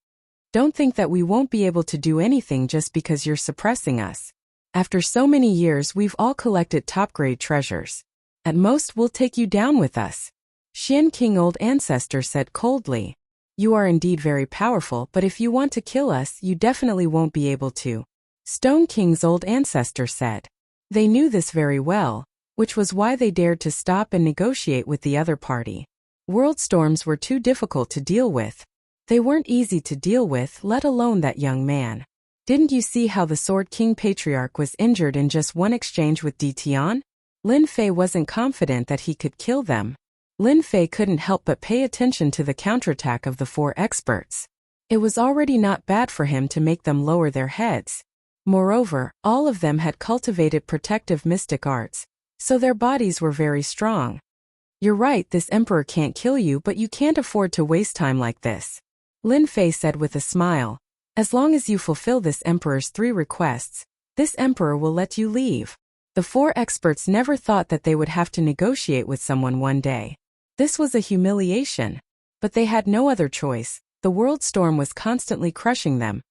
Don't think that we won't be able to do anything just because you're suppressing us. After so many years we've all collected top-grade treasures. At most we'll take you down with us. Xian King Old Ancestor said coldly. You are indeed very powerful, but if you want to kill us you definitely won't be able to. Stone King's Old Ancestor said. They knew this very well, which was why they dared to stop and negotiate with the other party. World storms were too difficult to deal with. They weren't easy to deal with, let alone that young man. Didn't you see how the Sword King Patriarch was injured in just one exchange with Ditian? Lin Fei wasn't confident that he could kill them. Lin Fei couldn't help but pay attention to the counterattack of the 4 experts. It was already not bad for him to make them lower their heads. Moreover, all of them had cultivated protective mystic arts, so their bodies were very strong. You're right, this emperor can't kill you, but you can't afford to waste time like this. Lin Fei said with a smile. As long as you fulfill this emperor's 3 requests, this emperor will let you leave. The 4 experts never thought that they would have to negotiate with someone one day. This was a humiliation. But they had no other choice. The world storm was constantly crushing them.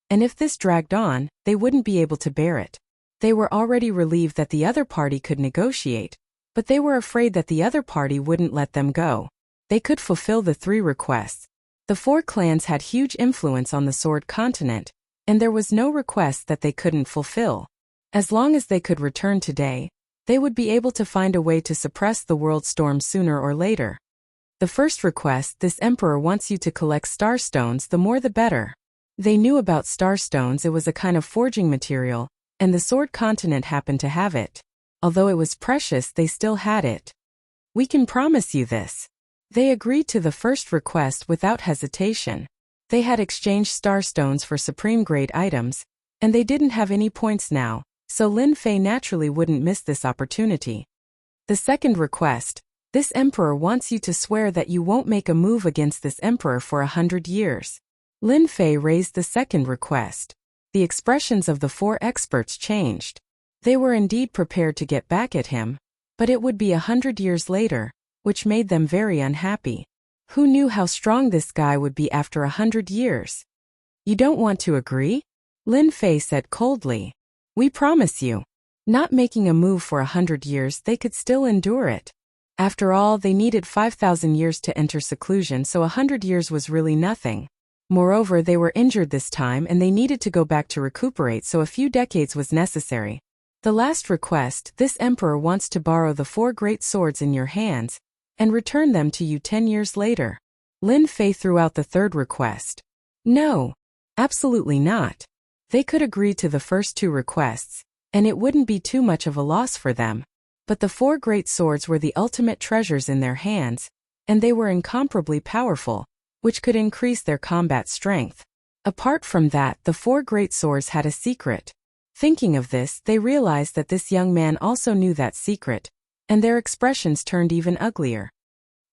And if this dragged on, they wouldn't be able to bear it. They were already relieved that the other party could negotiate, but they were afraid that the other party wouldn't let them go. They could fulfill the 3 requests. The 4 clans had huge influence on the Sword Continent, and there was no request that they couldn't fulfill. As long as they could return today, they would be able to find a way to suppress the world storm sooner or later. The first request: this emperor wants you to collect starstones, the more the better. They knew about starstones. It was a kind of forging material, and the Sword Continent happened to have it. Although it was precious, they still had it. We can promise you this. They agreed to the first request without hesitation. They had exchanged starstones for supreme-grade items, and they didn't have any points now, so Lin Fei naturally wouldn't miss this opportunity. The second request: this emperor wants you to swear that you won't make a move against this emperor for 100 years. Lin Fei raised the second request. The expressions of the 4 experts changed. They were indeed prepared to get back at him, but it would be 100 years later, which made them very unhappy. Who knew how strong this guy would be after 100 years? You don't want to agree? Lin Fei said coldly. We promise you. Not making a move for 100 years, they could still endure it. After all, they needed 5,000 years to enter seclusion, so 100 years was really nothing. Moreover, they were injured this time and they needed to go back to recuperate, so a few decades was necessary. The last request: this emperor wants to borrow the 4 great swords in your hands and return them to you 10 years later. Lin Fei threw out the third request. No. Absolutely not. They could agree to the first 2 requests, and it wouldn't be too much of a loss for them. But the 4 great swords were the ultimate treasures in their hands, and they were incomparably powerful, which could increase their combat strength. Apart from that, the 4 great swords had a secret. Thinking of this, they realized that this young man also knew that secret, and their expressions turned even uglier.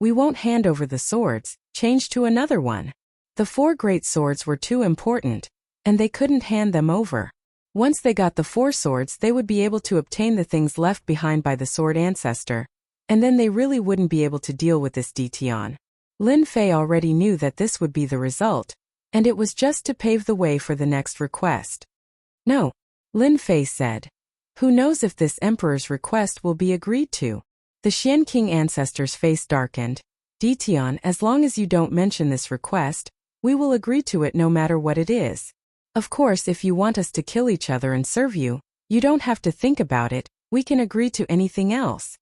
We won't hand over the swords, change to another one. The 4 great swords were too important, and they couldn't hand them over. Once they got the 4 swords, they would be able to obtain the things left behind by the sword ancestor, and then they really wouldn't be able to deal with this Dition. Lin Fei already knew that this would be the result, and it was just to pave the way for the next request. No, Lin Fei said. Who knows if this emperor's request will be agreed to? The Xian King ancestor's face darkened. Dition, as long as you don't mention this request, we will agree to it no matter what it is. Of course, if you want us to kill each other and serve you, you don't have to think about it, we can agree to anything else.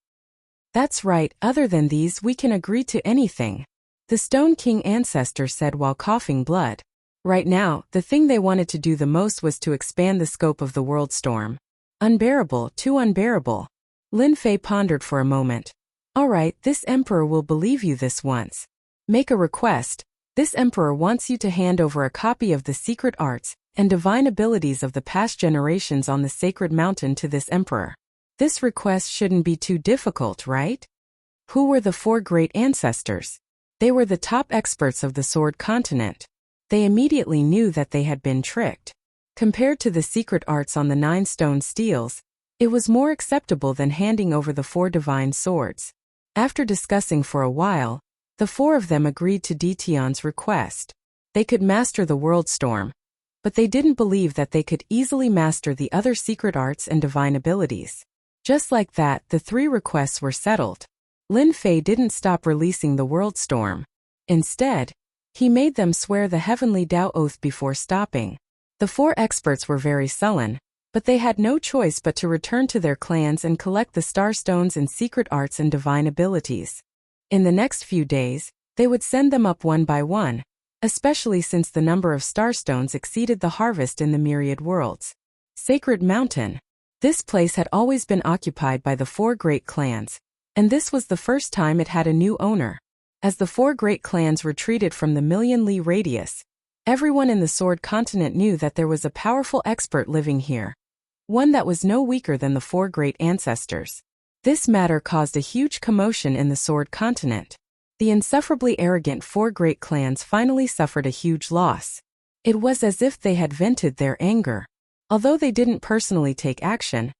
That's right, other than these we can agree to anything. The Stone King ancestor said while coughing blood. Right now, the thing they wanted to do the most was to expand the scope of the world storm. Unbearable, too unbearable. Lin Fei pondered for a moment. All right, this emperor will believe you this once. Make a request. This emperor wants you to hand over a copy of the secret arts and divine abilities of the past generations on the sacred mountain to this emperor. This request shouldn't be too difficult, right? Who were the 4 great ancestors? They were the top experts of the Sword Continent. They immediately knew that they had been tricked. Compared to the secret arts on the 9 stone steels, it was more acceptable than handing over the 4 divine swords. After discussing for a while, the 4 of them agreed to Dition's request. They could master the world storm, but they didn't believe that they could easily master the other secret arts and divine abilities. Just like that, the 3 requests were settled. Lin Fei didn't stop releasing the world storm. Instead, he made them swear the heavenly Tao oath before stopping. The 4 experts were very sullen, but they had no choice but to return to their clans and collect the star stones and secret arts and divine abilities. In the next few days, they would send them up one by one, especially since the number of starstones exceeded the harvest in the myriad worlds. Sacred Mountain. This place had always been occupied by the 4 great clans, and this was the first time it had a new owner. As the 4 great clans retreated from the million-li radius, everyone in the Sword Continent knew that there was a powerful expert living here, one that was no weaker than the 4 great ancestors. This matter caused a huge commotion in the Sword Continent. The insufferably arrogant 4 great clans finally suffered a huge loss. It was as if they had vented their anger. Although they didn't personally take action,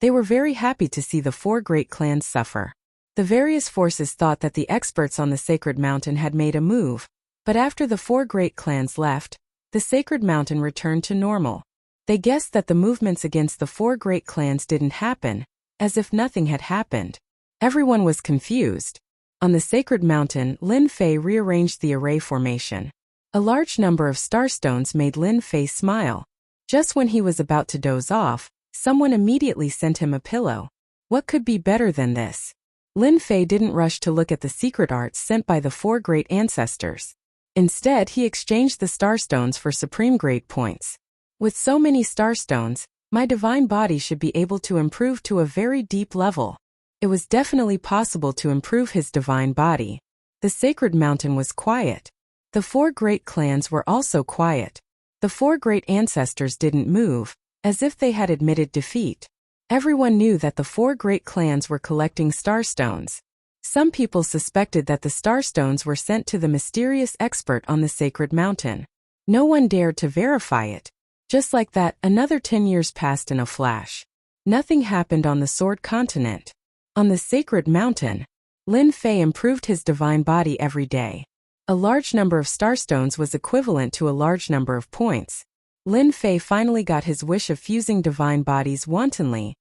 they were very happy to see the four great clans suffer. The various forces thought that the experts on the sacred mountain had made a move, but after the four great clans left, the sacred mountain returned to normal. They guessed that the movements against the four great clans didn't happen, as if nothing had happened. Everyone was confused. On the sacred mountain, Lin Fei rearranged the array formation. A large number of starstones made Lin Fei smile. Just when he was about to doze off, someone immediately sent him a pillow. What could be better than this? Lin Fei didn't rush to look at the secret arts sent by the four great ancestors. Instead, he exchanged the starstones for supreme grade points. With so many starstones, my divine body should be able to improve to a very deep level. It was definitely possible to improve his divine body. The sacred mountain was quiet. The four great clans were also quiet. The four great ancestors didn't move, as if they had admitted defeat. Everyone knew that the four great clans were collecting starstones. Some people suspected that the starstones were sent to the mysterious expert on the sacred mountain. No one dared to verify it. Just like that, another 10 years passed in a flash. Nothing happened on the Sword Continent. On the sacred mountain, Lin Fei improved his divine body every day. A large number of starstones was equivalent to a large number of points. Lin Fei finally got his wish of fusing divine bodies wantonly,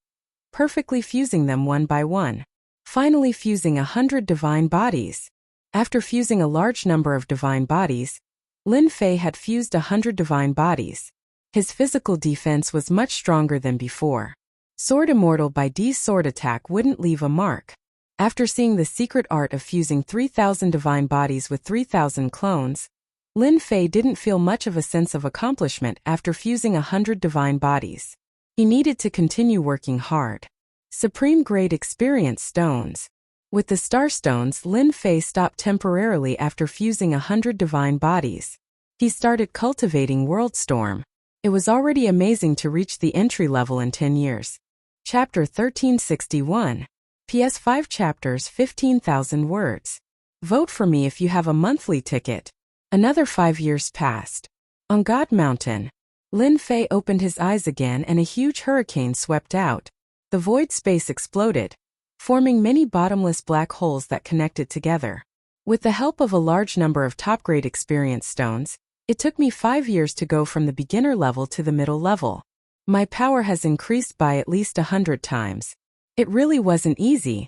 perfectly fusing them one by one. Finally fusing 100 divine bodies. After fusing a large number of divine bodies, Lin Fei had fused 100 divine bodies. His physical defense was much stronger than before. Sword Immortal by D's sword attack wouldn't leave a mark. After seeing the secret art of fusing 3,000 divine bodies with 3,000 clones, Lin Fei didn't feel much of a sense of accomplishment after fusing 100 divine bodies. He needed to continue working hard. Supreme Grade Experience Stones. With the Star Stones, Lin Fei stopped temporarily after fusing 100 divine bodies. He started cultivating Worldstorm. It was already amazing to reach the entry level in 10 years. Chapter 1361. PS5 chapters 15,000 words. Vote for me if you have a monthly ticket. Another 5 years passed. On God Mountain, Lin Fei opened his eyes again and a huge hurricane swept out. The void space exploded, forming many bottomless black holes that connected together. With the help of a large number of top-grade experience stones, it took me 5 years to go from the beginner level to the middle level. My power has increased by at least 100 times. It really wasn't easy.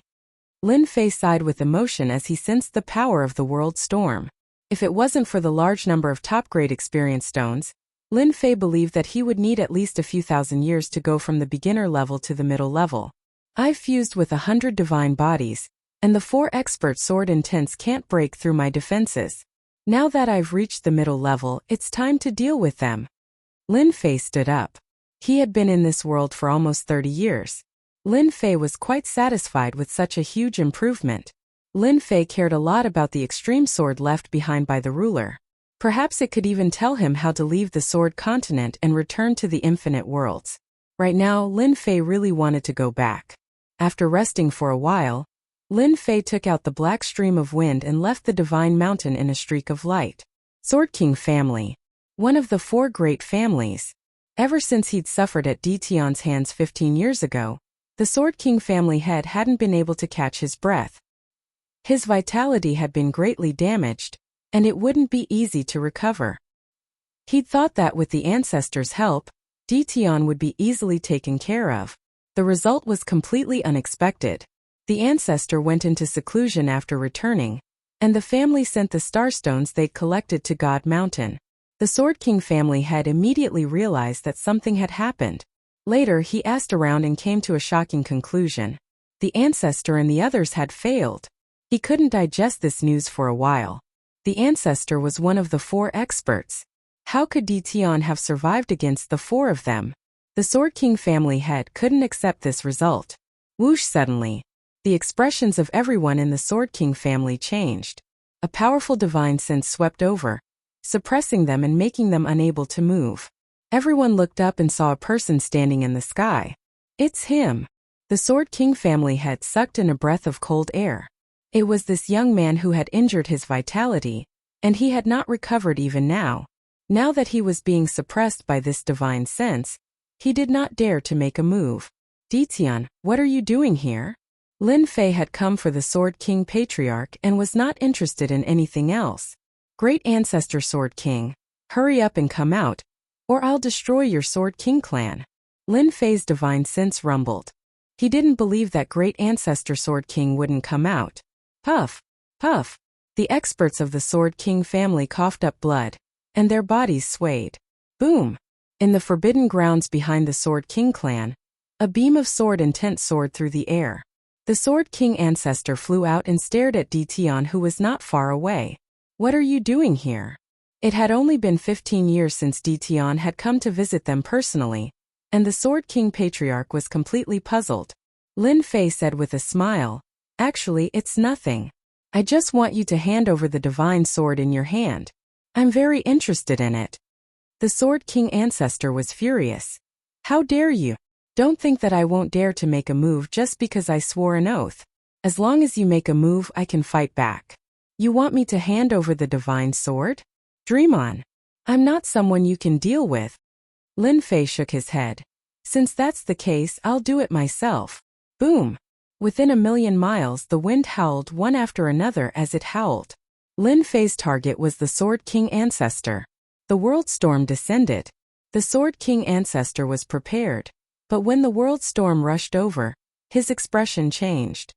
Lin Fei sighed with emotion as he sensed the power of the world storm. If it wasn't for the large number of top-grade experience stones, Lin Fei believed that he would need at least a few thousand years to go from the beginner level to the middle level. I've fused with 100 divine bodies, and the 4 expert sword intents can't break through my defenses. Now that I've reached the middle level, it's time to deal with them. Lin Fei stood up. He had been in this world for almost 30 years. Lin Fei was quite satisfied with such a huge improvement. Lin Fei cared a lot about the extreme sword left behind by the ruler. Perhaps it could even tell him how to leave the Sword Continent and return to the infinite worlds. Right now, Lin Fei really wanted to go back. After resting for a while, Lin Fei took out the black stream of wind and left the divine mountain in a streak of light. Sword King family. One of the 4 great families. Ever since he'd suffered at Dition's hands 15 years ago, the Sword King family head hadn't been able to catch his breath. His vitality had been greatly damaged, and it wouldn't be easy to recover. He'd thought that with the ancestors' help, Dition would be easily taken care of. The result was completely unexpected. The ancestor went into seclusion after returning, and the family sent the starstones they'd collected to God Mountain. The Sword King family head immediately realized that something had happened. Later, he asked around and came to a shocking conclusion. The ancestor and the others had failed. He couldn't digest this news for a while. The ancestor was one of the 4 experts. How could Dition have survived against the 4 of them? The Sword King family head couldn't accept this result. Whoosh! Suddenly, the expressions of everyone in the Sword King family changed. A powerful divine sense swept over, suppressing them and making them unable to move. Everyone looked up and saw a person standing in the sky. It's him. The Sword King family head sucked in a breath of cold air. It was this young man who had injured his vitality, and he had not recovered even now. Now that he was being suppressed by this divine sense, he did not dare to make a move. Ditian, what are you doing here? Lin Fei had come for the Sword King Patriarch and was not interested in anything else. Great Ancestor Sword King, hurry up and come out, or I'll destroy your Sword King clan. Lin Fei's divine sense rumbled. He didn't believe that Great Ancestor Sword King wouldn't come out. Puff, puff. The experts of the Sword King family coughed up blood, and their bodies swayed. Boom! In the forbidden grounds behind the Sword King clan, a beam of sword intent soared through the air. The Sword King ancestor flew out and stared at Ditian, who was not far away. What are you doing here? It had only been 15 years since Ditian had come to visit them personally, and the Sword King Patriarch was completely puzzled. Lin Fei said with a smile, actually, it's nothing. I just want you to hand over the divine sword in your hand. I'm very interested in it. The Sword King ancestor was furious. How dare you? Don't think that I won't dare to make a move just because I swore an oath. As long as you make a move, I can fight back. You want me to hand over the divine sword? Dream on. I'm not someone you can deal with. Lin Fei shook his head. Since that's the case, I'll do it myself. Boom. Within 1,000,000 miles, the wind howled one after another as it howled. Lin Fei's target was the Sword King ancestor. The world storm descended. The Sword King ancestor was prepared. But when the world storm rushed over, his expression changed.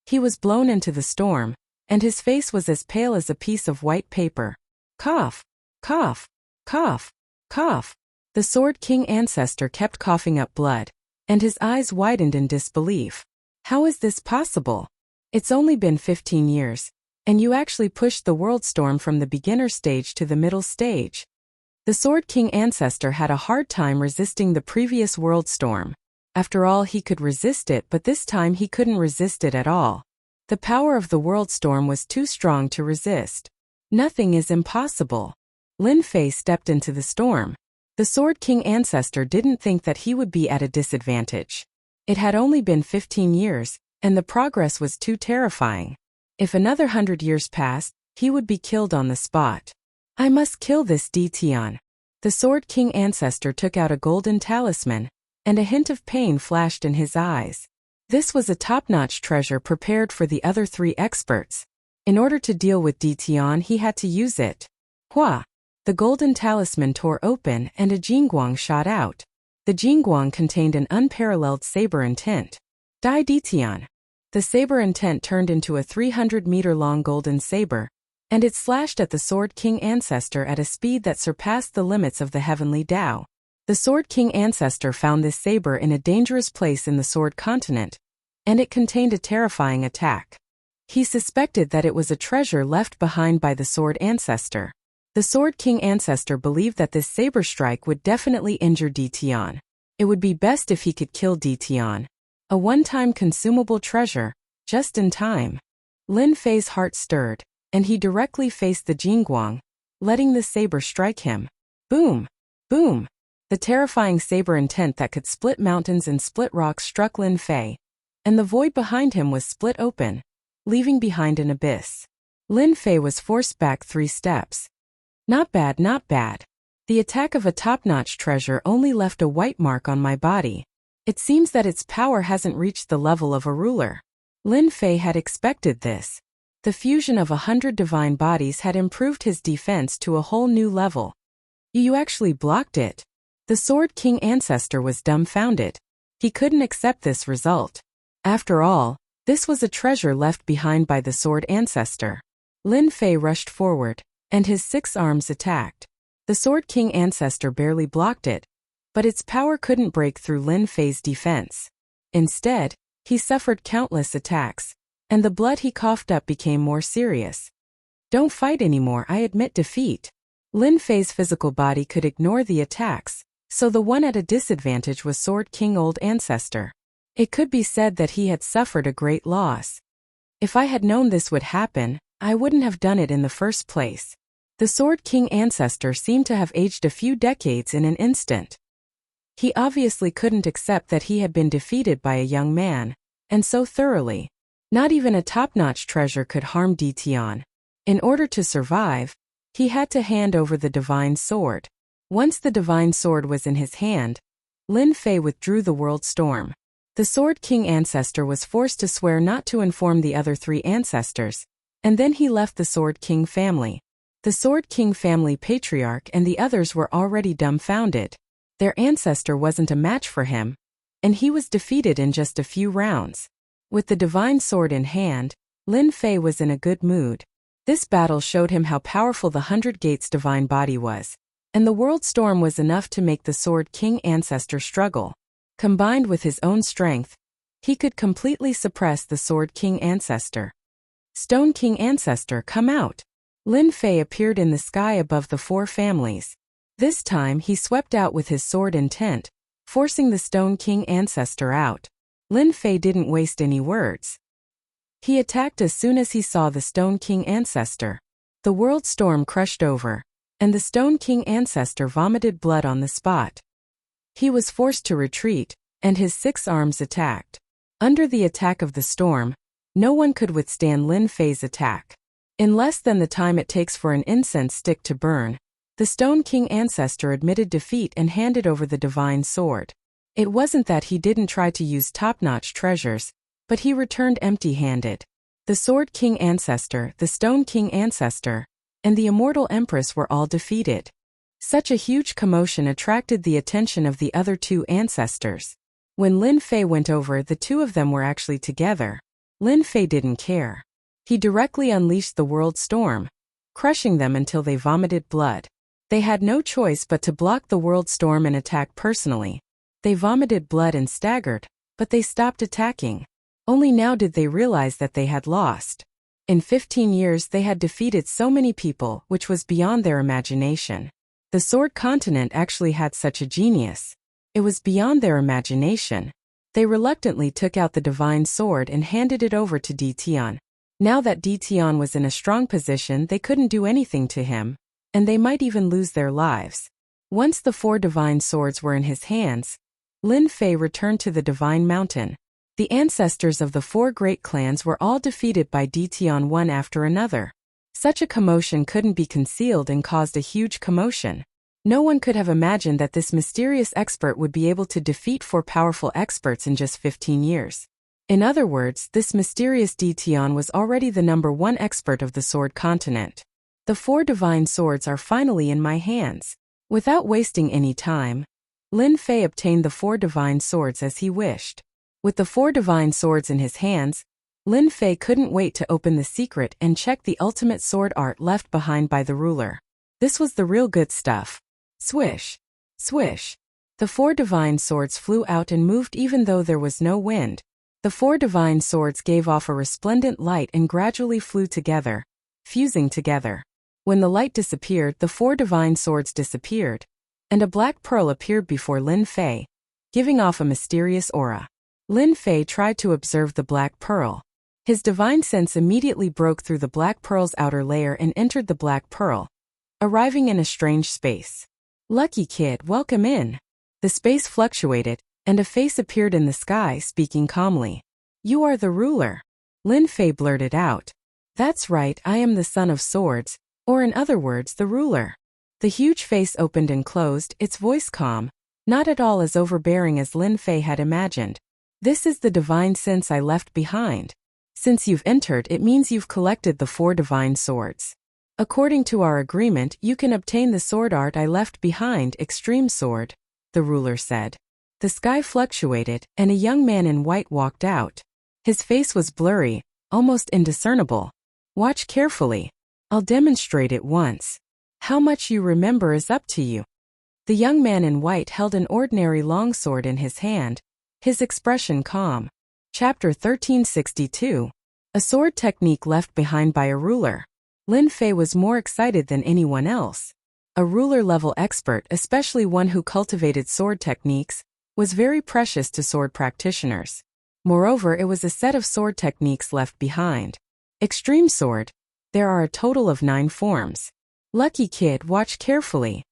He was blown into the storm, and his face was as pale as a piece of white paper. Cough, cough, cough, cough. The Sword King ancestor kept coughing up blood, and his eyes widened in disbelief. How is this possible? It's only been 15 years, and you actually pushed the world storm from the beginner stage to the middle stage. The Sword King ancestor had a hard time resisting the previous world storm. After all, he could resist it, but this time he couldn't resist it at all. The power of the world storm was too strong to resist. Nothing is impossible. Lin Fei stepped into the storm. The Sword King ancestor didn't think that he would be at a disadvantage. It had only been 15 years, and the progress was too terrifying. If another 100 years passed, he would be killed on the spot. I must kill this Ditian. The Sword King ancestor took out a golden talisman, and a hint of pain flashed in his eyes. This was a top-notch treasure prepared for the other 3 experts. In order to deal with Ditian, he had to use it. Hua! The golden talisman tore open and a jingguang shot out. The jingguang contained an unparalleled saber intent. Dai Ditian. The saber intent turned into a 300-meter-long golden saber, and it slashed at the Sword King ancestor at a speed that surpassed the limits of the heavenly Tao. The Sword King ancestor found this saber in a dangerous place in the Sword Continent, and it contained a terrifying attack. He suspected that it was a treasure left behind by the Sword ancestor. The Sword King ancestor believed that this saber strike would definitely injure Ditian. It would be best if he could kill Ditian. A one-time consumable treasure, just in time. Lin Fei's heart stirred, and he directly faced the jingguang, letting the saber strike him. Boom! Boom! The terrifying saber intent that could split mountains and split rocks struck Lin Fei, and the void behind him was split open, leaving behind an abyss. Lin Fei was forced back 3 steps. Not bad, not bad. The attack of a top-notch treasure only left a white mark on my body. It seems that its power hasn't reached the level of a ruler. Lin Fei had expected this. The fusion of 100 divine bodies had improved his defense to a whole new level. You actually blocked it. The Sword King ancestor was dumbfounded. He couldn't accept this result. After all, this was a treasure left behind by the Sword ancestor. Lin Fei rushed forward, and his 6 arms attacked. The Sword King ancestor barely blocked it, but its power couldn't break through Lin Fei's defense. Instead, he suffered countless attacks, and the blood he coughed up became more serious. Don't fight anymore, I admit defeat. Lin Fei's physical body could ignore the attacks, so the one at a disadvantage was Sword King Old Ancestor. It could be said that he had suffered a great loss. If I had known this would happen, I wouldn't have done it in the first place. The Sword King ancestor seemed to have aged a few decades in an instant. He obviously couldn't accept that he had been defeated by a young man, and so thoroughly. Not even a top-notch treasure could harm Ditian. In order to survive, He had to hand over the divine sword. Once the divine sword was in his hand, Lin Fei withdrew the world storm. The Sword King ancestor was forced to swear not to inform the other 3 ancestors, and then he left the Sword King family. The Sword King family patriarch and the others were already dumbfounded. Their ancestor wasn't a match for him, and he was defeated in just a few rounds. With the divine sword in hand, Lin Fei was in a good mood. This battle showed him how powerful the 100 Gates divine body was, and the world storm was enough to make the Sword King ancestor struggle. Combined with his own strength, he could completely suppress the Sword King ancestor. Stone King ancestor, come out! Lin Fei appeared in the sky above the 4 families. This time he swept out with his sword intent, forcing the Stone King ancestor out. Lin Fei didn't waste any words. He attacked as soon as he saw the Stone King ancestor. The world storm crushed over, and the Stone King ancestor vomited blood on the spot. He was forced to retreat, and his 6 arms attacked. Under the attack of the storm, no one could withstand Lin Fei's attack. In less than the time it takes for an incense stick to burn, the Stone King ancestor admitted defeat and handed over the divine sword. It wasn't that he didn't try to use top-notch treasures, but he returned empty-handed. The Sword King ancestor, the Stone King ancestor, and the Immortal Empress were all defeated. Such a huge commotion attracted the attention of the other 2 ancestors. When Lin Fei went over, the 2 of them were actually together. Lin Fei didn't care. He directly unleashed the world storm, crushing them until they vomited blood. They had no choice but to block the world storm and attack personally. They vomited blood and staggered, but they stopped attacking. Only now did they realize that they had lost. In 15 years they had defeated so many people, which was beyond their imagination. The Sword Continent actually had such a genius. It was beyond their imagination. They reluctantly took out the divine sword and handed it over to Ditian. Now that Ditian was in a strong position, they couldn't do anything to him, and they might even lose their lives. Once the 4 divine swords were in his hands, Lin Fei returned to the Divine Mountain. The ancestors of the 4 great clans were all defeated by Ditian one after another. Such a commotion couldn't be concealed and caused a huge commotion. No one could have imagined that this mysterious expert would be able to defeat 4 powerful experts in just 15 years. In other words, this mysterious Ditian was already the #1 expert of the Sword Continent. The 4 divine swords are finally in my hands. Without wasting any time, Lin Fei obtained the 4 divine swords as he wished. With the 4 divine swords in his hands, Lin Fei couldn't wait to open the secret and check the ultimate sword art left behind by the ruler. This was the real good stuff. Swish! Swish! The 4 divine swords flew out and moved even though there was no wind. The 4 divine swords gave off a resplendent light and gradually flew together, fusing together. When the light disappeared, the 4 divine swords disappeared, and a black pearl appeared before Lin Fei, giving off a mysterious aura. Lin Fei tried to observe the black pearl. His divine sense immediately broke through the black pearl's outer layer and entered the black pearl, arriving in a strange space. "Lucky kid, welcome in." The space fluctuated, and a face appeared in the sky, speaking calmly. "You are the ruler." Lin Fei blurted out. "That's right, I am the son of swords, or in other words, the ruler." The huge face opened and closed, its voice calm, not at all as overbearing as Lin Fei had imagined. "This is the divine sense I left behind. Since you've entered, it means you've collected the 4 divine swords. According to our agreement, you can obtain the sword art I left behind, Extreme Sword," the ruler said. The sky fluctuated, and a young man in white walked out. His face was blurry, almost indiscernible. "Watch carefully. I'll demonstrate it once. How much you remember is up to you." The young man in white held an ordinary longsword in his hand, his expression calm. Chapter 1362. A sword technique left behind by a ruler. Lin Fei was more excited than anyone else. A ruler-level expert, especially one who cultivated sword techniques, was very precious to sword practitioners. Moreover, it was a set of sword techniques left behind. Extreme Sword. There are a total of 9 forms. "Lucky kid, watch carefully."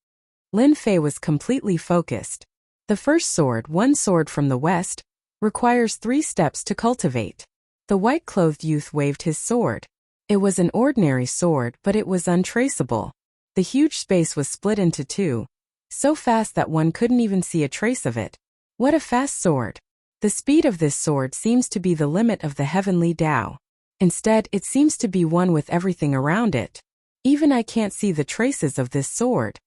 Lin Fei was completely focused. The first sword, one sword from the west, requires 3 steps to cultivate. The white-clothed youth waved his sword. It was an ordinary sword, but it was untraceable. The huge space was split into two, so fast that one couldn't even see a trace of it. What a fast sword! The speed of this sword seems to be the limit of the heavenly Tao. Instead, it seems to be one with everything around it. Even I can't see the traces of this sword.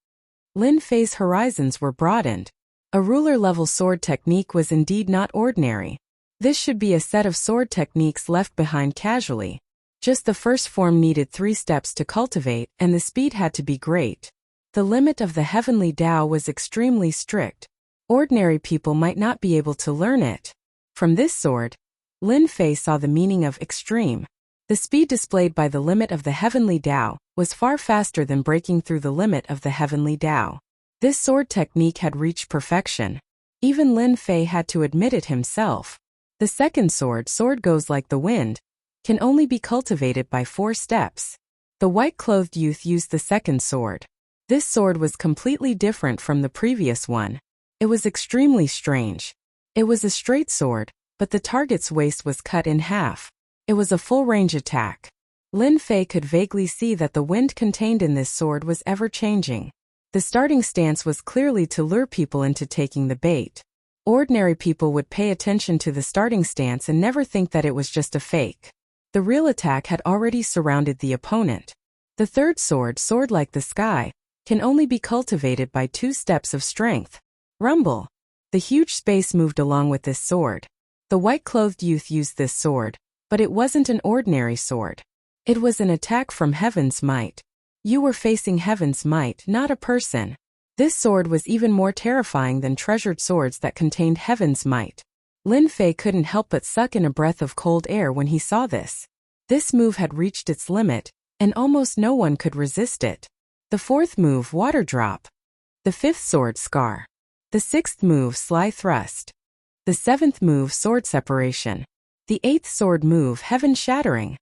Lin Fei's horizons were broadened. A ruler-level sword technique was indeed not ordinary. This should be a set of sword techniques left behind casually. Just the first form needed 3 steps to cultivate, and the speed had to be great. The limit of the heavenly Tao was extremely strict. Ordinary people might not be able to learn it. From this sword, Lin Fei saw the meaning of extreme. The speed displayed by the limit of the heavenly Tao was far faster than breaking through the limit of the heavenly Tao. This sword technique had reached perfection. Even Lin Fei had to admit it himself. The second sword goes like the wind, can only be cultivated by 4 steps. The white-clothed youth used the second sword. This sword was completely different from the previous one. It was extremely strange. It was a straight sword, but the target's waist was cut in half. It was a full-range attack. Lin Fei could vaguely see that the wind contained in this sword was ever-changing. The starting stance was clearly to lure people into taking the bait. Ordinary people would pay attention to the starting stance and never think that it was just a fake. The real attack had already surrounded the opponent. The third sword like the sky, can only be cultivated by 2 steps of strength. Rumble. The huge space moved along with this sword. The white-clothed youth used this sword, but it wasn't an ordinary sword. It was an attack from Heaven's Might. You were facing Heaven's Might, not a person. This sword was even more terrifying than treasured swords that contained Heaven's Might. Lin Fei couldn't help but suck in a breath of cold air when he saw this. This move had reached its limit, and almost no one could resist it. The fourth move, Water Drop. The fifth sword, Scar. The sixth move, Sly Thrust. The seventh move, Sword Separation. The eighth sword move, Heaven Shattering.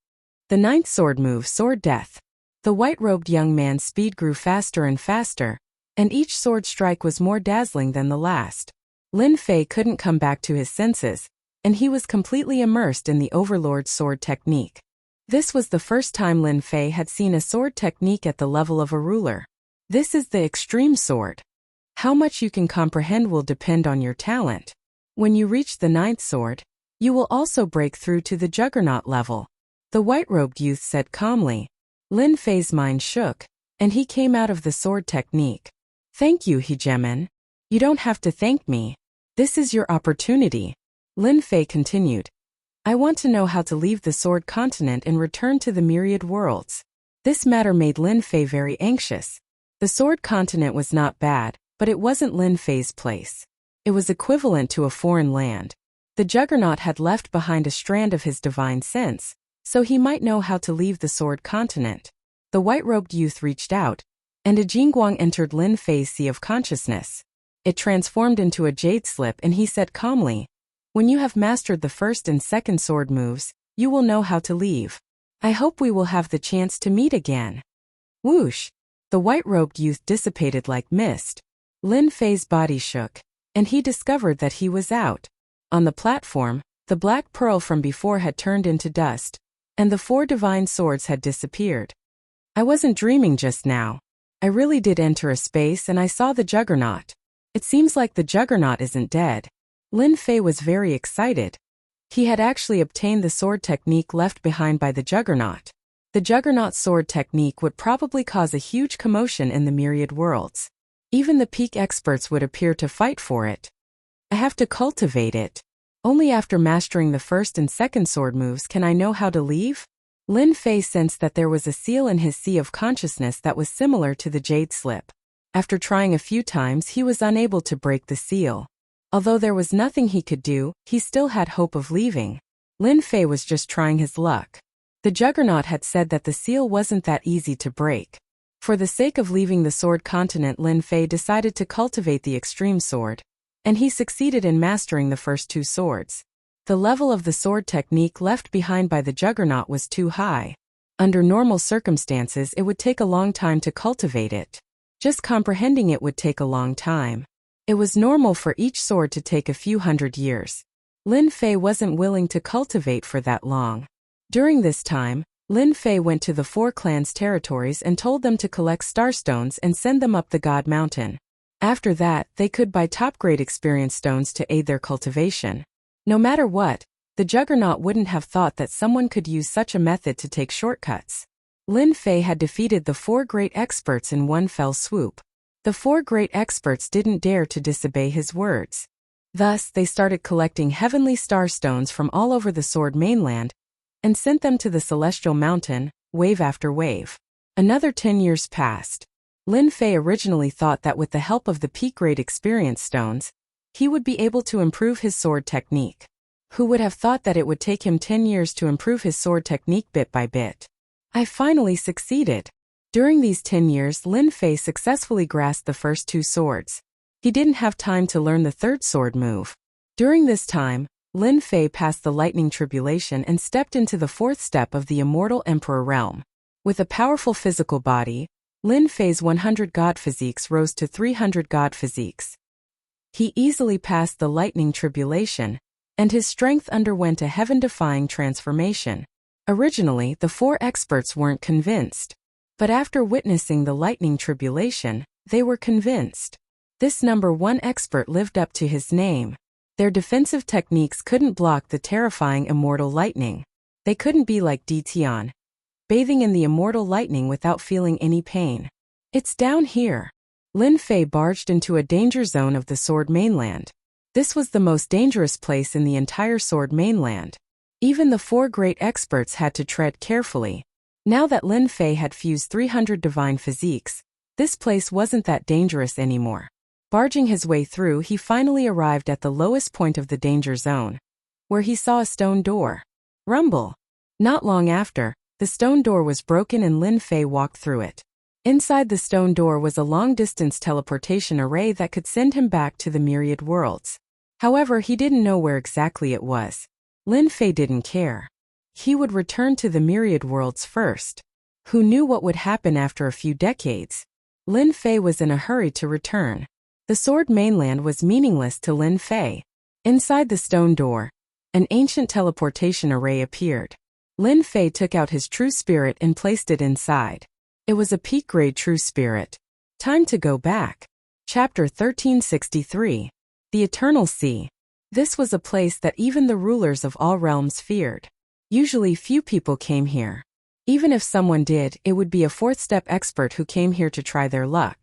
The ninth sword move, Sword Death. The white-robed young man's speed grew faster and faster, and each sword strike was more dazzling than the last. Lin Fei couldn't come back to his senses, and he was completely immersed in the Overlord's sword technique. This was the first time Lin Fei had seen a sword technique at the level of a ruler. This is the extreme sword. How much you can comprehend will depend on your talent. When you reach the ninth sword, you will also break through to the Juggernaut level. The white-robed youth said calmly. Lin Fei's mind shook, and he came out of the sword technique. Thank you, Hegemon. You don't have to thank me. This is your opportunity. Lin Fei continued. I want to know how to leave the Sword Continent and return to the myriad worlds. This matter made Lin Fei very anxious. The Sword Continent was not bad, but it wasn't Lin Fei's place. It was equivalent to a foreign land. The Juggernaut had left behind a strand of his divine sense, so he might know how to leave the Sword Continent. The white-robed youth reached out, and a Jingguang entered Lin Fei's sea of consciousness. It transformed into a jade slip and he said calmly, when you have mastered the first and second sword moves, you will know how to leave. I hope we will have the chance to meet again. Whoosh! The white-robed youth dissipated like mist. Lin Fei's body shook, and he discovered that he was out. On the platform, the black pearl from before had turned into dust, and the 4 divine swords had disappeared. I wasn't dreaming just now. I really did enter a space and I saw the Juggernaut. It seems like the Juggernaut isn't dead. Lin Fei was very excited. He had actually obtained the sword technique left behind by the Juggernaut. The Juggernaut's sword technique would probably cause a huge commotion in the myriad worlds. Even the peak experts would appear to fight for it. I have to cultivate it. Only after mastering the first and second sword moves can I know how to leave? Lin Fei sensed that there was a seal in his sea of consciousness that was similar to the jade slip. After trying a few times, he was unable to break the seal. Although there was nothing he could do, he still had hope of leaving. Lin Fei was just trying his luck. The Juggernaut had said that the seal wasn't that easy to break. For the sake of leaving the Sword Continent, Lin Fei decided to cultivate the extreme sword, and he succeeded in mastering the first 2 swords. The level of the sword technique left behind by the Juggernaut was too high. Under normal circumstances, it would take a long time to cultivate it. Just comprehending it would take a long time. It was normal for each sword to take a few hundred years. Lin Fei wasn't willing to cultivate for that long. During this time, Lin Fei went to the 4 clans' territories and told them to collect starstones and send them up the God Mountain. After that, they could buy top-grade experience stones to aid their cultivation. No matter what, the Juggernaut wouldn't have thought that someone could use such a method to take shortcuts. Lin Fei had defeated the 4 great experts in one fell swoop. The 4 great experts didn't dare to disobey his words. Thus, they started collecting heavenly star stones from all over the Sword Mainland and sent them to the Celestial Mountain, wave after wave. Another 10 years passed. Lin Fei originally thought that with the help of the peak-grade experience stones, he would be able to improve his sword technique. Who would have thought that it would take him 10 years to improve his sword technique bit by bit? I finally succeeded. During these 10 years, Lin Fei successfully grasped the first 2 swords. He didn't have time to learn the 3rd sword move. During this time, Lin Fei passed the lightning tribulation and stepped into the 4th step of the immortal emperor realm. With a powerful physical body, Lin Fei's 100 god physiques rose to 300 god physiques. He easily passed the lightning tribulation, and his strength underwent a heaven-defying transformation. Originally, the 4 experts weren't convinced. But after witnessing the lightning tribulation, they were convinced. This number 1 expert lived up to his name. Their defensive techniques couldn't block the terrifying immortal lightning. They couldn't be like Tian, bathing in the immortal lightning without feeling any pain. It's down here. Lin Fei barged into a danger zone of the Sword Mainland. This was the most dangerous place in the entire Sword Mainland. Even the 4 great experts had to tread carefully. Now that Lin Fei had fused 300 divine physiques, this place wasn't that dangerous anymore. Barging his way through, he finally arrived at the lowest point of the danger zone, where he saw a stone door. Rumble. Not long after, the stone door was broken and Lin Fei walked through it. Inside the stone door was a long-distance teleportation array that could send him back to the myriad worlds. However, he didn't know where exactly it was. Lin Fei didn't care. He would return to the myriad worlds first. Who knew what would happen after a few decades? Lin Fei was in a hurry to return. The Sword Mainland was meaningless to Lin Fei. Inside the stone door, an ancient teleportation array appeared. Lin Fei took out his true spirit and placed it inside. It was a peak-grade true spirit. Time to go back. Chapter 1363. The Eternal Sea. This was a place that even the rulers of all realms feared. Usually few people came here. Even if someone did, it would be a 4th step expert who came here to try their luck.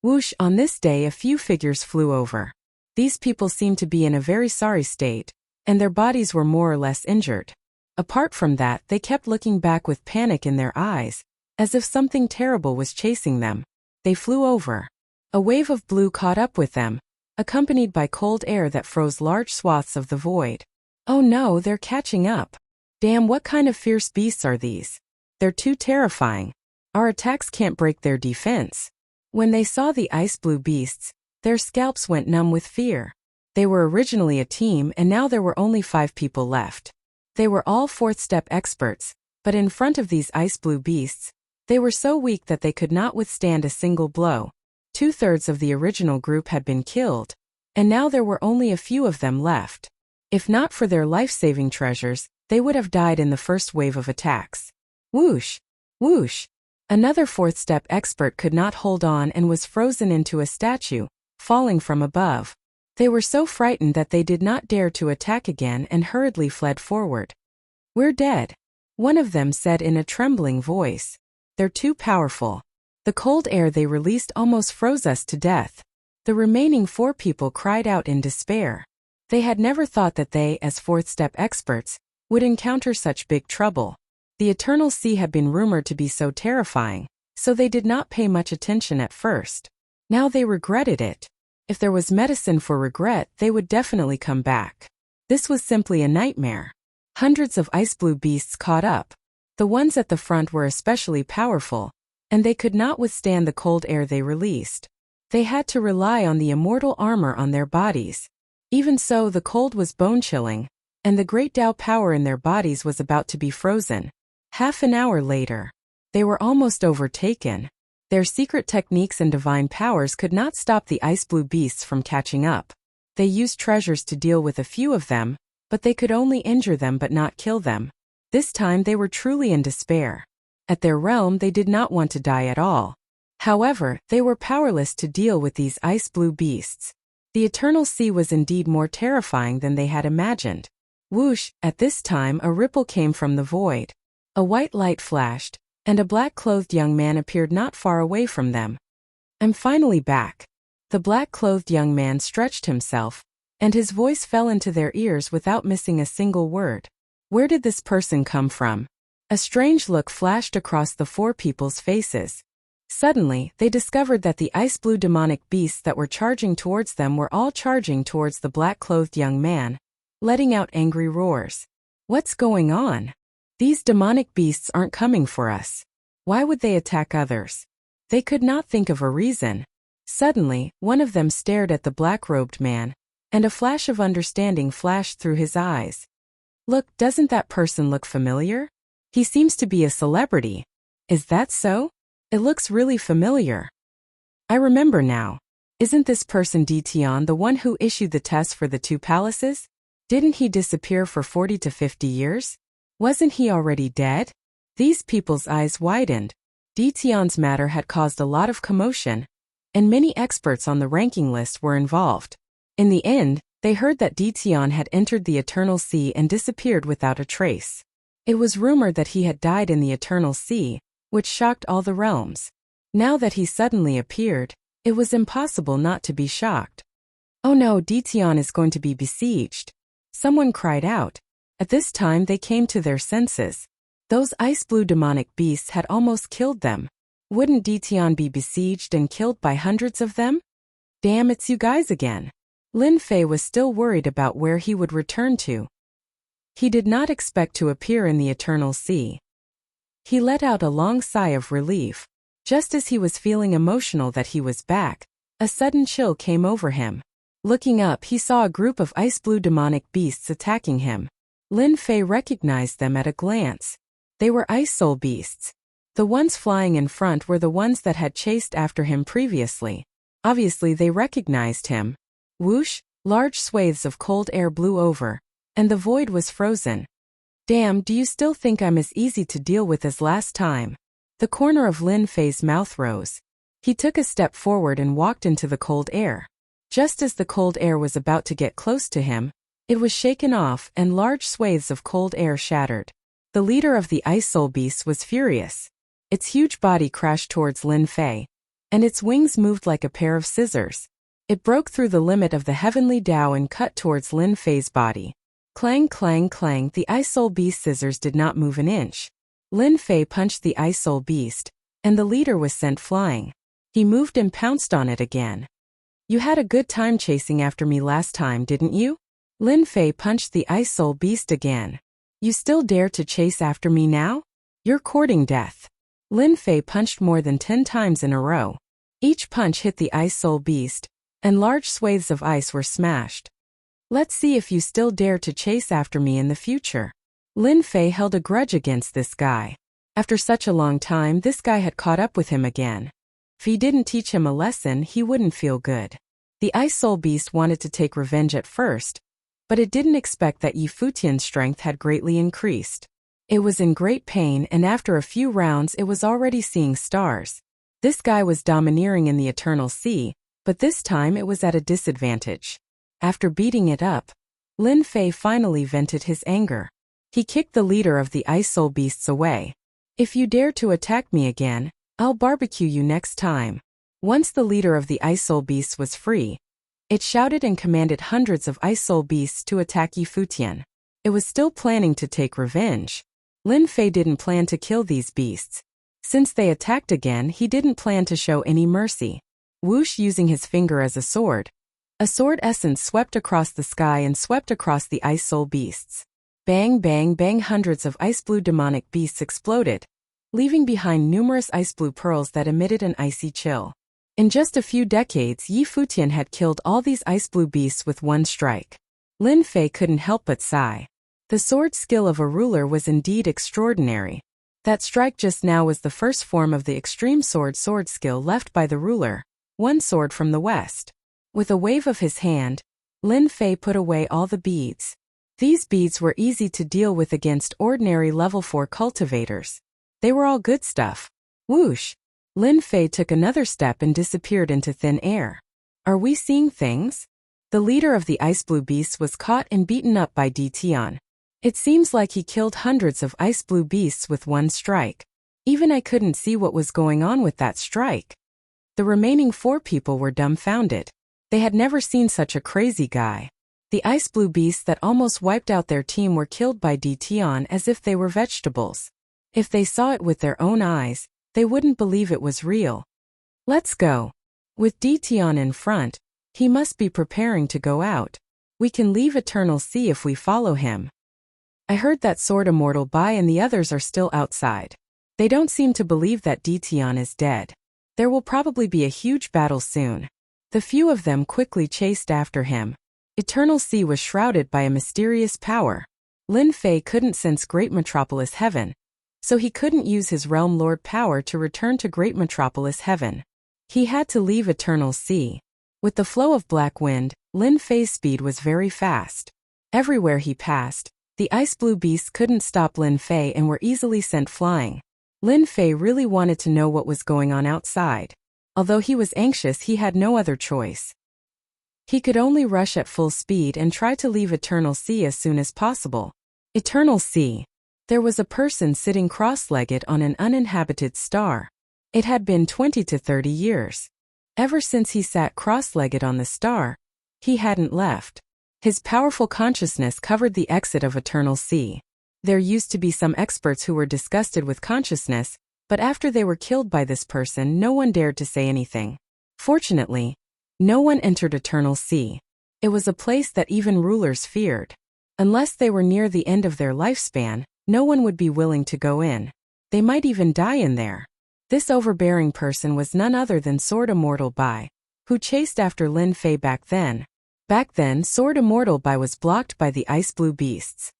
Whoosh, on this day a few figures flew over. These people seemed to be in a very sorry state, and their bodies were more or less injured. Apart from that, they kept looking back with panic in their eyes, as if something terrible was chasing them. They flew over. A wave of blue caught up with them, accompanied by cold air that froze large swaths of the void. Oh no, they're catching up. Damn, what kind of fierce beasts are these? They're too terrifying. Our attacks can't break their defense. When they saw the ice blue beasts, their scalps went numb with fear. They were originally a team and now there were only 5 people left. They were all 4th step experts, but in front of these ice blue beasts, they were so weak that they could not withstand a single blow. 2/3 of the original group had been killed, and now there were only a few of them left. If not for their life-saving treasures, they would have died in the first wave of attacks. Whoosh! Whoosh! Another 4th step expert could not hold on and was frozen into a statue, falling from above. They were so frightened that they did not dare to attack again and hurriedly fled forward. We're dead, one of them said in a trembling voice. They're too powerful. The cold air they released almost froze us to death. The remaining 4 people cried out in despair. They had never thought that they, as 4th step experts, would encounter such big trouble. The Eternal Sea had been rumored to be so terrifying, so they did not pay much attention at first. Now they regretted it. If there was medicine for regret, they would definitely come back. This was simply a nightmare. Hundreds of ice blue beasts caught up. The ones at the front were especially powerful, and they could not withstand the cold air they released. They had to rely on the immortal armor on their bodies. Even so, the cold was bone-chilling, and the great Tao power in their bodies was about to be frozen. Half an hour later, they were almost overtaken. Their secret techniques and divine powers could not stop the ice blue beasts from catching up. They used treasures to deal with a few of them, but they could only injure them but not kill them. This time they were truly in despair. At their realm they did not want to die at all. However, they were powerless to deal with these ice-blue beasts. The eternal sea was indeed more terrifying than they had imagined. Whoosh! At this time a ripple came from the void. A white light flashed, and a black-clothed young man appeared not far away from them. "I'm finally back." The black-clothed young man stretched himself, and his voice fell into their ears without missing a single word. Where did this person come from? A strange look flashed across the four people's faces. Suddenly, they discovered that the ice-blue demonic beasts that were charging towards them were all charging towards the black-clothed young man, letting out angry roars. What's going on? These demonic beasts aren't coming for us. Why would they attack others? They could not think of a reason. Suddenly, one of them stared at the black-robed man, and a flash of understanding flashed through his eyes. Look, doesn't that person look familiar? He seems to be a celebrity. Is that so? It looks really familiar. I remember now. Isn't this person Dition, the one who issued the test for the two palaces? Didn't he disappear for 40 to 50 years? Wasn't he already dead? These people's eyes widened. Dition's matter had caused a lot of commotion, and many experts on the ranking list were involved. In the end, they heard that Dition had entered the Eternal Sea and disappeared without a trace. It was rumored that he had died in the Eternal Sea, which shocked all the realms. Now that he suddenly appeared, it was impossible not to be shocked. Oh no, Dition is going to be besieged. Someone cried out. At this time they came to their senses. Those ice-blue demonic beasts had almost killed them. Wouldn't Dition be besieged and killed by hundreds of them? Damn, it's you guys again. Lin Fei was still worried about where he would return to. He did not expect to appear in the Eternal Sea. He let out a long sigh of relief. Just as he was feeling emotional that he was back, a sudden chill came over him. Looking up, he saw a group of ice-blue demonic beasts attacking him. Lin Fei recognized them at a glance. They were ice soul beasts. The ones flying in front were the ones that had chased after him previously. Obviously they recognized him. Whoosh! Large swathes of cold air blew over, and the void was frozen. Damn, do you still think I'm as easy to deal with as last time? The corner of Lin Fei's mouth rose. He took a step forward and walked into the cold air. Just as the cold air was about to get close to him, it was shaken off and large swathes of cold air shattered. The leader of the ice soul beasts was furious. Its huge body crashed towards Lin Fei, and its wings moved like a pair of scissors. It broke through the limit of the heavenly Tao and cut towards Lin Fei's body. Clang, clang, clang, the ice soul beast scissors did not move an inch. Lin Fei punched the ice soul beast, and the leader was sent flying. He moved and pounced on it again. You had a good time chasing after me last time, didn't you? Lin Fei punched the ice soul beast again. You still dare to chase after me now? You're courting death. Lin Fei punched more than 10 times in a row. Each punch hit the ice soul beast, and large swathes of ice were smashed. Let's see if you still dare to chase after me in the future. Lin Fei held a grudge against this guy. After such a long time, this guy had caught up with him again. If he didn't teach him a lesson, he wouldn't feel good. The ice soul beast wanted to take revenge at first, but it didn't expect that Yi Futian's strength had greatly increased. It was in great pain, and after a few rounds it was already seeing stars. This guy was domineering in the Eternal Sea, but this time it was at a disadvantage. After beating it up, Lin Fei finally vented his anger. He kicked the leader of the ice soul beasts away. If you dare to attack me again, I'll barbecue you next time. Once the leader of the ice soul beasts was free, it shouted and commanded hundreds of ice soul beasts to attack Yi Futian. It was still planning to take revenge. Lin Fei didn't plan to kill these beasts. Since they attacked again, he didn't plan to show any mercy. Whoosh, using his finger as a sword essence swept across the sky and swept across the ice soul beasts. Bang, bang, bang, hundreds of ice-blue demonic beasts exploded, leaving behind numerous ice-blue pearls that emitted an icy chill. In just a few decades, Yi Futian had killed all these ice-blue beasts with one strike. Lin Fei couldn't help but sigh. The sword skill of a ruler was indeed extraordinary. That strike just now was the first form of the extreme sword skill left by the ruler, one sword from the west. With a wave of his hand, Lin Fei put away all the beads. These beads were easy to deal with against ordinary level 4 cultivators. They were all good stuff. Whoosh! Lin Fei took another step and disappeared into thin air. Are we seeing things? The leader of the ice blue beasts was caught and beaten up by Di Tian. It seems like he killed hundreds of ice blue beasts with one strike. Even I couldn't see what was going on with that strike. The remaining 4 people were dumbfounded. They had never seen such a crazy guy. The ice blue beasts that almost wiped out their team were killed by Di Tian as if they were vegetables. If they saw it with their own eyes, they wouldn't believe it was real. Let's go. With Di Tian in front, he must be preparing to go out. We can leave Eternal Sea if we follow him. I heard that Sword Immortal Bai and the others are still outside. They don't seem to believe that Di Tian is dead. There will probably be a huge battle soon. The few of them quickly chased after him. Eternal Sea was shrouded by a mysterious power. Lin Fei couldn't sense Great Metropolis Heaven, so he couldn't use his Realm Lord power to return to Great Metropolis Heaven. He had to leave Eternal Sea. With the flow of black wind, Lin Fei's speed was very fast. Everywhere he passed, the ice blue beasts couldn't stop Lin Fei and were easily sent flying. Lin Fei really wanted to know what was going on outside. Although he was anxious, he had no other choice. He could only rush at full speed and try to leave Eternal Sea as soon as possible. Eternal Sea. There was a person sitting cross-legged on an uninhabited star. It had been 20 to 30 years. Ever since he sat cross-legged on the star, he hadn't left. His powerful consciousness covered the exit of Eternal Sea. There used to be some experts who were disgusted with consciousness, but after they were killed by this person, no one dared to say anything. Fortunately, no one entered Eternal Sea. It was a place that even rulers feared. Unless they were near the end of their lifespan, no one would be willing to go in. They might even die in there. This overbearing person was none other than Sword Immortal Bai, who chased after Lin Fei back then. Back then, Sword Immortal Bai was blocked by the ice blue beasts.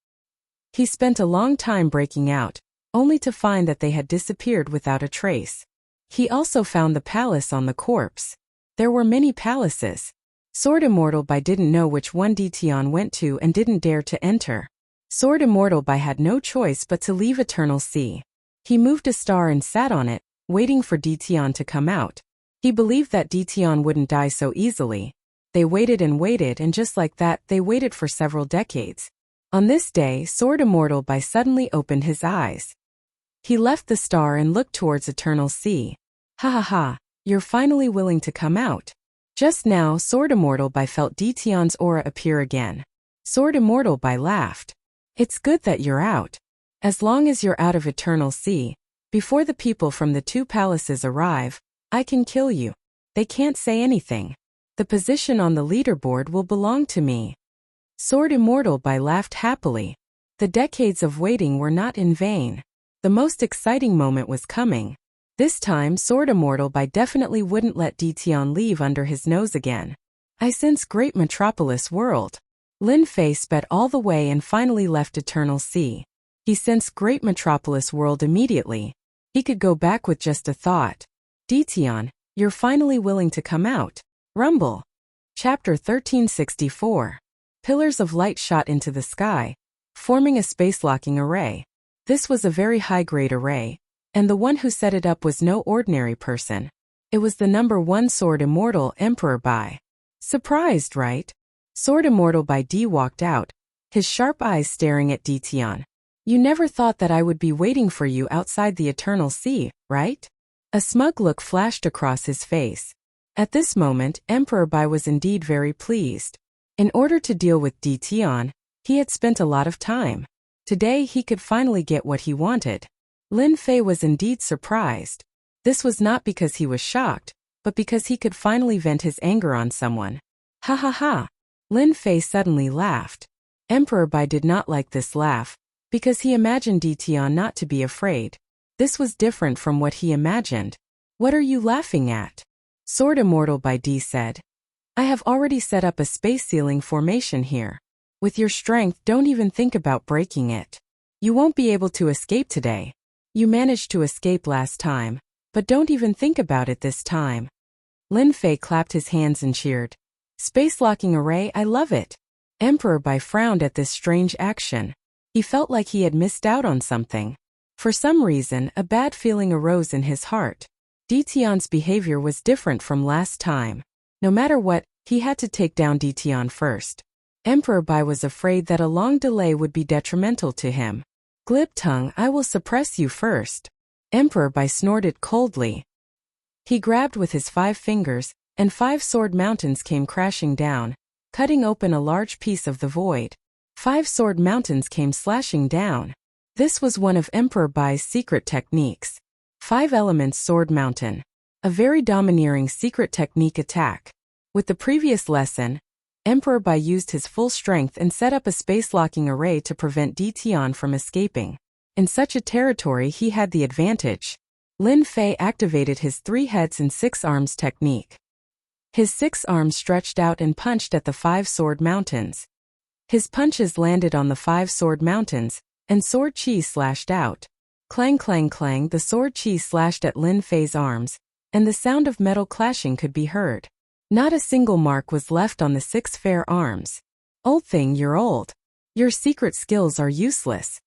He spent a long time breaking out, only to find that they had disappeared without a trace. He also found the palace on the corpse. There were many palaces. Sword Immortal Bai didn't know which one Di Tian went to and didn't dare to enter. Sword Immortal Bai had no choice but to leave Eternal Sea. He moved a star and sat on it, waiting for Di Tian to come out. He believed that Di Tian wouldn't die so easily. They waited and just like that, they waited for several decades. On this day, Sword Immortal Bai suddenly opened his eyes. He left the star and looked towards Eternal Sea. Ha ha ha, you're finally willing to come out. Just now, Sword Immortal Bai felt Di Tian's aura appear again. Sword Immortal Bai laughed. It's good that you're out. As long as you're out of Eternal Sea, before the people from the 2 palaces arrive, I can kill you. They can't say anything. The position on the leaderboard will belong to me. Sword Immortal Bai laughed happily. The decades of waiting were not in vain. The most exciting moment was coming. This time, Sword Immortal Bai definitely wouldn't let Di Tian leave under his nose again. I sense Great Metropolis World. Lin Fei sped all the way and finally left Eternal Sea. He sensed Great Metropolis World immediately. He could go back with just a thought. Di Tian, you're finally willing to come out. Rumble. Chapter 1364. Pillars of light shot into the sky, forming a space-locking array. This was a very high-grade array, and the one who set it up was no ordinary person. It was the number 1 Sword Immortal Emperor Bai. Surprised, right? Sword Immortal Bai D walked out, his sharp eyes staring at Di Tian. You never thought that I would be waiting for you outside the Eternal Sea, right? A smug look flashed across his face. At this moment, Emperor Bai was indeed very pleased. In order to deal with Di Tian, he had spent a lot of time. Today he could finally get what he wanted. Lin Fei was indeed surprised. This was not because he was shocked, but because he could finally vent his anger on someone. Ha ha ha! Lin Fei suddenly laughed. Emperor Bai did not like this laugh, because he imagined Di Tian not to be afraid. This was different from what he imagined. What are you laughing at? Sword Immortal Bai D said. I have already set up a space ceiling formation here. With your strength, don't even think about breaking it. You won't be able to escape today. You managed to escape last time, but don't even think about it this time. Lin Fei clapped his hands and cheered. Space locking array, I love it. Emperor Bai frowned at this strange action. He felt like he had missed out on something. For some reason, a bad feeling arose in his heart. Ditian's behavior was different from last time. No matter what, he had to take down Ditian first. Emperor Bai was afraid that a long delay would be detrimental to him. Glib tongue, I will suppress you first. Emperor Bai snorted coldly. He grabbed with his 5 fingers, and 5 sword mountains came crashing down, cutting open a large piece of the void. 5 sword mountains came slashing down. This was one of Emperor Bai's secret techniques. 5 elements sword mountain. A very domineering secret technique attack. With the previous lesson, Emperor Bai used his full strength and set up a space-locking array to prevent Ditian from escaping. In such a territory he had the advantage. Lin Fei activated his 3 heads and 6 arms technique. His 6 arms stretched out and punched at the 5 sword mountains. His punches landed on the 5 sword mountains, and sword chi slashed out. Clang clang clang, the sword chi slashed at Lin Fei's arms, and the sound of metal clashing could be heard. Not a single mark was left on the 6 fair arms. Old thing, you're old. Your secret skills are useless.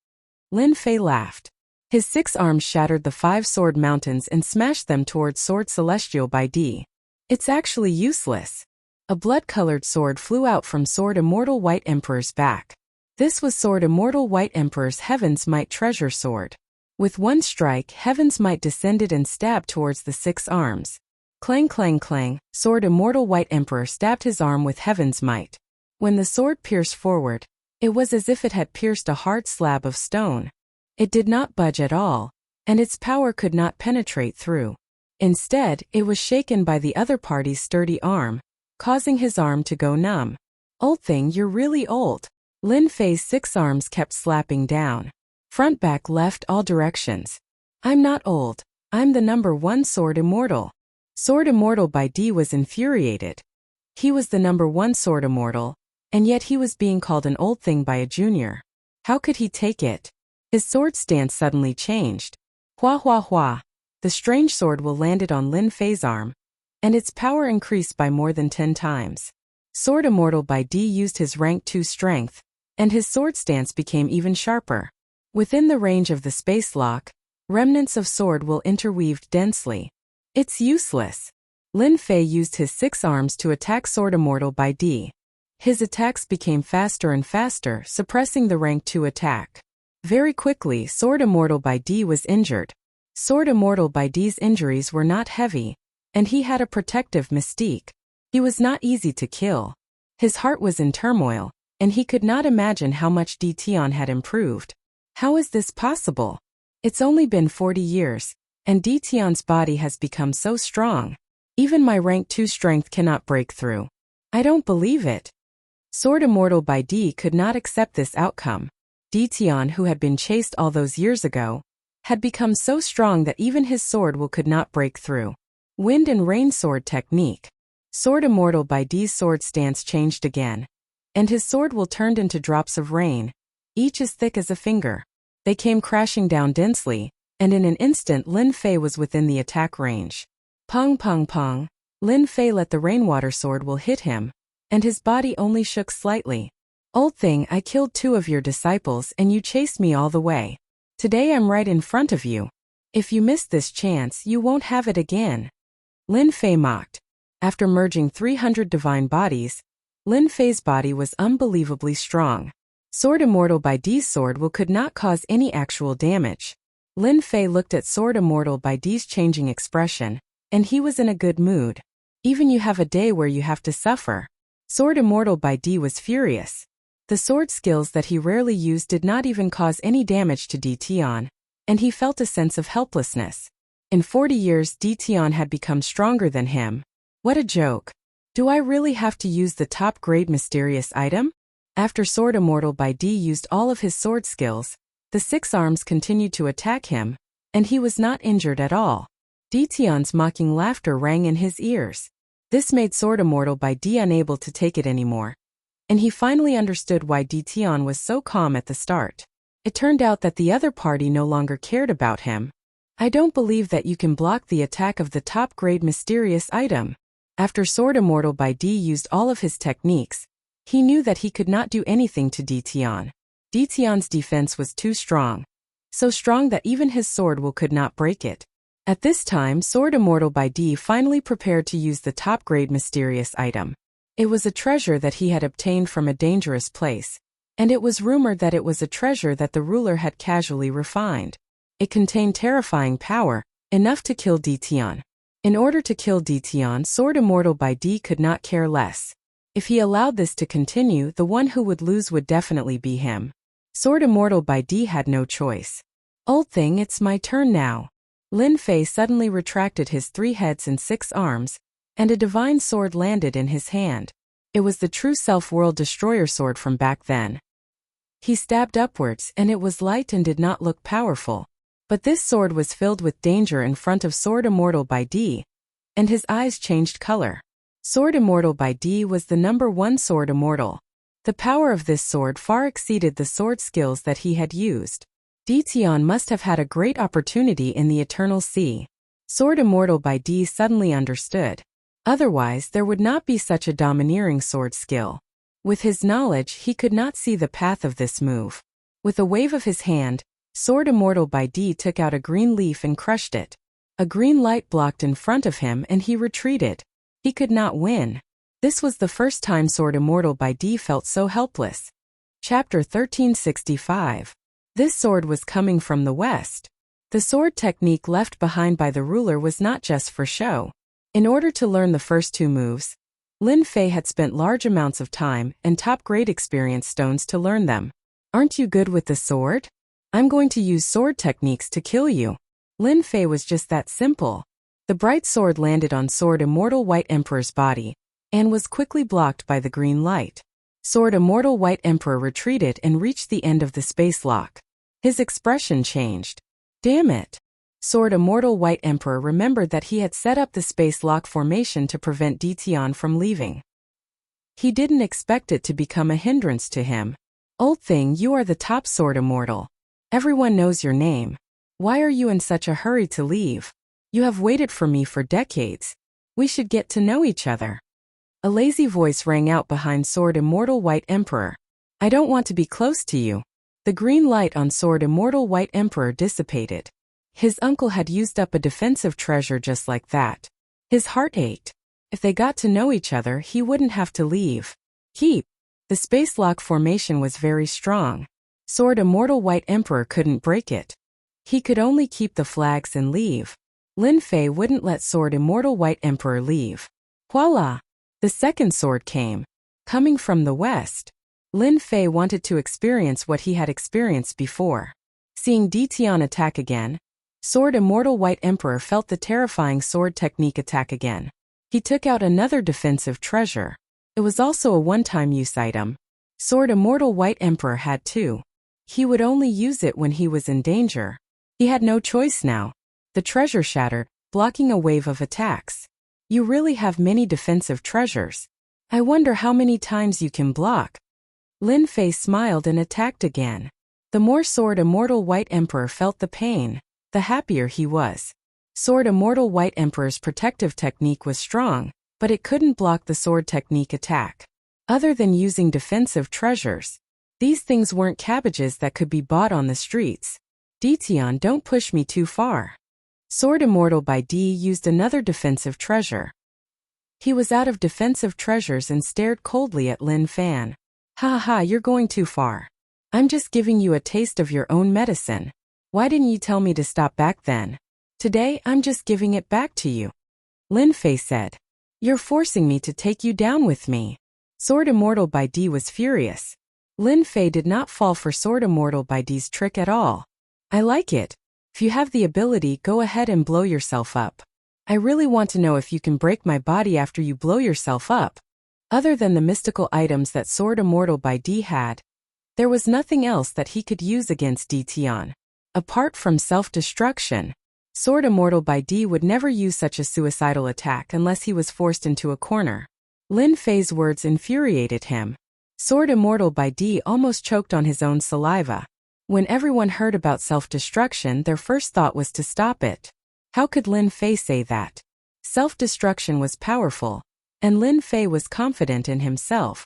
Lin Fei laughed. His 6 arms shattered the 5 sword mountains and smashed them towards Sword Celestial by D. It's actually useless. A blood-colored sword flew out from Sword Immortal White Emperor's back. This was Sword Immortal White Emperor's Heaven's Might treasure sword. With one strike, Heaven's Might descended and stabbed towards the 6 arms. Clang clang clang, Sword Immortal White Emperor stabbed his arm with Heaven's Might. When the sword pierced forward, it was as if it had pierced a hard slab of stone. It did not budge at all, and its power could not penetrate through. Instead, it was shaken by the other party's sturdy arm, causing his arm to go numb. Old thing, you're really old. Lin Fei's 6 arms kept slapping down. Front, back, left, all directions. I'm not old. I'm the number 1 Sword Immortal. Sword Immortal by D was infuriated. He was the number 1 Sword Immortal, and yet he was being called an old thing by a junior. How could he take it? His sword stance suddenly changed. Hua hua hua. The strange sword will landed on Lin Fei's arm, and its power increased by more than 10 times. Sword Immortal by D used his rank 2 strength, and his sword stance became even sharper. Within the range of the space lock, remnants of sword will interweaved densely. It's useless. Lin Fei used his 6 arms to attack Sword Immortal by D. His attacks became faster and faster, suppressing the rank 2 attack. Very quickly, Sword Immortal by D was injured. Sword Immortal by D's injuries were not heavy, and he had a protective mystique. He was not easy to kill. His heart was in turmoil, and he could not imagine how much Ditian had improved. How is this possible? It's only been 40 years, and Ditian's body has become so strong. Even my rank 2 strength cannot break through. I don't believe it. Sword Immortal by D could not accept this outcome. Ditian, who had been chased all those years ago, had become so strong that even his sword will could not break through. Wind and Rain Sword Technique. Sword Immortal by D's sword stance changed again, and his sword will turned into drops of rain, each as thick as a finger. They came crashing down densely, and in an instant Lin Fei was within the attack range. Pong pong pong. Lin Fei let the rainwater sword will hit him, and his body only shook slightly. Old thing, I killed 2 of your disciples and you chased me all the way. Today I'm right in front of you. If you miss this chance, you won't have it again. Lin Fei mocked. After merging 300 divine bodies, Lin Fei's body was unbelievably strong. Sword Immortal by D's sword will could not cause any actual damage. Lin Fei looked at Sword Immortal by D's changing expression, and he was in a good mood. Even you have a day where you have to suffer. Sword Immortal by D was furious. The sword skills that he rarely used did not even cause any damage to Ditian, and he felt a sense of helplessness. In 40 years Ditian had become stronger than him. What a joke. Do I really have to use the top-grade mysterious item? After Sword Immortal by D used all of his sword skills, the 6 arms continued to attack him, and he was not injured at all. Ditian's mocking laughter rang in his ears. This made Sword Immortal by D unable to take it anymore, and he finally understood why Ditian was so calm at the start. It turned out that the other party no longer cared about him. I don't believe that you can block the attack of the top-grade mysterious item. After Sword Immortal by D used all of his techniques, He knew that he could not do anything to Ditian. Ditian's defense was too strong. So strong that even his sword will could not break it. At this time, Sword Immortal by D finally prepared to use the top-grade mysterious item. It was a treasure that he had obtained from a dangerous place, and it was rumored that it was a treasure that the ruler had casually refined. It contained terrifying power, enough to kill Ditian. In order to kill Ditian, Sword Immortal by D could not care less. If he allowed this to continue, the one who would lose would definitely be him. Sword Immortal by D had no choice. Old thing, it's my turn now. Lin Fei suddenly retracted his 3 heads and 6 arms, and a divine sword landed in his hand. It was the true self-world destroyer sword from back then. He stabbed upwards, and it was light and did not look powerful. But this sword was filled with danger in front of Sword Immortal by D, and his eyes changed color. Sword Immortal by D was the #1 Sword Immortal. The power of this sword far exceeded the sword skills that he had used. Ditian must have had a great opportunity in the Eternal Sea. Sword Immortal by D suddenly understood. Otherwise, there would not be such a domineering sword skill. With his knowledge, he could not see the path of this move. With a wave of his hand, Sword Immortal by D took out a green leaf and crushed it. A green light blocked in front of him and he retreated. He could not win. This was the first time Sword Immortal by D felt so helpless. Chapter 1365. This sword was coming from the west. The sword technique left behind by the ruler was not just for show. In order to learn the first 2 moves, Lin Fei had spent large amounts of time and top-grade experience stones to learn them. Aren't you good with the sword? I'm going to use sword techniques to kill you. Lin Fei was just that simple. The bright sword landed on Sword Immortal White Emperor's body, and was quickly blocked by the green light. Sword Immortal White Emperor retreated and reached the end of the space lock. His expression changed. Damn it! Sword Immortal White Emperor remembered that he had set up the space lock formation to prevent Ditian from leaving. He didn't expect it to become a hindrance to him. Old thing, you are the top Sword Immortal. Everyone knows your name. Why are you in such a hurry to leave? You have waited for me for decades. We should get to know each other. A lazy voice rang out behind Sword Immortal White Emperor. I don't want to be close to you. The green light on Sword Immortal White Emperor dissipated. His uncle had used up a defensive treasure just like that. His heart ached. If they got to know each other, he wouldn't have to leave. Keep. The space lock formation was very strong. Sword Immortal White Emperor couldn't break it. He could only keep the flags and leave. Lin Fei wouldn't let Sword Immortal White Emperor leave. Voila! The second sword came. Coming from the west. Lin Fei wanted to experience what he had experienced before. Seeing Ditian attack again, Sword Immortal White Emperor felt the terrifying sword technique attack again. He took out another defensive treasure. It was also a one-time use item. Sword Immortal White Emperor had 2. He would only use it when he was in danger. He had no choice now. The treasure shattered, blocking a wave of attacks. You really have many defensive treasures. I wonder how many times you can block. Lin Fei smiled and attacked again. The more Sword Immortal White Emperor felt the pain, the happier he was. Sword Immortal White Emperor's protective technique was strong, but it couldn't block the sword technique attack. Other than using defensive treasures, these things weren't cabbages that could be bought on the streets. Ditian, don't push me too far. Sword Immortal by D used another defensive treasure. He was out of defensive treasures and stared coldly at Lin Fan. Ha ha, you're going too far. I'm just giving you a taste of your own medicine. Why didn't you tell me to stop back then? Today, I'm just giving it back to you. Lin Fei said. You're forcing me to take you down with me. Sword Immortal by D was furious. Lin Fei did not fall for Sword Immortal by D's trick at all. I like it. If you have the ability, go ahead and blow yourself up. I really want to know if you can break my body after you blow yourself up. Other than the mystical items that Sword Immortal by D had, there was nothing else that he could use against Ditian. Apart from self-destruction, Sword Immortal by D would never use such a suicidal attack unless he was forced into a corner. Lin Fei's words infuriated him. Sword Immortal by D almost choked on his own saliva. When everyone heard about self-destruction, their first thought was to stop it. How could Lin Fei say that? Self-destruction was powerful, and Lin Fei was confident in himself.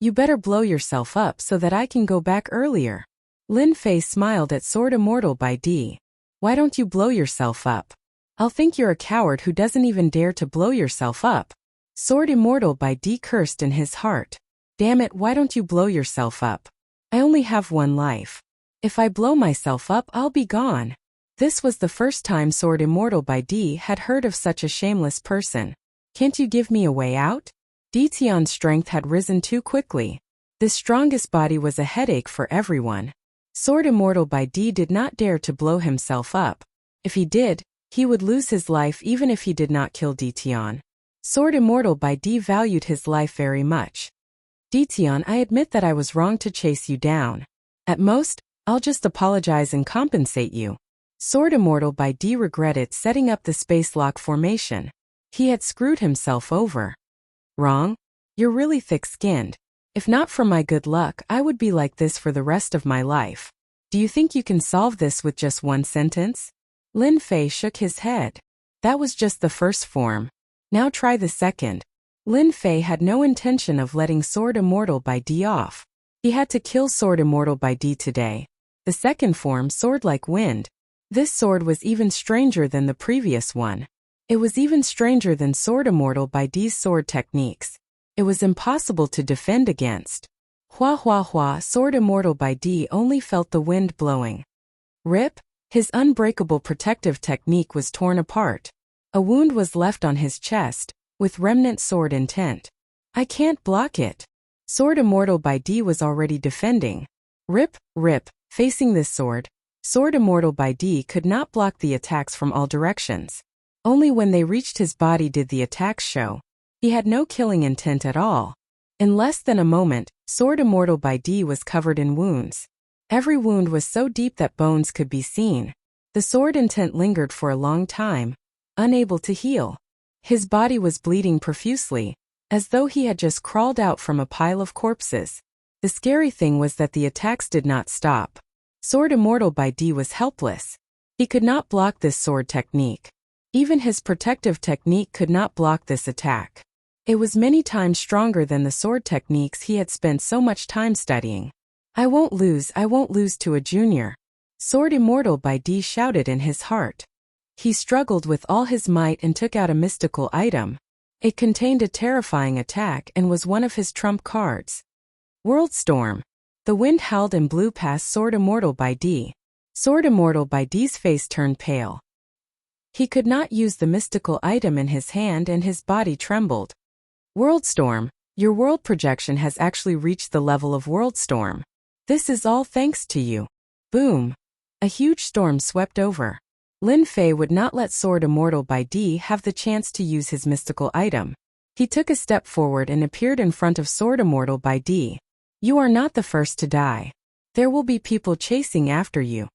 You better blow yourself up so that I can go back earlier. Lin Fei smiled at Sword Immortal by D. Why don't you blow yourself up? I'll think you're a coward who doesn't even dare to blow yourself up. Sword Immortal by D cursed in his heart. Damn it, why don't you blow yourself up? I only have one life. If I blow myself up, I'll be gone. This was the first time Sword Immortal by D had heard of such a shameless person. Can't you give me a way out? Tian's strength had risen too quickly. This strongest body was a headache for everyone. Sword Immortal by D did not dare to blow himself up. If he did, he would lose his life even if he did not kill Tian. Sword Immortal by D valued his life very much. Tian, I admit that I was wrong to chase you down. At most, I'll just apologize and compensate you. Sword Immortal by D regretted setting up the space lock formation. He had screwed himself over. Wrong? You're really thick-skinned. If not for my good luck, I would be like this for the rest of my life. Do you think you can solve this with just one sentence? Lin Fei shook his head. That was just the first form. Now try the second. Lin Fei had no intention of letting Sword Immortal by D off. He had to kill Sword Immortal by D today. The second form, Sword Like Wind. This sword was even stranger than the previous one. It was even stranger than Sword Immortal by D's sword techniques. It was impossible to defend against. Hua hua hua, Sword Immortal by D only felt the wind blowing. Rip! His unbreakable protective technique was torn apart. A wound was left on his chest, with remnant sword intent. I can't block it. Sword Immortal by D was already defending. Rip, rip, facing this sword, Sword Immortal by D could not block the attacks from all directions. Only when they reached his body did the attacks show. He had no killing intent at all. In less than a moment, Sword Immortal by D was covered in wounds. Every wound was so deep that bones could be seen. The sword intent lingered for a long time, unable to heal. His body was bleeding profusely, as though he had just crawled out from a pile of corpses. The scary thing was that the attacks did not stop. Sword Immortal by D was helpless. He could not block this sword technique. Even his protective technique could not block this attack. It was many times stronger than the sword techniques he had spent so much time studying. I won't lose to a junior. Sword Immortal by D shouted in his heart. He struggled with all his might and took out a mystical item. It contained a terrifying attack and was one of his trump cards. World Storm. The wind howled and blew past Sword Immortal by D. Sword Immortal by D's face turned pale. He could not use the mystical item in his hand and his body trembled. World Storm, your world projection has actually reached the level of World Storm. This is all thanks to you. Boom. A huge storm swept over. Lin Fei would not let Sword Immortal by D have the chance to use his mystical item. He took a step forward and appeared in front of Sword Immortal by D. You are not the first to die. There will be people chasing after you.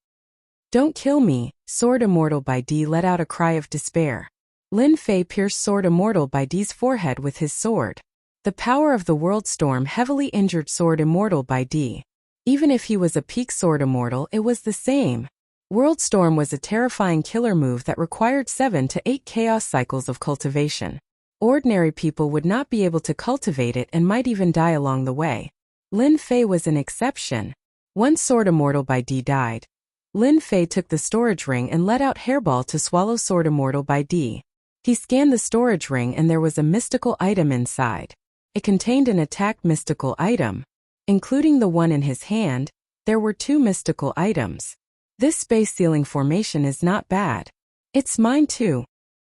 Don't kill me, Sword Immortal by D let out a cry of despair. Lin Fei pierced Sword Immortal by D's forehead with his sword. The power of the World Storm heavily injured Sword Immortal by D. Even if he was a peak Sword Immortal, it was the same. World Storm was a terrifying killer move that required 7 to 8 chaos cycles of cultivation. Ordinary people would not be able to cultivate it and might even die along the way. Lin Fei was an exception. Once Sword Immortal by D died, Lin Fei took the storage ring and let out Hairball to swallow Sword Immortal by D. He scanned the storage ring and there was a mystical item inside. It contained an attack mystical item. Including the one in his hand, there were 2 mystical items. This space ceiling formation is not bad. It's mine too.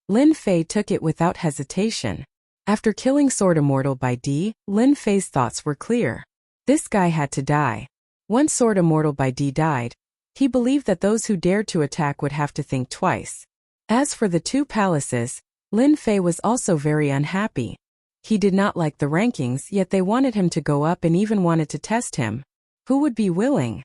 Lin Fei took it without hesitation. After killing Sword Immortal by D, Lin Fei's thoughts were clear. This guy had to die. Once Sword Immortal by D died, he believed that those who dared to attack would have to think twice. As for the 2 palaces, Lin Fei was also very unhappy. He did not like the rankings, yet they wanted him to go up and even wanted to test him. Who would be willing?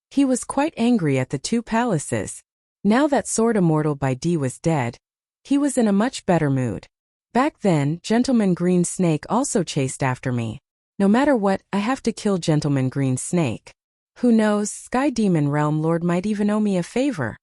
He was quite angry at the 2 palaces. Now that Sword Immortal by D was dead, he was in a much better mood. Back then, Gentleman Green Snake also chased after me. No matter what, I have to kill Gentleman Green Snake. Who knows, Sky Demon Realm Lord might even owe me a favor.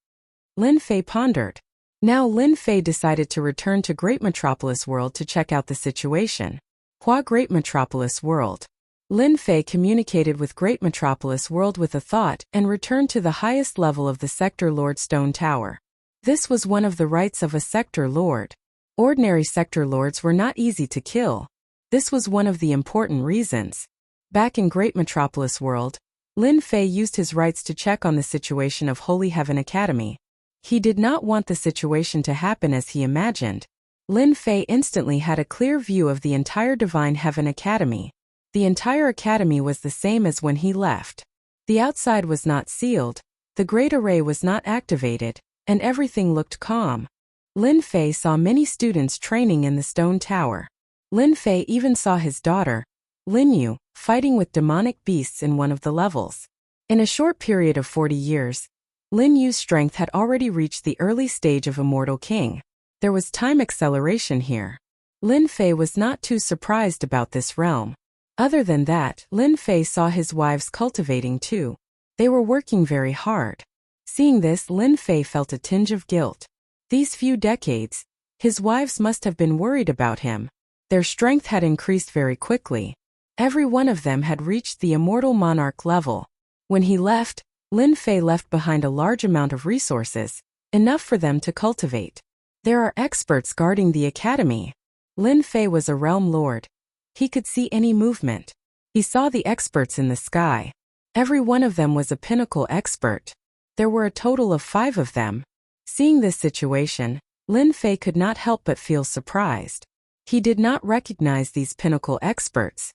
Lin Fei pondered. Now Lin Fei decided to return to Great Metropolis World to check out the situation. Hua Great Metropolis World. Lin Fei communicated with Great Metropolis World with a thought and returned to the highest level of the Sector Lord Stone Tower. This was one of the rights of a Sector Lord. Ordinary Sector Lords were not easy to kill. This was one of the important reasons. Back in Great Metropolis World, Lin Fei used his rights to check on the situation of Holy Heaven Academy. He did not want the situation to happen as he imagined. Lin Fei instantly had a clear view of the entire Divine Heaven Academy. The entire academy was the same as when he left. The outside was not sealed, the Great Array was not activated, and everything looked calm. Lin Fei saw many students training in the stone tower. Lin Fei even saw his daughter, Lin Yu, fighting with demonic beasts in one of the levels. In a short period of 40 years, Lin Yu's strength had already reached the early stage of Immortal King. There was time acceleration here. Lin Fei was not too surprised about this realm. Other than that, Lin Fei saw his wives cultivating too. They were working very hard. Seeing this, Lin Fei felt a tinge of guilt. These few decades, his wives must have been worried about him. Their strength had increased very quickly. Every one of them had reached the Immortal Monarch level. When he left, Lin Fei left behind a large amount of resources, enough for them to cultivate. There are experts guarding the academy. Lin Fei was a realm lord. He could see any movement. He saw the experts in the sky. Every one of them was a pinnacle expert. There were a total of 5 of them. Seeing this situation, Lin Fei could not help but feel surprised. He did not recognize these pinnacle experts.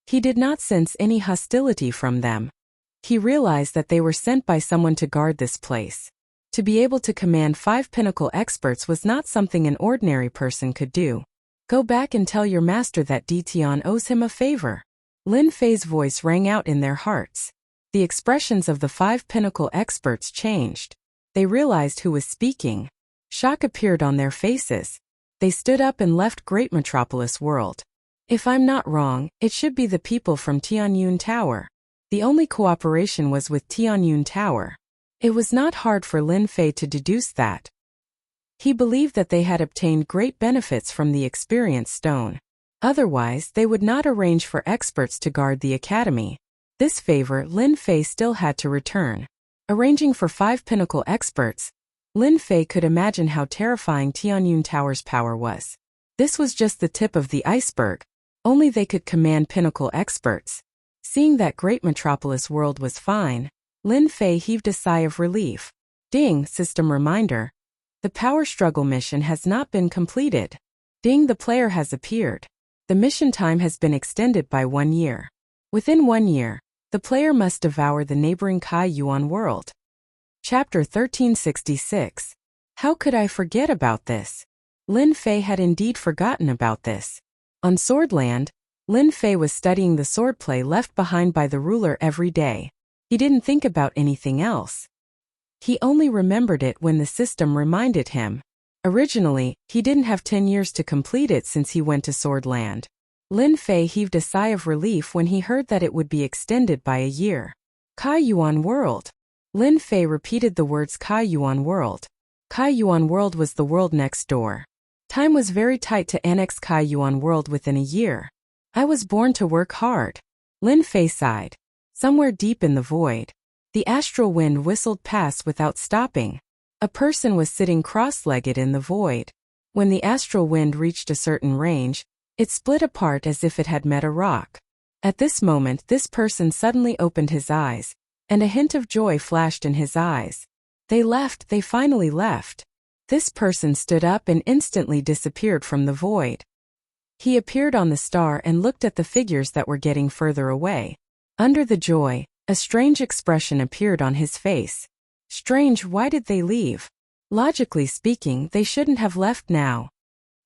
He did not sense any hostility from them. He realized that they were sent by someone to guard this place. To be able to command 5 pinnacle experts was not something an ordinary person could do. Go back and tell your master that Ditian owes him a favor. Lin Fei's voice rang out in their hearts. The expressions of the 5 pinnacle experts changed. They realized who was speaking. Shock appeared on their faces. They stood up and left Great Metropolis World. If I'm not wrong, it should be the people from Tianyun Tower. The only cooperation was with Tianyun Tower. It was not hard for Lin Fei to deduce that. He believed that they had obtained great benefits from the Experience Stone. Otherwise, they would not arrange for experts to guard the academy. This favor Lin Fei still had to return. Arranging for 5 pinnacle experts, Lin Fei could imagine how terrifying Tianyun Tower's power was. This was just the tip of the iceberg. Only they could command pinnacle experts. Seeing that Great Metropolis World was fine, Lin Fei heaved a sigh of relief. Ding, system reminder. The power struggle mission has not been completed. Ding, the player has appeared. The mission time has been extended by 1 year. Within 1 year, the player must devour the neighboring Kai Yuan world. Chapter 1366. How could I forget about this? Lin Fei had indeed forgotten about this. On Swordland, Lin Fei was studying the swordplay left behind by the ruler every day. He didn't think about anything else. He only remembered it when the system reminded him. Originally, he didn't have 10 years to complete it since he went to Swordland. Lin Fei heaved a sigh of relief when he heard that it would be extended by a year. Kai Yuan World. Lin Fei repeated the words Kai Yuan World. Kai Yuan World was the world next door. Time was very tight to annex Kai Yuan World within a year. I was born to work hard. Lin Fei sighed. Somewhere deep in the void, the astral wind whistled past without stopping. A person was sitting cross-legged in the void. When the astral wind reached a certain range, it split apart as if it had met a rock. At this moment, this person suddenly opened his eyes, and a hint of joy flashed in his eyes. They finally left. This person stood up and instantly disappeared from the void. He appeared on the star and looked at the figures that were getting further away. Under the joy, a strange expression appeared on his face. Strange, why did they leave? Logically speaking, they shouldn't have left now.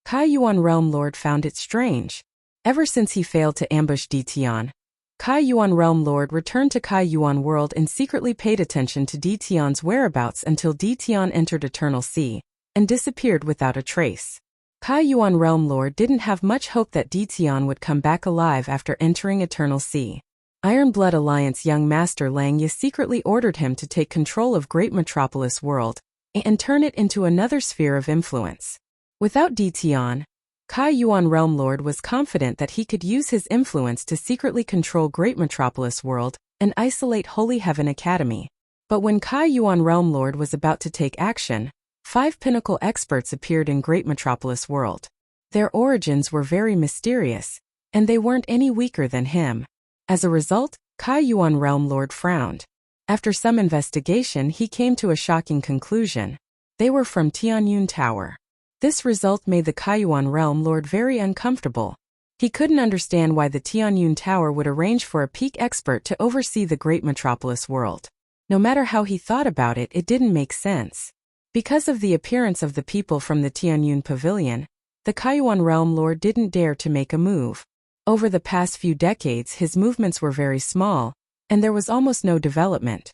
Kai Yuan Realm Lord found it strange. Ever since he failed to ambush Ditian, Kai Yuan Realm Lord returned to Kai Yuan World and secretly paid attention to Ditian's whereabouts until Ditian entered Eternal Sea and disappeared without a trace. Kai Yuan Realm Lord didn't have much hope that Ditian would come back alive after entering Eternal Sea. Iron Blood Alliance young master Lang Yi secretly ordered him to take control of Great Metropolis World and turn it into another sphere of influence. Without Ditian, Kai Yuan Realm Lord was confident that he could use his influence to secretly control Great Metropolis World and isolate Holy Heaven Academy. But when Kai Yuan Realm Lord was about to take action, 5 pinnacle experts appeared in Great Metropolis World. Their origins were very mysterious, and they weren't any weaker than him. As a result, Kai Yuan Realm Lord frowned. After some investigation, he came to a shocking conclusion. They were from Tianyun Tower. This result made the Kai Yuan Realm Lord very uncomfortable. He couldn't understand why the Tianyun Tower would arrange for a peak expert to oversee the Great Metropolis World. No matter how he thought about it, it didn't make sense. Because of the appearance of the people from the Tianyun Pavilion, the Kai Yuan Realm Lord didn't dare to make a move. Over the past few decades, his movements were very small, and there was almost no development.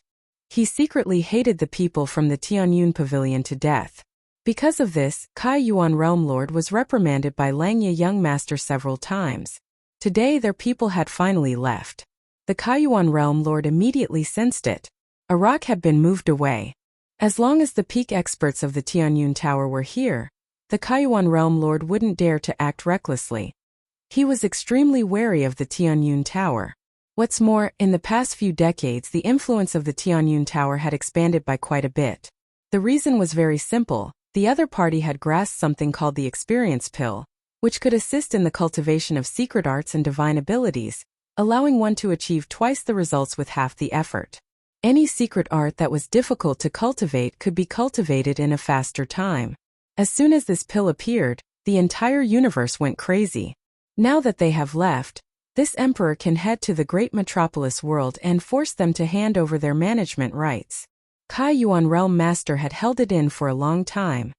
He secretly hated the people from the Tianyun Pavilion to death. Because of this, Kai Yuan Realm Lord was reprimanded by Langya Young Master several times. Today their people had finally left. The Kai Yuan Realm Lord immediately sensed it. A rock had been moved away. As long as the peak experts of the Tianyun Tower were here, the Kai Yuan Realm Lord wouldn't dare to act recklessly. He was extremely wary of the Tianyun Tower. What's more, in the past few decades the influence of the Tianyun Tower had expanded by quite a bit. The reason was very simple. The other party had grasped something called the experience pill, which could assist in the cultivation of secret arts and divine abilities, allowing one to achieve twice the results with half the effort. Any secret art that was difficult to cultivate could be cultivated in a faster time. As soon as this pill appeared, the entire universe went crazy. Now that they have left, this emperor can head to the Great Metropolis World and force them to hand over their management rights. Kai Yuan Realm Master had held it in for a long time.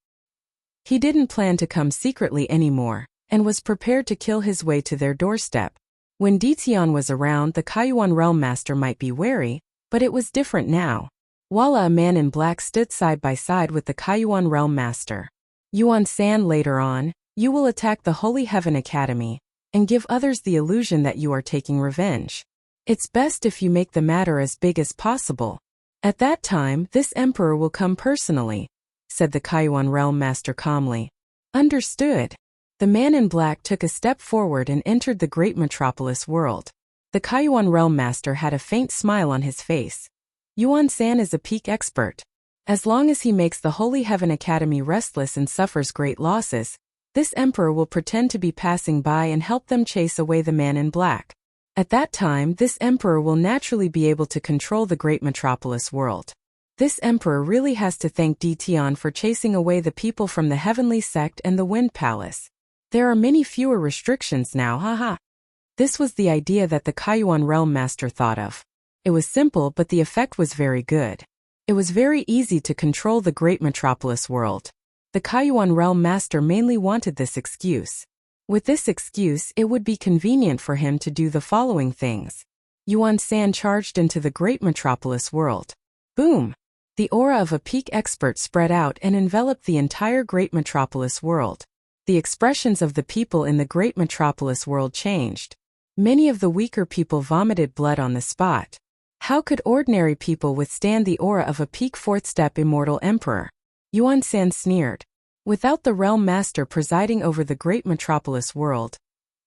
He didn't plan to come secretly anymore, and was prepared to kill his way to their doorstep. When Ditian was around, the Kai Yuan Realm Master might be wary, but it was different now. Walla, a man in black, stood side by side with the Kai Yuan Realm Master. Yuan San, later on, you will attack the Holy Heaven Academy, and give others the illusion that you are taking revenge. It's best if you make the matter as big as possible. At that time, this emperor will come personally, said the Kai Yuan Realm Master calmly. Understood. The man in black took a step forward and entered the Great Metropolis World. The Kai Yuan Realm Master had a faint smile on his face. Yuan San is a peak expert. As long as he makes the Holy Heaven Academy restless and suffers great losses, this emperor will pretend to be passing by and help them chase away the man in black. At that time, this emperor will naturally be able to control the Great Metropolis World. This emperor really has to thank Ditian for chasing away the people from the Heavenly Sect and the Wind Palace. There are many fewer restrictions now, haha. This was the idea that the Kai Yuan Realm Master thought of. It was simple, but the effect was very good. It was very easy to control the Great Metropolis World. The Kai Yuan Realm Master mainly wanted this excuse. With this excuse, it would be convenient for him to do the following things. Yuan San charged into the Great Metropolis World. Boom! The aura of a peak expert spread out and enveloped the entire Great Metropolis World. The expressions of the people in the Great Metropolis World changed. Many of the weaker people vomited blood on the spot. How could ordinary people withstand the aura of a peak fourth-step immortal emperor? Yuan San sneered. Without the Realm Master presiding over the Great Metropolis World,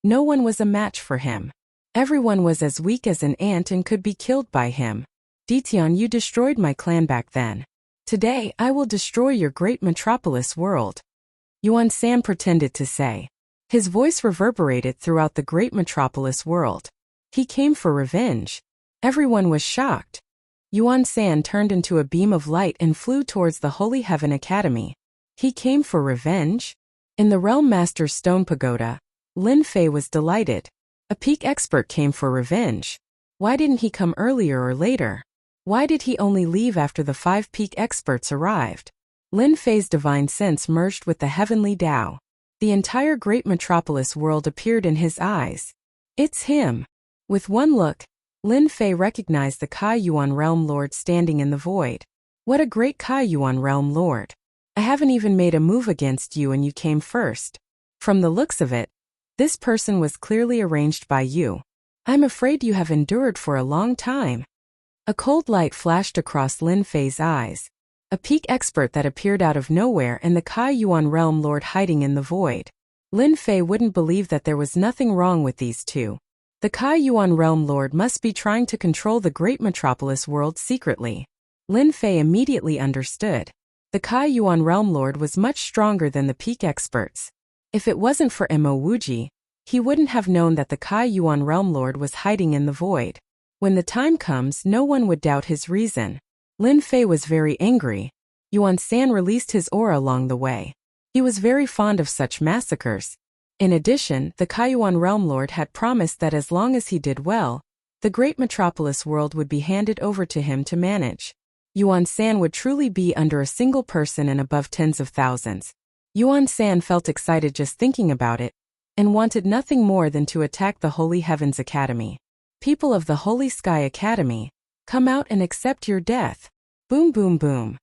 no one was a match for him. Everyone was as weak as an ant and could be killed by him. Ditian, you destroyed my clan back then. Today, I will destroy your Great Metropolis World. Yuan San pretended to say. His voice reverberated throughout the Great Metropolis World. He came for revenge. Everyone was shocked. Yuan San turned into a beam of light and flew towards the Holy Heaven Academy. He came for revenge? In the Realm Master's Stone Pagoda, Lin Fei was delighted. A peak expert came for revenge. Why didn't he come earlier or later? Why did he only leave after the 5 peak experts arrived? Lin Fei's divine sense merged with the heavenly Tao. The entire Great Metropolis World appeared in his eyes. It's him. With one look, Lin Fei recognized the Kai Yuan Realm Lord standing in the void. What a great Kai Yuan Realm Lord. I haven't even made a move against you and you came first. From the looks of it, this person was clearly arranged by you. I'm afraid you have endured for a long time. A cold light flashed across Lin Fei's eyes. A peak expert that appeared out of nowhere and the Kai Yuan Realm Lord hiding in the void. Lin Fei wouldn't believe that there was nothing wrong with these two. The Kai Yuan Realm Lord must be trying to control the great metropolis world secretly. Lin Fei immediately understood. The Kai Yuan Realm Lord was much stronger than the peak experts. If it wasn't for Mo Wuji, he wouldn't have known that the Kai Yuan Realm Lord was hiding in the void. When the time comes, no one would doubt his reason. Lin Fei was very angry. Yuan San released his aura along the way. He was very fond of such massacres. In addition, the Kai Yuan Realm Lord had promised that as long as he did well, the great metropolis world would be handed over to him to manage. Yuan San would truly be under a single person and above tens of thousands. Yuan San felt excited just thinking about it, and wanted nothing more than to attack the Holy Heavens Academy. People of the Holy Sky Academy, come out and accept your death. Boom boom boom.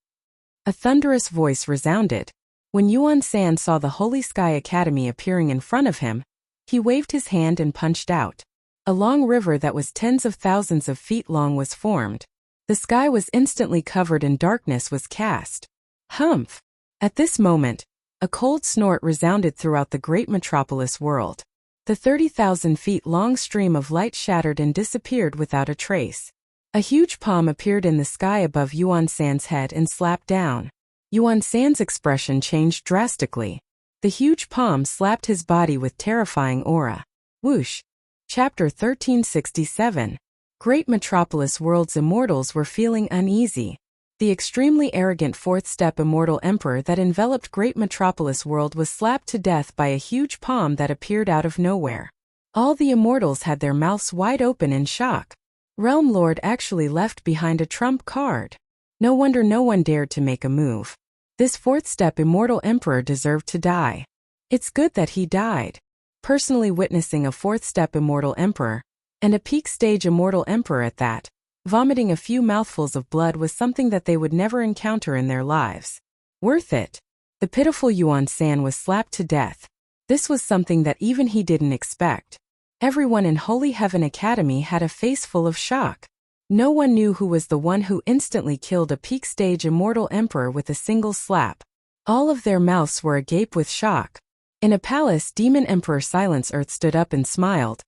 A thunderous voice resounded. When Yuan San saw the Holy Sky Academy appearing in front of him, he waved his hand and punched out. A long river that was tens of thousands of feet long was formed. The sky was instantly covered and darkness was cast. Humph! At this moment, a cold snort resounded throughout the great metropolis world. The 30,000 feet long stream of light shattered and disappeared without a trace. A huge palm appeared in the sky above Yuan San's head and slapped down. Yuan San's expression changed drastically. The huge palm slapped his body with terrifying aura. Whoosh! Chapter 1367. Great Metropolis World's immortals were feeling uneasy. The extremely arrogant fourth-step immortal emperor that enveloped Great Metropolis World was slapped to death by a huge palm that appeared out of nowhere. All the immortals had their mouths wide open in shock. Realm Lord actually left behind a trump card. No wonder no one dared to make a move. This fourth-step immortal emperor deserved to die. It's good that he died. Personally witnessing a fourth-step immortal emperor, and a peak-stage immortal emperor at that, vomiting a few mouthfuls of blood was something that they would never encounter in their lives. Worth it. The pitiful Yuan San was slapped to death. This was something that even he didn't expect. Everyone in Holy Heaven Academy had a face full of shock. No one knew who was the one who instantly killed a peak-stage immortal emperor with a single slap. All of their mouths were agape with shock. In a palace, Demon Emperor Silence Earth stood up and smiled.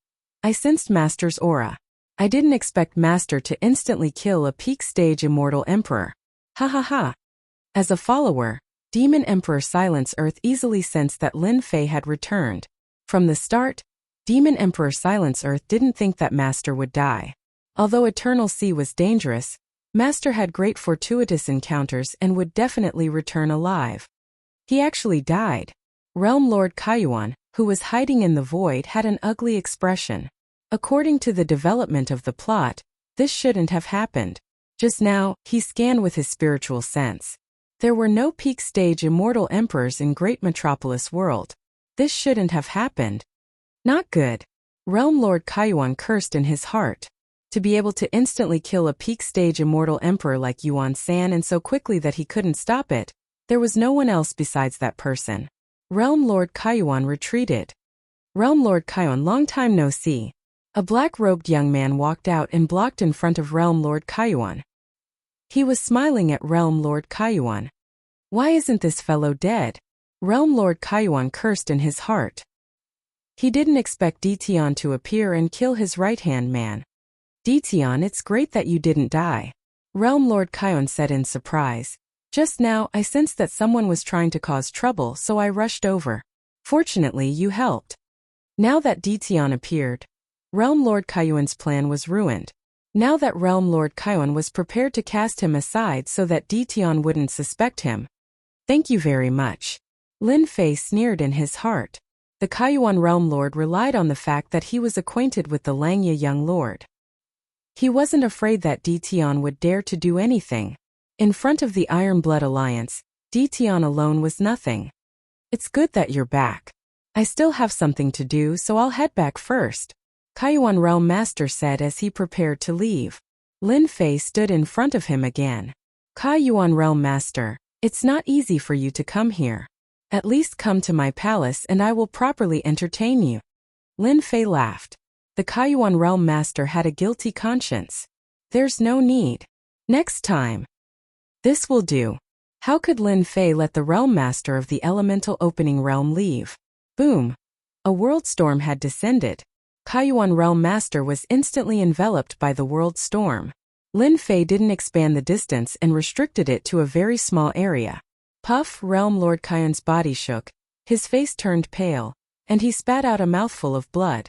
I sensed Master's aura. I didn't expect Master to instantly kill a peak-stage immortal emperor. Ha ha ha. As a follower, Demon Emperor Silence Earth easily sensed that Lin Fei had returned. From the start, Demon Emperor Silence Earth didn't think that Master would die. Although Eternal Sea was dangerous, Master had great fortuitous encounters and would definitely return alive. He actually died. Realm Lord Kaiyuan, who was hiding in the void, had an ugly expression. According to the development of the plot, this shouldn't have happened. Just now, he scanned with his spiritual sense. There were no peak-stage immortal emperors in Great Metropolis World. This shouldn't have happened. Not good. Realm Lord Kaiyuan cursed in his heart. To be able to instantly kill a peak-stage immortal emperor like Yuan San and so quickly that he couldn't stop it, there was no one else besides that person. Realm Lord Kaiyuan retreated. Realm Lord Kaiyuan, long time no see. A black-robed young man walked out and blocked in front of Realm Lord Kaiyuan. He was smiling at Realm Lord Kaiyuan. Why isn't this fellow dead? Realm Lord Kaiyuan cursed in his heart. He didn't expect Ditian to appear and kill his right-hand man. Ditian, it's great that you didn't die. Realm Lord Kaiyuan said in surprise. Just now, I sensed that someone was trying to cause trouble, so I rushed over. Fortunately, you helped. Now that Ditian appeared, Realm Lord Kaiyuan's plan was ruined. Now that Realm Lord Kaiyuan was prepared to cast him aside so that Ditian wouldn't suspect him. Thank you very much. Lin Fei sneered in his heart. The Kaiyuan Realm Lord relied on the fact that he was acquainted with the Langya young lord. He wasn't afraid that Ditian would dare to do anything. In front of the Iron Blood Alliance, Ditian alone was nothing. It's good that you're back. I still have something to do, so I'll head back first. Kaiyuan Realm Master said as he prepared to leave. Lin Fei stood in front of him again. Kaiyuan Realm Master, it's not easy for you to come here. At least come to my palace and I will properly entertain you. Lin Fei laughed. The Kaiyuan Realm Master had a guilty conscience. There's no need. Next time. This will do. How could Lin Fei let the Realm Master of the Elemental Opening Realm leave? Boom! A world storm had descended. Kaiyuan Realm Master was instantly enveloped by the world storm. Lin Fei didn't expand the distance and restricted it to a very small area. Puff! Realm Lord Kaiyuan's body shook, his face turned pale, and he spat out a mouthful of blood.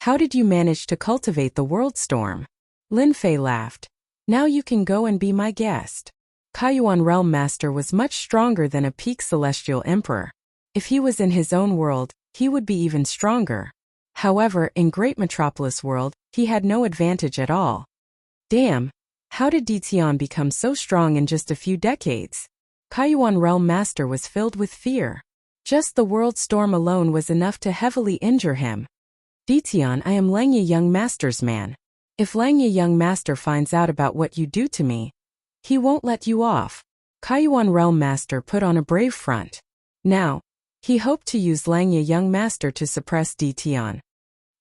How did you manage to cultivate the world storm? Lin Fei laughed. Now you can go and be my guest. Kaiyuan Realm Master was much stronger than a peak celestial emperor. If he was in his own world, he would be even stronger. However, in Great Metropolis World, he had no advantage at all. Damn! How did Ditian become so strong in just a few decades? Kaiyuan Realm Master was filled with fear. Just the world storm alone was enough to heavily injure him. Ditian, I am Langye Young Master's man. If Langye Young Master finds out about what you do to me, he won't let you off. Kaiyuan Realm Master put on a brave front. Now, he hoped to use Langye Young Master to suppress Ditian.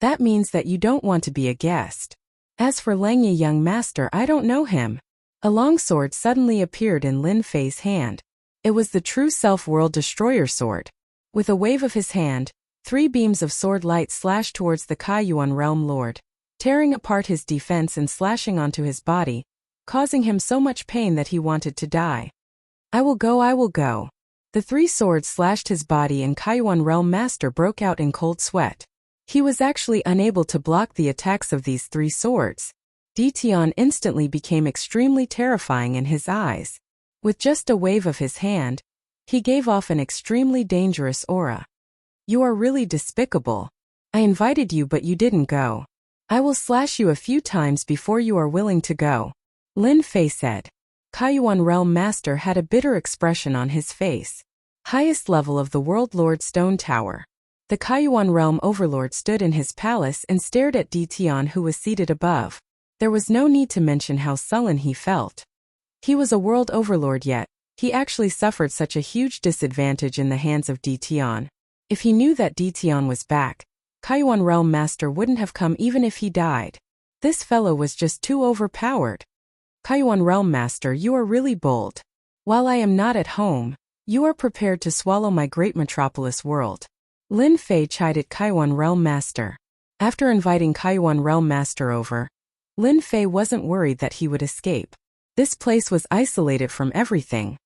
That means that you don't want to be a guest. As for Langye Young Master, I don't know him. A long sword suddenly appeared in Lin Fei's hand. It was the true self-world destroyer sword. With a wave of his hand, 3 beams of sword light slashed towards the Kaiyuan Realm Lord, tearing apart his defense and slashing onto his body, causing him so much pain that he wanted to die. I will go. The 3 swords slashed his body and Kaiyuan Realm Master broke out in cold sweat. He was actually unable to block the attacks of these 3 swords. Ditian instantly became extremely terrifying in his eyes. With just a wave of his hand, he gave off an extremely dangerous aura. You are really despicable. I invited you but you didn't go. I will slash you a few times before you are willing to go. Lin Fei said. Kaiyuan Realm Master had a bitter expression on his face. Highest level of the World Lord Stone Tower. The Kaiyuan Realm Overlord stood in his palace and stared at Ditian, who was seated above. There was no need to mention how sullen he felt. He was a world overlord, yet he actually suffered such a huge disadvantage in the hands of Ditian. If he knew that Ditian was back, Kaiyuan Realm Master wouldn't have come even if he died. This fellow was just too overpowered. Kaiyuan Realm Master, you are really bold. While I am not at home, you are prepared to swallow my great metropolis world. Lin Fei chided Kaiyuan Realm Master. After inviting Kaiyuan Realm Master over, Lin Fei wasn't worried that he would escape. This place was isolated from everything.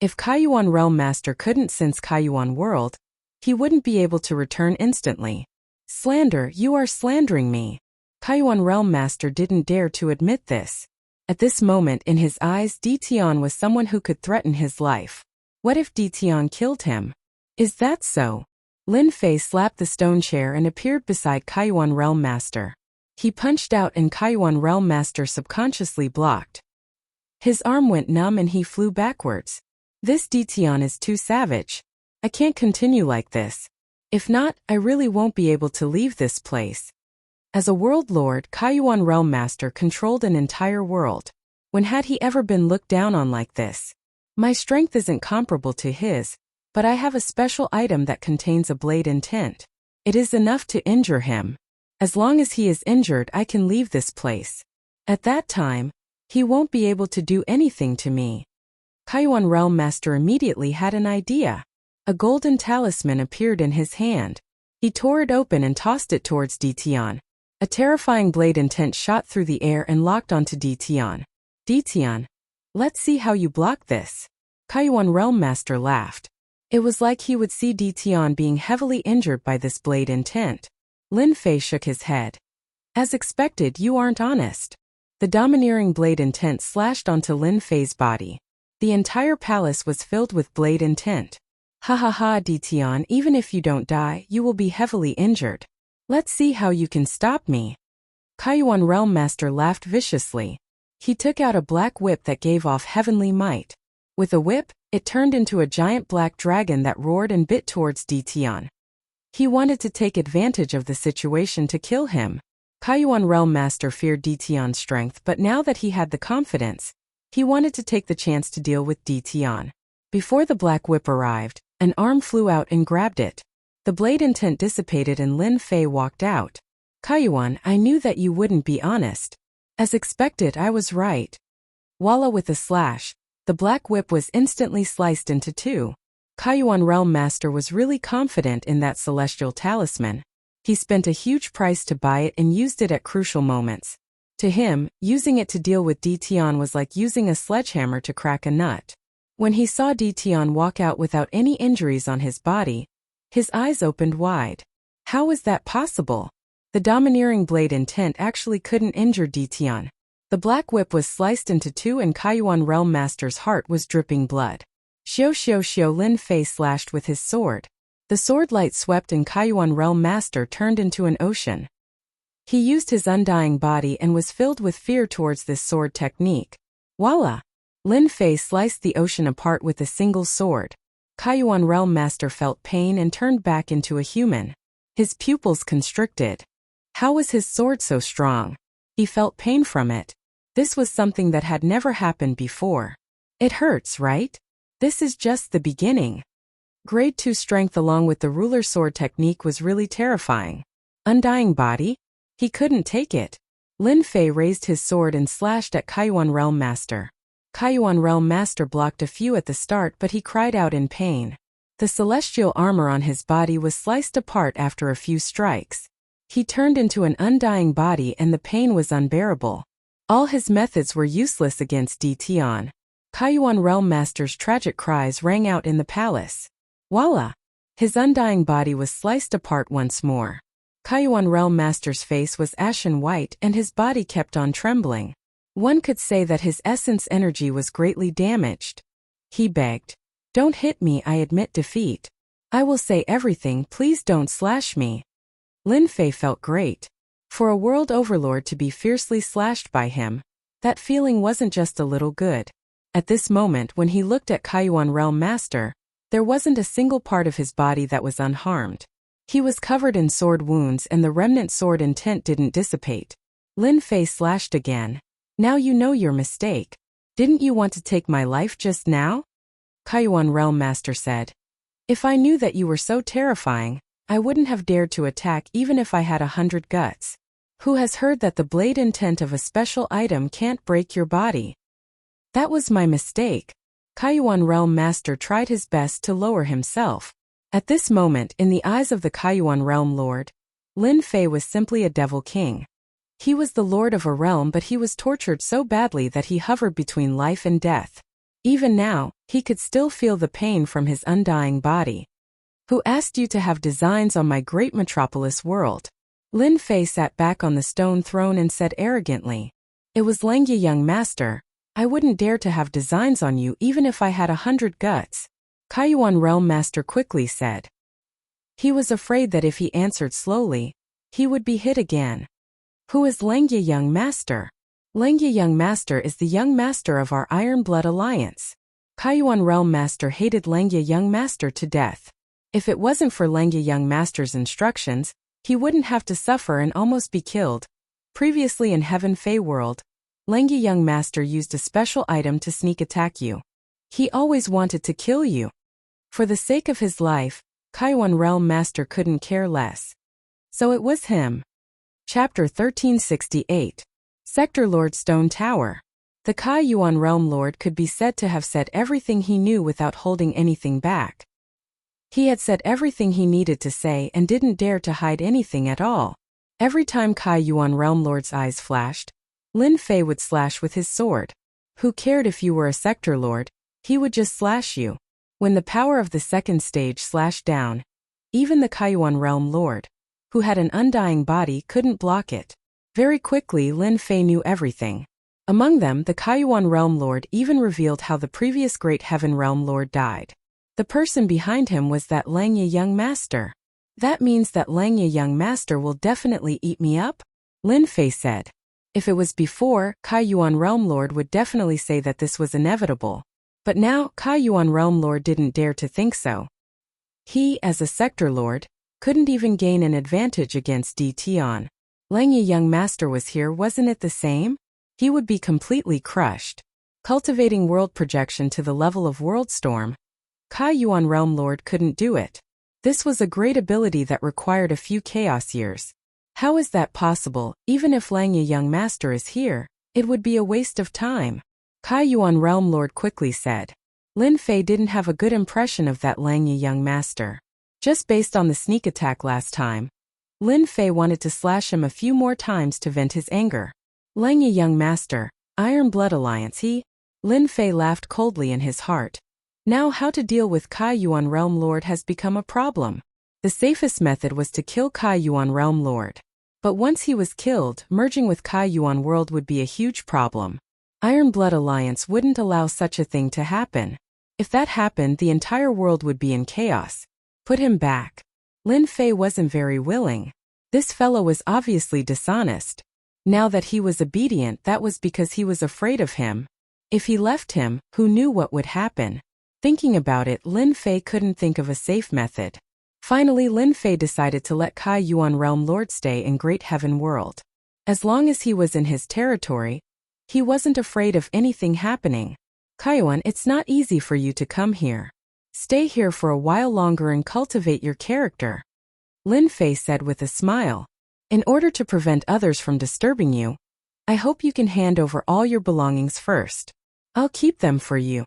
If Kaiyuan Realm Master couldn't sense Kaiyuan World, he wouldn't be able to return instantly. Slander, you are slandering me. Kaiyuan Realm Master didn't dare to admit this. At this moment in his eyes, Ditian was someone who could threaten his life. What if Ditian killed him? Is that so? Lin Fei slapped the stone chair and appeared beside Kaiyuan Realm Master. He punched out and Kaiyuan Realm Master subconsciously blocked. His arm went numb and he flew backwards. This Ditian is too savage. I can't continue like this. If not, I really won't be able to leave this place. As a world lord, Kaiyuan Realm Master controlled an entire world. When had he ever been looked down on like this? My strength isn't comparable to his, but I have a special item that contains a blade intent. It is enough to injure him. As long as he is injured, I can leave this place. At that time, he won't be able to do anything to me. Kaiyuan Realm Master immediately had an idea. A golden talisman appeared in his hand. He tore it open and tossed it towards Ditian. A terrifying blade intent shot through the air and locked onto Ditian. Ditian, let's see how you block this. Kaiyuan Realm Master laughed. It was like he would see Ditian being heavily injured by this blade intent. Lin Fei shook his head. As expected, you aren't honest. The domineering blade intent slashed onto Lin Fei's body. The entire palace was filled with blade intent. Ha ha ha, Ditian, even if you don't die, you will be heavily injured. Let's see how you can stop me. Kaiyuan Realm Master laughed viciously. He took out a black whip that gave off heavenly might. With a whip, it turned into a giant black dragon that roared and bit towards Ditian. He wanted to take advantage of the situation to kill him. Kaiyuan Realm Master feared Ditian's strength, but now that he had the confidence, he wanted to take the chance to deal with Ditian. Before the black whip arrived, an arm flew out and grabbed it. The blade intent dissipated and Lin Fei walked out. Kaiyuan, I knew that you wouldn't be honest. As expected, I was right. Voila, with a slash, the black whip was instantly sliced into 2. Kaiyuan Realm Master was really confident in that celestial talisman. He spent a huge price to buy it and used it at crucial moments. To him, using it to deal with Ditian was like using a sledgehammer to crack a nut. When he saw Ditian walk out without any injuries on his body, his eyes opened wide. How was that possible? The domineering blade intent actually couldn't injure Ditian. The black whip was sliced into two and Kaiyuan Realm Master's heart was dripping blood. Xiao Lin Fei slashed with his sword. The sword light swept and Kaiyuan Realm Master turned into an ocean. He used his undying body and was filled with fear towards this sword technique. Voila! Lin Fei sliced the ocean apart with a single sword. Kaiyuan Realm Master felt pain and turned back into a human. His pupils constricted. How was his sword so strong? He felt pain from it. This was something that had never happened before. It hurts, right? This is just the beginning. Grade 2 strength along with the ruler sword technique was really terrifying. Undying body? He couldn't take it. Lin Fei raised his sword and slashed at Kaiyuan Realm Master. Kaiyuan Realm Master blocked a few at the start, but he cried out in pain. The celestial armor on his body was sliced apart after a few strikes. He turned into an undying body and the pain was unbearable. All his methods were useless against Ditian. Kaiyuan Realm Master's tragic cries rang out in the palace. Voila! His undying body was sliced apart once more. Kaiyuan Realm Master's face was ashen white and his body kept on trembling. One could say that his essence energy was greatly damaged. He begged, "Don't hit me, I admit defeat. I will say everything, please don't slash me." Lin Fei felt great. For a world overlord to be fiercely slashed by him, that feeling wasn't just a little good. At this moment when he looked at Kaiyuan Realm Master, there wasn't a single part of his body that was unharmed. He was covered in sword wounds and the remnant sword intent didn't dissipate. Lin Fei slashed again. "Now you know your mistake. Didn't you want to take my life just now?" Kaiyuan Realm Master said. "If I knew that you were so terrifying, I wouldn't have dared to attack even if I had 100 guts. Who has heard that the blade intent of a special item can't break your body?" "That was my mistake." Kaiyuan Realm Master tried his best to lower himself. At this moment, in the eyes of the Kaiyuan Realm Lord, Lin Fei was simply a devil king. He was the lord of a realm, but he was tortured so badly that he hovered between life and death. Even now, he could still feel the pain from his undying body. "Who asked you to have designs on my great metropolis world?" Lin Fei sat back on the stone throne and said arrogantly. "It was Langya Young Master. I wouldn't dare to have designs on you even if I had 100 guts." Kaiyuan Realm Master quickly said. He was afraid that if he answered slowly, he would be hit again. "Who is Langya Young Master?" "Langya Young Master is the young master of our Iron Blood Alliance." Kaiyuan Realm Master hated Langya Young Master to death. If it wasn't for Langya Young Master's instructions, he wouldn't have to suffer and almost be killed. Previously in Heaven Fey World, Langya Young Master used a special item to sneak attack you. He always wanted to kill you. For the sake of his life, Kaiyuan Realm Master couldn't care less. So it was him. Chapter 1368. Sector Lord Stone Tower. The Kaiyuan Realm Lord could be said to have said everything he knew without holding anything back. He had said everything he needed to say and didn't dare to hide anything at all. Every time Kaiyuan Realm Lord's eyes flashed, Lin Fei would slash with his sword. Who cared if you were a Sector Lord? He would just slash you. When the power of the second stage slashed down, even the Kaiyuan Realm Lord, who had an undying body, couldn't block it. Very quickly Lin Fei knew everything. Among them, the Kaiyuan Realm Lord even revealed how the previous Great Heaven Realm Lord died. The person behind him was that Langya Young Master. "That means that Langya Young Master will definitely eat me up?" Lin Fei said. If it was before, Kaiyuan Realm Lord would definitely say that this was inevitable. But now, Kaiyuan Realm Lord didn't dare to think so. He, as a Sector Lord, couldn't even gain an advantage against Ditian. Langya Young Master was here, wasn't it the same? He would be completely crushed. Cultivating world projection to the level of World Storm, Kaiyuan Realm Lord couldn't do it. This was a great ability that required a few chaos years. How is that possible? Even if Langya Young Master is here, it would be a waste of time. Kaiyuan Realm Lord quickly said. Lin Fei didn't have a good impression of that Lang Yi young master. Just based on the sneak attack last time, Lin Fei wanted to slash him a few more times to vent his anger. Lang Yi young master, Iron Blood Alliance Lin Fei laughed coldly in his heart. Now how to deal with Kai Yuan Realm Lord has become a problem. The safest method was to kill Kai Yuan Realm Lord. But once he was killed, merging with Kai Yuan World would be a huge problem. Iron Blood Alliance wouldn't allow such a thing to happen. If that happened, the entire world would be in chaos. Put him back. Lin Fei wasn't very willing. This fellow was obviously dishonest. Now that he was obedient, that was because he was afraid of him. If he left him, who knew what would happen? Thinking about it, Lin Fei couldn't think of a safe method. Finally, Lin Fei decided to let Kai Yuan Realm Lord stay in Great Heaven World. As long as he was in his territory, he wasn't afraid of anything happening. Kaiyuan, it's not easy for you to come here. Stay here for a while longer and cultivate your character, Lin Fei said with a smile. In order to prevent others from disturbing you, I hope you can hand over all your belongings first. I'll keep them for you.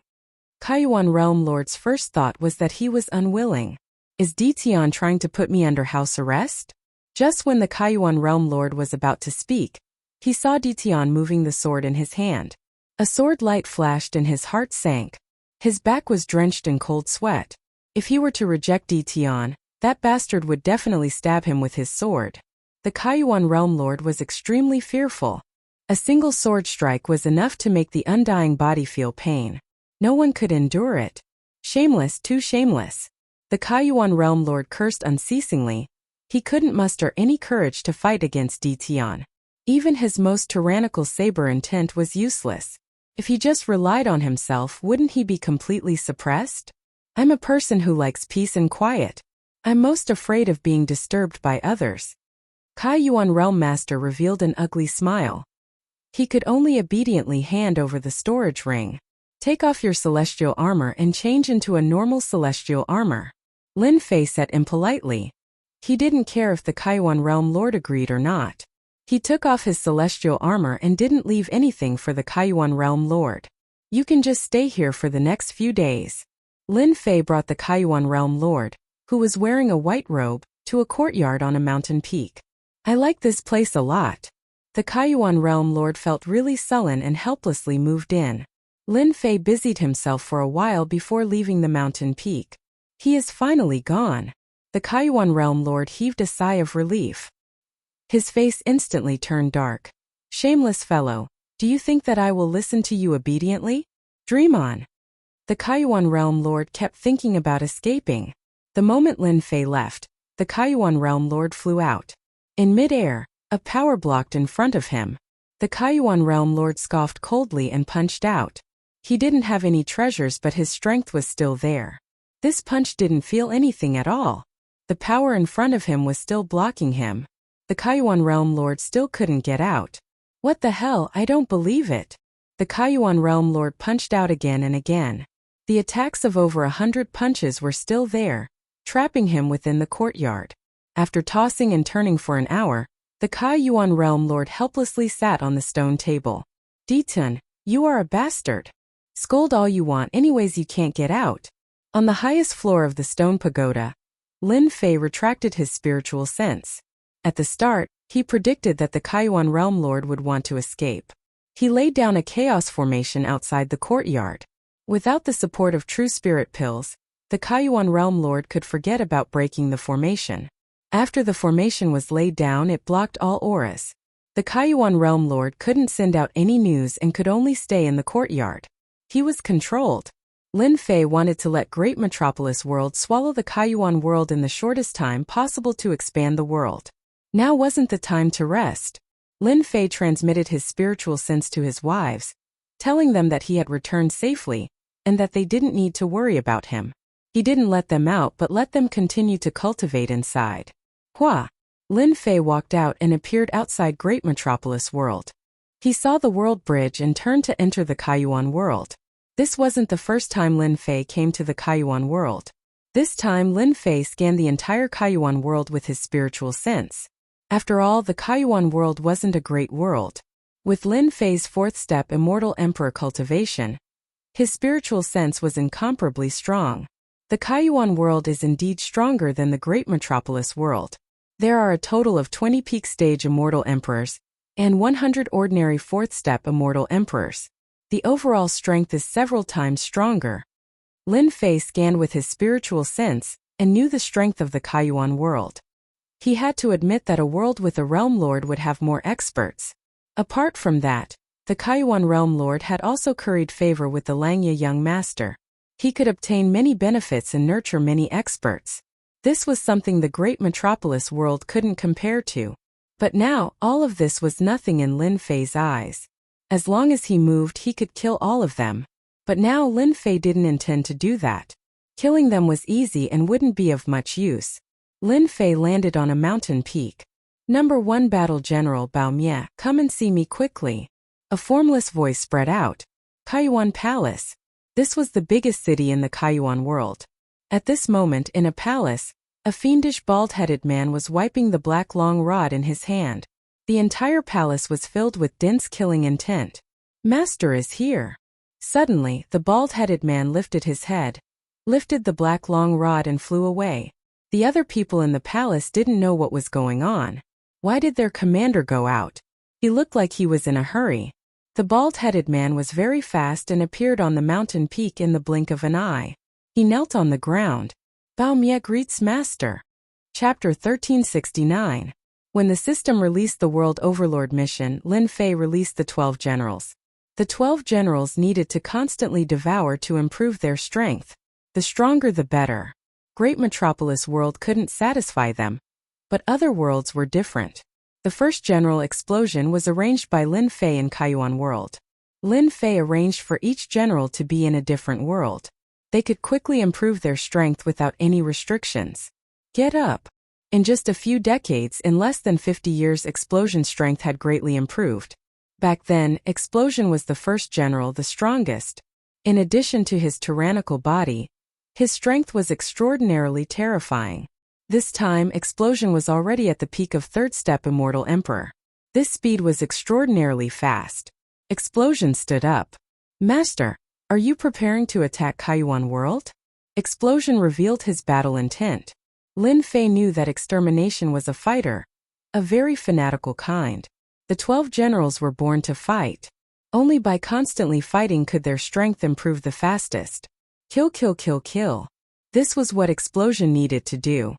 Kaiyuan Realm Lord's first thought was that he was unwilling. Is Ditian trying to put me under house arrest? Just when the Kaiyuan Realm Lord was about to speak, he saw Ditian moving the sword in his hand. A sword light flashed and his heart sank. His back was drenched in cold sweat. If he were to reject Ditian, that bastard would definitely stab him with his sword. The Kaiyuan Realm Lord was extremely fearful. A single sword strike was enough to make the undying body feel pain. No one could endure it. Shameless, too shameless. The Kaiyuan Realm Lord cursed unceasingly. He couldn't muster any courage to fight against Ditian. Even his most tyrannical saber intent was useless. If he just relied on himself, wouldn't he be completely suppressed? I'm a person who likes peace and quiet. I'm most afraid of being disturbed by others. Kaiyuan Realm Master revealed an ugly smile. He could only obediently hand over the storage ring. Take off your celestial armor and change into a normal celestial armor, Lin Fei said impolitely. He didn't care if the Kaiyuan Realm Lord agreed or not. He took off his celestial armor and didn't leave anything for the Kaiyuan Realm Lord. You can just stay here for the next few days. Lin Fei brought the Kaiyuan Realm Lord, who was wearing a white robe, to a courtyard on a mountain peak. I like this place a lot. The Kaiyuan Realm Lord felt really sullen and helplessly moved in. Lin Fei busied himself for a while before leaving the mountain peak. He is finally gone. The Kaiyuan Realm Lord heaved a sigh of relief. His face instantly turned dark. Shameless fellow, do you think that I will listen to you obediently? Dream on. The Kaiyuan Realm Lord kept thinking about escaping. The moment Lin Fei left, the Kaiyuan Realm Lord flew out. In mid-air, a power blocked in front of him. The Kaiyuan Realm Lord scoffed coldly and punched out. He didn't have any treasures, but his strength was still there. This punch didn't feel anything at all. The power in front of him was still blocking him. The Kaiyuan Realm Lord still couldn't get out. What the hell, I don't believe it. The Kaiyuan Realm Lord punched out again and again. The attacks of over 100 punches were still there, trapping him within the courtyard. After tossing and turning for an hour, the Kaiyuan Realm Lord helplessly sat on the stone table. Ditun, you are a bastard. Scold all you want, anyways you can't get out. On the highest floor of the stone pagoda, Lin Fei retracted his spiritual sense. At the start, he predicted that the Kaiyuan Realm Lord would want to escape. He laid down a chaos formation outside the courtyard. Without the support of true spirit pills, the Kaiyuan Realm Lord could forget about breaking the formation. After the formation was laid down, it blocked all auras. The Kaiyuan Realm Lord couldn't send out any news and could only stay in the courtyard. He was controlled. Lin Fei wanted to let Great Metropolis World swallow the Kaiyuan world in the shortest time possible to expand the world. Now wasn't the time to rest. Lin Fei transmitted his spiritual sense to his wives, telling them that he had returned safely, and that they didn't need to worry about him. He didn't let them out but let them continue to cultivate inside. Hua! Lin Fei walked out and appeared outside Great Metropolis World. He saw the world bridge and turned to enter the Kaiyuan world. This wasn't the first time Lin Fei came to the Kaiyuan world. This time Lin Fei scanned the entire Kaiyuan world with his spiritual sense. After all, the Kaiyuan world wasn't a great world. With Lin Fei's fourth step Immortal Emperor cultivation, His spiritual sense was incomparably strong. The Kaiyuan world is indeed stronger than the great metropolis world. There are a total of 20 peak stage immortal emperors and 100 ordinary fourth step immortal emperors. The overall strength is several times stronger. Lin Fei scanned with his spiritual sense and knew the strength of the Kaiyuan world. He had to admit that a world with a realm lord would have more experts. Apart from that, the Kaiyuan realm lord had also curried favor with the Langya young master. He could obtain many benefits and nurture many experts. This was something the great metropolis world couldn't compare to. But now, all of this was nothing in Lin Fei's eyes. As long as he moved, he could kill all of them. But now Lin Fei didn't intend to do that. Killing them was easy and wouldn't be of much use. Lin Fei landed on a mountain peak. Number 1 Battle General Bao Mie, come and see me quickly. A formless voice spread out. Kaiyuan Palace. This was the biggest city in the Kaiyuan world. At this moment in a palace, a fiendish bald-headed man was wiping the black long rod in his hand. The entire palace was filled with dense killing intent. Master is here. Suddenly, the bald-headed man lifted his head, lifted the black long rod and flew away. The other people in the palace didn't know what was going on. Why did their commander go out? He looked like he was in a hurry. The bald-headed man was very fast and appeared on the mountain peak in the blink of an eye. He knelt on the ground. Bao Mie greets Master. Chapter 1369. When the system released the World Overlord mission, Lin Fei released the 12 generals. The 12 generals needed to constantly devour to improve their strength. The stronger the better. Great metropolis world couldn't satisfy them. But other worlds were different. The first general explosion was arranged by Lin Fei in Kaiyuan world. Lin Fei arranged for each general to be in a different world. They could quickly improve their strength without any restrictions. Get up. In just a few decades, in less than 50 years, explosion strength had greatly improved. Back then, explosion was the first general, the strongest. In addition to his tyrannical body, his strength was extraordinarily terrifying. This time, explosion was already at the peak of third step immortal emperor. This speed was extraordinarily fast. Explosion stood up. Master, are you preparing to attack Kaiyuan world? Explosion revealed his battle intent. Lin Fei knew that extermination was a fighter, a very fanatical kind. The 12 generals were born to fight. Only by constantly fighting could their strength improve the fastest. Kill, kill, kill, kill. This was what explosion needed to do.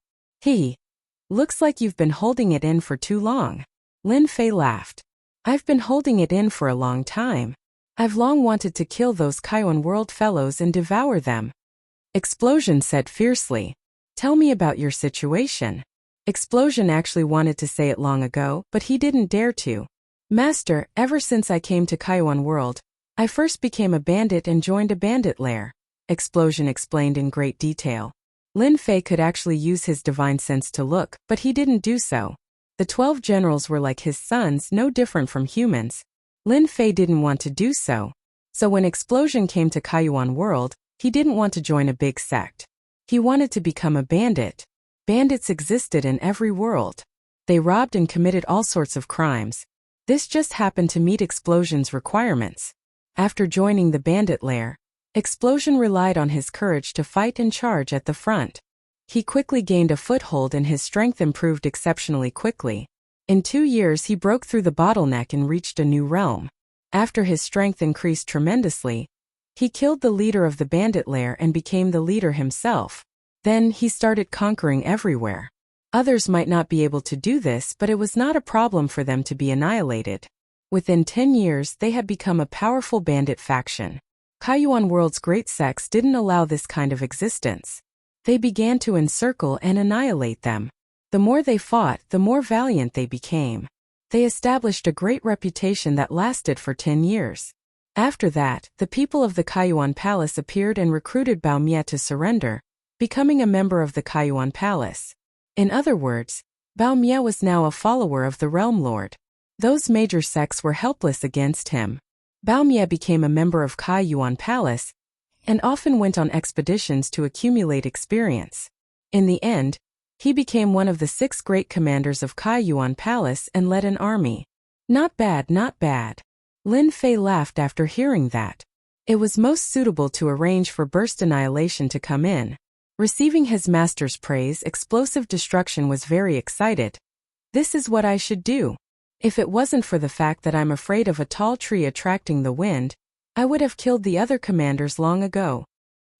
Looks like you've been holding it in for too long. Lin Fei laughed. I've been holding it in for a long time. I've long wanted to kill those Kaiyuan world fellows and devour them. Explosion said fiercely. Tell me about your situation. Explosion actually wanted to say it long ago, but he didn't dare to. Master, ever since I came to Kaiyuan world, I first became a bandit and joined a bandit lair. Explosion explained in great detail. Lin Fei could actually use his divine sense to look, but he didn't do so. The 12 generals were like his sons, no different from humans. Lin Fei didn't want to do so. So when Explosion came to Kaiyuan world, he didn't want to join a big sect. He wanted to become a bandit. Bandits existed in every world. They robbed and committed all sorts of crimes. This just happened to meet Explosion's requirements. After joining the bandit lair, Explosion relied on his courage to fight and charge at the front. He quickly gained a foothold and his strength improved exceptionally quickly. In 2 years he broke through the bottleneck and reached a new realm. After his strength increased tremendously, he killed the leader of the bandit lair and became the leader himself. Then he started conquering everywhere. Others might not be able to do this, but it was not a problem for them to be annihilated. Within 10 years they had become a powerful bandit faction. Kaiyuan world's great sects didn't allow this kind of existence. They began to encircle and annihilate them. The more they fought, the more valiant they became. They established a great reputation that lasted for 10 years. After that, the people of the Kaiyuan Palace appeared and recruited Bao Mie to surrender, becoming a member of the Kaiyuan Palace. In other words, Bao Mie was now a follower of the Realm Lord. Those major sects were helpless against him. Bao Mie became a member of Kaiyuan Palace and often went on expeditions to accumulate experience. In the end, he became one of the 6 great commanders of Kaiyuan Palace and led an army. Not bad, not bad. Lin Fei laughed after hearing that. It was most suitable to arrange for burst annihilation to come in. Receiving his master's praise, explosive destruction was very excited. This is what I should do. If it wasn't for the fact that I'm afraid of a tall tree attracting the wind, I would have killed the other commanders long ago.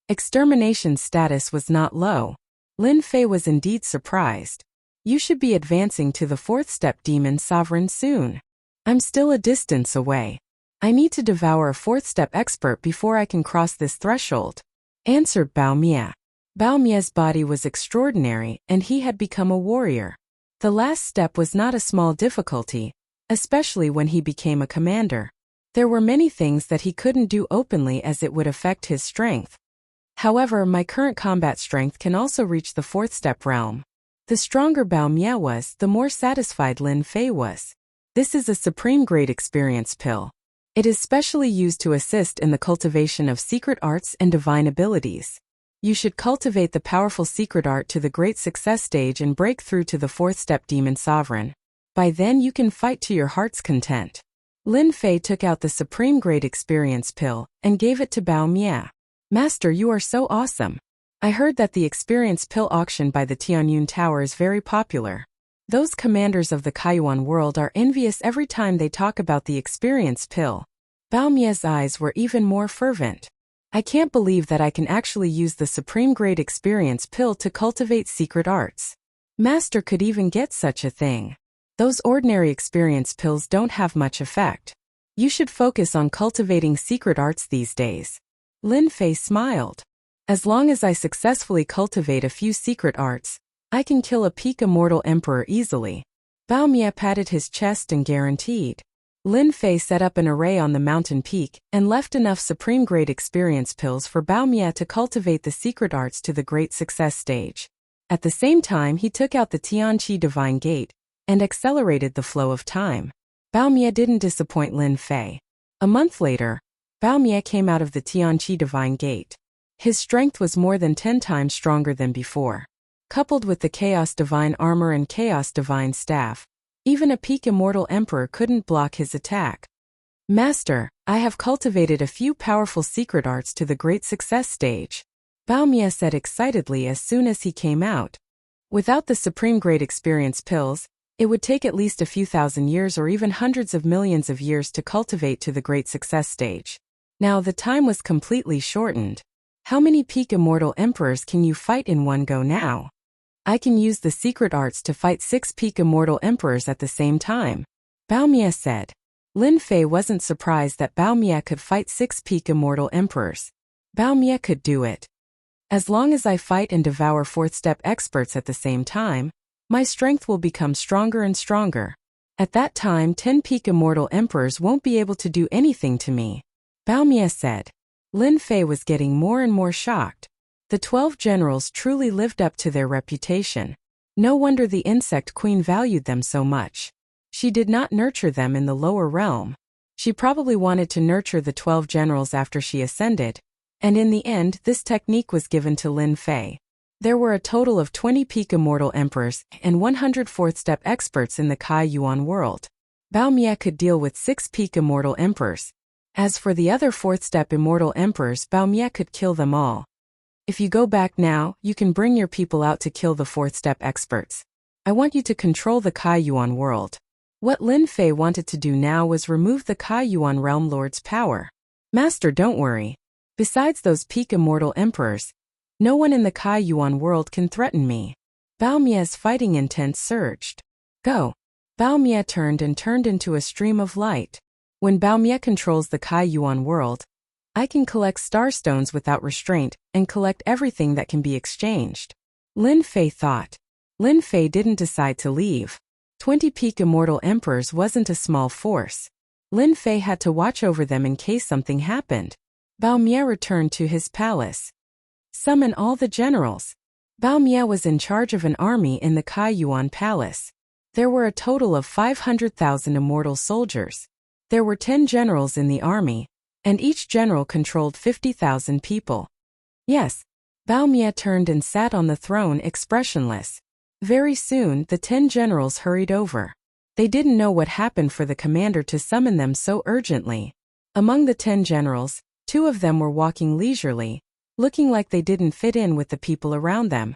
Extermination status was not low. Lin Fei was indeed surprised. You should be advancing to the 4th step demon sovereign soon. I'm still a distance away. I need to devour a 4th step expert before I can cross this threshold, answered Bao Mia. Bao Mia's body was extraordinary and he had become a warrior. The last step was not a small difficulty, especially when he became a commander. There were many things that he couldn't do openly as it would affect his strength. However, my current combat strength can also reach the 4th step realm. The stronger Bao Mia was, the more satisfied Lin Fei was. This is a supreme grade experience pill. It is specially used to assist in the cultivation of secret arts and divine abilities. You should cultivate the powerful secret art to the great success stage and break through to the 4th step demon sovereign. By then you can fight to your heart's content. Lin Fei took out the supreme grade experience pill and gave it to Bao Mia. Master, you are so awesome. I heard that the experience pill auction by the Tianyun Tower is very popular. Those commanders of the Kaiyuan world are envious every time they talk about the experience pill. Bao Mia's eyes were even more fervent. I can't believe that I can actually use the supreme grade experience pill to cultivate secret arts. Master could even get such a thing. Those ordinary experience pills don't have much effect. You should focus on cultivating secret arts these days. Lin Fei smiled. As long as I successfully cultivate a few secret arts, I can kill a peak immortal emperor easily. Bao Mia patted his chest and guaranteed. Lin Fei set up an array on the mountain peak and left enough supreme grade experience pills for Bao Mia to cultivate the secret arts to the great success stage. At the same time, he took out the Tianqi divine gate and accelerated the flow of time. Bao Mia didn't disappoint Lin Fei. A month later, Bao Mia came out of the Tianqi divine gate. His strength was more than 10 times stronger than before. Coupled with the Chaos Divine Armor and Chaos Divine Staff, even a peak immortal emperor couldn't block his attack. Master, I have cultivated a few powerful secret arts to the great success stage, Bao Mia said excitedly as soon as he came out. Without the supreme grade experience pills, it would take at least a few thousand years or even hundreds of millions of years to cultivate to the great success stage. Now the time was completely shortened. How many peak immortal emperors can you fight in one go now? I can use the secret arts to fight 6 peak immortal emperors at the same time, Bao Mia said. Lin Fei wasn't surprised that Bao Mia could fight 6 peak immortal emperors. Bao Mia could do it. As long as I fight and devour 4th step experts at the same time, my strength will become stronger and stronger. At that time 10 peak immortal emperors won't be able to do anything to me, Bao Mia said. Lin Fei was getting more and more shocked. The 12 generals truly lived up to their reputation. No wonder the insect queen valued them so much. She did not nurture them in the lower realm. She probably wanted to nurture the 12 generals after she ascended, and in the end this technique was given to Lin Fei. There were a total of 20 peak immortal emperors and 100 4th step experts in the Kaiyuan world. Bao Mia could deal with 6 peak immortal emperors. As for the other 4th step immortal emperors, Bao Mia could kill them all. If you go back now, you can bring your people out to kill the 4th step experts. I want you to control the Kaiyuan world. What Lin Fei wanted to do now was remove the Kaiyuan realm lord's power. Master, don't worry. Besides those peak immortal emperors, no one in the Kaiyuan world can threaten me. Bao Mia's fighting intent surged. Go. Bao Mia turned into a stream of light. When Bao Mia controls the Kaiyuan world, I can collect starstones without restraint and collect everything that can be exchanged. Lin Fei thought. Lin Fei didn't decide to leave. 20 peak immortal emperors wasn't a small force. Lin Fei had to watch over them in case something happened. Bao Mia returned to his palace. Summon all the generals. Bao Mia was in charge of an army in the Kaiyuan palace. There were a total of 500,000 immortal soldiers. There were 10 generals in the army, and each general controlled 50,000 people. Yes. Bao Mia turned and sat on the throne expressionless. Very soon, the 10 generals hurried over. They didn't know what happened for the commander to summon them so urgently. Among the 10 generals, Two of them were walking leisurely, looking like they didn't fit in with the people around them.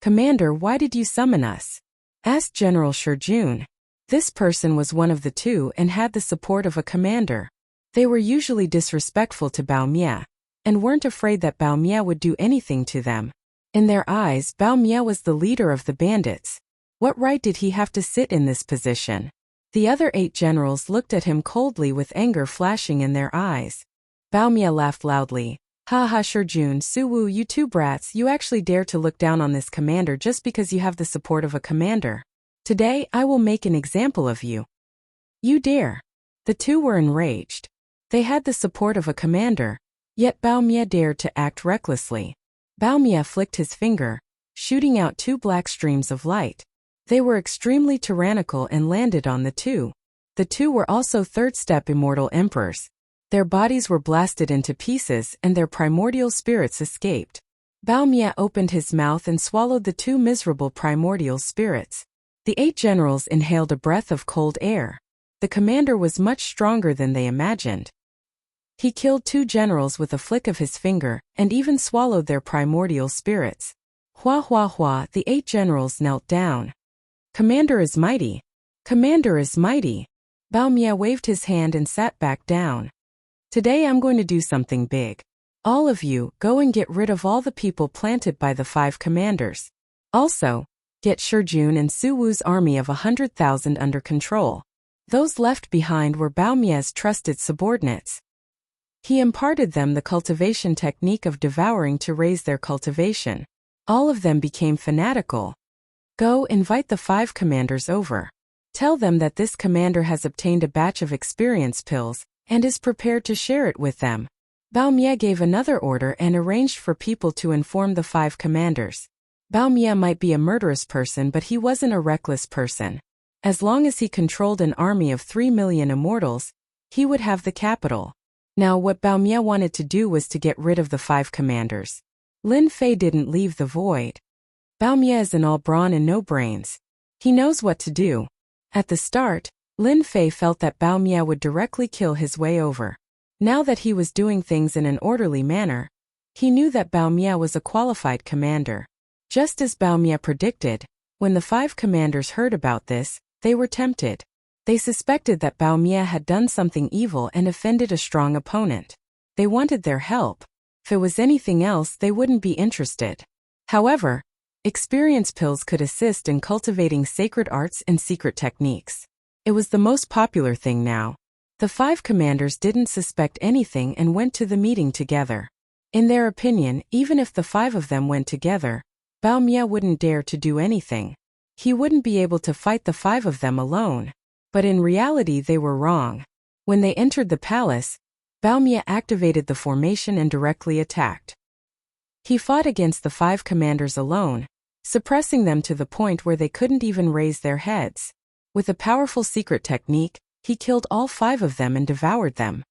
"Commander, why did you summon us?" asked General Shijun. This person was one of the two and had the support of a commander. They were usually disrespectful to Bao Mie, and weren't afraid that Bao Mie would do anything to them. In their eyes, Bao Mie was the leader of the bandits. What right did he have to sit in this position? The other 8 generals looked at him coldly with anger flashing in their eyes. Bao Mie laughed loudly. "Ha ha, Shijun, Suwu, you two brats, you actually dare to look down on this commander just because you have the support of a commander. Today, I will make an example of you." "You dare?" The two were enraged. They had the support of a commander, yet Bao Mie dared to act recklessly. Bao Mie flicked his finger, shooting out 2 black streams of light. They were extremely tyrannical and landed on the two. The two were also third-step immortal emperors. Their bodies were blasted into pieces and their primordial spirits escaped. Bao Mie opened his mouth and swallowed the 2 miserable primordial spirits. The 8 generals inhaled a breath of cold air. The commander was much stronger than they imagined. He killed 2 generals with a flick of his finger and even swallowed their primordial spirits. Hua hua hua, the 8 generals knelt down. "Commander is mighty. Commander is mighty." Bao Mie waved his hand and sat back down. "Today I'm going to do something big. All of you, go and get rid of all the people planted by the 5 commanders. Also, get Shijun and Suwu's army of 100,000 under control." Those left behind were Bao Mie's trusted subordinates. He imparted them the cultivation technique of devouring to raise their cultivation. All of them became fanatical. "Go invite the 5 commanders over. Tell them that this commander has obtained a batch of experience pills and is prepared to share it with them." Bao Mie gave another order and arranged for people to inform the 5 commanders. Bao Mie might be a murderous person, but he wasn't a reckless person. As long as he controlled an army of 3 million immortals, he would have the capital. Now what Bao Mie wanted to do was to get rid of the 5 commanders. Lin Fei didn't leave the void. Bao Mie is an all brawn and no brains. He knows what to do. At the start, Lin Fei felt that Bao Mie would directly kill his way over. Now that he was doing things in an orderly manner, he knew that Bao Mie was a qualified commander. Just as Bao Mie predicted, when the 5 commanders heard about this, they were tempted. They suspected that Bao Mie had done something evil and offended a strong opponent. They wanted their help. If it was anything else, they wouldn't be interested. However, experience pills could assist in cultivating sacred arts and secret techniques. It was the most popular thing now. The 5 commanders didn't suspect anything and went to the meeting together. In their opinion, even if the 5 of them went together, Bao Mie wouldn't dare to do anything. He wouldn't be able to fight the 5 of them alone. But in reality they were wrong. When they entered the palace, Bao Mie activated the formation and directly attacked. He fought against the 5 commanders alone, suppressing them to the point where they couldn't even raise their heads. With a powerful secret technique, he killed all 5 of them and devoured them.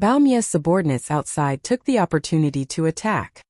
Bao Mie's subordinates outside took the opportunity to attack.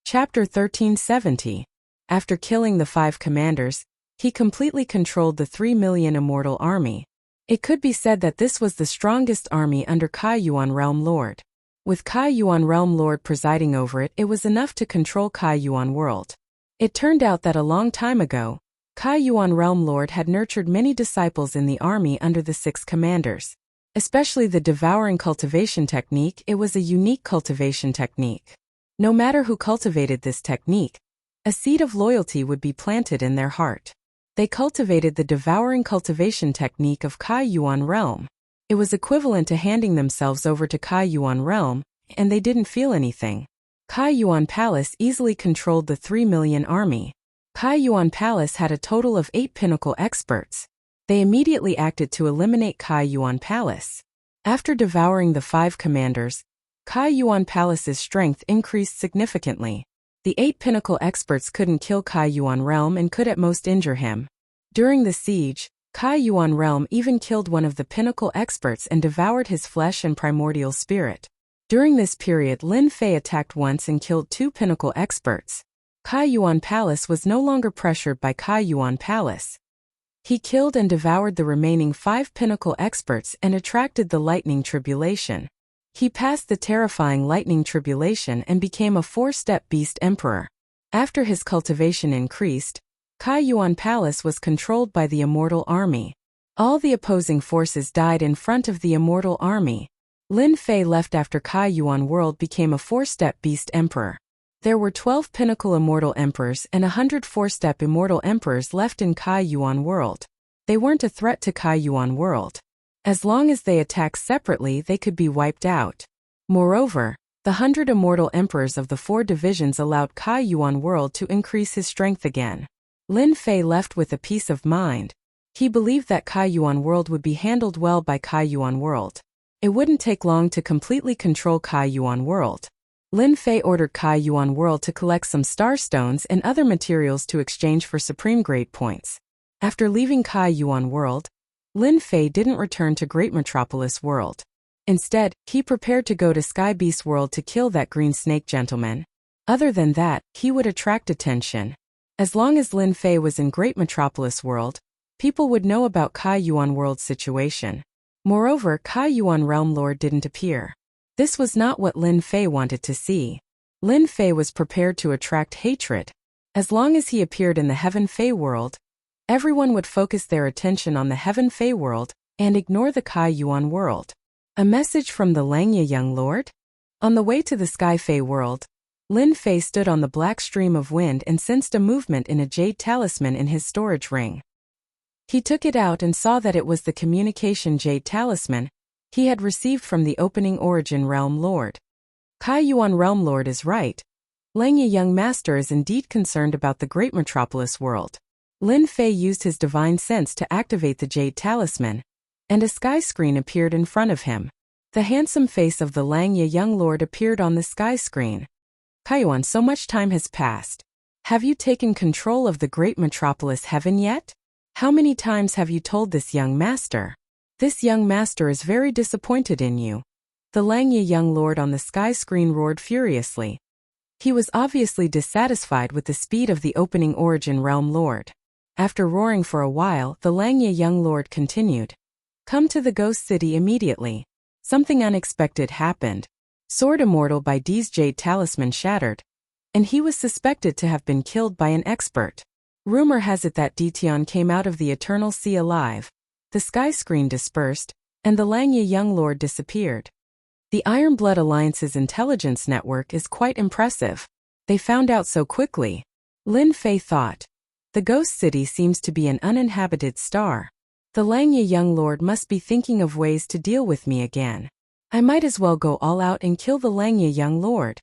Chapter 1370. After killing the 5 commanders, he completely controlled the 3 million immortal army. It could be said that this was the strongest army under Kai Yuan Realm Lord. With Kai Yuan Realm Lord presiding over it, it was enough to control Kai Yuan world. It turned out that a long time ago, Kai Yuan Realm Lord had nurtured many disciples in the army under the 6 commanders. Especially the devouring cultivation technique, it was a unique cultivation technique. No matter who cultivated this technique, a seed of loyalty would be planted in their heart. They cultivated the devouring cultivation technique of Kai Yuan Realm. It was equivalent to handing themselves over to Kai Yuan Realm, and they didn't feel anything. Kai Yuan Palace easily controlled the 3 million army. Kai Yuan Palace had a total of 8 pinnacle experts. They immediately acted to eliminate Kai Yuan Palace. After devouring the 5 commanders, Kai Yuan Palace's strength increased significantly. The 8 pinnacle experts couldn't kill Kai Yuan Realm and could at most injure him. During the siege, Kai Yuan Realm even killed one of the pinnacle experts and devoured his flesh and primordial spirit. During this period, Lin Fei attacked once and killed 2 pinnacle experts. Kai Yuan Palace was no longer pressured by Kai Yuan Palace. He killed and devoured the remaining 5 pinnacle experts and attracted the lightning tribulation. He passed the terrifying lightning tribulation and became a 4-step beast emperor. After his cultivation increased, Kai Yuan Palace was controlled by the Immortal Army. All the opposing forces died in front of the Immortal Army. Lin Fei left after Kai Yuan World became a 4-step beast emperor. There were 12 pinnacle immortal emperors and 100 4-step immortal emperors left in Kai Yuan World. They weren't a threat to Kai Yuan World. As long as they attacked separately, they could be wiped out. Moreover, the 100 immortal emperors of the 4 divisions allowed Kai Yuan World to increase his strength again. Lin Fei left with a peace of mind. He believed that Kai Yuan World would be handled well by Kai Yuan World. It wouldn't take long to completely control Kai Yuan World. Lin Fei ordered Kai Yuan World to collect some star stones and other materials to exchange for supreme grade points. After leaving Kai Yuan World, Lin Fei didn't return to Great Metropolis World. Instead, he prepared to go to Sky Beast World to kill that green snake gentleman. Other than that, he would attract attention. As long as Lin Fei was in Great Metropolis World, people would know about Kai Yuan World's situation. Moreover, Kai Yuan Realm Lord didn't appear. This was not what Lin Fei wanted to see. Lin Fei was prepared to attract hatred. As long as he appeared in the Heaven Fei World, everyone would focus their attention on the Heaven Fei World and ignore the Kai Yuan World. A message from the Langya Young Lord? On the way to the Sky Fei World, Lin Fei stood on the black stream of wind and sensed a movement in a jade talisman in his storage ring. He took it out and saw that it was the communication jade talisman he had received from the opening origin Realm Lord. Kai Yuan Realm Lord is right. Langya Young Master is indeed concerned about the Great Metropolis World. Lin Fei used his divine sense to activate the jade talisman, and a sky screen appeared in front of him. The handsome face of the Langya Young Lord appeared on the sky screen. Kai Yuan, so much time has passed. Have you taken control of the Great Metropolis Heaven yet? How many times have you told this young master? This young master is very disappointed in you. The Langya Young Lord on the sky screen roared furiously. He was obviously dissatisfied with the speed of the opening origin Realm Lord. After roaring for a while, the Langya Young Lord continued. Come to the Ghost City immediately. Something unexpected happened. Sword Immortal by D's jade talisman shattered, and he was suspected to have been killed by an expert. Rumor has it that Ditian came out of the Eternal Sea alive. The sky screen dispersed, and the Langya Young Lord disappeared. The Iron Blood Alliance's intelligence network is quite impressive. They found out so quickly. Lin Fei thought. The Ghost City seems to be an uninhabited star. The Langya Young Lord must be thinking of ways to deal with me again. I might as well go all out and kill the Langya Young Lord.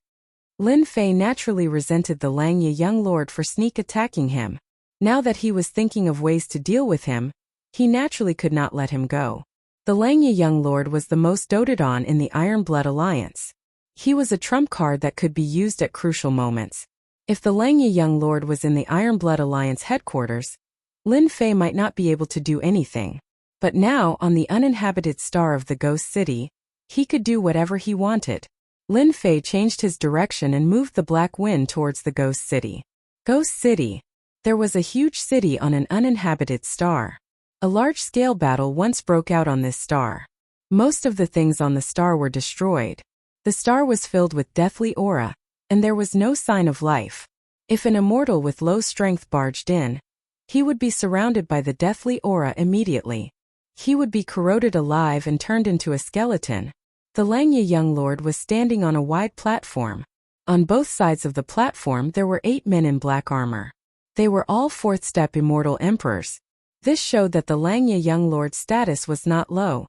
Lin Fei naturally resented the Langya Young Lord for sneak attacking him. Now that he was thinking of ways to deal with him, he naturally could not let him go. The Langya Young Lord was the most doted on in the Iron Blood Alliance. He was a trump card that could be used at crucial moments. If the Langya Young Lord was in the Iron Blood Alliance headquarters, Lin Fei might not be able to do anything. But now, on the uninhabited star of the Ghost City, he could do whatever he wanted. Lin Fei changed his direction and moved the black wind towards the Ghost City. Ghost City. There was a huge city on an uninhabited star. A large-scale battle once broke out on this star. Most of the things on the star were destroyed. The star was filled with deathly aura, and there was no sign of life. If an immortal with low strength barged in, he would be surrounded by the deathly aura immediately. He would be corroded alive and turned into a skeleton. The Langya Young Lord was standing on a wide platform. On both sides of the platform there were 8 men in black armor. They were all 4th-step immortal emperors. This showed that the Langya Young Lord's status was not low.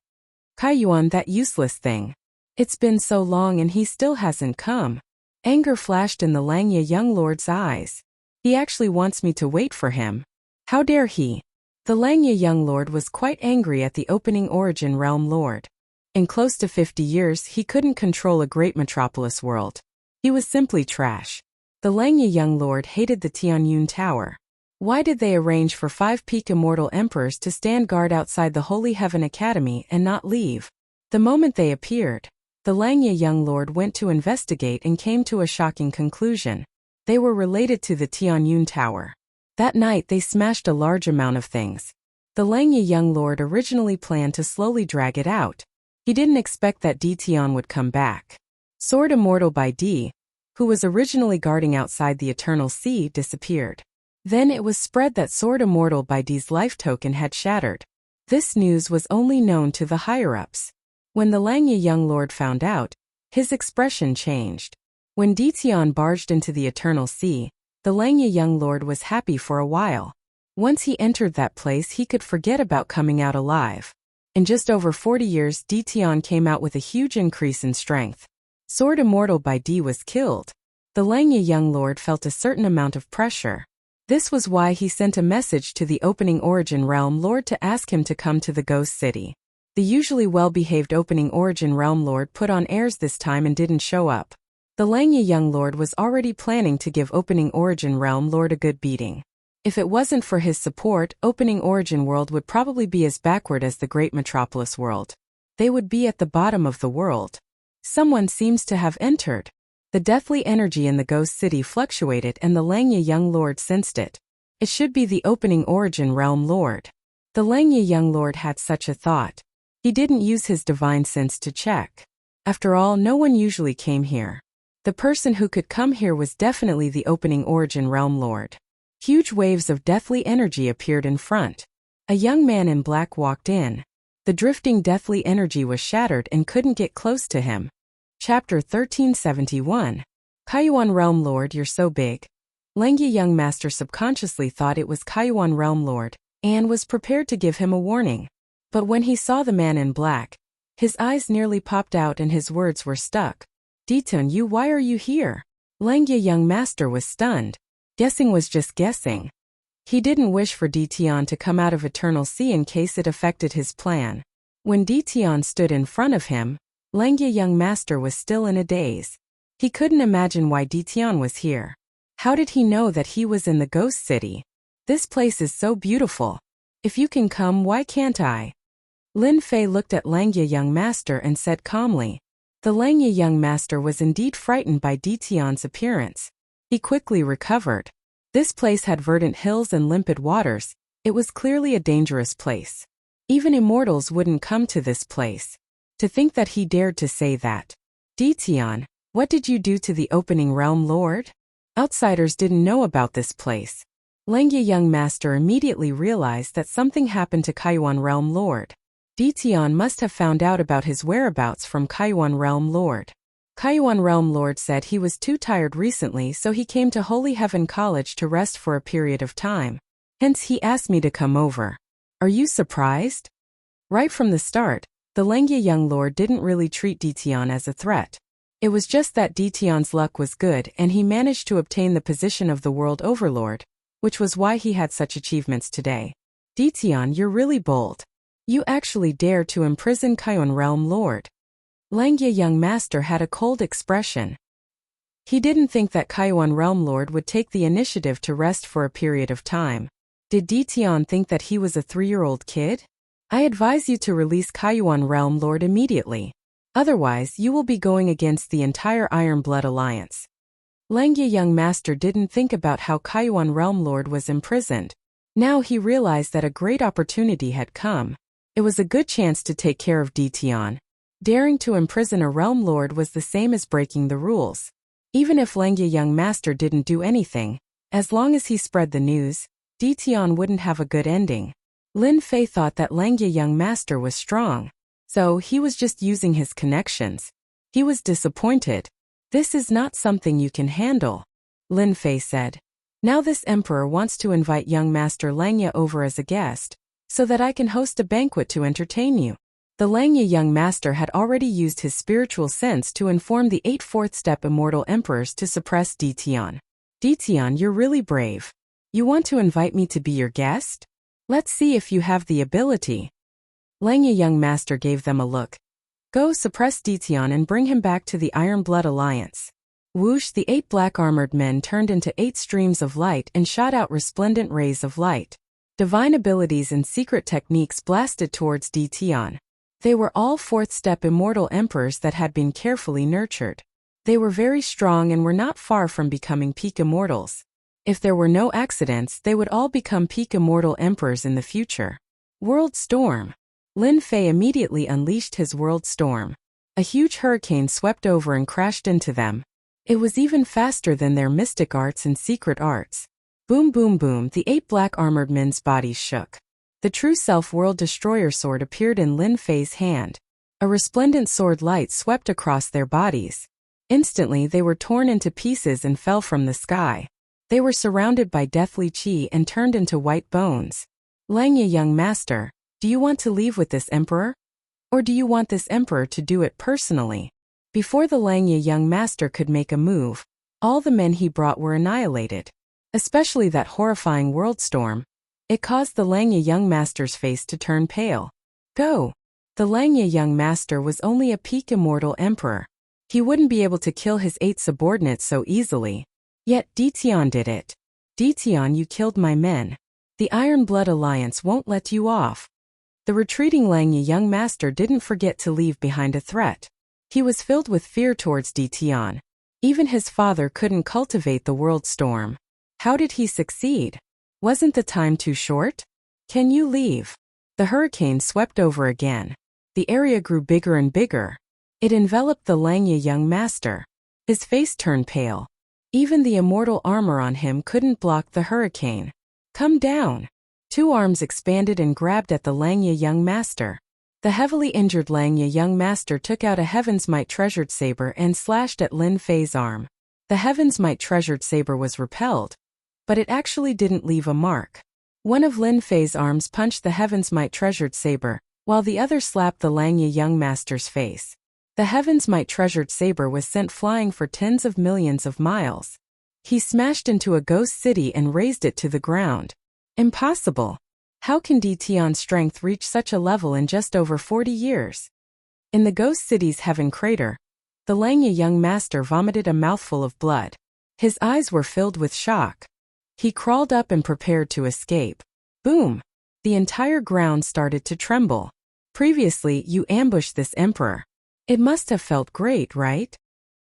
Kai Yuan, that useless thing. It's been so long and he still hasn't come. Anger flashed in the Langya Young Lord's eyes. He actually wants me to wait for him. How dare he? The Langya Young Lord was quite angry at the opening origin Realm Lord. In close to 50 years he couldn't control a great metropolis world. He was simply trash. The Langya Young Lord hated the Tianyun Tower. Why did they arrange for 5 peak immortal emperors to stand guard outside the Holy Heaven Academy and not leave? The moment they appeared, the Langya Young Lord went to investigate and came to a shocking conclusion. They were related to the Tianyun Tower. That night they smashed a large amount of things. The Langya Young Lord originally planned to slowly drag it out. He didn't expect that Dition would come back. Sword Immortal by D, who was originally guarding outside the Eternal Sea, disappeared. Then it was spread that Sword Immortal by D's life token had shattered. This news was only known to the higher-ups. When the Langya young lord found out, his expression changed. When Dition barged into the Eternal Sea, the Langya young lord was happy for a while. Once he entered that place, he could forget about coming out alive. In just over 40 years, Dition came out with a huge increase in strength. Sword Immortal by D was killed. The Langya young lord felt a certain amount of pressure. This was why he sent a message to the opening Origin Realm Lord to ask him to come to the Ghost City. The usually well-behaved opening Origin Realm Lord put on airs this time and didn't show up. The Langya young lord was already planning to give opening Origin Realm Lord a good beating. If it wasn't for his support, opening Origin World would probably be as backward as the Great Metropolis World. They would be at the bottom of the world. Someone seems to have entered. The deathly energy in the Ghost City fluctuated and the Langya young lord sensed it. It should be the opening Origin Realm Lord. The Langya young lord had such a thought. He didn't use his divine sense to check. After all, no one usually came here. The person who could come here was definitely the opening Origin Realm Lord. Huge waves of deathly energy appeared in front. A young man in black walked in. The drifting deathly energy was shattered and couldn't get close to him. Chapter 1371. Kaiyuan Realm Lord, you're so big. Langya young master subconsciously thought it was Kaiyuan Realm Lord, and was prepared to give him a warning. But when he saw the man in black, his eyes nearly popped out and his words were stuck. Dition, why are you here? Langya young master was stunned. Guessing was just guessing. He didn't wish for Dition to come out of Eternal Sea in case it affected his plan. When Dition stood in front of him, Langya young master was still in a daze. He couldn't imagine why Dition was here. How did he know that he was in the Ghost City? This place is so beautiful. If you can come, why can't I? Lin Fei looked at Langya young master and said calmly. The Langya young master was indeed frightened by Dition's appearance. He quickly recovered. This place had verdant hills and limpid waters. It was clearly a dangerous place. Even immortals wouldn't come to this place. To think that he dared to say that. Dition, what did you do to the opening Realm Lord? Outsiders didn't know about this place. Langya young master immediately realized that something happened to Kaiyuan Realm Lord. Dition must have found out about his whereabouts from Kaiyuan Realm Lord. Kaiyuan Realm Lord said he was too tired recently, so he came to Holy Heaven College to rest for a period of time. Hence he asked me to come over. Are you surprised? Right from the start, the Langya young lord didn't really treat Dition as a threat. It was just that Dition's luck was good and he managed to obtain the position of the World Overlord, which was why he had such achievements today. Dition, you're really bold. You actually dare to imprison Kaiyuan Realm Lord. Langya young master had a cold expression. He didn't think that Kaiyuan Realm Lord would take the initiative to rest for a period of time. Did Dition think that he was a 3-year-old kid? I advise you to release Kaiyuan Realm Lord immediately. Otherwise, you will be going against the entire Iron Blood Alliance. Langya young master didn't think about how Kaiyuan Realm Lord was imprisoned. Now he realized that a great opportunity had come. It was a good chance to take care of Dition. Daring to imprison a Realm Lord was the same as breaking the rules. Even if Langya young master didn't do anything, as long as he spread the news, Dition wouldn't have a good ending. Lin Fei thought that Langya young master was strong, so he was just using his connections. He was disappointed. This is not something you can handle, Lin Fei said. Now this emperor wants to invite young master Langya over as a guest, so that I can host a banquet to entertain you. The Langya young master had already used his spiritual sense to inform the 8 fourth-step immortal emperors to suppress Dition. Dition, you're really brave. You want to invite me to be your guest? Let's see if you have the ability. Langya young master gave them a look. Go suppress Dition and bring him back to the Iron Blood Alliance. Whoosh, the 8 black-armored men turned into 8 streams of light and shot out resplendent rays of light. Divine abilities and secret techniques blasted towards Dition. They were all 4th-step immortal emperors that had been carefully nurtured. They were very strong and were not far from becoming peak immortals. If there were no accidents, they would all become peak immortal emperors in the future. World Storm. Lin Fei immediately unleashed his world storm. A huge hurricane swept over and crashed into them. It was even faster than their mystic arts and secret arts. Boom boom boom, the 8 black armored men's bodies shook. The true self-world destroyer sword appeared in Lin Fei's hand. A resplendent sword light swept across their bodies. Instantly they were torn into pieces and fell from the sky. They were surrounded by deathly qi and turned into white bones. Langya, young master, do you want to leave with this emperor? Or do you want this emperor to do it personally? Before the Langya young master could make a move, all the men he brought were annihilated. Especially that horrifying world storm. It caused the Langya young master's face to turn pale. Go! The Langya young master was only a peak immortal emperor. He wouldn't be able to kill his 8 subordinates so easily. Yet Ditian did it. Ditian, you killed my men. The Iron Blood Alliance won't let you off. The retreating Langya young master didn't forget to leave behind a threat. He was filled with fear towards Ditian. Even his father couldn't cultivate the world storm. How did he succeed? Wasn't the time too short? Can you leave? The hurricane swept over again. The area grew bigger and bigger. It enveloped the Langya young master. His face turned pale. Even the immortal armor on him couldn't block the hurricane. Come down. 2 arms expanded and grabbed at the Langya young master. The heavily injured Langya young master took out a Heaven's Might treasured saber and slashed at Lin Fei's arm. The Heaven's Might treasured saber was repelled, but it actually didn't leave a mark. One of Lin Fei's arms punched the Heaven's Might treasured saber, while the other slapped the Langya young master's face. The Heaven's Might treasured saber was sent flying for tens of millions of miles. He smashed into a ghost city and razed it to the ground. Impossible. How can Ditian's strength reach such a level in just over 40 years? In the ghost city's heaven crater, the Langya young master vomited a mouthful of blood. His eyes were filled with shock. He crawled up and prepared to escape. Boom! The entire ground started to tremble. Previously, you ambushed this emperor. It must have felt great, right?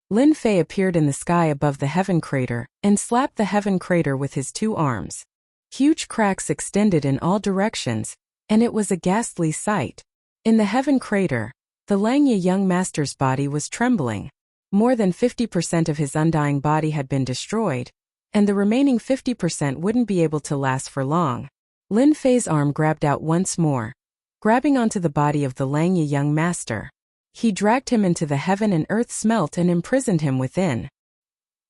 Lin Fei appeared in the sky above the heaven crater and slapped the heaven crater with his 2 arms. Huge cracks extended in all directions, and it was a ghastly sight. In the heaven crater, the Langya young master's body was trembling. More than 50% of his undying body had been destroyed, and the remaining 50% wouldn't be able to last for long. Lin Fei's arm grabbed out once more, grabbing onto the body of the Langya young master. He dragged him into the heaven and earth smelt and imprisoned him within.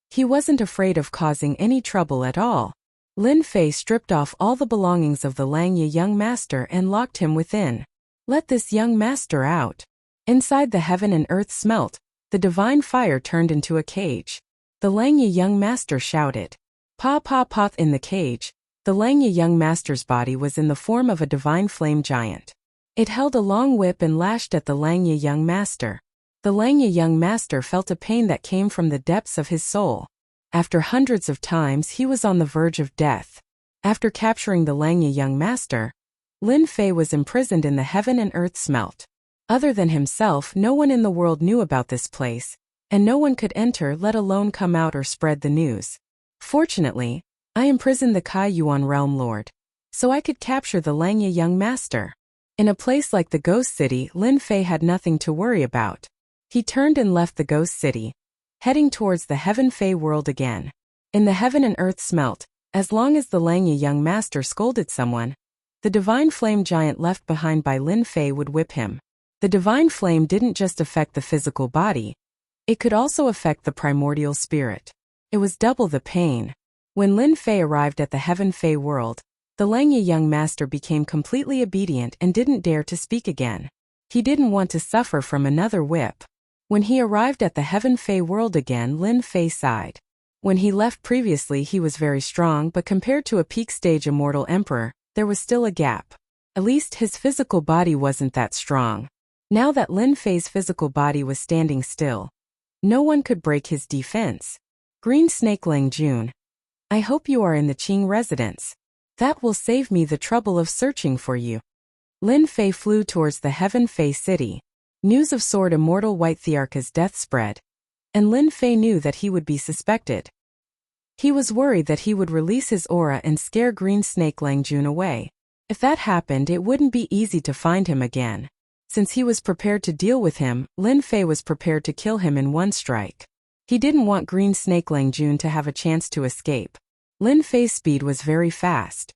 He wasn't afraid of causing any trouble at all. Lin Fei stripped off all the belongings of the Langya young master and locked him within. Let this young master out. Inside the heaven and earth smelt, the divine fire turned into a cage. The Langya young master shouted. Pa pa pa. In the cage, the Langya young master's body was in the form of a divine flame giant. It held a long whip and lashed at the Langya young master. The Langya young master felt a pain that came from the depths of his soul. After hundreds of times, he was on the verge of death. After capturing the Langya young master, Lin Fei was imprisoned in the heaven and earth smelt. Other than himself, no one in the world knew about this place, and no one could enter, let alone come out or spread the news. Fortunately, I imprisoned the Kai Yuan realm lord, so I could capture the Langya young master. In a place like the ghost city, Lin Fei had nothing to worry about. He turned and left the ghost city, heading towards the heaven Fei world again. In the heaven and earth smelt, as long as the Langya young master scolded someone, the divine flame giant left behind by Lin Fei would whip him. The divine flame didn't just affect the physical body, it could also affect the primordial spirit. It was double the pain. When Lin Fei arrived at the heaven Fei world, the Langya young master became completely obedient and didn't dare to speak again. He didn't want to suffer from another whip. When he arrived at the heaven Fei world again, Lin Fei sighed. When he left previously, he was very strong, but compared to a peak stage immortal emperor, there was still a gap. At least his physical body wasn't that strong. Now that Lin Fei's physical body was standing still, no one could break his defense. Green Snake Lang Jun. I hope you are in the Qing residence. That will save me the trouble of searching for you. Lin Fei flew towards the heaven Fei city. News of Sword Immortal White Thearka's death spread, and Lin Fei knew that he would be suspected. He was worried that he would release his aura and scare Green Snake Lang Jun away. If that happened, it wouldn't be easy to find him again. Since he was prepared to deal with him, Lin Fei was prepared to kill him in one strike. He didn't want Green Snake Lang Jun to have a chance to escape. Lin Fei's speed was very fast.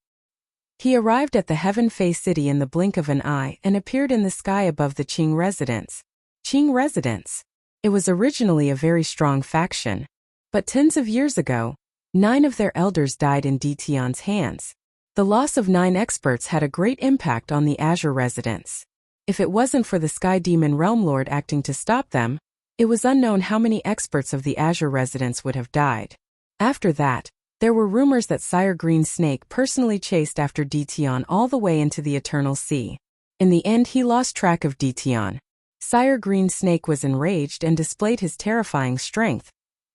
He arrived at the Heaven Fei city in the blink of an eye and appeared in the sky above the Qing residence. Qing residence. It was originally a very strong faction. But tens of years ago, 9 of their elders died in Ditian's hands. The loss of 9 experts had a great impact on the Azure residence. If it wasn't for the Sky Demon Realm Lord acting to stop them, it was unknown how many experts of the Azure residence would have died. After that, there were rumors that Sire Green Snake personally chased after Ditian all the way into the Eternal Sea. In the end, he lost track of Ditian. Sire Green Snake was enraged and displayed his terrifying strength,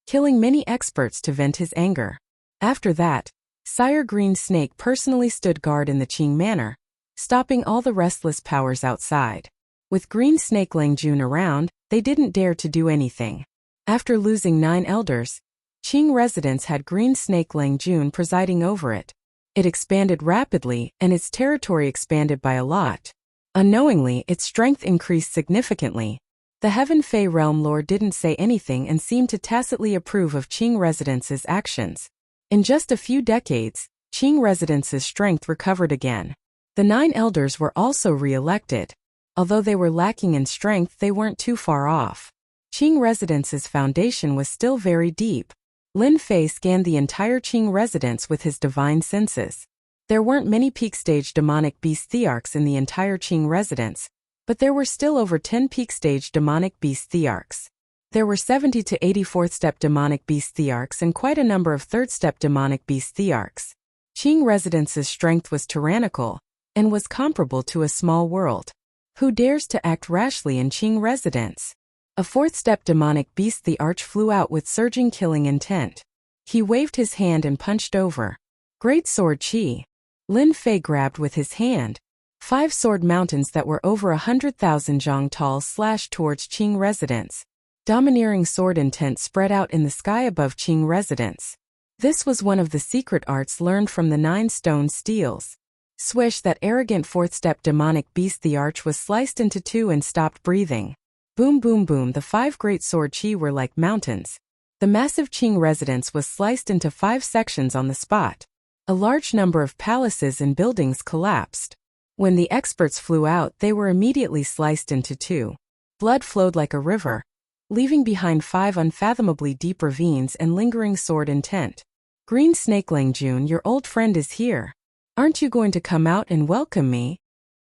killing many experts to vent his anger. After that, Sire Green Snake personally stood guard in the Qing Manor, stopping all the restless powers outside. With Green Snake Lang Jun around, they didn't dare to do anything. After losing 9 elders, Qing residence had Green Snake Lang Jun presiding over it. It expanded rapidly, and its territory expanded by a lot. Unknowingly, its strength increased significantly. The Heaven Fei Realm Lord didn't say anything and seemed to tacitly approve of Qing residence's actions. In just a few decades, Qing residence's strength recovered again. The 9 elders were also re-elected. Although they were lacking in strength, they weren't too far off. Qing residence's foundation was still very deep. Lin Fei scanned the entire Qing residence with his divine senses. There weren't many peak-stage demonic beast thearchs in the entire Qing residence, but there were still over 10 peak-stage demonic beast thearchs. There were 70 to 80 4th-step demonic beast thearchs and quite a number of 3rd-step demonic beast thearchs. Qing residence's strength was tyrannical, and was comparable to a small world. Who dares to act rashly in Qing residence? A 4th-step demonic beast thearch flew out with surging killing intent. He waved his hand and punched over. Great Sword Qi. Lin Fei grabbed with his hand. 5 sword mountains that were over 100,000 zhang tall slashed towards Qing residence. Domineering sword intent spread out in the sky above Qing residence. This was one of the secret arts learned from the 9 stone steels. Swish, that arrogant 4th-step demonic beast thearch was sliced into 2 and stopped breathing. Boom boom boom, the 5 great sword Qi were like mountains. The massive Qing residence was sliced into 5 sections on the spot. A large number of palaces and buildings collapsed. When the experts flew out, they were immediately sliced into 2. Blood flowed like a river, leaving behind 5 unfathomably deep ravines and lingering sword intent. Green Snake Lang Jun, your old friend is here. Aren't you going to come out and welcome me?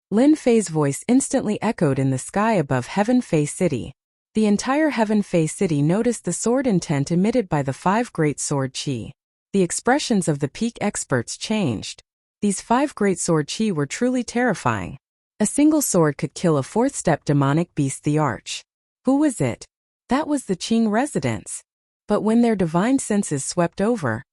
Lin Fei's voice instantly echoed in the sky above Heaven Fei City. The entire Heaven Fei City noticed the sword intent emitted by the 5 great sword Qi. The expressions of the peak experts changed. These 5 great sword Qi were truly terrifying. A single sword could kill a 4th-step demonic beast thearch. Who was it? That was the Qing residence. But when their divine senses swept over,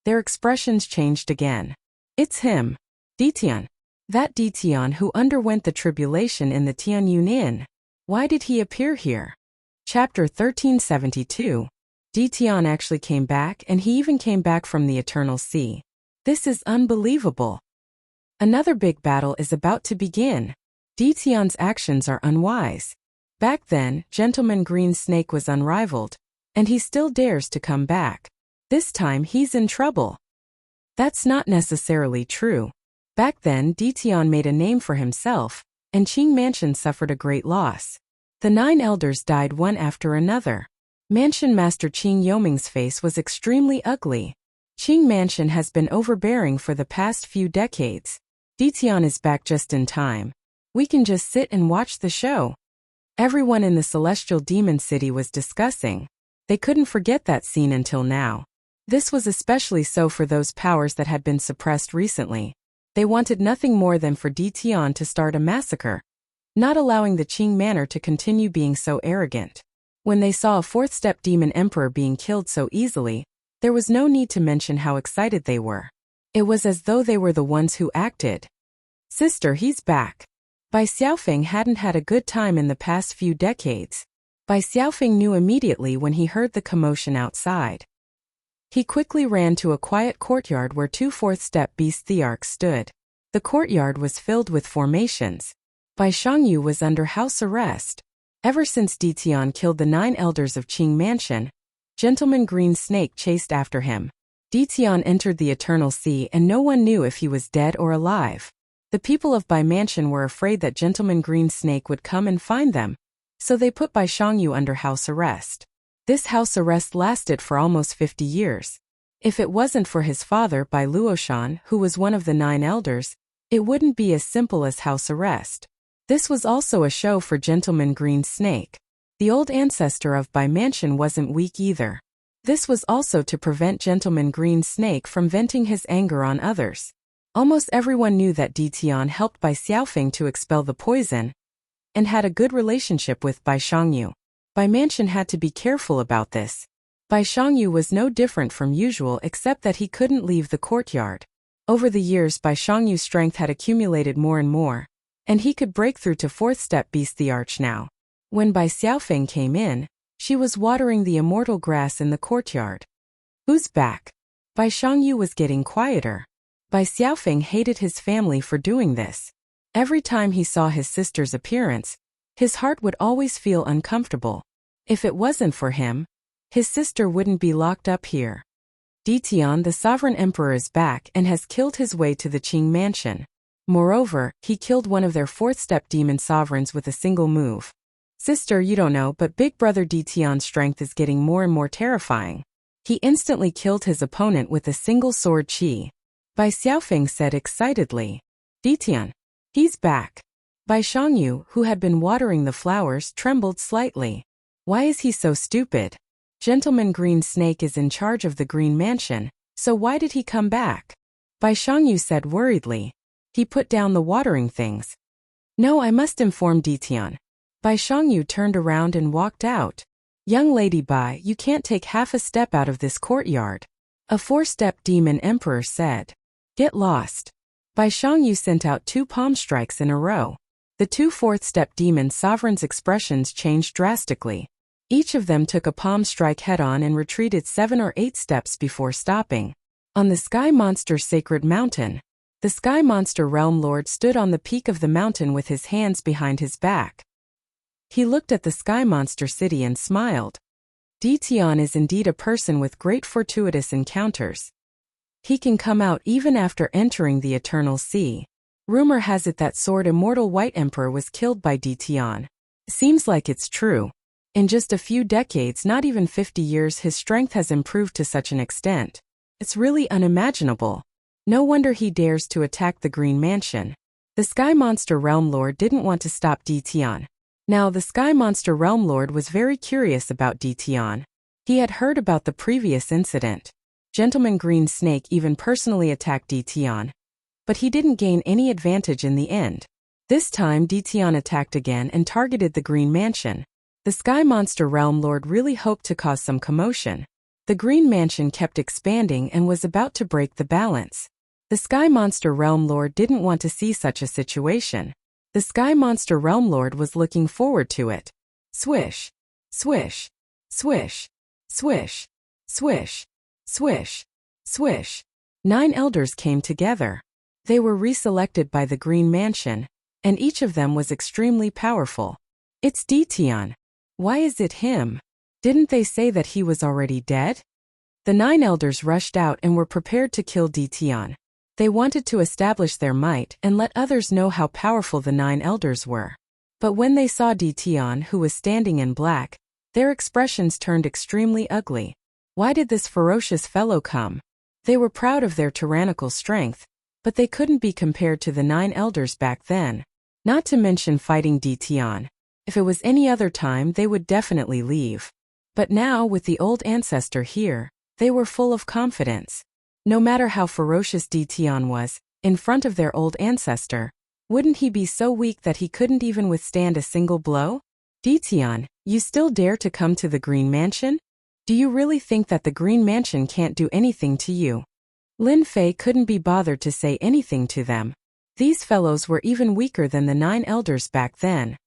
their expressions changed again. It's him. Ditian. That Ditian who underwent the tribulation in the Tianyun Inn. Why did he appear here? Chapter 1372. Ditian actually came back, and he even came back from the Eternal Sea. This is unbelievable. Another big battle is about to begin. Ditian's actions are unwise. Back then, Gentleman Green Snake was unrivaled, and he still dares to come back. This time he's in trouble. That's not necessarily true. Back then, Ditian made a name for himself, and Qing Mansion suffered a great loss. The 9 elders died one after another. Mansion Master Qing Yoming's face was extremely ugly. Qing Mansion has been overbearing for the past few decades. Ditian is back just in time. We can just sit and watch the show. Everyone in the Celestial Demon City was discussing. They couldn't forget that scene until now. This was especially so for those powers that had been suppressed recently. They wanted nothing more than for Ditian to start a massacre, not allowing the Qing Manor to continue being so arrogant. When they saw a 4th-step demon emperor being killed so easily, there was no need to mention how excited they were. It was as though they were the ones who acted. Sister, he's back. Bai Xiaofeng hadn't had a good time in the past few decades. Bai Xiaofeng knew immediately when he heard the commotion outside. He quickly ran to a quiet courtyard where 2 4th-step beast thearchs stood. The courtyard was filled with formations. Bai Shangyu was under house arrest. Ever since Ditian killed the 9 elders of Qing Mansion, Gentleman Green Snake chased after him. Ditian entered the Eternal Sea and no one knew if he was dead or alive. The people of Bai Mansion were afraid that Gentleman Green Snake would come and find them, so they put Bai Shangyu under house arrest. This house arrest lasted for almost 50 years. If it wasn't for his father, Bai Luoshan, who was one of the 9 elders, it wouldn't be as simple as house arrest. This was also a show for Gentleman Green Snake. The old ancestor of Bai Mansion wasn't weak either. This was also to prevent Gentleman Green Snake from venting his anger on others. Almost everyone knew that Ditian helped Bai Xiaofeng to expel the poison, and had a good relationship with Bai Shangyu. Bai Mansion had to be careful about this. Bai Shangyu was no different from usual except that he couldn't leave the courtyard. Over the years Bai Shangyu's strength had accumulated more and more, and he could break through to 4th step Beast the Arch now. When Bai Xiaofeng came in, she was watering the immortal grass in the courtyard. Who's back? Bai Shangyu was getting quieter. Bai Xiaofeng hated his family for doing this. Every time he saw his sister's appearance, his heart would always feel uncomfortable. If it wasn't for him, his sister wouldn't be locked up here. Ditian, the sovereign emperor, is back and has killed his way to the Qing Mansion. Moreover, he killed one of their 4th step demon sovereigns with a single move. Sister, you don't know, but big brother Ditian's strength is getting more and more terrifying. He instantly killed his opponent with a single sword chi. Bai Xiaofeng said excitedly. Ditian. He's back. Bai Shangyu, who had been watering the flowers, trembled slightly. Why is he so stupid? Gentleman Green Snake is in charge of the Green Mansion, so why did he come back? Bai Shangyu said worriedly. He put down the watering things. No, I must inform Ditian. Bai Shangyu turned around and walked out. Young lady Bai, you can't take half a step out of this courtyard. A 4-step demon emperor said. Get lost. Bai Shangyu sent out 2 palm strikes in a row. The 2 4th-step demon sovereigns' expressions changed drastically. Each of them took a palm strike head-on and retreated 7 or 8 steps before stopping. On the Sky Monster Sacred Mountain, the Sky Monster Realm Lord stood on the peak of the mountain with his hands behind his back. He looked at the Sky Monster City and smiled. Ditian is indeed a person with great fortuitous encounters. He can come out even after entering the Eternal Sea. Rumor has it that Sword Immortal White Emperor was killed by Ditian. Seems like it's true. In just a few decades, not even 50 years, his strength has improved to such an extent. It's really unimaginable. No wonder he dares to attack the Green Mansion. The Sky Monster Realm Lord didn't want to stop Ditian. Now the Sky Monster Realm Lord was very curious about Ditian. He had heard about the previous incident. Gentleman Green Snake even personally attacked Ditian. But he didn't gain any advantage in the end. This time Ditian attacked again and targeted the Green Mansion. The Sky Monster Realm Lord really hoped to cause some commotion. The Green Mansion kept expanding and was about to break the balance. The Sky Monster Realm Lord didn't want to see such a situation. The Sky Monster Realm Lord was looking forward to it. Swish, swish, swish, swish, swish, swish, swish. 9 elders came together. They were reselected by the Green Mansion, and each of them was extremely powerful. It's Ditian. Why is it him? Didn't they say that he was already dead? The 9 elders rushed out and were prepared to kill Ditian. They wanted to establish their might and let others know how powerful the 9 elders were. But when they saw Ditian, who was standing in black, their expressions turned extremely ugly. Why did this ferocious fellow come? They were proud of their tyrannical strength, but they couldn't be compared to the 9 elders back then. Not to mention fighting Ditian. If it was any other time, they would definitely leave. But now, with the old ancestor here, they were full of confidence. No matter how ferocious Ditian was, in front of their old ancestor, wouldn't he be so weak that he couldn't even withstand a single blow? Ditian, you still dare to come to the Green Mansion? Do you really think that the Green Mansion can't do anything to you? Lin Fei couldn't be bothered to say anything to them. These fellows were even weaker than the 9 elders back then.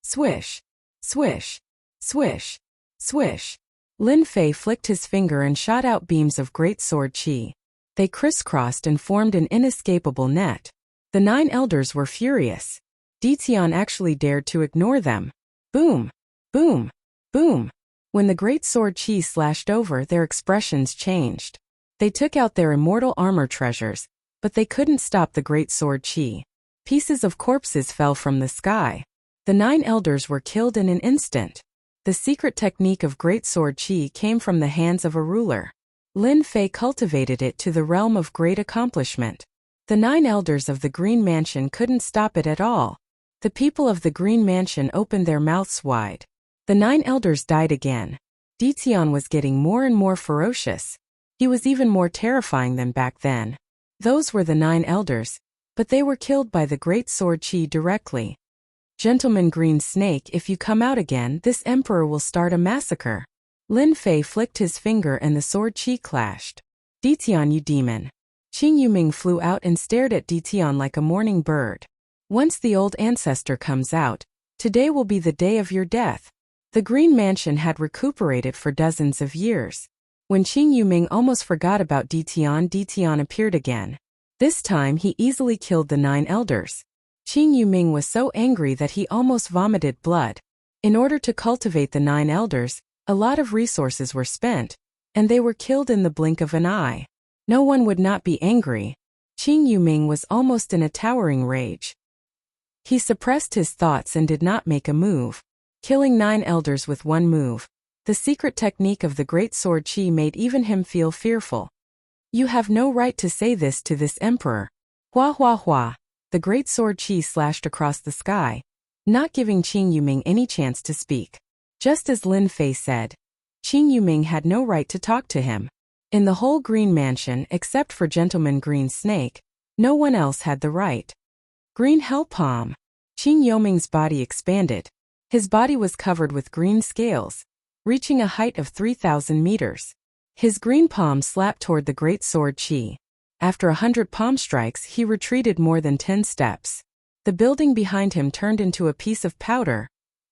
Swish, swish, swish, swish. Lin Fei flicked his finger and shot out beams of great sword chi. They crisscrossed and formed an inescapable net. The 9 elders were furious. Ditian actually dared to ignore them. Boom! Boom! Boom! When the great sword chi slashed over, their expressions changed. They took out their immortal armor treasures, but they couldn't stop the great sword chi. Pieces of corpses fell from the sky. The 9 elders were killed in an instant. The secret technique of great sword chi came from the hands of a ruler. Lin Fei cultivated it to the realm of great accomplishment. The 9 elders of the Green Mansion couldn't stop it at all. The people of the Green Mansion opened their mouths wide. The 9 elders died again. Ditian was getting more and more ferocious. He was even more terrifying than back then. Those were the 9 elders, but they were killed by the great sword chi directly. Gentleman Green Snake, if you come out again, this emperor will start a massacre. Lin Fei flicked his finger and the sword chi clashed. Ditian, you demon. Qing Yuming flew out and stared at Ditian like a morning bird. Once the old ancestor comes out, today will be the day of your death. The Green Mansion had recuperated for dozens of years. When Qing Yuming almost forgot about Ditian, Ditian appeared again. This time he easily killed the 9 elders. Qing Yuming was so angry that he almost vomited blood. In order to cultivate the 9 elders, a lot of resources were spent, and they were killed in the blink of an eye. No one would not be angry. Qing Yuming was almost in a towering rage. He suppressed his thoughts and did not make a move. Killing 9 elders with one move. The secret technique of the great sword chi made even him feel fearful. You have no right to say this to this emperor. Hua hua hua. The great sword chi slashed across the sky, not giving Qing Yuming any chance to speak. Just as Lin Fei said, Qing Yuming had no right to talk to him. In the whole Green Mansion, except for Gentleman Green Snake, no one else had the right. Green Hell Palm. Qing Yuming's body expanded. His body was covered with green scales, reaching a height of 3,000 meters. His green palm slapped toward the great sword chi. After 100 palm strikes, he retreated more than 10 steps. The building behind him turned into a piece of powder,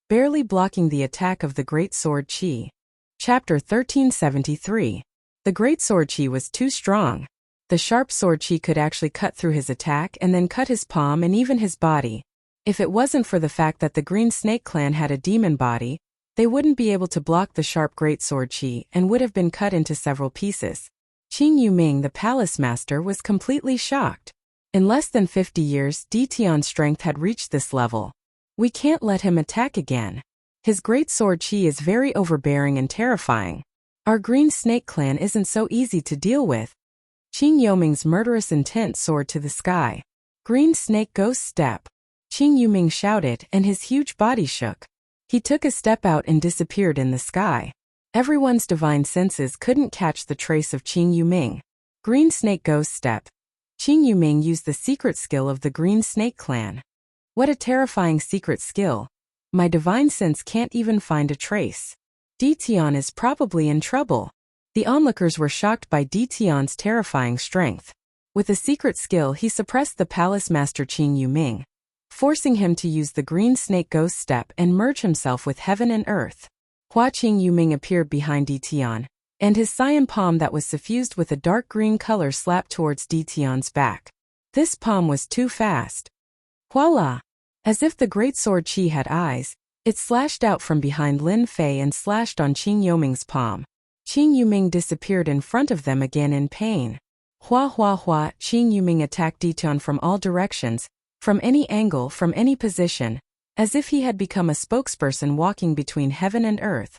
barely blocking the attack of the great sword chi. Chapter 1373. The great sword chi was too strong. The sharp sword chi could actually cut through his attack and then cut his palm and even his body. If it wasn't for the fact that the Green Snake clan had a demon body, they wouldn't be able to block the sharp great sword chi and would have been cut into several pieces. Qing Yuming, the palace master, was completely shocked. In less than 50 years, Ditian's strength had reached this level. We can't let him attack again. His great sword chi is very overbearing and terrifying. Our Green Snake clan isn't so easy to deal with. Qing Yuming's murderous intent soared to the sky. Green Snake Ghost Step. Qing Yuming shouted, and his huge body shook. He took a step out and disappeared in the sky. Everyone's divine senses couldn't catch the trace of Qing Yuming. Green Snake Ghost Step. Qing Yuming used the secret skill of the Green Snake clan. What a terrifying secret skill. My divine sense can't even find a trace. Ditian is probably in trouble. The onlookers were shocked by Ditian's terrifying strength. With a secret skill, he suppressed the palace master Qing Yuming, forcing him to use the Green Snake Ghost Step and merge himself with heaven and earth. Hua Qing Yuming appeared behind Ditian, and his cyan palm that was suffused with a dark green color slapped towards Ditian's back. This palm was too fast. Voila! As if the great sword chi had eyes, it slashed out from behind Lin Fei and slashed on Qing Yuming's palm. Qing Yuming disappeared in front of them again in pain. Hua hua hua! Qing Yuming attacked Ditian from all directions, from any angle, from any position, as if he had become a spokesperson walking between heaven and earth.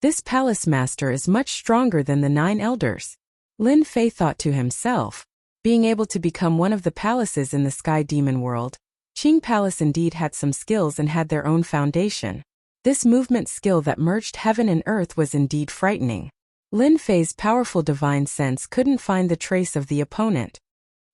This palace master is much stronger than the 9 elders. Lin Fei thought to himself. Being able to become one of the palaces in the Sky Demon world, Qing Palace indeed had some skills and had their own foundation. This movement skill that merged heaven and earth was indeed frightening. Lin Fei's powerful divine sense couldn't find the trace of the opponent.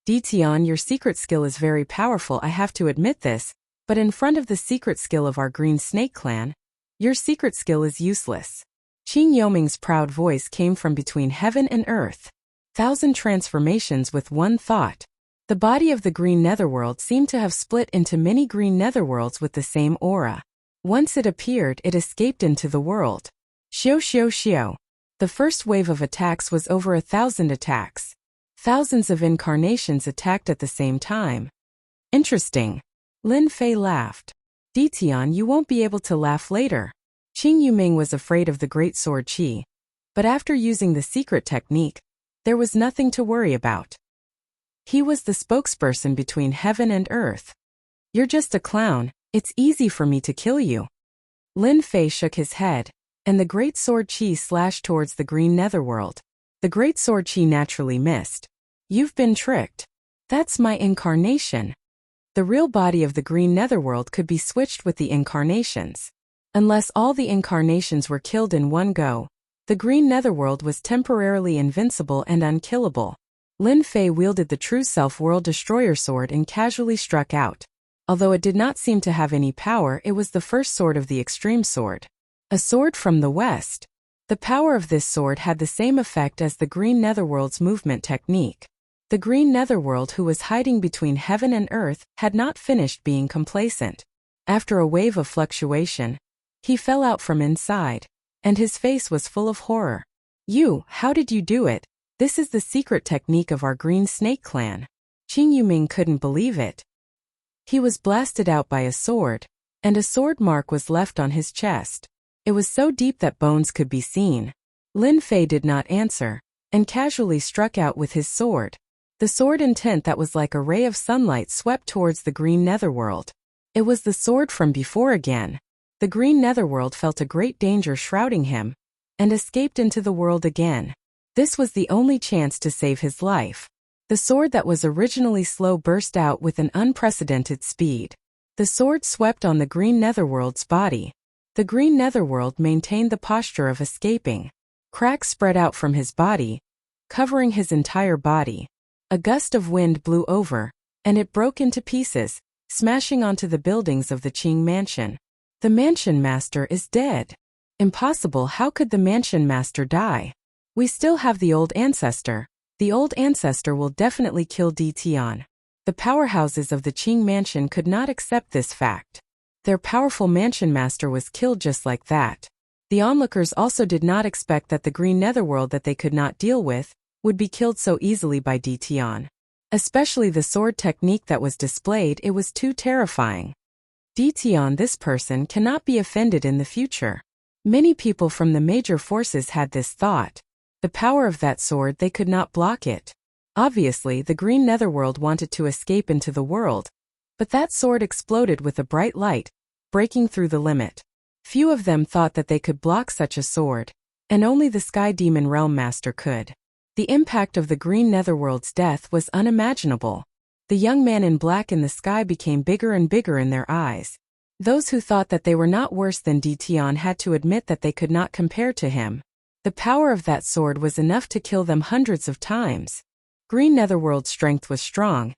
Ditian, your secret skill is very powerful, I have to admit this, but in front of the secret skill of our Green Snake clan, your secret skill is useless. Qing Yuming's proud voice came from between heaven and earth. 1,000 transformations with one thought. The body of the Green Netherworld seemed to have split into many Green Netherworlds with the same aura. Once it appeared, it escaped into the world. Xiao xiao xiao. The first wave of attacks was over 1,000 attacks. Thousands of incarnations attacked at the same time. Interesting. Lin Fei laughed. Ditian, you won't be able to laugh later. Qing Yuming was afraid of the great sword Qi. But after using the secret technique, there was nothing to worry about. He was the spokesperson between heaven and earth. You're just a clown, it's easy for me to kill you. Lin Fei shook his head, and the great sword Qi slashed towards the green netherworld. The great sword Qi naturally missed. You've been tricked. That's my incarnation. The real body of the green netherworld could be switched with the incarnations. Unless all the incarnations were killed in one go, the green netherworld was temporarily invincible and unkillable. Lin Fei wielded the true self-world destroyer sword and casually struck out. Although it did not seem to have any power, it was the first sword of the extreme sword. A sword from the west. The power of this sword had the same effect as the green netherworld's movement technique. The green netherworld, who was hiding between heaven and earth, had not finished being complacent. After a wave of fluctuation, he fell out from inside, and his face was full of horror. How did you do it? This is the secret technique of our green snake clan. Qing Yuming couldn't believe it. He was blasted out by a sword, and a sword mark was left on his chest. It was so deep that bones could be seen. Lin Fei did not answer, and casually struck out with his sword. The sword intent that was like a ray of sunlight swept towards the green netherworld. It was the sword from before again. The green netherworld felt a great danger shrouding him, and escaped into the world again. This was the only chance to save his life. The sword that was originally slow burst out with an unprecedented speed. The sword swept on the green netherworld's body. The green netherworld maintained the posture of escaping. Cracks spread out from his body, covering his entire body. A gust of wind blew over, and it broke into pieces, smashing onto the buildings of the Qing mansion. The mansion master is dead. Impossible, how could the mansion master die? We still have the old ancestor. The old ancestor will definitely kill Ditian. The powerhouses of the Qing mansion could not accept this fact. Their powerful mansion master was killed just like that. The onlookers also did not expect that the green netherworld that they could not deal with would be killed so easily by Ditian. Especially the sword technique that was displayed, it was too terrifying. Ditian, this person cannot be offended in the future. Many people from the major forces had this thought. The power of that sword, they could not block it. Obviously, the green netherworld wanted to escape into the world, but that sword exploded with a bright light, breaking through the limit. Few of them thought that they could block such a sword, and only the Sky Demon Realm Master could. The impact of the green netherworld's death was unimaginable. The young man in black in the sky became bigger and bigger in their eyes. Those who thought that they were not worse than Ditian had to admit that they could not compare to him. The power of that sword was enough to kill them hundreds of times. Green netherworld's strength was strong,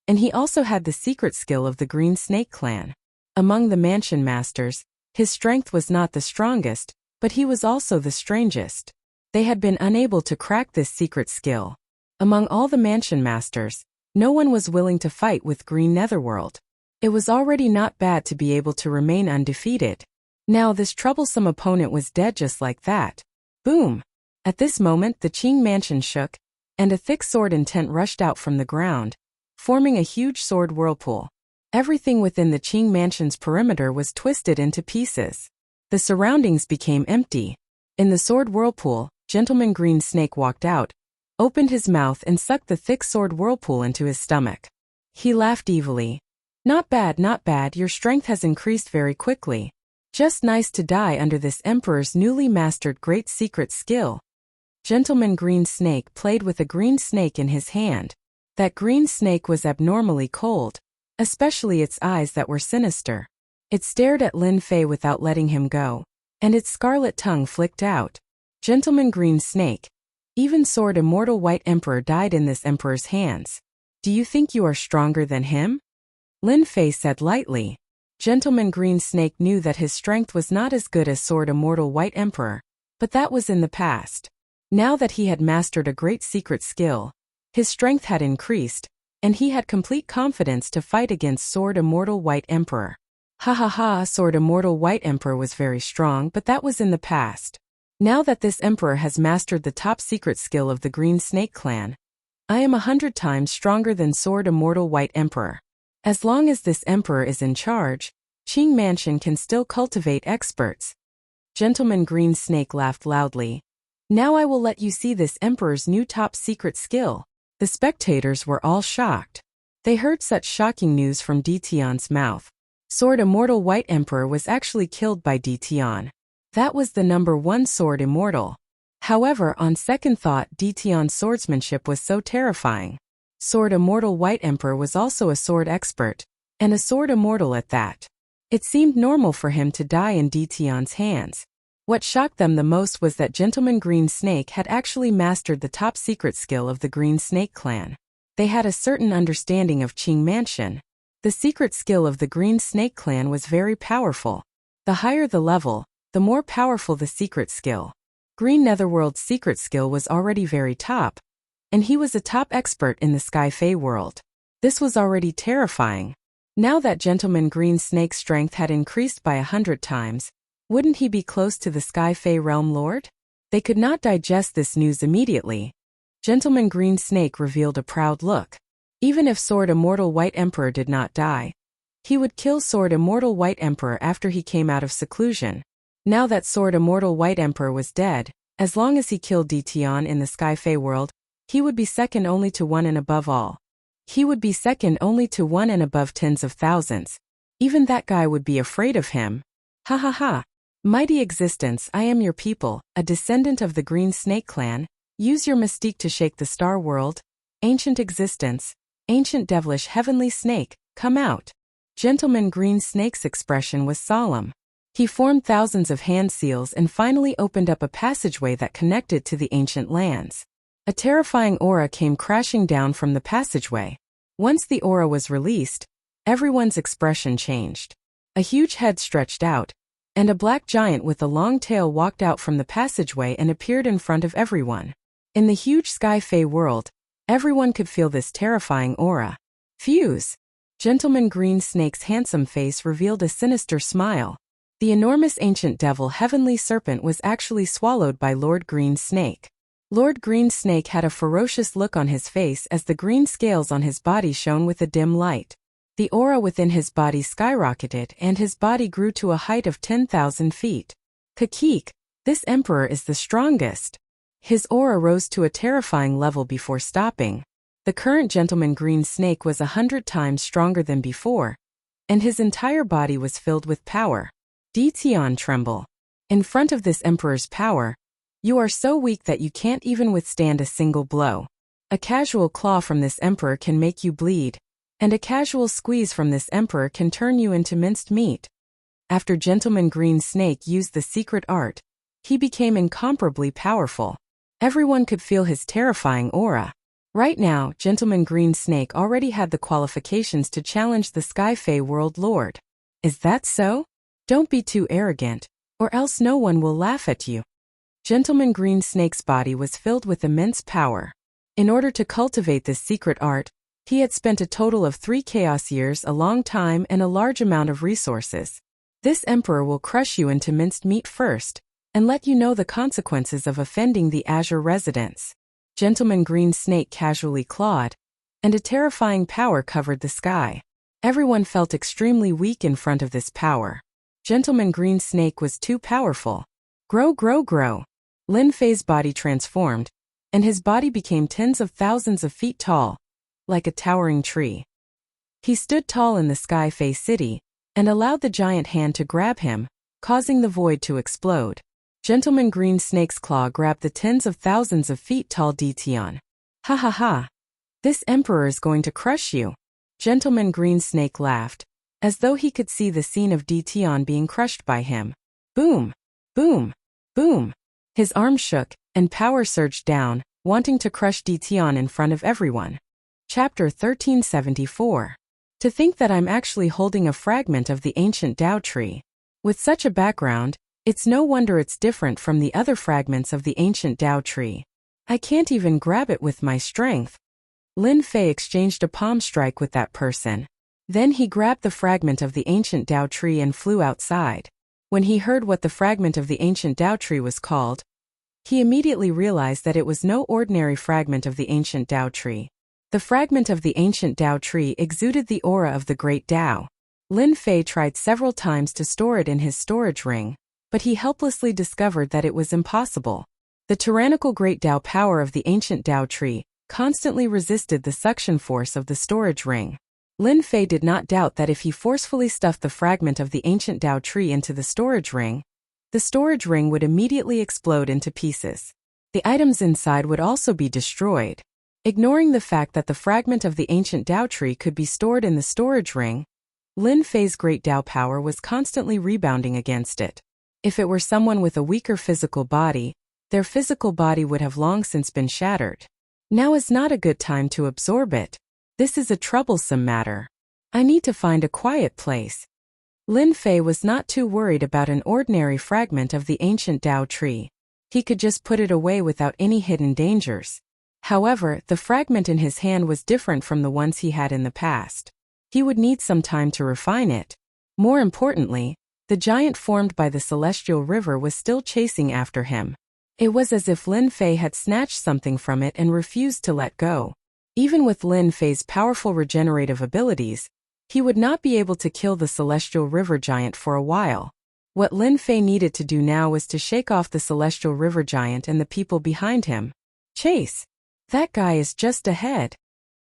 and he also had the secret skill of the Green Snake Clan. Among the mansion masters, his strength was not the strongest, but he was also the strangest. They had been unable to crack this secret skill. Among all the mansion masters, no one was willing to fight with Green Netherworld. It was already not bad to be able to remain undefeated. Now this troublesome opponent was dead just like that. Boom! At this moment the Qing mansion shook, and a thick sword intent rushed out from the ground, forming a huge sword whirlpool. Everything within the Qing mansion's perimeter was twisted into pieces. The surroundings became empty. In the sword whirlpool, Gentleman Green Snake walked out, opened his mouth and sucked the thick sword whirlpool into his stomach. He laughed evilly. Not bad, not bad, your strength has increased very quickly. Just nice to die under this Emperor's newly mastered great secret skill. Gentleman Green Snake played with a green snake in his hand. That green snake was abnormally cold, especially its eyes that were sinister. It stared at Lin Fei without letting him go, and its scarlet tongue flicked out. Gentleman Green Snake, even Sword Immortal White Emperor died in this Emperor's hands. Do you think you are stronger than him? Lin Fei said lightly. Gentleman Green Snake knew that his strength was not as good as Sword Immortal White Emperor, but that was in the past. Now that he had mastered a great secret skill, his strength had increased, and he had complete confidence to fight against Sword Immortal White Emperor. Ha ha ha, Sword Immortal White Emperor was very strong, but that was in the past. Now that this Emperor has mastered the top secret skill of the Green Snake Clan, I am 100 times stronger than Sword Immortal White Emperor. As long as this emperor is in charge, Qing Mansion can still cultivate experts. Gentleman Green Snake laughed loudly. Now I will let you see this emperor's new top secret skill. The spectators were all shocked. They heard such shocking news from Dition's mouth. Sword Immortal White Emperor was actually killed by Dition. That was the #1 sword immortal. However, on second thought, Dition's swordsmanship was so terrifying. Sword Immortal White Emperor was also a sword expert, and a sword immortal at that. It seemed normal for him to die in Dition's hands. What shocked them the most was that Gentleman Green Snake had actually mastered the top secret skill of the Green Snake clan. They had a certain understanding of Qing Mansion. The secret skill of the Green Snake clan was very powerful. The higher the level, the more powerful the secret skill. Green Netherworld's secret skill was already very top, and he was a top expert in the Sky Fae world. This was already terrifying. Now that Gentleman Green Snake's strength had increased by 100 times, wouldn't he be close to the Sky Fae Realm Lord? They could not digest this news immediately. Gentleman Green Snake revealed a proud look. Even if Sword Immortal White Emperor did not die, he would kill Sword Immortal White Emperor after he came out of seclusion. Now that Sword Immortal White Emperor was dead, as long as he killed Dition in the Sky Fae world, he would be second only to one and above all. He would be second only to one and above tens of thousands. Even that guy would be afraid of him. Ha ha ha. Mighty existence, I am your people, a descendant of the Green Snake clan. Use your mystique to shake the star world. Ancient existence, ancient devilish heavenly snake, come out. Gentleman Green Snake's expression was solemn. He formed thousands of hand seals and finally opened up a passageway that connected to the ancient lands. A terrifying aura came crashing down from the passageway. Once the aura was released, everyone's expression changed. A huge head stretched out, and a black giant with a long tail walked out from the passageway and appeared in front of everyone. In the huge Sky Fae world, everyone could feel this terrifying aura. Fuse! Gentleman Green Snake's handsome face revealed a sinister smile. The enormous ancient devil heavenly serpent was actually swallowed by Lord Green Snake. Lord Green Snake had a ferocious look on his face as the green scales on his body shone with a dim light. The aura within his body skyrocketed and his body grew to a height of 10,000 feet. Kakik, this emperor is the strongest. His aura rose to a terrifying level before stopping. The current Gentleman Green Snake was 100 times stronger than before, and his entire body was filled with power. Dition tremble. In front of this emperor's power, you are so weak that you can't even withstand a single blow. A casual claw from this emperor can make you bleed, and a casual squeeze from this emperor can turn you into minced meat. After Gentleman Green Snake used the secret art, he became incomparably powerful. Everyone could feel his terrifying aura. Right now, Gentleman Green Snake already had the qualifications to challenge the Sky Fae World Lord. Is that so? Don't be too arrogant, or else no one will laugh at you. Gentleman Green Snake's body was filled with immense power. In order to cultivate this secret art, he had spent a total of 3 chaos years, a long time, and a large amount of resources. This emperor will crush you into minced meat first, and let you know the consequences of offending the Azure residents. Gentleman Green Snake casually clawed, and a terrifying power covered the sky. Everyone felt extremely weak in front of this power. Gentleman Green Snake was too powerful. Grow, grow, grow. Lin Fei's body transformed, and his body became tens of thousands of feet tall, like a towering tree. He stood tall in the Sky Fae city, and allowed the giant hand to grab him, causing the void to explode. Gentleman Green Snake's claw grabbed the tens of thousands of feet tall Dition. Ha ha ha. This emperor is going to crush you. Gentleman Green Snake laughed, as though he could see the scene of Dition being crushed by him. Boom! Boom! Boom! His arm shook, and power surged down, wanting to crush Dition in front of everyone. Chapter 1374. To think that I'm actually holding a fragment of the ancient Tao tree. With such a background, it's no wonder it's different from the other fragments of the ancient Tao tree. I can't even grab it with my strength. Lin Fei exchanged a palm strike with that person. Then he grabbed the fragment of the ancient Tao tree and flew outside. When he heard what the fragment of the ancient Tao tree was called, he immediately realized that it was no ordinary fragment of the ancient Tao tree. The fragment of the ancient Tao tree exuded the aura of the great Tao. Lin Fei tried several times to store it in his storage ring, but he helplessly discovered that it was impossible. The tyrannical great Tao power of the ancient Tao tree constantly resisted the suction force of the storage ring. Lin Fei did not doubt that if he forcefully stuffed the fragment of the ancient Tao tree into the storage ring would immediately explode into pieces. The items inside would also be destroyed. Ignoring the fact that the fragment of the ancient Tao tree could be stored in the storage ring, Lin Fei's great Tao power was constantly rebounding against it. If it were someone with a weaker physical body, their physical body would have long since been shattered. Now is not a good time to absorb it. This is a troublesome matter. I need to find a quiet place. Lin Fei was not too worried about an ordinary fragment of the ancient Tao tree. He could just put it away without any hidden dangers. However, the fragment in his hand was different from the ones he had in the past. He would need some time to refine it. More importantly, the giant formed by the celestial river was still chasing after him. It was as if Lin Fei had snatched something from it and refused to let go. Even with Lin Fei's powerful regenerative abilities, he would not be able to kill the celestial river giant for a while. What Lin Fei needed to do now was to shake off the celestial river giant and the people behind him. Chase! That guy is just ahead.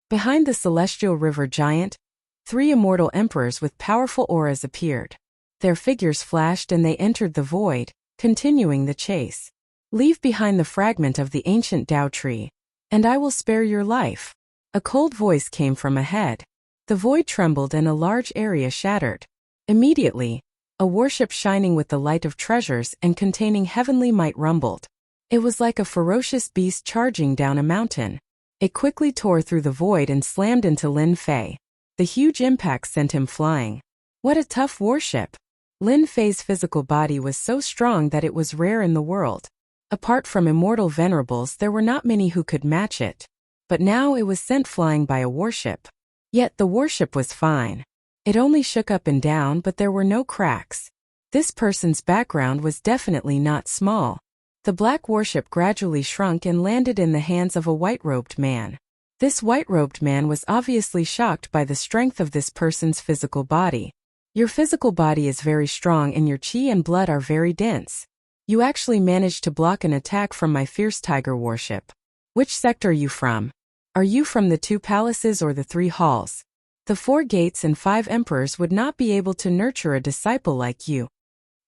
Behind the celestial river giant, 3 immortal emperors with powerful auras appeared. Their figures flashed and they entered the void, continuing the chase. Leave behind the fragment of the ancient Tao tree, and I will spare your life. A cold voice came from ahead. The void trembled and a large area shattered. Immediately, a warship shining with the light of treasures and containing heavenly might rumbled. It was like a ferocious beast charging down a mountain. It quickly tore through the void and slammed into Lin Fei. The huge impact sent him flying. What a tough warship! Lin Fei's physical body was so strong that it was rare in the world. Apart from immortal venerables, there were not many who could match it. But now it was sent flying by a warship. Yet the warship was fine. It only shook up and down, but there were no cracks. This person's background was definitely not small. The black warship gradually shrunk and landed in the hands of a white-robed man. This white-robed man was obviously shocked by the strength of this person's physical body. Your physical body is very strong and your chi and blood are very dense. You actually managed to block an attack from my fierce tiger warship. Which sect are you from? Are you from the 2 palaces or the 3 halls? The 4 gates and 5 emperors would not be able to nurture a disciple like you.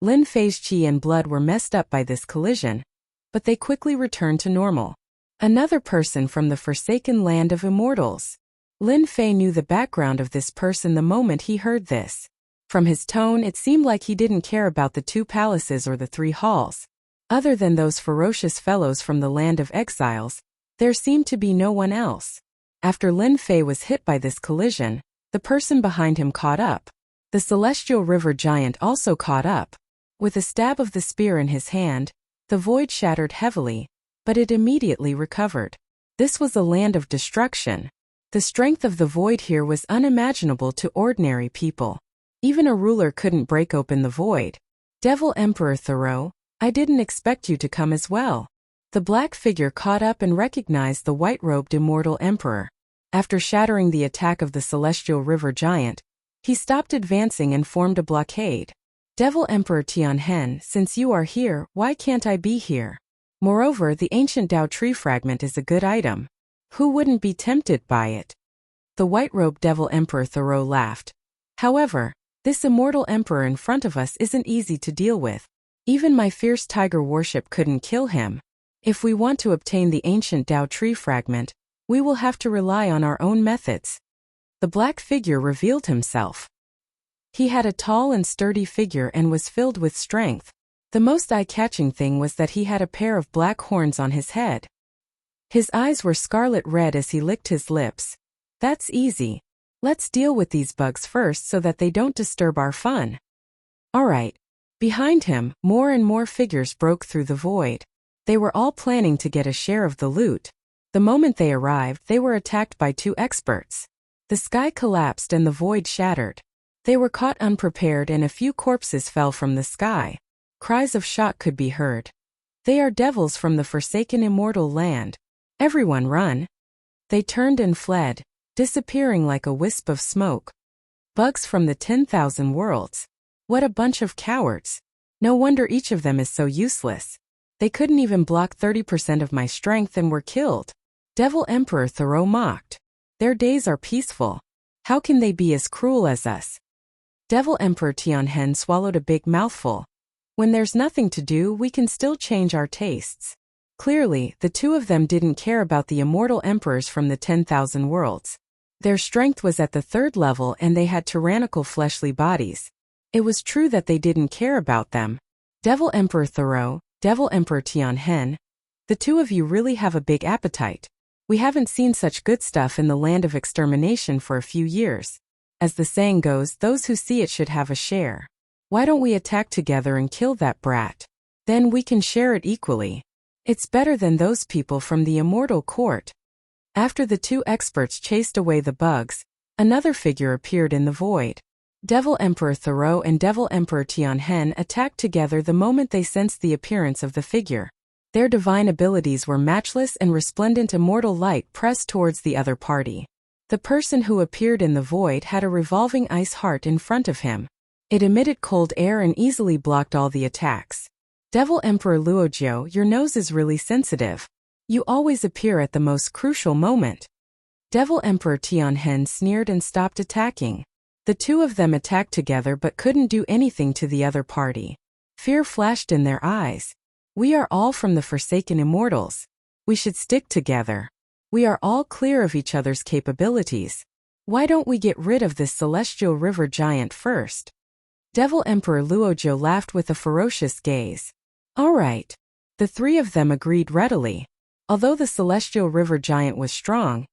Lin Fei's chi and blood were messed up by this collision, but they quickly returned to normal. Another person from the forsaken land of immortals. Lin Fei knew the background of this person the moment he heard this. From his tone, it seemed like he didn't care about the 2 palaces or the 3 halls. Other than those ferocious fellows from the land of exiles, there seemed to be no one else. After Lin Fei was hit by this collision, the person behind him caught up. The celestial river giant also caught up. With a stab of the spear in his hand, the void shattered heavily, but it immediately recovered. This was a land of destruction. The strength of the void here was unimaginable to ordinary people. Even a ruler couldn't break open the void. Devil Emperor Thoreau, I didn't expect you to come as well. The black figure caught up and recognized the white-robed immortal emperor. After shattering the attack of the celestial river giant, he stopped advancing and formed a blockade. Devil Emperor Tianhen, since you are here, why can't I be here? Moreover, the ancient Tao tree fragment is a good item. Who wouldn't be tempted by it? The white-robed Devil Emperor Thoreau laughed. However, this immortal emperor in front of us isn't easy to deal with. Even my fierce tiger warship couldn't kill him. If we want to obtain the ancient Tao tree fragment, we will have to rely on our own methods. The black figure revealed himself. He had a tall and sturdy figure and was filled with strength. The most eye-catching thing was that he had a pair of black horns on his head. His eyes were scarlet red as he licked his lips. That's easy. Let's deal with these bugs first so that they don't disturb our fun. Alright. Behind him, more and more figures broke through the void. They were all planning to get a share of the loot. The moment they arrived, they were attacked by 2 experts. The sky collapsed and the void shattered. They were caught unprepared and a few corpses fell from the sky. Cries of shock could be heard. They are devils from the forsaken immortal land. Everyone run. They turned and fled, disappearing like a wisp of smoke. Bugs from the 10,000 worlds. What a bunch of cowards. No wonder each of them is so useless. They couldn't even block 30% of my strength and were killed. Devil Emperor Thoreau mocked. Their days are peaceful. How can they be as cruel as us? Devil Emperor Tianhen swallowed a big mouthful. When there's nothing to do, we can still change our tastes. Clearly, the two of them didn't care about the immortal emperors from the 10,000 worlds. Their strength was at the 3rd level and they had tyrannical fleshly bodies. It was true that they didn't care about them. Devil Emperor Thoreau, Devil Emperor Tianhen, the two of you really have a big appetite. We haven't seen such good stuff in the land of extermination for a few years. As the saying goes, those who see it should have a share. Why don't we attack together and kill that brat? Then we can share it equally. It's better than those people from the immortal court. After the two experts chased away the bugs, another figure appeared in the void. Devil Emperor Thoreau and Devil Emperor Tianhen attacked together the moment they sensed the appearance of the figure. Their divine abilities were matchless and resplendent immortal light pressed towards the other party. The person who appeared in the void had a revolving ice heart in front of him. It emitted cold air and easily blocked all the attacks. Devil Emperor Luojiu, your nose is really sensitive. You always appear at the most crucial moment. Devil Emperor Tianhen sneered and stopped attacking. The two of them attacked together but couldn't do anything to the other party. Fear flashed in their eyes. We are all from the Forsaken Immortals. We should stick together. We are all clear of each other's capabilities. Why don't we get rid of this celestial river giant first? Devil Emperor Luojiu laughed with a ferocious gaze. All right. The three of them agreed readily. Although the celestial river giant was strong,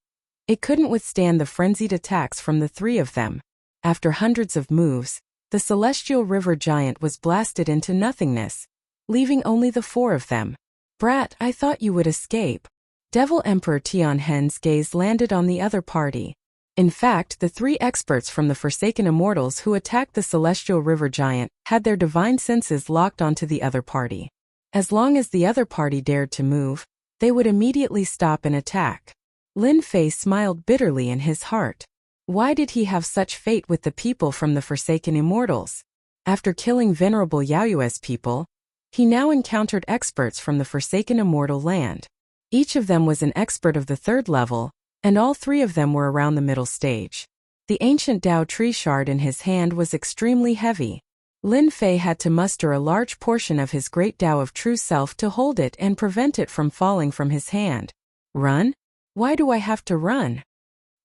it couldn't withstand the frenzied attacks from the three of them. After hundreds of moves, the celestial river giant was blasted into nothingness, leaving only the four of them. Brat, I thought you would escape. Devil Emperor Tianhen's gaze landed on the other party. In fact, the three experts from the Forsaken Immortals who attacked the celestial river giant had their divine senses locked onto the other party. As long as the other party dared to move, they would immediately stop and attack. Lin Fei smiled bitterly in his heart. Why did he have such fate with the people from the Forsaken Immortals? After killing Venerable Yaoyue's people, he now encountered experts from the Forsaken Immortal land. Each of them was an expert of the 3rd level, and all three of them were around the middle stage. The ancient Dao tree shard in his hand was extremely heavy. Lin Fei had to muster a large portion of his great Dao of true self to hold it and prevent it from falling from his hand. Run? Why do I have to run?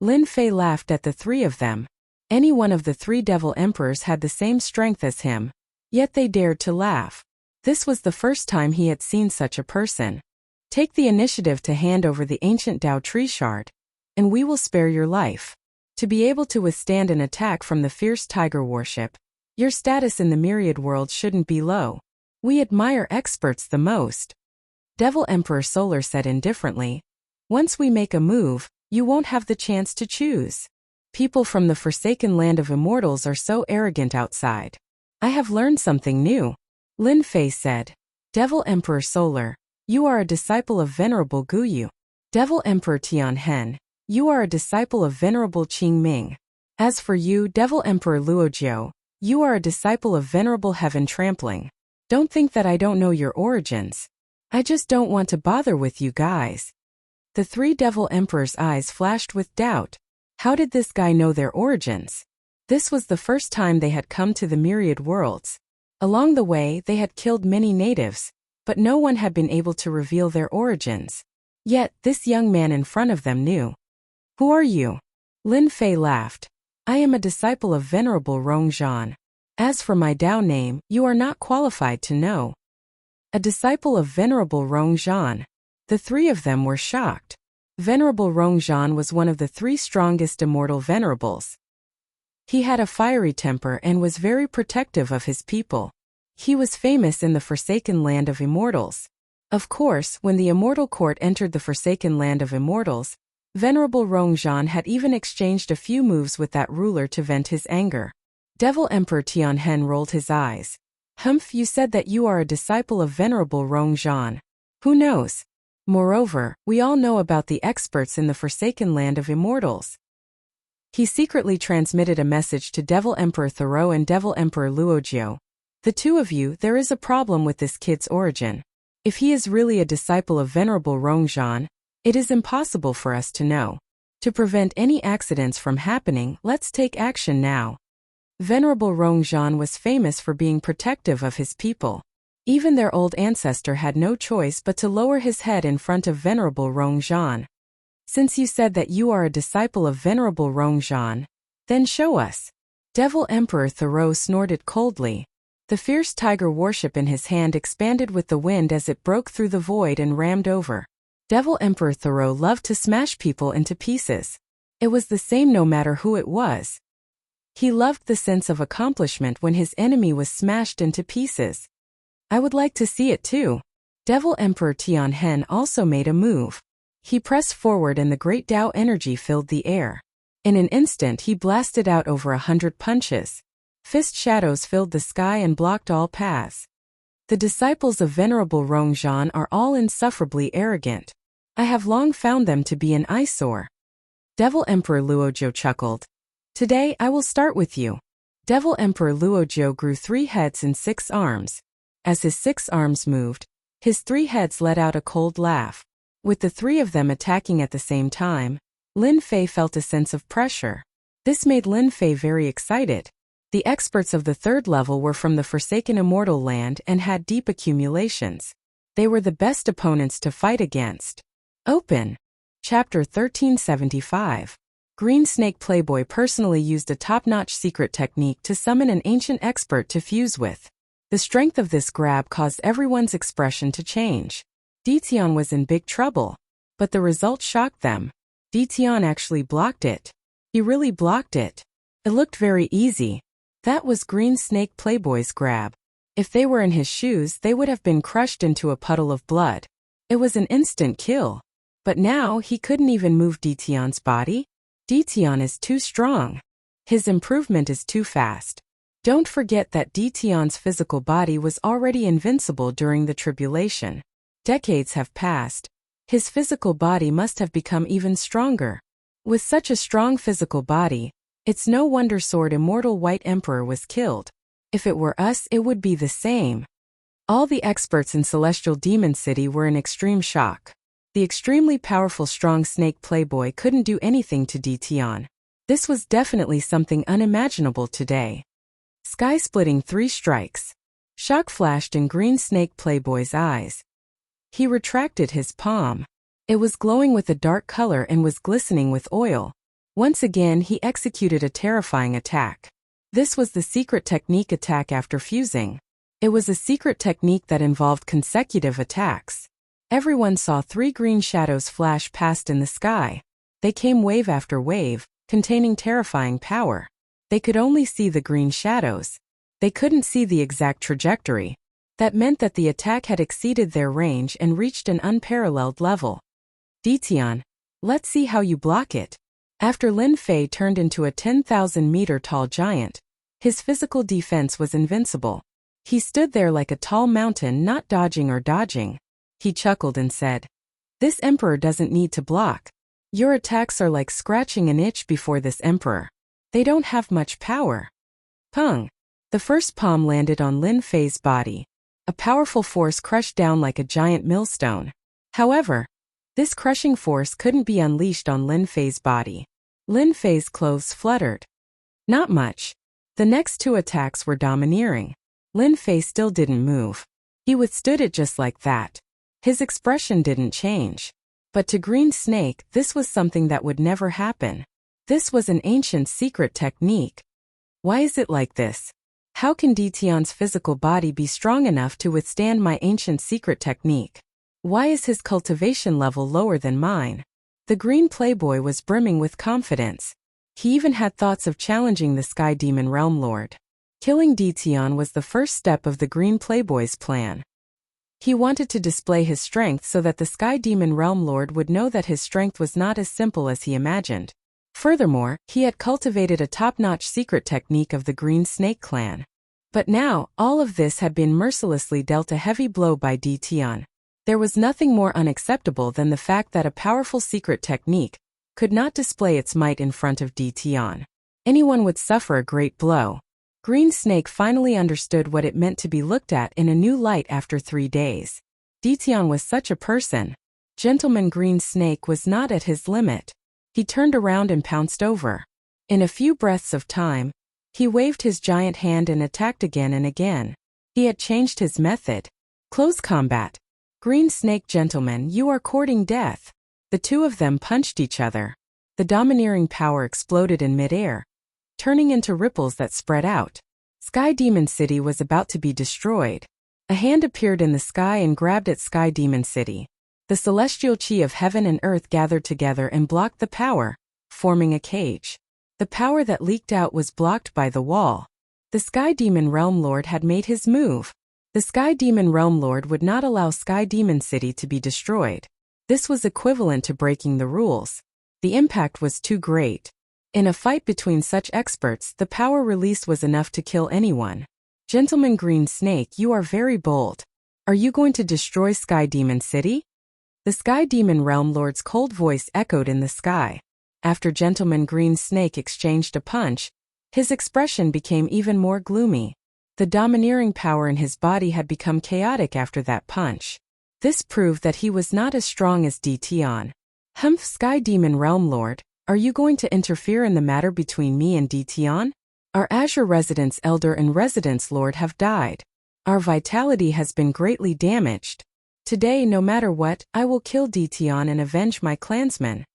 Lin Fei laughed at the three of them. Any one of the three devil emperors had the same strength as him, yet they dared to laugh. This was the first time he had seen such a person. Take the initiative to hand over the ancient Dao tree shard, and we will spare your life. To be able to withstand an attack from the fierce tiger warship, your status in the myriad world shouldn't be low. We admire experts the most. Devil Emperor Solar said indifferently. Once we make a move, you won't have the chance to choose. People from the Forsaken Land of Immortals are so arrogant outside. I have learned something new. Lin Fei said. Devil Emperor Solar, you are a disciple of Venerable Guyu. Devil Emperor Tianhen, you are a disciple of Venerable Qingming. As for you, Devil Emperor Luojiu, you are a disciple of Venerable Heaven Trampling. Don't think that I don't know your origins. I just don't want to bother with you guys. The three Devil Emperors' eyes flashed with doubt. How did this guy know their origins? This was the first time they had come to the myriad worlds. Along the way, they had killed many natives, but no one had been able to reveal their origins. Yet, this young man in front of them knew. Who are you? Lin Fei laughed. I am a disciple of Venerable Rongzhan. As for my Dao name, you are not qualified to know. A disciple of Venerable Rongzhan. The three of them were shocked. Venerable Rongzhan was one of the three strongest immortal venerables. He had a fiery temper and was very protective of his people. He was famous in the Forsaken Land of Immortals. Of course, when the Immortal Court entered the Forsaken Land of Immortals, Venerable Rongzhan had even exchanged a few moves with that ruler to vent his anger. Devil Emperor Tianhen rolled his eyes. Humph, you said that you are a disciple of Venerable Rongzhan. Who knows? Moreover, we all know about the experts in the Forsaken Land of Immortals. He secretly transmitted a message to Devil Emperor Thoreau and Devil Emperor Luojiao. The two of you, there is a problem with this kid's origin. If he is really a disciple of Venerable Rongzhan, it is impossible for us to know. To prevent any accidents from happening, let's take action now. Venerable Rongzhan was famous for being protective of his people. Even their old ancestor had no choice but to lower his head in front of Venerable Rongzhan. Since you said that you are a disciple of Venerable Rongzhan, then show us. Devil Emperor Thoreau snorted coldly. The fierce tiger worship in his hand expanded with the wind as it broke through the void and rammed over. Devil Emperor Thoreau loved to smash people into pieces. It was the same no matter who it was. He loved the sense of accomplishment when his enemy was smashed into pieces. I would like to see it too. Devil Emperor Tianhen also made a move. He pressed forward and the great Tao energy filled the air. In an instant he blasted out over 100 punches. Fist shadows filled the sky and blocked all paths. The disciples of Venerable Rongzhan are all insufferably arrogant. I have long found them to be an eyesore. Devil Emperor Luojiao chuckled. Today I will start with you. Devil Emperor Luojiao grew 3 heads and 6 arms. As his 6 arms moved, his 3 heads let out a cold laugh. With the 3 of them attacking at the same time, Lin Fei felt a sense of pressure. This made Lin Fei very excited. The experts of the 3rd level were from the Forsaken Immortal Land and had deep accumulations. They were the best opponents to fight against. Open. Chapter 1375. Green Snake Playboy personally used a top-notch secret technique to summon an ancient expert to fuse with. The strength of this grab caused everyone's expression to change. Ditian was in big trouble. But the result shocked them. Ditian actually blocked it. He really blocked it. It looked very easy. That was Green Snake Playboy's grab. If they were in his shoes, they would have been crushed into a puddle of blood. It was an instant kill. But now he couldn't even move Ditian's body. Ditian is too strong. His improvement is too fast. Don't forget that Ditian's physical body was already invincible during the tribulation. Decades have passed. His physical body must have become even stronger. With such a strong physical body, it's no wonder Sword Immortal White Emperor was killed. If it were us, it would be the same. All the experts in Celestial Demon City were in extreme shock. The extremely powerful strong snake playboy couldn't do anything to Ditian. This was definitely something unimaginable today. Sky-splitting 3 strikes. Shock flashed in Green Snake Playboy's eyes. He retracted his palm. It was glowing with a dark color and was glistening with oil. Once again he executed a terrifying attack. This was the secret technique attack after fusing. It was a secret technique that involved consecutive attacks. Everyone saw 3 green shadows flash past in the sky. They came wave after wave, containing terrifying power. They could only see the green shadows. They couldn't see the exact trajectory. That meant that the attack had exceeded their range and reached an unparalleled level. Ditian, let's see how you block it. After Lin Fei turned into a 10,000-meter tall giant, his physical defense was invincible. He stood there like a tall mountain, not dodging or dodging. He chuckled and said, "This emperor doesn't need to block. Your attacks are like scratching an itch before this emperor. They don't have much power." Pung! The first palm landed on Lin Fei's body. A powerful force crushed down like a giant millstone. However, this crushing force couldn't be unleashed on Lin Fei's body. Lin Fei's clothes fluttered. Not much. The next 2 attacks were domineering. Lin Fei still didn't move. He withstood it just like that. His expression didn't change. But to Green Snake, this was something that would never happen. This was an ancient secret technique. Why is it like this? How can Ditian's physical body be strong enough to withstand my ancient secret technique? Why is his cultivation level lower than mine? The Green Playboy was brimming with confidence. He even had thoughts of challenging the Sky Demon Realm Lord. Killing Ditian was the first step of the Green Playboy's plan. He wanted to display his strength so that the Sky Demon Realm Lord would know that his strength was not as simple as he imagined. Furthermore, he had cultivated a top-notch secret technique of the Green Snake clan. But now, all of this had been mercilessly dealt a heavy blow by Ditian. There was nothing more unacceptable than the fact that a powerful secret technique could not display its might in front of Dition. Anyone would suffer a great blow. Green Snake finally understood what it meant to be looked at in a new light after 3 days. Dition was such a person. Gentleman Green Snake was not at his limit. He turned around and pounced over. In a few breaths of time, he waved his giant hand and attacked again and again. He had changed his method. Close combat. Green Snake Gentleman, you are courting death. The two of them punched each other. The domineering power exploded in midair, turning into ripples that spread out. Sky Demon City was about to be destroyed. A hand appeared in the sky and grabbed at Sky Demon City. The celestial chi of heaven and earth gathered together and blocked the power, forming a cage. The power that leaked out was blocked by the wall. The Sky Demon Realm Lord had made his move. The Sky Demon Realm Lord would not allow Sky Demon City to be destroyed. This was equivalent to breaking the rules. The impact was too great. In a fight between such experts, the power released was enough to kill anyone. Gentleman Green Snake, you are very bold. Are you going to destroy Sky Demon City? The Sky Demon Realm Lord's cold voice echoed in the sky. After Gentleman Green Snake exchanged a punch, his expression became even more gloomy. The domineering power in his body had become chaotic after that punch. This proved that he was not as strong as Dition. Humph, Sky Demon Realm Lord, are you going to interfere in the matter between me and Dition? Our Azure Residence Elder and Residence Lord have died. Our vitality has been greatly damaged. Today, no matter what, I will kill Dition and avenge my clansmen.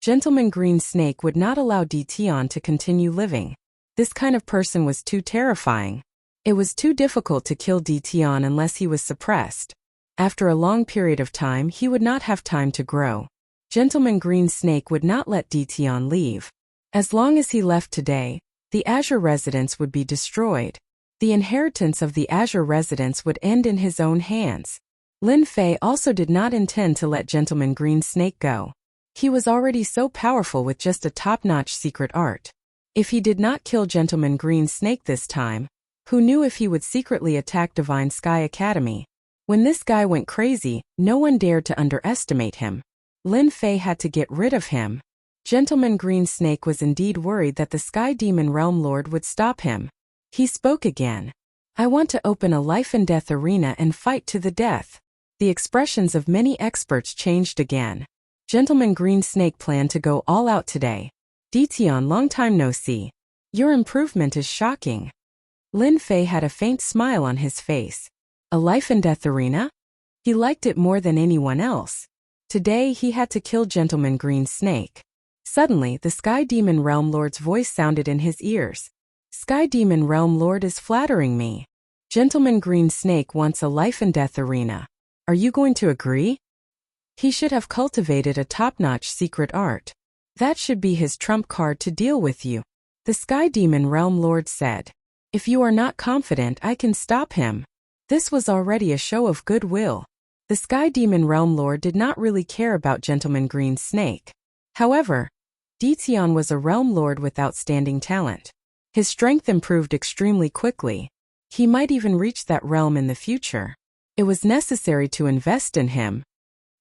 Gentleman Green Snake would not allow Dition to continue living. This kind of person was too terrifying. It was too difficult to kill Dition unless he was suppressed. After a long period of time, he would not have time to grow. Gentleman Green Snake would not let Dition leave. As long as he left today, the Azure Residence would be destroyed. The inheritance of the Azure Residence would end in his own hands. Lin Fei also did not intend to let Gentleman Green Snake go. He was already so powerful with just a top-notch secret art. If he did not kill Gentleman Green Snake this time, who knew if he would secretly attack Divine Sky Academy? When this guy went crazy, no one dared to underestimate him. Lin Fei had to get rid of him. Gentleman Green Snake was indeed worried that the Sky Demon Realm Lord would stop him. He spoke again. I want to open a life and death arena and fight to the death. The expressions of many experts changed again. Gentleman Green Snake planned to go all out today. Dition, long time no see. Your improvement is shocking. Lin Fei had a faint smile on his face. A life and death arena? He liked it more than anyone else. Today he had to kill Gentleman Green Snake. Suddenly, the Sky Demon Realm Lord's voice sounded in his ears. Sky Demon Realm Lord is flattering me. Gentleman Green Snake wants a life and death arena. Are you going to agree? He should have cultivated a top-notch secret art. That should be his trump card to deal with you. The Sky Demon Realm Lord said. If you are not confident, I can stop him. This was already a show of goodwill. The Sky Demon Realm Lord did not really care about Gentleman Green Snake. However, Dition was a Realm Lord with outstanding talent. His strength improved extremely quickly. He might even reach that realm in the future. It was necessary to invest in him.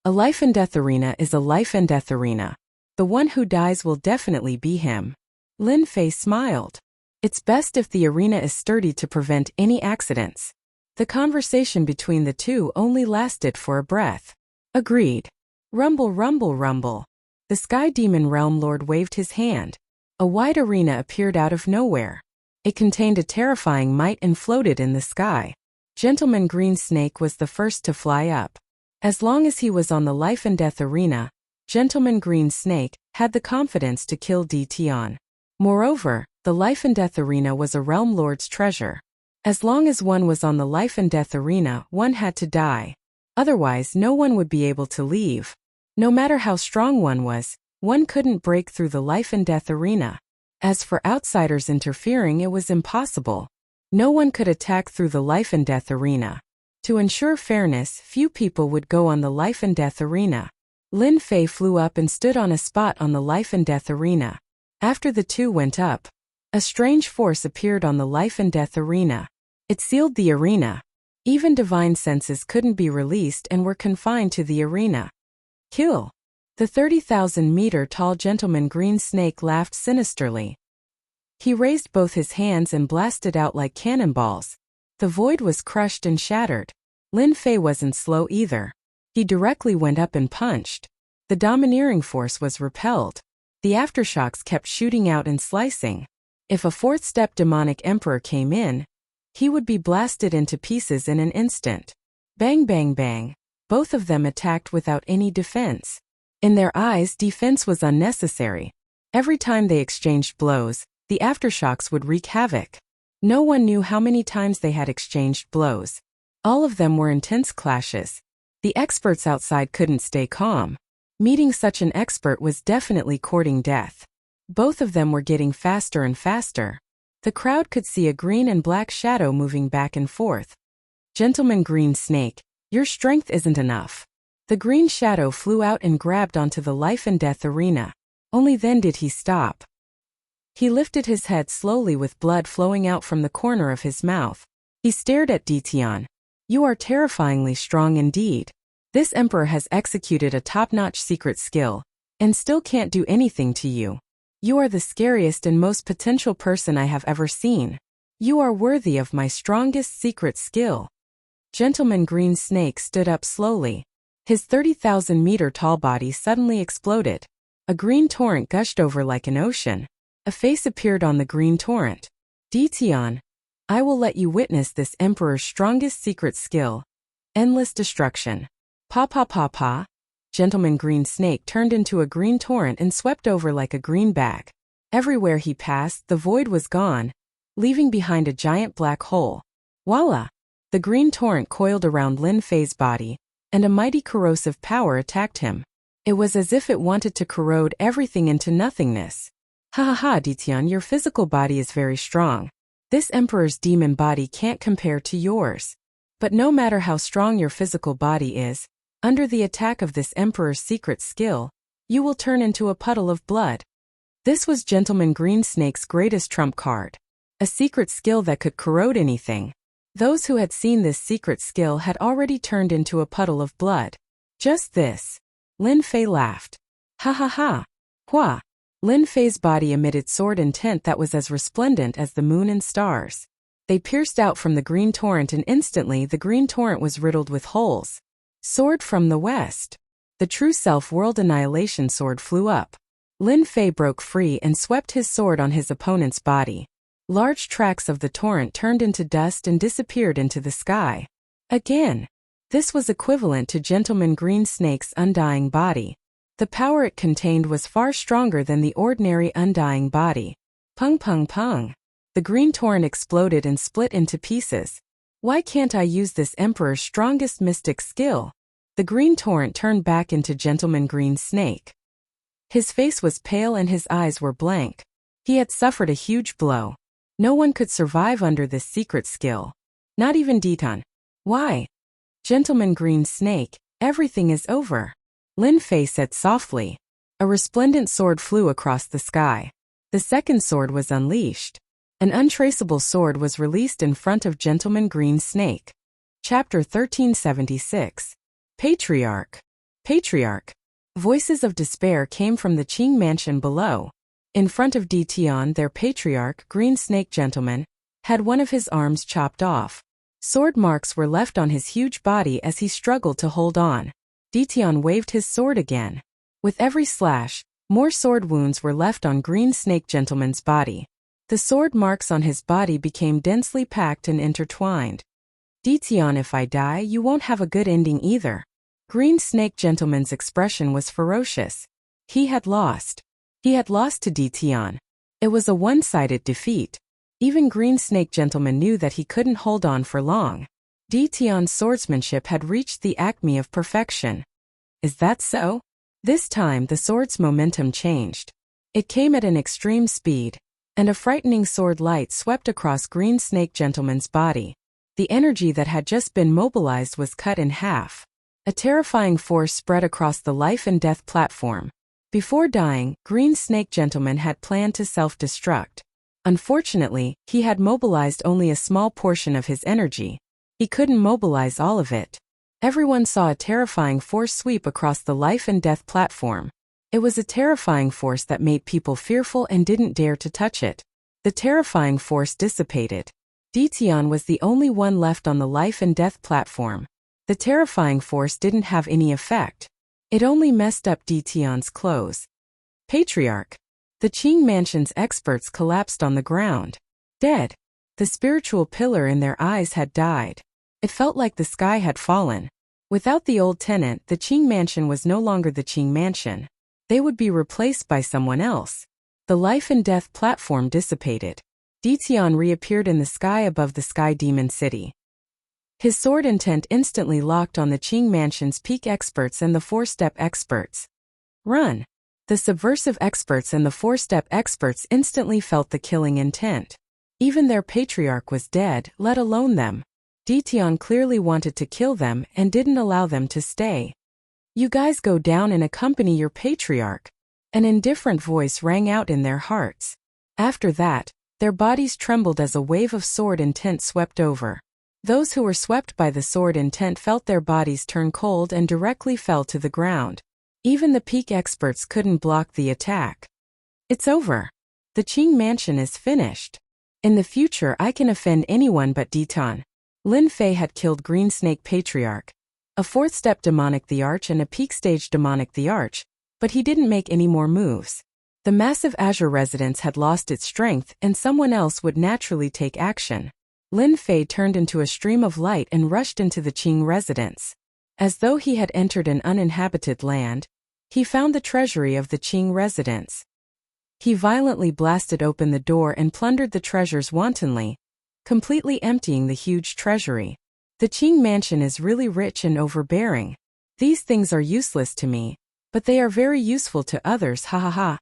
A life and death arena is a life and death arena. The one who dies will definitely be him. Lin Fei smiled. It's best if the arena is sturdy to prevent any accidents. The conversation between the two only lasted for a breath. Agreed. Rumble, rumble, rumble. The Sky Demon Realm Lord waved his hand. A wide arena appeared out of nowhere. It contained a terrifying might and floated in the sky. Gentleman Green Snake was the first to fly up. As long as he was on the life and death arena, Gentleman Green Snake had the confidence to kill Dition. Moreover, the life and death arena was a Realm Lord's treasure. As long as one was on the life and death arena, one had to die. Otherwise, no one would be able to leave. No matter how strong one couldn't break through the life and death arena. As for outsiders interfering, it was impossible. No one could attack through the life and death arena. To ensure fairness, few people would go on the life and death arena. Lin Fei flew up and stood on a spot on the life and death arena. After the two went up, a strange force appeared on the life and death arena. It sealed the arena. Even divine senses couldn't be released and were confined to the arena. Kill! The 30,000-meter-tall gentleman green snake laughed sinisterly. He raised both his hands and blasted out like cannonballs. The void was crushed and shattered. Lin Fei wasn't slow either. He directly went up and punched. The domineering force was repelled. The aftershocks kept shooting out and slicing. If a fourth-step demonic emperor came in, he would be blasted into pieces in an instant. Bang bang bang. Both of them attacked without any defense. In their eyes, defense was unnecessary. Every time they exchanged blows, the aftershocks would wreak havoc. No one knew how many times they had exchanged blows. All of them were intense clashes. The experts outside couldn't stay calm. Meeting such an expert was definitely courting death. Both of them were getting faster and faster. The crowd could see a green and black shadow moving back and forth. Gentleman Green Snake, your strength isn't enough. The green shadow flew out and grabbed onto the life and death arena. Only then did he stop. He lifted his head slowly with blood flowing out from the corner of his mouth. He stared at Ditian. You are terrifyingly strong indeed. This emperor has executed a top-notch secret skill, and still can't do anything to you. You are the scariest and most potential person I have ever seen. You are worthy of my strongest secret skill. Gentleman Green Snake stood up slowly. His 30,000-meter-tall body suddenly exploded. A green torrent gushed over like an ocean. A face appeared on the green torrent. Ditian, I will let you witness this emperor's strongest secret skill. Endless destruction. Pa pa pa pa. Gentleman Green Snake turned into a green torrent and swept over like a green bag. Everywhere he passed, the void was gone, leaving behind a giant black hole. Voila! The green torrent coiled around Lin Fei's body, and a mighty corrosive power attacked him. It was as if it wanted to corrode everything into nothingness. Ha ha ha, Ditian, your physical body is very strong. This emperor's demon body can't compare to yours. But no matter how strong your physical body is, under the attack of this emperor's secret skill, you will turn into a puddle of blood. This was Gentleman Green Snake's greatest trump card. A secret skill that could corrode anything. Those who had seen this secret skill had already turned into a puddle of blood. Just this. Lin Fei laughed. Ha ha ha. Hua. Lin Fei's body emitted sword intent that was as resplendent as the moon and stars. They pierced out from the green torrent and instantly the green torrent was riddled with holes. Sword from the west. The true self-world annihilation sword flew up. Lin Fei broke free and swept his sword on his opponent's body. Large tracts of the torrent turned into dust and disappeared into the sky. Again. This was equivalent to Gentleman Green Snake's undying body. The power it contained was far stronger than the ordinary undying body. Pung pung pung. The green torrent exploded and split into pieces. Why can't I use this emperor's strongest mystic skill? The green torrent turned back into Gentleman Green Snake. His face was pale and his eyes were blank. He had suffered a huge blow. No one could survive under this secret skill. Not even Ditan. Why? Gentleman Green Snake, everything is over. Lin Fei said softly. A resplendent sword flew across the sky. The second sword was unleashed. An untraceable sword was released in front of Gentleman Green Snake. Chapter 1376. Patriarch. Patriarch. Voices of despair came from the Qing mansion below. In front of Ditian, their patriarch, Green Snake Gentleman, had one of his arms chopped off. Sword marks were left on his huge body as he struggled to hold on. Ditian waved his sword again. With every slash, more sword wounds were left on Green Snake Gentleman's body. The sword marks on his body became densely packed and intertwined. Ditian, if I die, you won't have a good ending either. Green Snake Gentleman's expression was ferocious. He had lost. He had lost to Ditian. It was a one-sided defeat. Even Green Snake Gentleman knew that he couldn't hold on for long. Ditian's swordsmanship had reached the acme of perfection. Is that so? This time the sword's momentum changed. It came at an extreme speed, and a frightening sword light swept across Green Snake Gentleman's body. The energy that had just been mobilized was cut in half. A terrifying force spread across the life and death platform. Before dying, Green Snake Gentleman had planned to self-destruct. Unfortunately, he had mobilized only a small portion of his energy. He couldn't mobilize all of it. Everyone saw a terrifying force sweep across the life and death platform. It was a terrifying force that made people fearful and didn't dare to touch it. The terrifying force dissipated. Ditian was the only one left on the life and death platform. The terrifying force didn't have any effect. It only messed up Ditian's clothes. Patriarch. The Qing Mansion's experts collapsed on the ground. Dead. The spiritual pillar in their eyes had died. It felt like the sky had fallen. Without the old tenant, the Qing Mansion was no longer the Qing Mansion. They would be replaced by someone else. The life and death platform dissipated. Ditian reappeared in the sky above the Sky Demon City. His sword intent instantly locked on the Qing Mansion's peak experts and the four-step experts. Run! The subversive experts and the four-step experts instantly felt the killing intent. Even their patriarch was dead, let alone them. Ditian clearly wanted to kill them and didn't allow them to stay. You guys go down and accompany your patriarch. An indifferent voice rang out in their hearts. After that, their bodies trembled as a wave of sword intent swept over. Those who were swept by the sword intent felt their bodies turn cold and directly fell to the ground. Even the peak experts couldn't block the attack. It's over. The Qing Mansion is finished. In the future I can offend anyone but Ditian. Lin Fei had killed Green Snake Patriarch, a fourth-step demonic the Arch and a peak-stage demonic the Arch, but he didn't make any more moves. The massive Azure residence had lost its strength and someone else would naturally take action. Lin Fei turned into a stream of light and rushed into the Qing residence. As though he had entered an uninhabited land, he found the treasury of the Qing residence. He violently blasted open the door and plundered the treasures wantonly, completely emptying the huge treasury. The Qing Mansion is really rich and overbearing. These things are useless to me, but they are very useful to others, ha ha ha.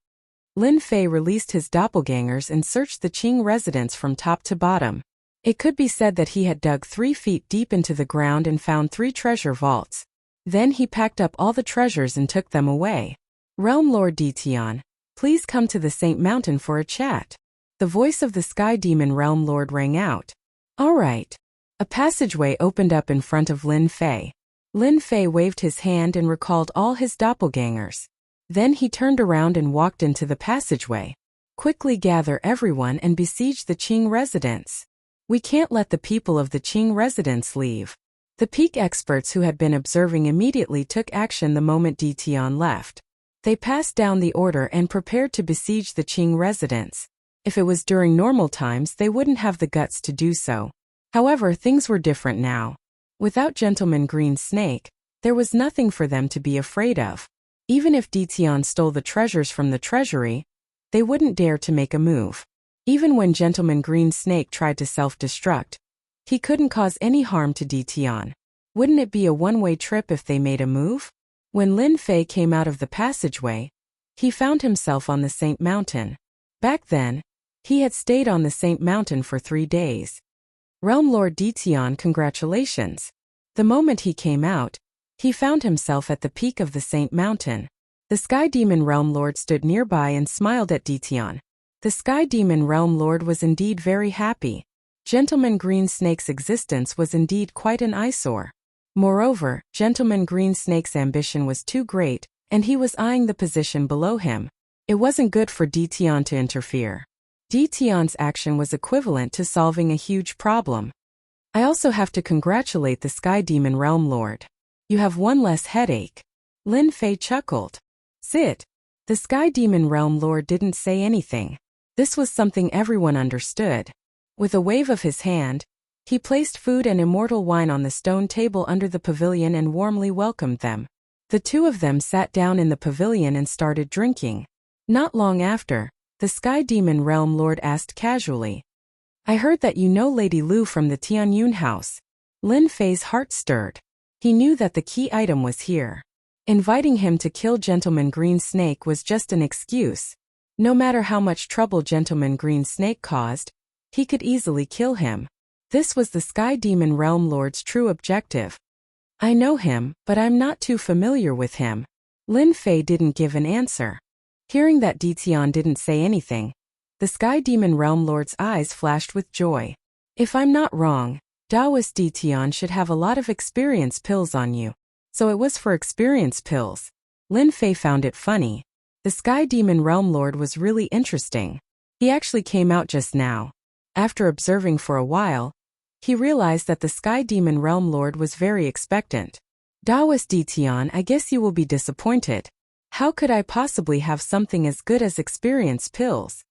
Lin Fei released his doppelgangers and searched the Qing residence from top to bottom. It could be said that he had dug 3 feet deep into the ground and found 3 treasure vaults. Then he packed up all the treasures and took them away. Realm Lord Ditian, please come to the Saint Mountain for a chat. The voice of the Sky Demon Realm Lord rang out. All right. A passageway opened up in front of Lin Fei. Lin Fei waved his hand and recalled all his doppelgangers. Then he turned around and walked into the passageway. Quickly gather everyone and besiege the Qing residence. We can't let the people of the Qing residence leave. The peak experts who had been observing immediately took action the moment Ditian left. They passed down the order and prepared to besiege the Qing residence. If it was during normal times, they wouldn't have the guts to do so. However, things were different now. Without Gentleman Green Snake, there was nothing for them to be afraid of. Even if Ditian stole the treasures from the treasury, they wouldn't dare to make a move. Even when Gentleman Green Snake tried to self-destruct, he couldn't cause any harm to Ditian. Wouldn't it be a one-way trip if they made a move? When Lin Fei came out of the passageway, he found himself on the Saint Mountain. Back then, he had stayed on the Saint Mountain for 3 days. Realm Lord Ditian, congratulations. The moment he came out, he found himself at the peak of the Saint Mountain. The Sky Demon Realm Lord stood nearby and smiled at Ditian. The Sky Demon Realm Lord was indeed very happy. Gentleman Green Snake's existence was indeed quite an eyesore. Moreover, Gentleman Green Snake's ambition was too great, and he was eyeing the position below him. It wasn't good for Ditian to interfere. Ditian's action was equivalent to solving a huge problem. I also have to congratulate the Sky Demon Realm Lord. You have one less headache. Lin Fei chuckled. Sit. The Sky Demon Realm Lord didn't say anything. This was something everyone understood. With a wave of his hand, he placed food and immortal wine on the stone table under the pavilion and warmly welcomed them. The two of them sat down in the pavilion and started drinking. Not long after, the Sky Demon Realm Lord asked casually, I heard that you know Lady Lu from the Tianyun house. Lin Fei's heart stirred. He knew that the key item was here. Inviting him to kill Gentleman Green Snake was just an excuse. No matter how much trouble Gentleman Green Snake caused, he could easily kill him. This was the Sky Demon Realm Lord's true objective. I know him, but I'm not too familiar with him. Lin Fei didn't give an answer. Hearing that Ditian didn't say anything, the Sky Demon Realm Lord's eyes flashed with joy. If I'm not wrong, Taoist Tian should have a lot of experience pills on you. So it was for experience pills. Lin Fei found it funny. The Sky Demon Realm Lord was really interesting. He actually came out just now. After observing for a while, he realized that the Sky Demon Realm Lord was very expectant. Taoist Tian, I guess you will be disappointed. How could I possibly have something as good as experience pills?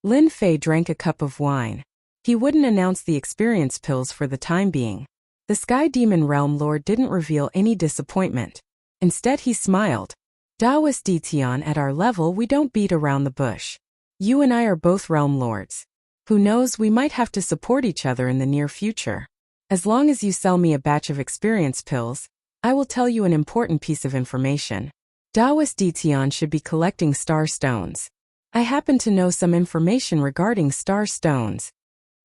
Lin Fei drank a cup of wine. He wouldn't announce the experience pills for the time being. The Sky Demon Realm Lord didn't reveal any disappointment. Instead he smiled. Taoist Tian, at our level we don't beat around the bush. You and I are both Realm Lords. Who knows, we might have to support each other in the near future. As long as you sell me a batch of experience pills, I will tell you an important piece of information. Taoist Tian should be collecting star stones. I happen to know some information regarding star stones.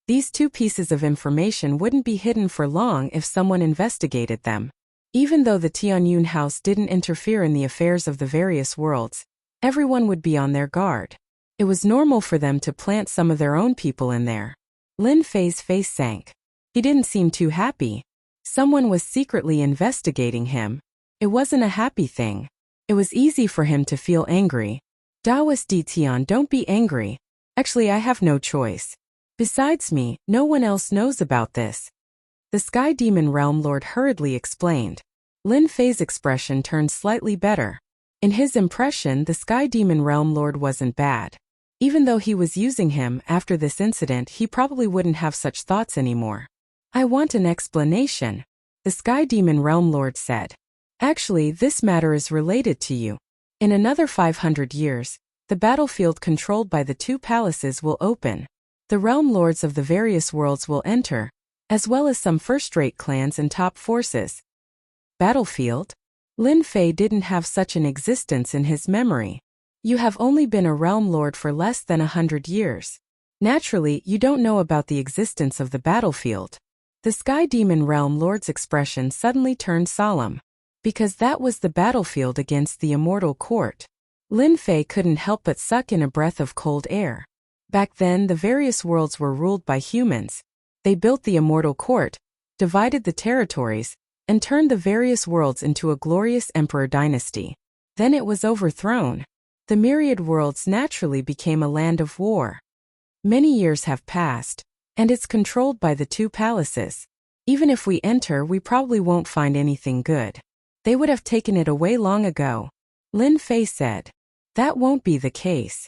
These two pieces of information wouldn't be hidden for long if someone investigated them. Even though the Tianyun house didn't interfere in the affairs of the various worlds, everyone would be on their guard. It was normal for them to plant some of their own people in there. Lin Fei's face sank. He didn't seem too happy. Someone was secretly investigating him. It wasn't a happy thing. It was easy for him to feel angry. Taoist Tian, don't be angry. Actually, I have no choice. Besides me, no one else knows about this. The Sky Demon Realm Lord hurriedly explained. Lin Fei's expression turned slightly better. In his impression, the Sky Demon Realm Lord wasn't bad. Even though he was using him after this incident, he probably wouldn't have such thoughts anymore. I want an explanation, the Sky Demon Realm Lord said. Actually, this matter is related to you. In another 500 years, the battlefield controlled by the two palaces will open. The Realm Lords of the various worlds will enter, as well as some first-rate clans and top forces. Battlefield? Lin Fei didn't have such an existence in his memory. You have only been a Realm Lord for less than 100 years. Naturally, you don't know about the existence of the battlefield. The Sky Demon Realm Lord's expression suddenly turned solemn. Because that was the battlefield against the Immortal Court. Lin Fei couldn't help but suck in a breath of cold air. Back then, the various worlds were ruled by humans. They built the Immortal Court, divided the territories, and turned the various worlds into a glorious emperor dynasty. Then it was overthrown. The myriad worlds naturally became a land of war. Many years have passed, and it's controlled by the two palaces. Even if we enter, we probably won't find anything good. They would have taken it away long ago. Lin Fei said. That won't be the case.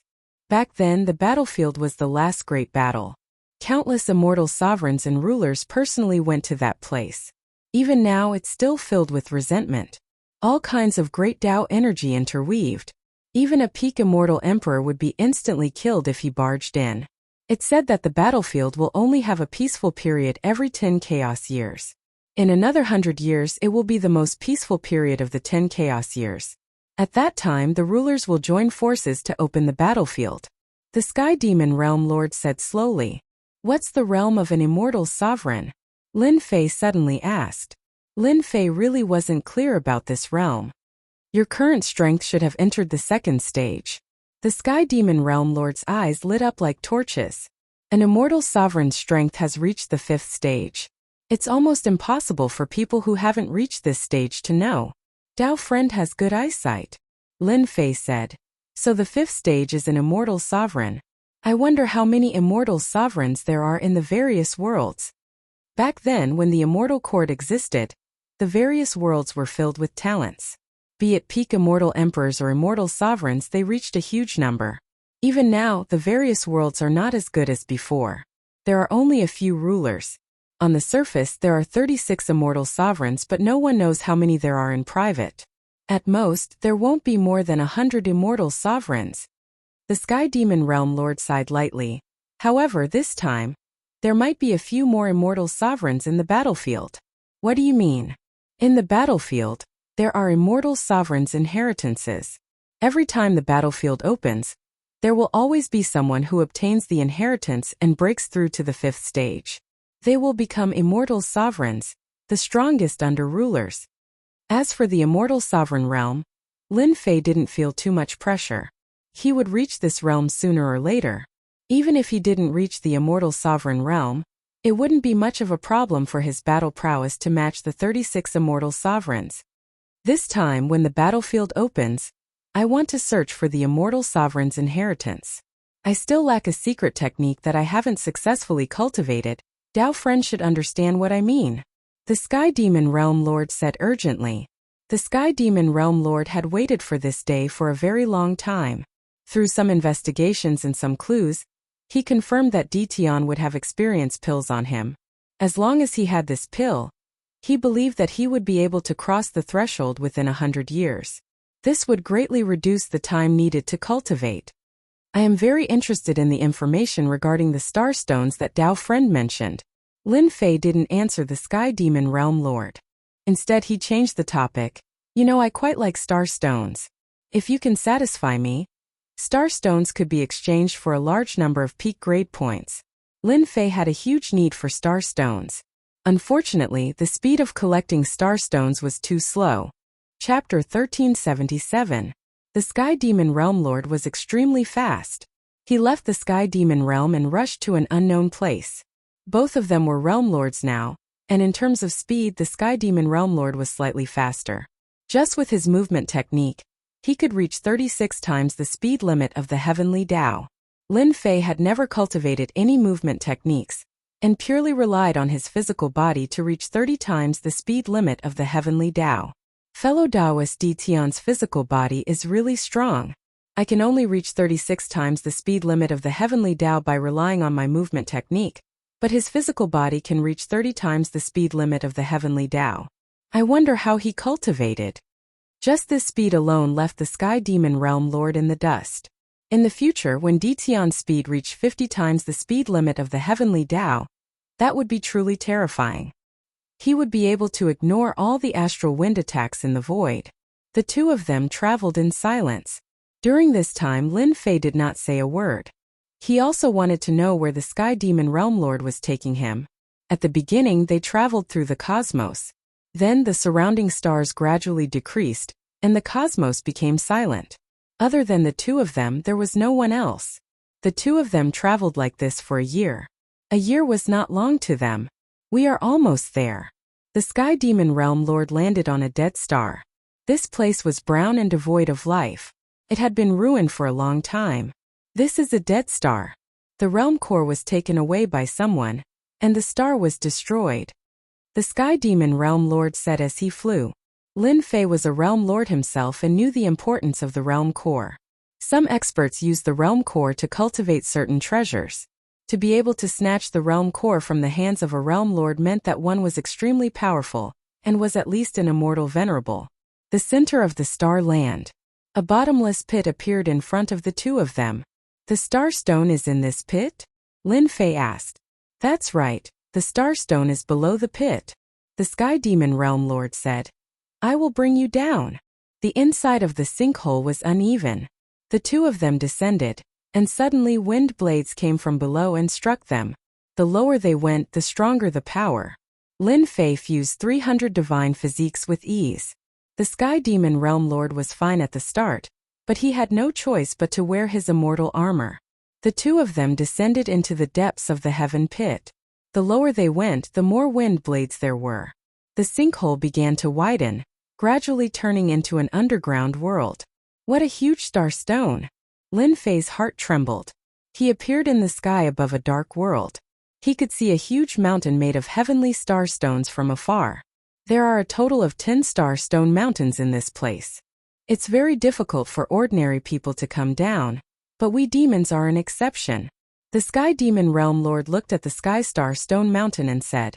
Back then, the battlefield was the last great battle. Countless immortal sovereigns and rulers personally went to that place. Even now, it's still filled with resentment. All kinds of great Tao energy interweaved. Even a peak immortal emperor would be instantly killed if he barged in. It's said that the battlefield will only have a peaceful period every 10 chaos years. In another 100 years, it will be the most peaceful period of the 10 chaos years. At that time, the rulers will join forces to open the battlefield. The Sky Demon Realm Lord said slowly. What's the realm of an immortal sovereign? Lin Fei suddenly asked. Lin Fei really wasn't clear about this realm. Your current strength should have entered the second stage. The Sky Demon Realm Lord's eyes lit up like torches. An immortal sovereign's strength has reached the 5th stage. It's almost impossible for people who haven't reached this stage to know. Dao friend has good eyesight. Lin Fei said. So the 5th stage is an immortal sovereign. I wonder how many immortal sovereigns there are in the various worlds. Back then, when the Immortal Court existed, the various worlds were filled with talents. Be it peak immortal emperors or immortal sovereigns, they reached a huge number. Even now, the various worlds are not as good as before. There are only a few rulers. On the surface, there are 36 immortal sovereigns, but no one knows how many there are in private. At most, there won't be more than 100 immortal sovereigns. The Sky Demon Realm Lord sighed lightly. However, this time, there might be a few more immortal sovereigns in the battlefield. What do you mean? In the battlefield, there are immortal sovereigns' inheritances. Every time the battlefield opens, there will always be someone who obtains the inheritance and breaks through to the 5th stage. They will become immortal sovereigns, the strongest under rulers. As for the immortal sovereign realm, Lin Fei didn't feel too much pressure. He would reach this realm sooner or later. Even if he didn't reach the immortal sovereign realm, It wouldn't be much of a problem for his battle prowess to match the 36 immortal sovereigns. This time, when the battlefield opens, I want to search for the immortal sovereign's inheritance. I still lack a secret technique that I haven't successfully cultivated. Dao friend should understand what I mean. The Sky Demon Realm Lord said urgently. The Sky Demon Realm Lord had waited for this day for a very long time. Through some investigations and some clues, he confirmed that Dition would have experience pills on him. As long as he had this pill, he believed that he would be able to cross the threshold within 100 years. This would greatly reduce the time needed to cultivate. I am very interested in the information regarding the star stones that Dao friend mentioned. Lin Fei didn't answer the Sky Demon Realm Lord. Instead, he changed the topic. I quite like star stones. If you can satisfy me, star stones could be exchanged for a large number of peak grade points. Lin Fei had a huge need for star stones. Unfortunately, the speed of collecting star stones was too slow. Chapter 1377. The Sky Demon Realm Lord was extremely fast. He left the Sky Demon Realm and rushed to an unknown place. Both of them were Realm Lords now, and in terms of speed, the Sky Demon Realm Lord was slightly faster. Just with his movement technique, he could reach 36 times the speed limit of the Heavenly Tao. Lin Fei had never cultivated any movement techniques, and purely relied on his physical body to reach 30 times the speed limit of the Heavenly Tao. Fellow Taoist Dition's physical body is really strong. I can only reach 36 times the speed limit of the Heavenly Tao by relying on my movement technique, but his physical body can reach 30 times the speed limit of the Heavenly Tao. I wonder how he cultivated. Just this speed alone left the Sky Demon Realm Lord in the dust. In the future, when Dition's speed reached 50 times the speed limit of the Heavenly Tao, that would be truly terrifying. He would be able to ignore all the astral wind attacks in the void. The two of them traveled in silence. During this time, Lin Fei did not say a word. He also wanted to know where the Sky Demon Realm Lord was taking him. At the beginning, they traveled through the cosmos. Then the surrounding stars gradually decreased, and the cosmos became silent. Other than the two of them, there was no one else. The two of them traveled like this for a year. A year was not long to them. We are almost there. The Sky Demon Realm Lord landed on a dead star. This place was brown and devoid of life. It had been ruined for a long time. This is a dead star. The realm core was taken away by someone, and the star was destroyed. The Sky Demon Realm Lord said as he flew. Lin Fei was a realm lord himself and knew the importance of the realm core. Some experts use the realm core to cultivate certain treasures. To be able to snatch the realm core from the hands of a realm lord meant that one was extremely powerful, and was at least an immortal venerable. The center of the star land. A bottomless pit appeared in front of the two of them. The star stone is in this pit? Lin Fei asked. That's right, the star stone is below the pit. The Sky Demon Realm Lord said. I will bring you down. The inside of the sinkhole was uneven. The two of them descended, and suddenly wind blades came from below and struck them. The lower they went, the stronger the power. Lin Fei fused 300 divine physiques with ease. The Sky Demon Realm Lord was fine at the start, but he had no choice but to wear his immortal armor. The two of them descended into the depths of the heaven pit. The lower they went, the more wind blades there were. The sinkhole began to widen, gradually turning into an underground world. What a huge star stone! Lin Fei's heart trembled. He appeared in the sky above a dark world. He could see a huge mountain made of heavenly star stones from afar. There are a total of 10 star stone mountains in this place. It's very difficult for ordinary people to come down, but we demons are an exception. The Sky Demon Realm Lord looked at the Sky Star Stone Mountain and said,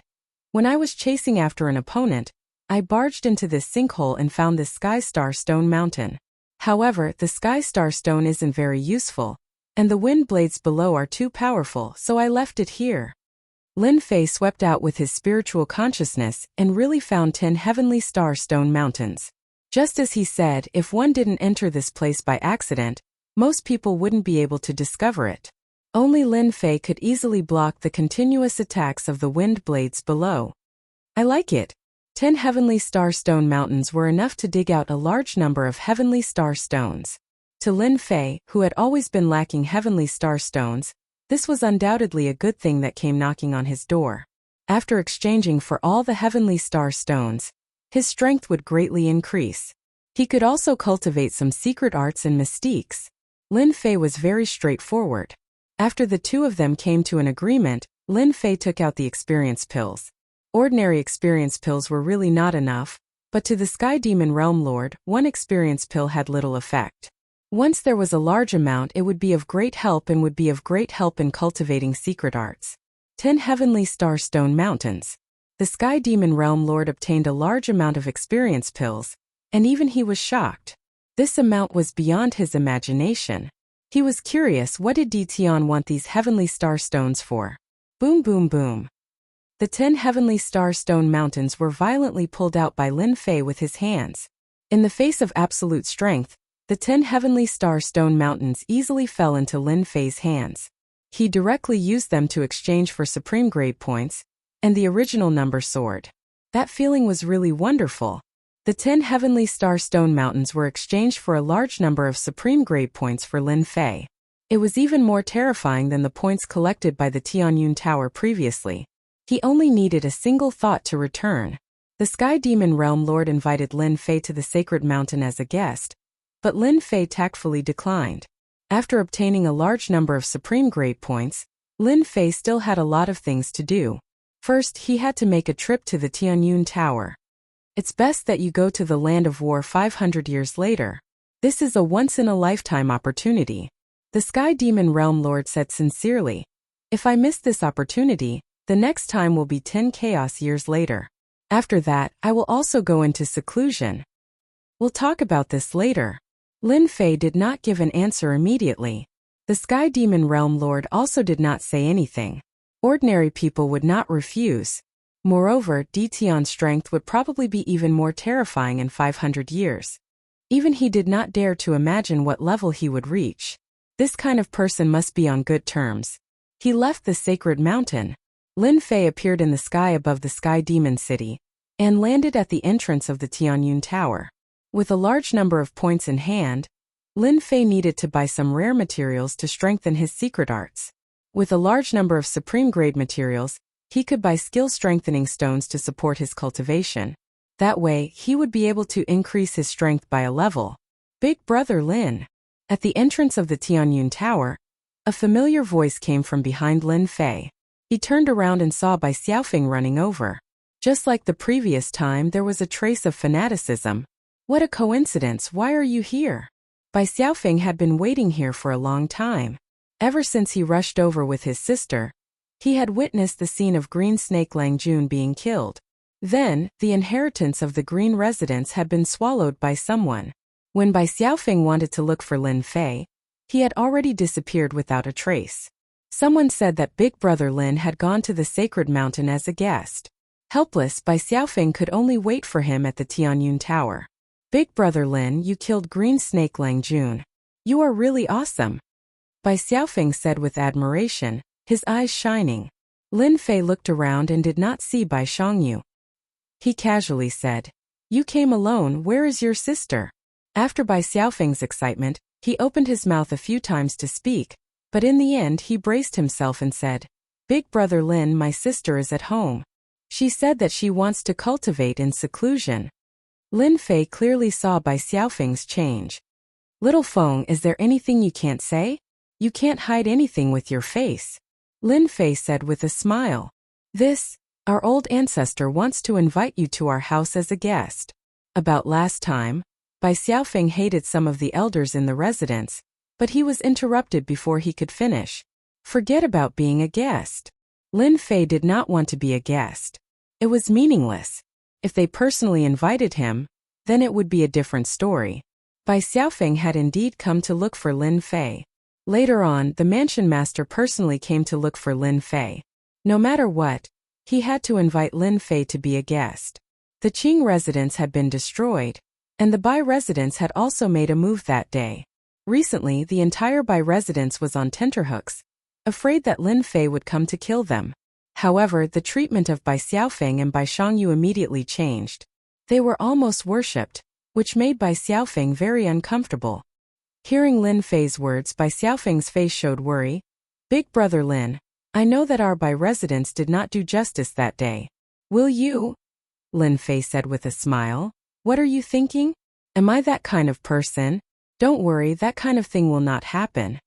When I was chasing after an opponent, I barged into this sinkhole and found this Sky Star Stone Mountain. However, the Sky Star Stone isn't very useful, and the wind blades below are too powerful, so I left it here. Lin Fei swept out with his spiritual consciousness and really found 10 heavenly star stone mountains. Just as he said, if one didn't enter this place by accident, most people wouldn't be able to discover it. Only Lin Fei could easily block the continuous attacks of the wind blades below. I like it. 10 heavenly star stone mountains were enough to dig out a large number of heavenly star stones. To Lin Fei, who had always been lacking heavenly star stones, This was undoubtedly a good thing that came knocking on his door. After exchanging for all the heavenly star stones, his strength would greatly increase. He could also cultivate some secret arts and mystiques. Lin Fei was very straightforward. After the two of them came to an agreement, Lin Fei took out the experience pills. Ordinary experience pills were really not enough, but to the Sky Demon Realm Lord, one experience pill had little effect. Once there was a large amount, it would be of great help and would be of great help in cultivating secret arts. 10 Heavenly Star Stone Mountains. The Sky Demon Realm Lord obtained a large amount of experience pills, and even he was shocked. This amount was beyond his imagination. He was curious, what did Tian want these Heavenly Star Stones for? Boom boom boom. The 10 Heavenly Star Stone Mountains were violently pulled out by Lin Fei with his hands. In the face of absolute strength, the 10 Heavenly Star Stone Mountains easily fell into Lin Fei's hands. He directly used them to exchange for supreme grade points and the original number sword. That feeling was really wonderful. The 10 Heavenly Star Stone Mountains were exchanged for a large number of supreme grade points for Lin Fei. It was even more terrifying than the points collected by the Tianyun Tower previously. He only needed a single thought to return. The Sky Demon Realm Lord invited Lin Fei to the Sacred Mountain as a guest, but Lin Fei tactfully declined. After obtaining a large number of supreme grade points, Lin Fei still had a lot of things to do. First, he had to make a trip to the Tianyun Tower. It's best that you go to the Land of War 500 years later. This is a once-in-a-lifetime opportunity. The Sky Demon Realm Lord said sincerely. If I miss this opportunity, the next time will be 10 chaos years later. After that, I will also go into seclusion. We'll talk about this later. Lin Fei did not give an answer immediately. The Sky Demon Realm Lord also did not say anything. Ordinary people would not refuse. Moreover, Tian's strength would probably be even more terrifying in 500 years. Even he did not dare to imagine what level he would reach. This kind of person must be on good terms. He left the sacred mountain. Lin Fei appeared in the sky above the Sky Demon City and landed at the entrance of the Tianyun Tower. With a large number of points in hand, Lin Fei needed to buy some rare materials to strengthen his secret arts. With a large number of supreme grade materials, he could buy skill-strengthening stones to support his cultivation. That way, he would be able to increase his strength by a level. Big Brother Lin. At the entrance of the Tianyun Tower, a familiar voice came from behind Lin Fei. He turned around and saw Bai Xiaofeng running over. Just like the previous time, there was a trace of fanaticism. What a coincidence, why are you here? Bai Xiaofeng had been waiting here for a long time. Ever since he rushed over with his sister, he had witnessed the scene of Green Snake Lang Jun being killed. Then, the inheritance of the Green residence had been swallowed by someone. When Bai Xiaofeng wanted to look for Lin Fei, he had already disappeared without a trace. Someone said that Big Brother Lin had gone to the Sacred Mountain as a guest. Helpless, Bai Xiaofeng could only wait for him at the Tianyun Tower. Big Brother Lin, you killed Green Snake Lang Jun. You are really awesome. Bai Xiaofeng said with admiration, his eyes shining. Lin Fei looked around and did not see Bai Xiangyu. He casually said, "You came alone, where is your sister?" After Bai Xiaofeng's excitement, he opened his mouth a few times to speak, but in the end he braced himself and said, "Big Brother Lin, my sister is at home. She said that she wants to cultivate in seclusion." Lin Fei clearly saw Bai Xiaofeng's change. "Little Feng, is there anything you can't say? You can't hide anything with your face," Lin Fei said with a smile. Our old ancestor wants to invite you to our house as a guest." About last time, Bai Xiaofeng hated some of the elders in the residence, but he was interrupted before he could finish. Forget about being a guest. Lin Fei did not want to be a guest. It was meaningless. If they personally invited him, then it would be a different story. Bai Xiaofeng had indeed come to look for Lin Fei. Later on, the mansion master personally came to look for Lin Fei. No matter what, he had to invite Lin Fei to be a guest. The Qing residence had been destroyed, and the Bai residence had also made a move that day. Recently, the entire Bai residence was on tenterhooks, afraid that Lin Fei would come to kill them. However, the treatment of Bai Xiaofeng and Bai Xiangyu immediately changed. They were almost worshipped, which made Bai Xiaofeng very uncomfortable. Hearing Lin Fei's words, Bai Xiaofeng's face showed worry. Big Brother Lin, I know that our residents did not do justice that day. Will you? Lin Fei said with a smile. What are you thinking? Am I that kind of person? Don't worry, that kind of thing will not happen.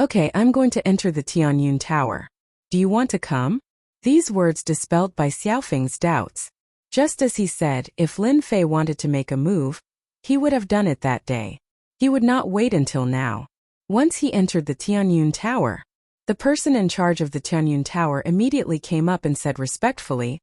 Okay, I'm going to enter the Tianyun Tower. Do you want to come? These words dispelled by Xiaofeng's doubts. Just as he said, if Lin Fei wanted to make a move, he would have done it that day. He would not wait until now. Once he entered the Tianyun Tower, the person in charge of the Tianyun Tower immediately came up and said respectfully,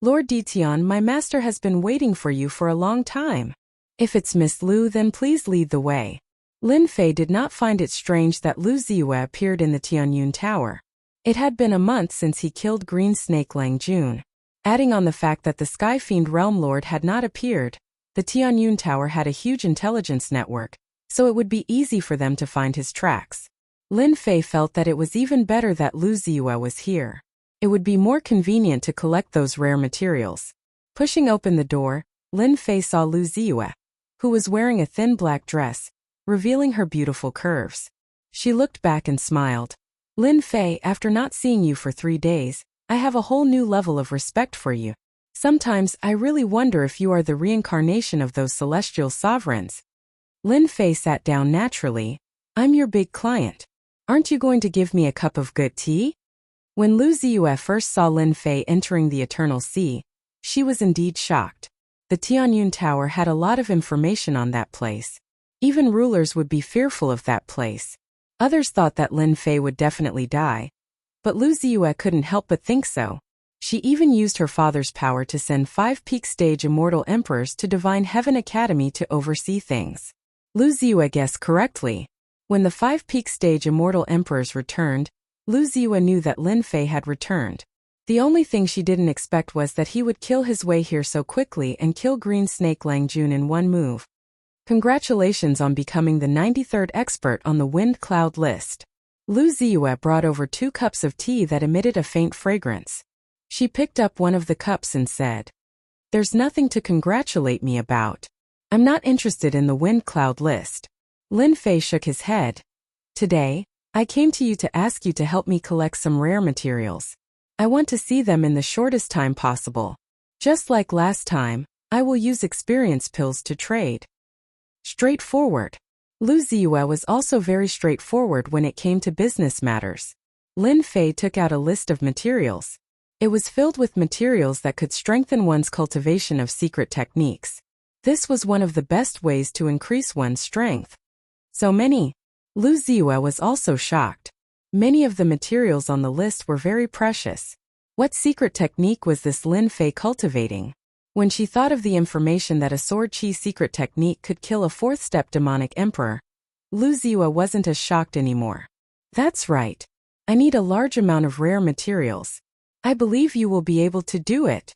Lord Ditian, my master has been waiting for you for a long time. If it's Miss Lu, then please lead the way. Lin Fei did not find it strange that Lu Ziyue appeared in the Tianyun Tower. It had been a month since he killed Green Snake Lang Jun. Adding on the fact that the Sky Fiend Realm Lord had not appeared, the Tianyun Tower had a huge intelligence network, so it would be easy for them to find his tracks. Lin Fei felt that it was even better that Lu Ziyue was here. It would be more convenient to collect those rare materials. Pushing open the door, Lin Fei saw Lu Ziyue, who was wearing a thin black dress, revealing her beautiful curves. She looked back and smiled. Lin Fei, after not seeing you for 3 days, I have a whole new level of respect for you. Sometimes I really wonder if you are the reincarnation of those celestial sovereigns. Lin Fei sat down naturally. I'm your big client. Aren't you going to give me a cup of good tea? When Lu Ziyue first saw Lin Fei entering the Eternal Sea, she was indeed shocked. The Tianyun Tower had a lot of information on that place. Even rulers would be fearful of that place. Others thought that Lin Fei would definitely die. But Lu Ziyue couldn't help but think so. She even used her father's power to send 5 peak stage immortal emperors to Divine Heaven Academy to oversee things. Lu Ziyue guessed correctly. When the 5 peak stage immortal emperors returned, Lu Ziyue knew that Lin Fei had returned. The only thing she didn't expect was that he would kill his way here so quickly and kill Green Snake Lang Jun in one move. Congratulations on becoming the 93rd expert on the Wind Cloud list. Lu Ziyue brought over 2 cups of tea that emitted a faint fragrance. She picked up one of the cups and said, There's nothing to congratulate me about. I'm not interested in the Wind Cloud list. Lin Fei shook his head. Today, I came to you to ask you to help me collect some rare materials. I want to see them in the shortest time possible. Just like last time, I will use experience pills to trade. Straightforward. Lu Ziyue was also very straightforward when it came to business matters. Lin Fei took out a list of materials. It was filled with materials that could strengthen one's cultivation of secret techniques. This was one of the best ways to increase one's strength. So many. Lu Ziyue was also shocked. Many of the materials on the list were very precious. What secret technique was this Lin Fei cultivating? When she thought of the information that a sword chi secret technique could kill a 4th-step demonic emperor, Lu Ziyue wasn't as shocked anymore. That's right. I need a large amount of rare materials. I believe you will be able to do it.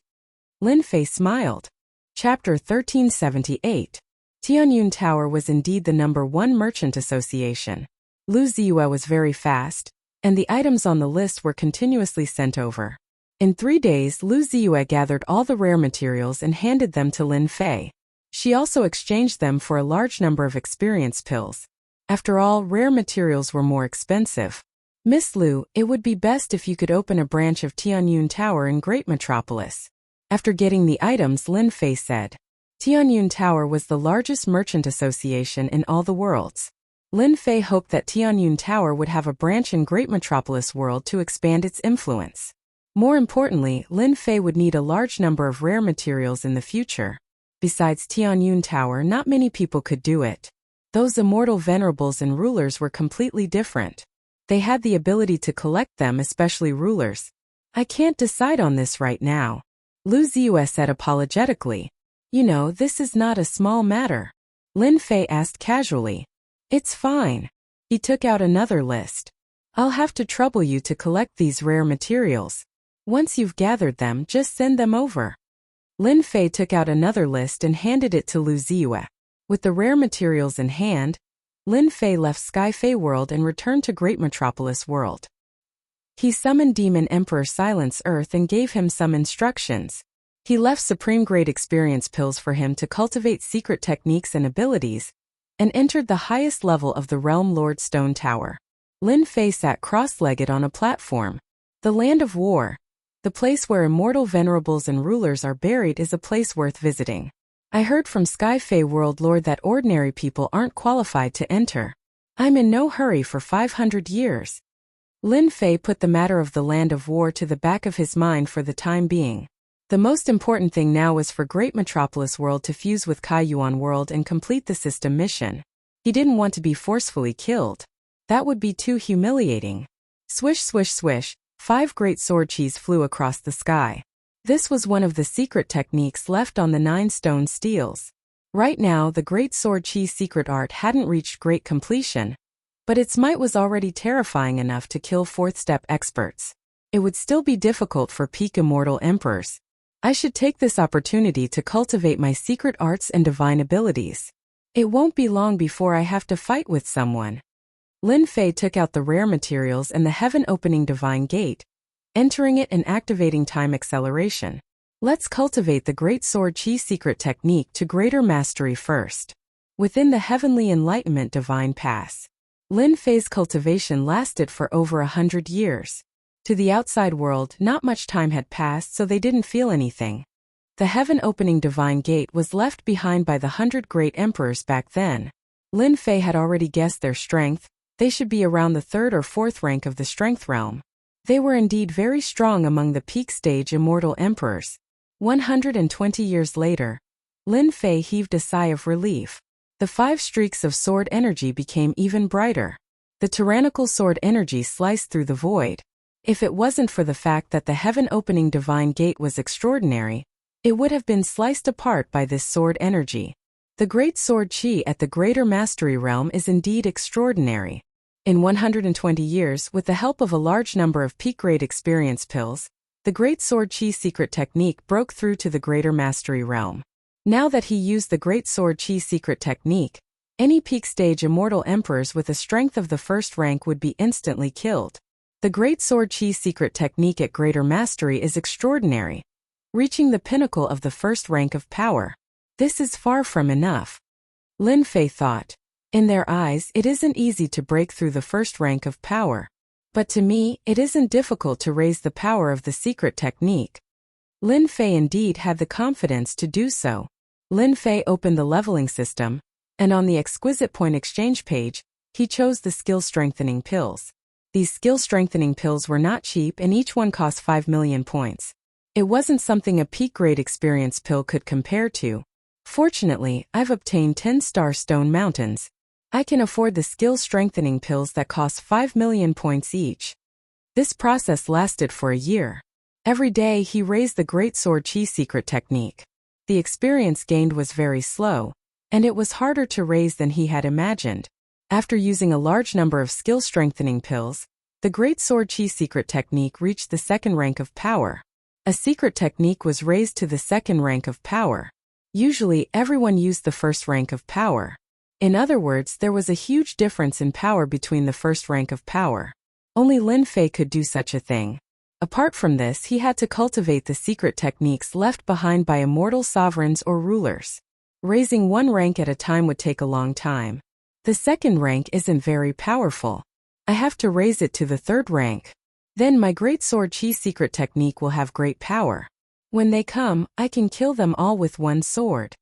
Lin Fei smiled. Chapter 1378. Tianyun Tower was indeed the #1 merchant association. Lu Ziyue was very fast, and the items on the list were continuously sent over. In 3 days, Lu Ziyue gathered all the rare materials and handed them to Lin Fei. She also exchanged them for a large number of experience pills. After all, rare materials were more expensive. Miss Lu, it would be best if you could open a branch of Tianyun Tower in Great Metropolis. After getting the items, Lin Fei said. Tianyun Tower was the largest merchant association in all the worlds. Lin Fei hoped that Tianyun Tower would have a branch in Great Metropolis world to expand its influence. More importantly, Lin Fei would need a large number of rare materials in the future. Besides Tianyun Tower, not many people could do it. Those immortal venerables and rulers were completely different. They had the ability to collect them, especially rulers. I can't decide on this right now. Lu Ziyue said apologetically. You know, this is not a small matter. Lin Fei asked casually. It's fine. He took out another list. I'll have to trouble you to collect these rare materials. Once you've gathered them, just send them over. Lin Fei took out another list and handed it to Lu Ziyue. With the rare materials in hand, Lin Fei left Sky Fei World and returned to Great Metropolis World. He summoned Demon Emperor Silence Earth and gave him some instructions. He left supreme grade experience pills for him to cultivate secret techniques and abilities, and entered the highest level of the Realm Lord Stone Tower. Lin Fei sat cross-legged on a platform. The land of war. The place where immortal venerables and rulers are buried is a place worth visiting. I heard from Sky Fei World Lord that ordinary people aren't qualified to enter. I'm in no hurry for 500 years. Lin Fei put the matter of the land of war to the back of his mind for the time being. The most important thing now was for Great Metropolis World to fuse with Kaiyuan World and complete the system mission. He didn't want to be forcefully killed. That would be too humiliating. Swish swish swish, 5 great sword chis flew across the sky. This was one of the secret techniques left on the 9 stone steels. Right now the great sword chi's secret art hadn't reached great completion, but its might was already terrifying enough to kill 4th step experts. It would still be difficult for peak immortal emperors. I should take this opportunity to cultivate my secret arts and divine abilities. It won't be long before I have to fight with someone. Lin Fei took out the rare materials and the heaven-opening divine gate, entering it and activating time acceleration. Let's cultivate the Great Sword Chi secret technique to greater mastery first. Within the heavenly enlightenment divine pass, Lin Fei's cultivation lasted for over 100 years. To the outside world, not much time had passed, so they didn't feel anything. The heaven-opening divine gate was left behind by the 100 great emperors back then. Lin Fei had already guessed their strength. They should be around the 3rd or 4th rank of the strength realm. They were indeed very strong among the peak stage immortal emperors. 120 years later, Lin Fei heaved a sigh of relief. The 5 streaks of sword energy became even brighter. The tyrannical sword energy sliced through the void. If it wasn't for the fact that the heaven-opening divine gate was extraordinary, it would have been sliced apart by this sword energy. The great sword chi at the greater mastery realm is indeed extraordinary. In 120 years, with the help of a large number of peak-grade experience pills, the great sword chi secret technique broke through to the greater mastery realm. Now that he used the great sword chi secret technique, any peak stage immortal emperors with a strength of the 1st rank would be instantly killed. The great sword chi secret technique at greater mastery is extraordinary, reaching the pinnacle of the 1st rank of power. This is far from enough. Lin Fei thought. In their eyes, it isn't easy to break through the 1st rank of power. But to me, it isn't difficult to raise the power of the secret technique. Lin Fei indeed had the confidence to do so. Lin Fei opened the leveling system, and on the exquisite point exchange page, he chose the skill strengthening pills. These skill strengthening pills were not cheap and each one cost 5 million points. It wasn't something a peak-grade experience pill could compare to. Fortunately, I've obtained 10-star stone mountains. I can afford the skill strengthening pills that cost 5 million points each. This process lasted for a year. Every day he raised the Great Sword Chi secret technique. The experience gained was very slow, and it was harder to raise than he had imagined. After using a large number of skill strengthening pills, the Great Sword Chi secret technique reached the 2nd rank of power. A secret technique was raised to the 2nd rank of power. Usually everyone used the 1st rank of power. In other words, there was a huge difference in power between the 1st rank of power. Only Lin Fei could do such a thing. Apart from this, he had to cultivate the secret techniques left behind by immortal sovereigns or rulers. Raising 1 rank at a time would take a long time. The 2nd rank isn't very powerful. I have to raise it to the 3rd rank. Then my Great Sword Chi secret technique will have great power. When they come, I can kill them all with 1 sword.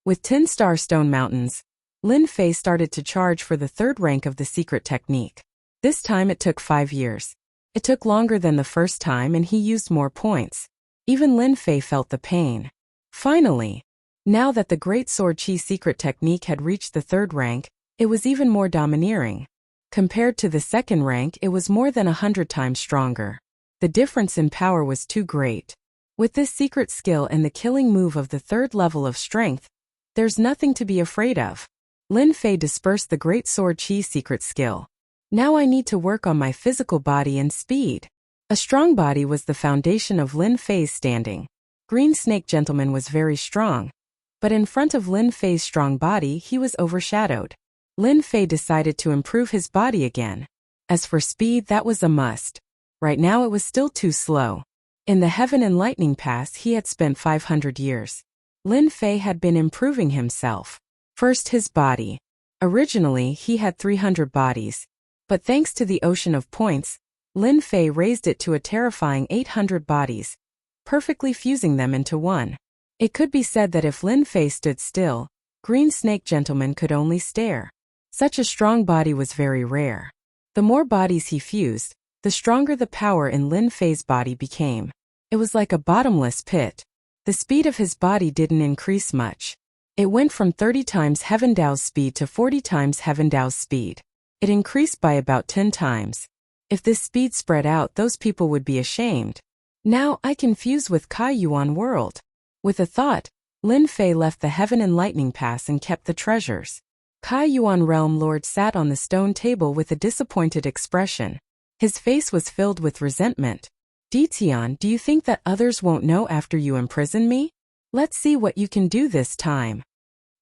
With 10-star stone mountains, Lin Fei started to charge for the 3rd rank of the secret technique. This time it took 5 years. It took longer than the first time and he used more points. Even Lin Fei felt the pain. Finally, now that the Great Sword Chi secret technique had reached the 3rd rank, it was even more domineering. Compared to the 2nd rank, it was more than 100 times stronger. The difference in power was too great. With this secret skill and the killing move of the 3rd level of strength, there's nothing to be afraid of. Lin Fei dispersed the Great Sword Chi secret skill. Now I need to work on my physical body and speed. A strong body was the foundation of Lin Fei's standing. Green Snake Gentleman was very strong. But in front of Lin Fei's strong body, he was overshadowed. Lin Fei decided to improve his body again. As for speed, that was a must. Right now it was still too slow. In the Heaven and Lightning Pass he had spent 500 years. Lin Fei had been improving himself. First his body. Originally he had 300 bodies. But thanks to the ocean of points, Lin Fei raised it to a terrifying 800 bodies, perfectly fusing them into one. It could be said that if Lin Fei stood still, Green Snake Gentleman could only stare. Such a strong body was very rare. The more bodies he fused, the stronger the power in Lin Fei's body became. It was like a bottomless pit. The speed of his body didn't increase much. It went from 30 times Heaven Dao's speed to 40 times Heaven Dao's speed. It increased by about 10 times. If this speed spread out, those people would be ashamed. Now I can fuse with Kai Yuan world. With a thought, Lin Fei left the Heaven and Lightning Pass and kept the treasures. Kai Yuan Realm Lord sat on the stone table with a disappointed expression. His face was filled with resentment. Ditian, do you think that others won't know after you imprison me? Let's see what you can do this time.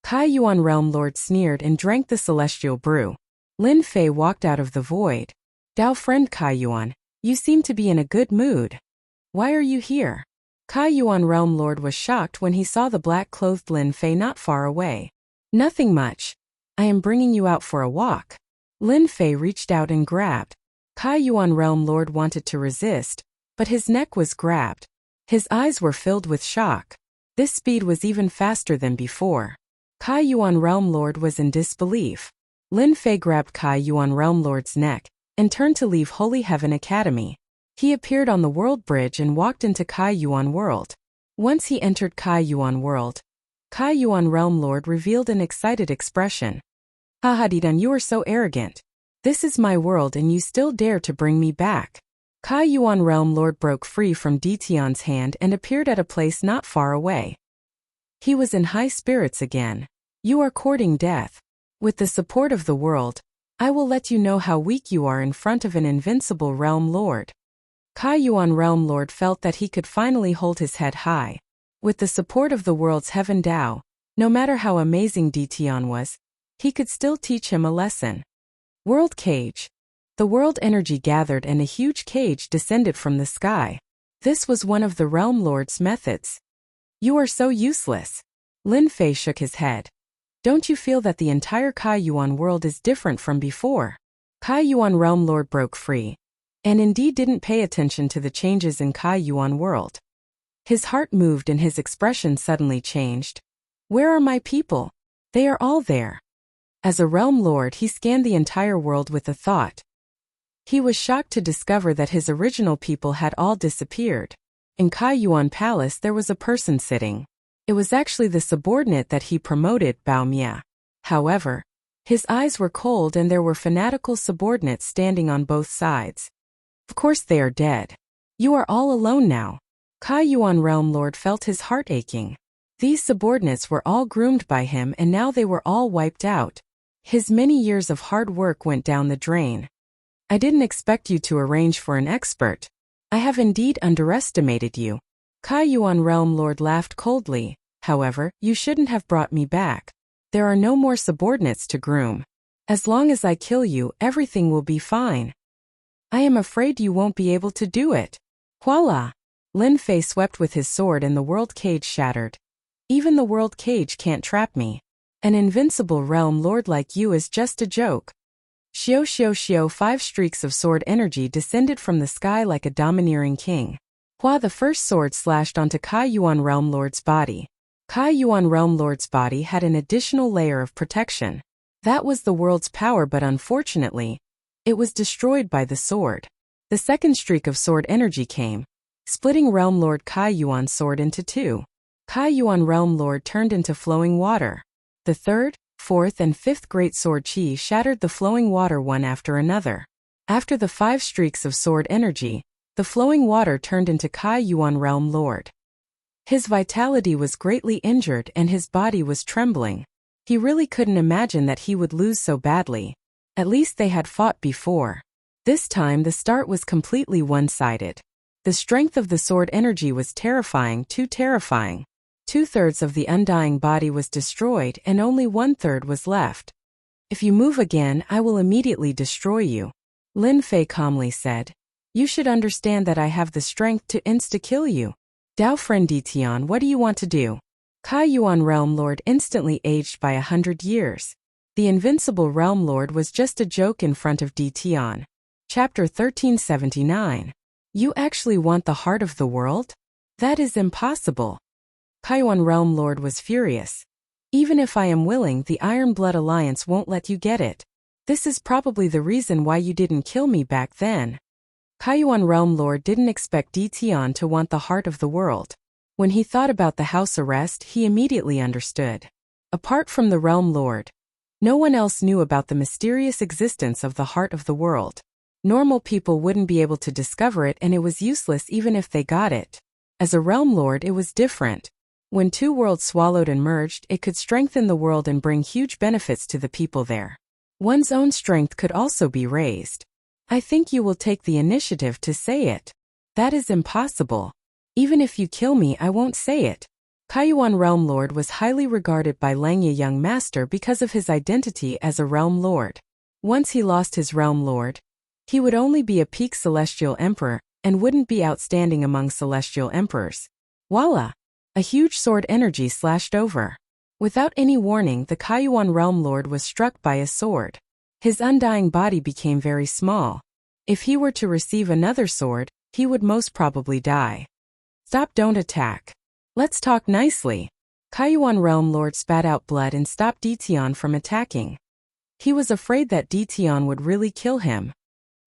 Kai Yuan Realm Lord sneered and drank the celestial brew. Lin Fei walked out of the void. Dao friend Kai Yuan, you seem to be in a good mood. Why are you here? Kai Yuan Realm Lord was shocked when he saw the black-clothed Lin Fei not far away. Nothing much. I am bringing you out for a walk. Lin Fei reached out and grabbed. Kai Yuan Realm Lord wanted to resist, but his neck was grabbed. His eyes were filled with shock. This speed was even faster than before. Kai Yuan Realm Lord was in disbelief. Lin Fei grabbed Kai Yuan Realm Lord's neck and turned to leave Holy Heaven Academy. He appeared on the world bridge and walked into Kai Yuan world. Once he entered Kai Yuan world, Kai Yuan Realm Lord revealed an excited expression. Haha Didan, you are so arrogant. This is my world and you still dare to bring me back. Kai Yuan Realm Lord broke free from Ditian's hand and appeared at a place not far away. He was in high spirits again. You are courting death. With the support of the world, I will let you know how weak you are in front of an invincible Realm Lord. Kai Yuan Realm Lord felt that he could finally hold his head high. With the support of the world's Heaven Dao, no matter how amazing Ditian was, he could still teach him a lesson. World Cage. The world energy gathered and a huge cage descended from the sky. This was one of the Realm Lord's methods. You are so useless. Lin Fei shook his head. Don't you feel that the entire Kai Yuan world is different from before? Kai Yuan Realm Lord broke free, and indeed didn't pay attention to the changes in Kai Yuan world. His heart moved and his expression suddenly changed. Where are my people? They are all there. As a Realm Lord, he scanned the entire world with a thought. He was shocked to discover that his original people had all disappeared. In Kai Yuan Palace there was a person sitting. It was actually the subordinate that he promoted, Bao Mia. However, his eyes were cold and there were fanatical subordinates standing on both sides. Of course they are dead. You are all alone now. Kai Yuan Realm Lord felt his heart aching. These subordinates were all groomed by him and now they were all wiped out. His many years of hard work went down the drain. I didn't expect you to arrange for an expert. I have indeed underestimated you. Kai Yuan Realm Lord laughed coldly. However, you shouldn't have brought me back. There are no more subordinates to groom. As long as I kill you, everything will be fine. I am afraid you won't be able to do it. Voila! Lin Fei swept with his sword and the world cage shattered. Even the world cage can't trap me. An invincible Realm Lord like you is just a joke. Xiao xiao xiao 5 streaks of sword energy descended from the sky like a domineering king. Hua the first sword slashed onto Kai Yuan Realm Lord's body. Kai Yuan Realm Lord's body had an additional layer of protection. That was the world's power, but unfortunately, it was destroyed by the sword. The second streak of sword energy came, splitting Realm Lord Kai Yuan's sword into 2. Kai Yuan Realm Lord turned into flowing water. The third, fourth and fifth great sword chi shattered the flowing water one after another. After the 5 streaks of sword energy, the flowing water turned into Kai Yuan Realm Lord. His vitality was greatly injured and his body was trembling. He really couldn't imagine that he would lose so badly. At least they had fought before. This time the start was completely one-sided. The strength of the sword energy was terrifying, too terrifying. 2/3 of the undying body was destroyed and only 1/3 was left. If you move again, I will immediately destroy you. Lin Fei calmly said. You should understand that I have the strength to insta-kill you. Dao friend Ditian, what do you want to do? Kai Yuan Realm Lord instantly aged by 100 years. The invincible Realm Lord was just a joke in front of Dtion. Chapter 1379. You actually want the heart of the world? That is impossible. Kaiyuan Realm Lord was furious. Even if I am willing, the Iron Blood Alliance won't let you get it. This is probably the reason why you didn't kill me back then. Kaiyuan Realm Lord didn't expect Dtion to want the heart of the world. When he thought about the house arrest, he immediately understood. Apart from the Realm Lord, no one else knew about the mysterious existence of the heart of the world. Normal people wouldn't be able to discover it, and it was useless even if they got it. As a Realm Lord, it was different. When two worlds swallowed and merged, it could strengthen the world and bring huge benefits to the people there. One's own strength could also be raised. I think you will take the initiative to say it. That is impossible. Even if you kill me, I won't say it. Kaiyuan Realm Lord was highly regarded by Langya Young Master because of his identity as a Realm Lord. Once he lost his Realm Lord, he would only be a peak Celestial Emperor and wouldn't be outstanding among Celestial Emperors. Voila! A huge sword energy slashed over. Without any warning, the Kaiyuan Realm Lord was struck by a sword. His undying body became very small. If he were to receive another sword, he would most probably die. Stop, don't attack. Let's talk nicely. Kaiyuan Realm Lord spat out blood and stopped Dtion from attacking. He was afraid that Dtion would really kill him.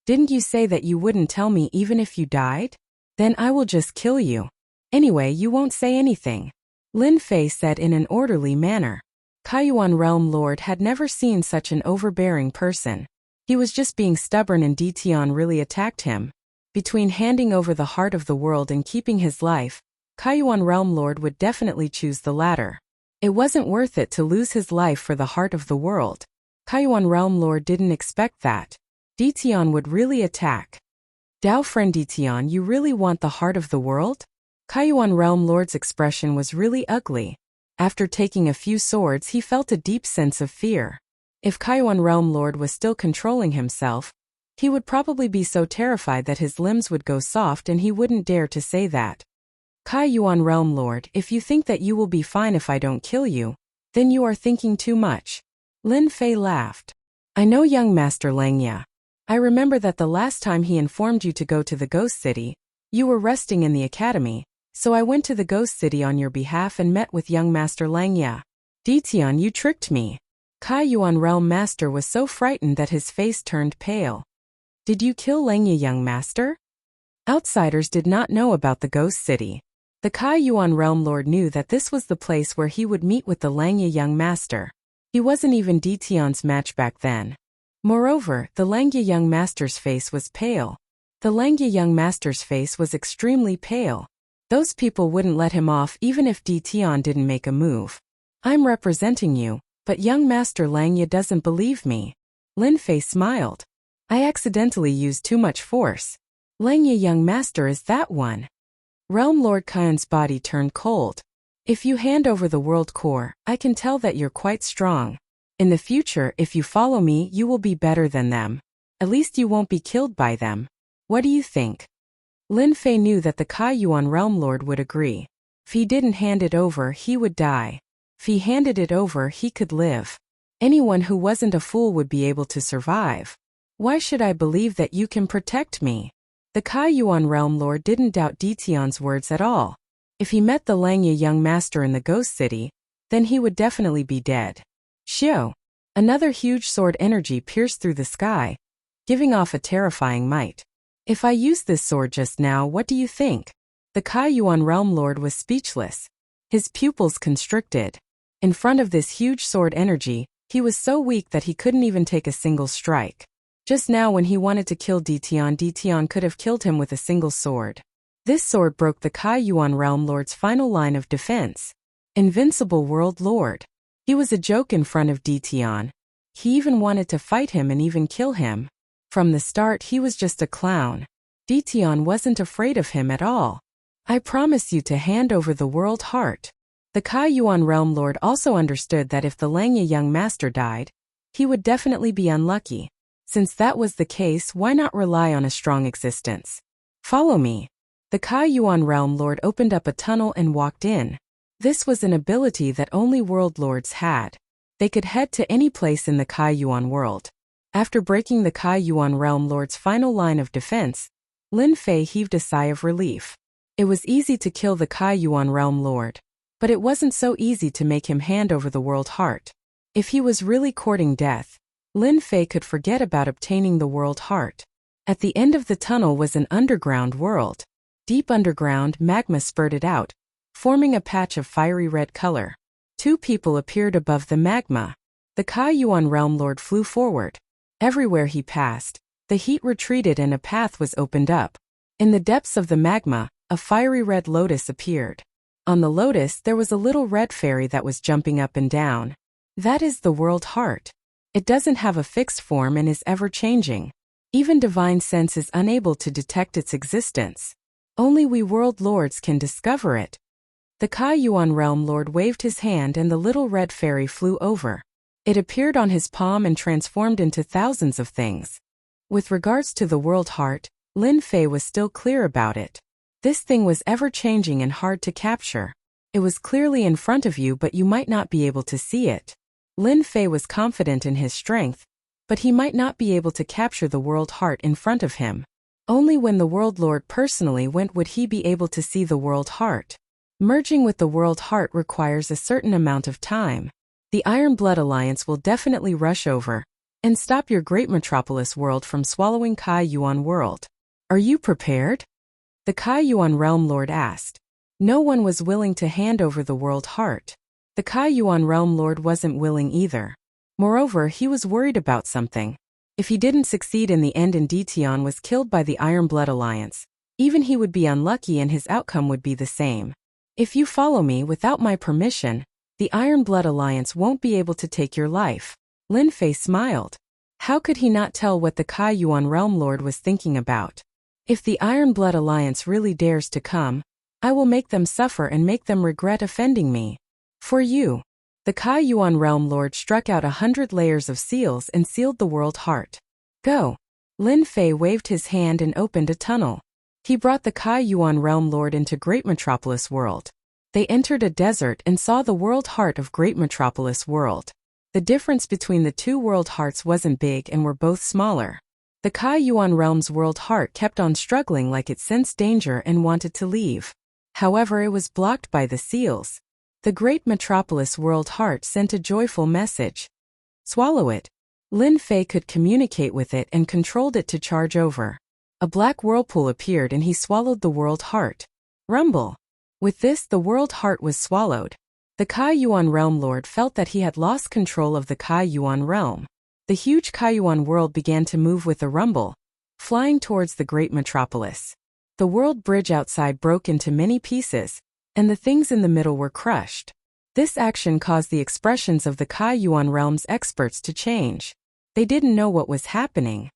Didn't you say that you wouldn't tell me even if you died? Then I will just kill you. Anyway, you won't say anything. Lin Fei said in an orderly manner. Kaiyuan Realm Lord had never seen such an overbearing person. He was just being stubborn, and Dtion really attacked him. Between handing over the heart of the world and keeping his life, Kaiyuan Realm Lord would definitely choose the latter. It wasn't worth it to lose his life for the heart of the world. Kaiyuan Realm Lord didn't expect that Dtion would really attack. Dao friend Dtion, you really want the heart of the world? Kaiyuan Realm Lord's expression was really ugly. After taking a few swords, he felt a deep sense of fear. If Kaiyuan Realm Lord was still controlling himself, he would probably be so terrified that his limbs would go soft and he wouldn't dare to say that. Kaiyuan Realm Lord, if you think that you will be fine if I don't kill you, then you are thinking too much. Lin Fei laughed. I know, young Master Langya. I remember that the last time he informed you to go to the Ghost City, you were resting in the academy, so I went to the Ghost City on your behalf and met with young Master Langya. Dtion, you tricked me. Kaiyuan Realm Master was so frightened that his face turned pale. Did you kill Langya, young Master? Outsiders did not know about the Ghost City. The Kaiyuan Realm Lord knew that this was the place where he would meet with the Langya young Master. He wasn't even Dtion's match back then. Moreover, the Langya young Master's face was pale. The Langya young Master's face was extremely pale. Those people wouldn't let him off even if Dtion didn't make a move. I'm representing you, but young Master Langya doesn't believe me. Lin Fei smiled. I accidentally used too much force. Langya young Master is that one. Realm Lord Kaiyuan's body turned cold. If you hand over the world core, I can tell that you're quite strong. In the future, if you follow me, you will be better than them. At least you won't be killed by them. What do you think? Lin Fei knew that the Kaiyuan Realm Lord would agree. If he didn't hand it over, he would die. If he handed it over, he could live. Anyone who wasn't a fool would be able to survive. Why should I believe that you can protect me? The Kaiyuan Realm Lord didn't doubt Dtion's words at all. If he met the Langya young Master in the Ghost City, then he would definitely be dead. Xiao! Another huge sword energy pierced through the sky, giving off a terrifying might. If I use this sword just now, what do you think? The Kaiyuan Realm Lord was speechless. His pupils constricted. In front of this huge sword energy, he was so weak that he couldn't even take a single strike. Just now when he wanted to kill Dtion could have killed him with a single sword. This sword broke the Kaiyuan Realm Lord's final line of defense. Invincible World Lord. He was a joke in front of Dtion. He even wanted to fight him and even kill him. From the start, he was just a clown. Dtion wasn't afraid of him at all. I promise you to hand over the world heart. The Kaiyuan Realm Lord also understood that if the Langya young Master died, he would definitely be unlucky. Since that was the case, why not rely on a strong existence? Follow me. The Kaiyuan Realm Lord opened up a tunnel and walked in. This was an ability that only World Lords had. They could head to any place in the Kaiyuan world. After breaking the Kaiyuan Realm Lord's final line of defense, Lin Fei heaved a sigh of relief. It was easy to kill the Kaiyuan Realm Lord, but it wasn't so easy to make him hand over the world heart. If he was really courting death, Lin Fei could forget about obtaining the world heart. At the end of the tunnel was an underground world. Deep underground, magma spurted out, forming a patch of fiery red color. Two people appeared above the magma. The Kaiyuan Realm Lord flew forward. Everywhere he passed, the heat retreated and a path was opened up. In the depths of the magma, a fiery red lotus appeared. On the lotus there was a little red fairy that was jumping up and down. That is the world heart. It doesn't have a fixed form and is ever-changing. Even divine sense is unable to detect its existence. Only we world lords can discover it. The Kaiyuan Realm Lord waved his hand and the little red fairy flew over. It appeared on his palm and transformed into thousands of things. With regards to the world heart, Lin Fei was still clear about it. This thing was ever-changing and hard to capture. It was clearly in front of you but you might not be able to see it. Lin Fei was confident in his strength, but he might not be able to capture the world heart in front of him. Only when the World Lord personally went would he be able to see the world heart. Merging with the world heart requires a certain amount of time. The Iron Blood Alliance will definitely rush over and stop your great metropolis world from swallowing Kaiyuan world. Are you prepared? The Kaiyuan Realm Lord asked. No one was willing to hand over the world heart. The Kaiyuan Realm Lord wasn't willing either. Moreover, he was worried about something. If he didn't succeed in the end and Ditian was killed by the Iron Blood Alliance, even he would be unlucky and his outcome would be the same. If you follow me without my permission, the Iron Blood Alliance won't be able to take your life. Lin Fei smiled. How could he not tell what the Kaiyuan Realm Lord was thinking about? If the Iron Blood Alliance really dares to come, I will make them suffer and make them regret offending me. For you. The Kaiyuan Realm Lord struck out 100 layers of seals and sealed the world heart. Go. Lin Fei waved his hand and opened a tunnel. He brought the Kaiyuan Realm Lord into Great Metropolis World. They entered a desert and saw the world heart of Great Metropolis World. The difference between the two world hearts wasn't big and were both smaller. The Kaiyuan Realm's world heart kept on struggling like it sensed danger and wanted to leave. However, it was blocked by the seals. The Great Metropolis World Heart sent a joyful message. Swallow it. Lin Fei could communicate with it and controlled it to charge over. A black whirlpool appeared and he swallowed the world heart. Rumble. With this, the world heart was swallowed. The Kaiyuan Realm Lord felt that he had lost control of the Kaiyuan Realm. The huge Kaiyuan world began to move with a rumble, flying towards the Great Metropolis. The world bridge outside broke into many pieces, and the things in the middle were crushed. This action caused the expressions of the Kaiyuan Realm's experts to change. They didn't know what was happening.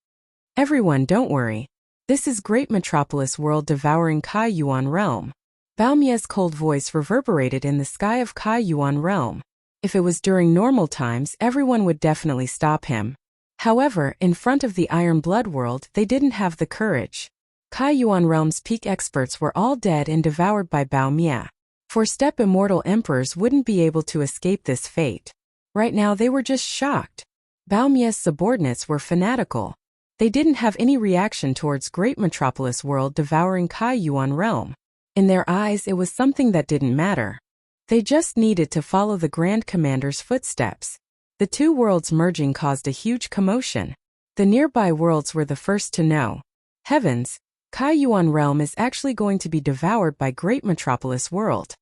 Everyone, don't worry. This is Great Metropolis World devouring Kaiyuan Realm. Bao Mie's cold voice reverberated in the sky of Kaiyuan Realm. If it was during normal times, everyone would definitely stop him. However, in front of the Iron Blood World, they didn't have the courage. Kaiyuan Realm's peak experts were all dead and devoured by Bao Mie. Four-step immortal emperors wouldn't be able to escape this fate. Right now they were just shocked. Bao Mie's subordinates were fanatical. They didn't have any reaction towards Great Metropolis World devouring Kaiyuan Realm. In their eyes it was something that didn't matter. They just needed to follow the Grand Commander's footsteps. The two worlds merging caused a huge commotion. The nearby worlds were the first to know. Heavens! Kaiyuan Realm is actually going to be devoured by Great Metropolis World.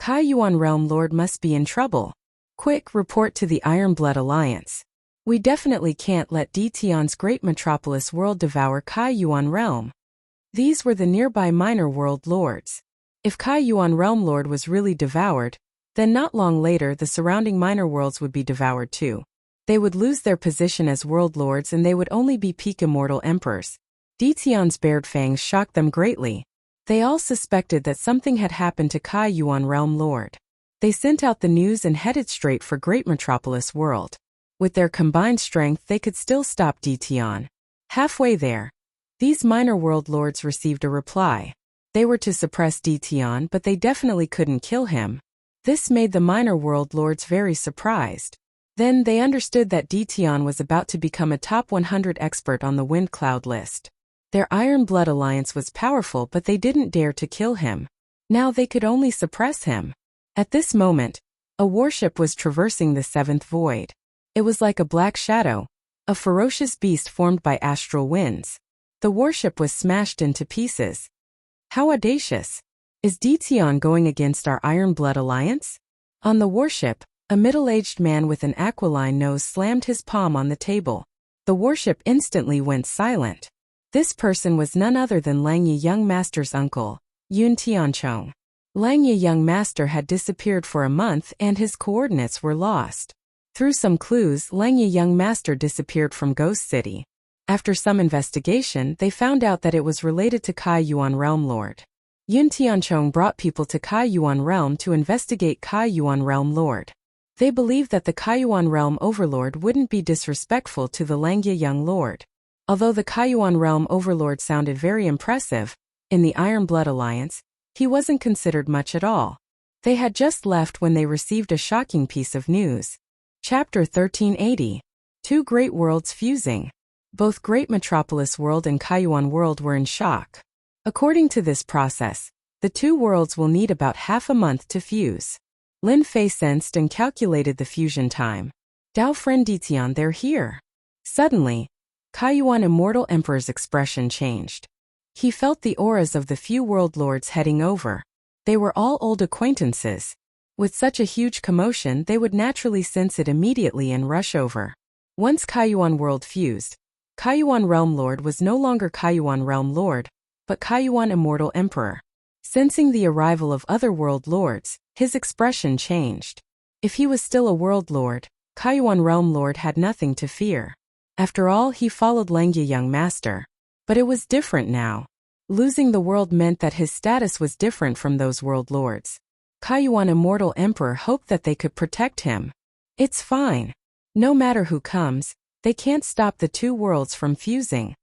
Kaiyuan Realm Lord must be in trouble. Quick, report to the Iron Blood Alliance. We definitely can't let Ditian's Great Metropolis World devour Kaiyuan Realm. These were the nearby minor world lords. If Kaiyuan Realm Lord was really devoured, then not long later the surrounding minor worlds would be devoured too. They would lose their position as world lords and they would only be peak immortal emperors. Ditian's bared fangs shocked them greatly. They all suspected that something had happened to Kaiyuan Realm Lord. They sent out the news and headed straight for Great Metropolis World. With their combined strength they could still stop Ditian. Halfway there, these minor world lords received a reply. They were to suppress Ditian but they definitely couldn't kill him. This made the minor world lords very surprised. Then they understood that Ditian was about to become a top 100 expert on the wind cloud list. Their Iron Blood alliance was powerful, but they didn't dare to kill him. Now they could only suppress him. At this moment, a warship was traversing the seventh void. It was like a black shadow, a ferocious beast formed by astral winds. The warship was smashed into pieces. How audacious! Is Ditian going against our Iron Blood alliance? On the warship, a middle-aged man with an aquiline nose slammed his palm on the table. The warship instantly went silent. This person was none other than Lang Yi Young Master's uncle, Yun Tianchong. Lang Yi Young Master had disappeared for a month and his coordinates were lost. Through some clues, Lang Yi Young Master disappeared from Ghost City. After some investigation, they found out that it was related to Kai Yuan Realm Lord. Yun Tianchong brought people to Kai Yuan Realm to investigate Kai Yuan Realm Lord. They believed that the Kai Yuan Realm Overlord wouldn't be disrespectful to the Lang Yi Young Lord. Although the Kai Yuan Realm Overlord sounded very impressive, in the Iron Blood Alliance, he wasn't considered much at all. They had just left when they received a shocking piece of news. Chapter 1380. Two Great Worlds Fusing. Both Great Metropolis World and Kaiyuan World were in shock. According to this process, the two worlds will need about half a month to fuse. Lin Fei sensed and calculated the fusion time. Dao friend Ditian, they're here. Suddenly, Kaiyuan Immortal Emperor's expression changed. He felt the auras of the few world lords heading over. They were all old acquaintances. With such a huge commotion, they would naturally sense it immediately and rush over. Once Kaiyuan World fused, Kaiyuan Realm Lord was no longer Kaiyuan Realm Lord, but Kaiyuan Immortal Emperor. Sensing the arrival of other world lords, his expression changed. If he was still a world lord, Kaiyuan Realm Lord had nothing to fear. After all, he followed Lang Yi Young Master. But it was different now. Losing the world meant that his status was different from those world lords. Kaiyuan Immortal Emperor hoped that they could protect him. It's fine. No matter who comes, they can't stop the two worlds from fusing.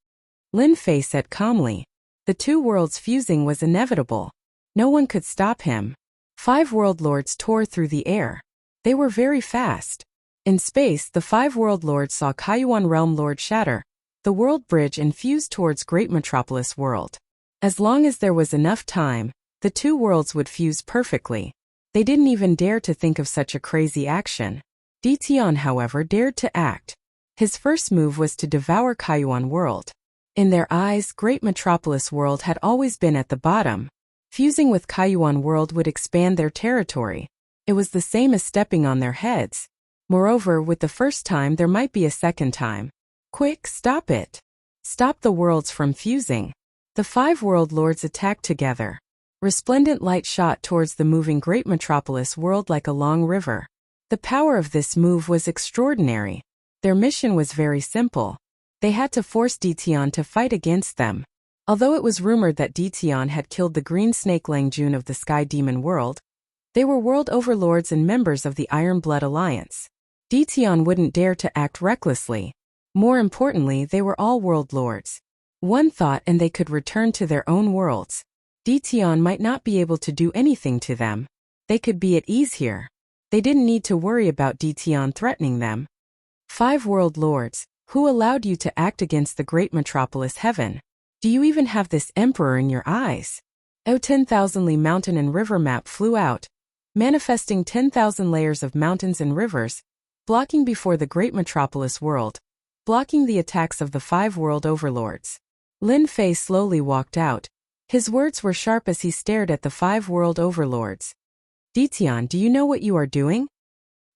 Lin Fei said calmly. The two worlds fusing was inevitable. No one could stop him. 5 world lords tore through the air. They were very fast. In space, the 5 world lords saw Kaiyuan Realm Lord shatter the world bridge and fuse towards Great Metropolis World. As long as there was enough time, the two worlds would fuse perfectly. They didn't even dare to think of such a crazy action. Ditian, however, dared to act. His first move was to devour Kaiyuan World. In their eyes, Great Metropolis World had always been at the bottom. Fusing with Kaiyuan World would expand their territory. It was the same as stepping on their heads. Moreover, with the first time there might be a second time. Quick, stop it. Stop the worlds from fusing. The 5 world lords attacked together. Resplendent light shot towards the moving Great Metropolis World like a long river. The power of this move was extraordinary. Their mission was very simple. They had to force Ditian to fight against them. Although it was rumored that Ditian had killed the green snake Langjun of the Sky Demon World, they were world overlords and members of the Iron Blood Alliance. Ditian wouldn't dare to act recklessly. More importantly, they were all world lords. One thought and they could return to their own worlds. Ditian might not be able to do anything to them. They could be at ease here. They didn't need to worry about Ditian threatening them. 5 world lords, who allowed you to act against the Great Metropolis Heaven? Do you even have this emperor in your eyes? 10,000 Li mountain and river map flew out, manifesting 10,000 layers of mountains and rivers, blocking before the Great Metropolis World, blocking the attacks of the 5 world overlords. Lin Fei slowly walked out. His words were sharp as he stared at the 5 world overlords. Ditian, do you know what you are doing?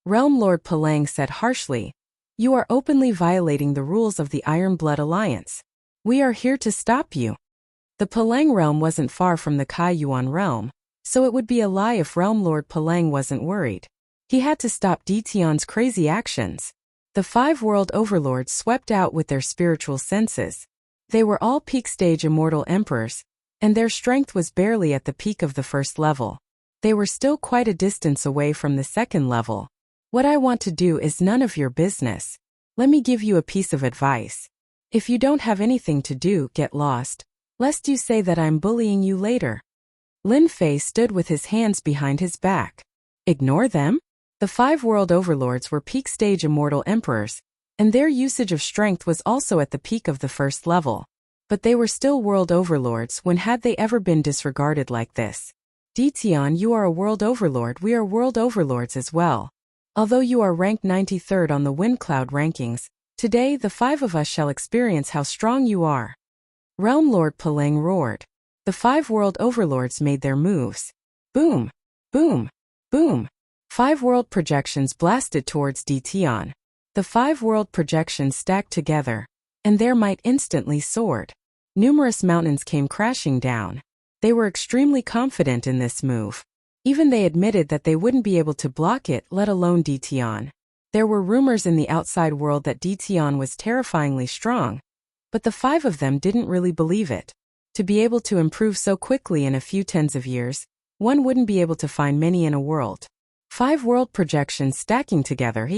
Realm Lord Palang said harshly. You are openly violating the rules of the Iron Blood Alliance. We are here to stop you. The Palang realm wasn't far from the Kaiyuan realm, so it would be a lie if Realm Lord Palang wasn't worried. He had to stop Ditian's crazy actions. The 5 world overlords swept out with their spiritual senses. They were all peak stage immortal emperors, and their strength was barely at the peak of the first level. They were still quite a distance away from the second level. What I want to do is none of your business. Let me give you a piece of advice. If you don't have anything to do, get lost, lest you say that I'm bullying you later. Lin Fei stood with his hands behind his back. Ignore them? The 5 world overlords were peak stage immortal emperors, and their usage of strength was also at the peak of the first level. But they were still world overlords. When had they ever been disregarded like this? Dition, you are a world overlord, we are world overlords as well. Although you are ranked 93rd on the Windcloud rankings, today the 5 of us shall experience how strong you are. Realm Lord Palang roared. The 5 world overlords made their moves. Boom! Boom! Boom! 5 world projections blasted towards Dition. The 5 world projections stacked together, and their might instantly soared. Numerous mountains came crashing down. They were extremely confident in this move. Even they admitted that they wouldn't be able to block it, let alone Dition. There were rumors in the outside world that Dition was terrifyingly strong, but the 5 of them didn't really believe it. To be able to improve so quickly in a few tens of years, one wouldn't be able to find many in a world. 5 world projections stacking together,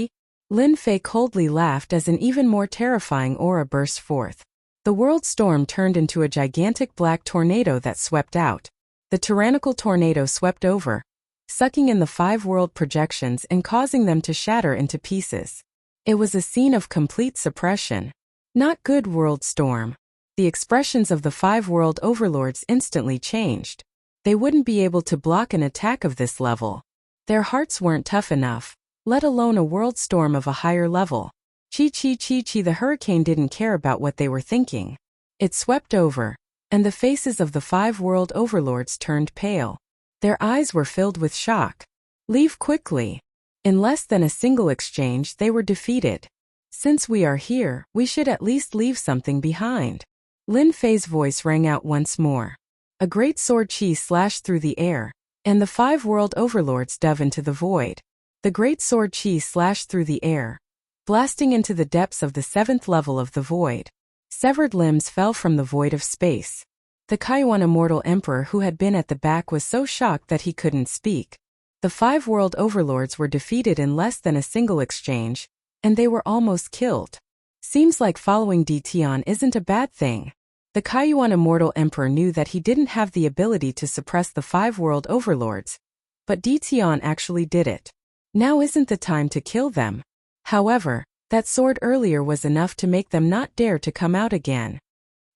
Lin Fei coldly laughed as an even more terrifying aura burst forth. The world storm turned into a gigantic black tornado that swept out. The tyrannical tornado swept over, sucking in the 5 world projections and causing them to shatter into pieces. It was a scene of complete suppression. Not good, world storm. The expressions of the 5 world overlords instantly changed. They wouldn't be able to block an attack of this level. Their hearts weren't tough enough, let alone a world storm of a higher level. Chi, the hurricane didn't care about what they were thinking. It swept over, and the faces of the 5 world overlords turned pale. Their eyes were filled with shock. Leave quickly. In less than a single exchange they were defeated. Since we are here, we should at least leave something behind. Lin Fei's voice rang out once more. A great sword chi slashed through the air, and the 5 world overlords dove into the void. The great sword chi slashed through the air, blasting into the depths of the 7th level of the void. Severed limbs fell from the void of space. The Kaiyuan immortal emperor who had been at the back was so shocked that he couldn't speak. The 5 world overlords were defeated in less than a single exchange, and they were almost killed. Seems like following Dition isn't a bad thing. The Kaiyuan immortal emperor knew that he didn't have the ability to suppress the 5 world overlords, but Dition actually did it. Now isn't the time to kill them. However, that sword earlier was enough to make them not dare to come out again.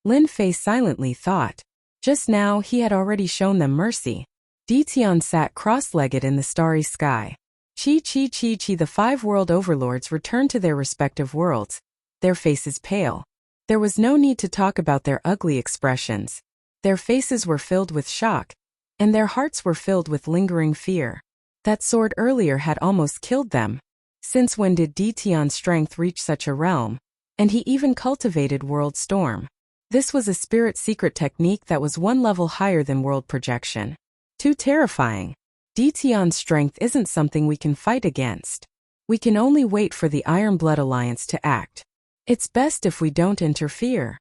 Lin Fei silently thought. Just now he had already shown them mercy. Dition sat cross-legged in the starry sky. Chi, the 5 world overlords returned to their respective worlds, their faces pale. There was no need to talk about their ugly expressions. Their faces were filled with shock, and their hearts were filled with lingering fear. That sword earlier had almost killed them. Since when did Dition's strength reach such a realm? And he even cultivated World Storm. This was a spirit secret technique that was 1 level higher than world projection. Too terrifying. Dition's strength isn't something we can fight against. We can only wait for the Iron Blood Alliance to act. It's best if we don't interfere.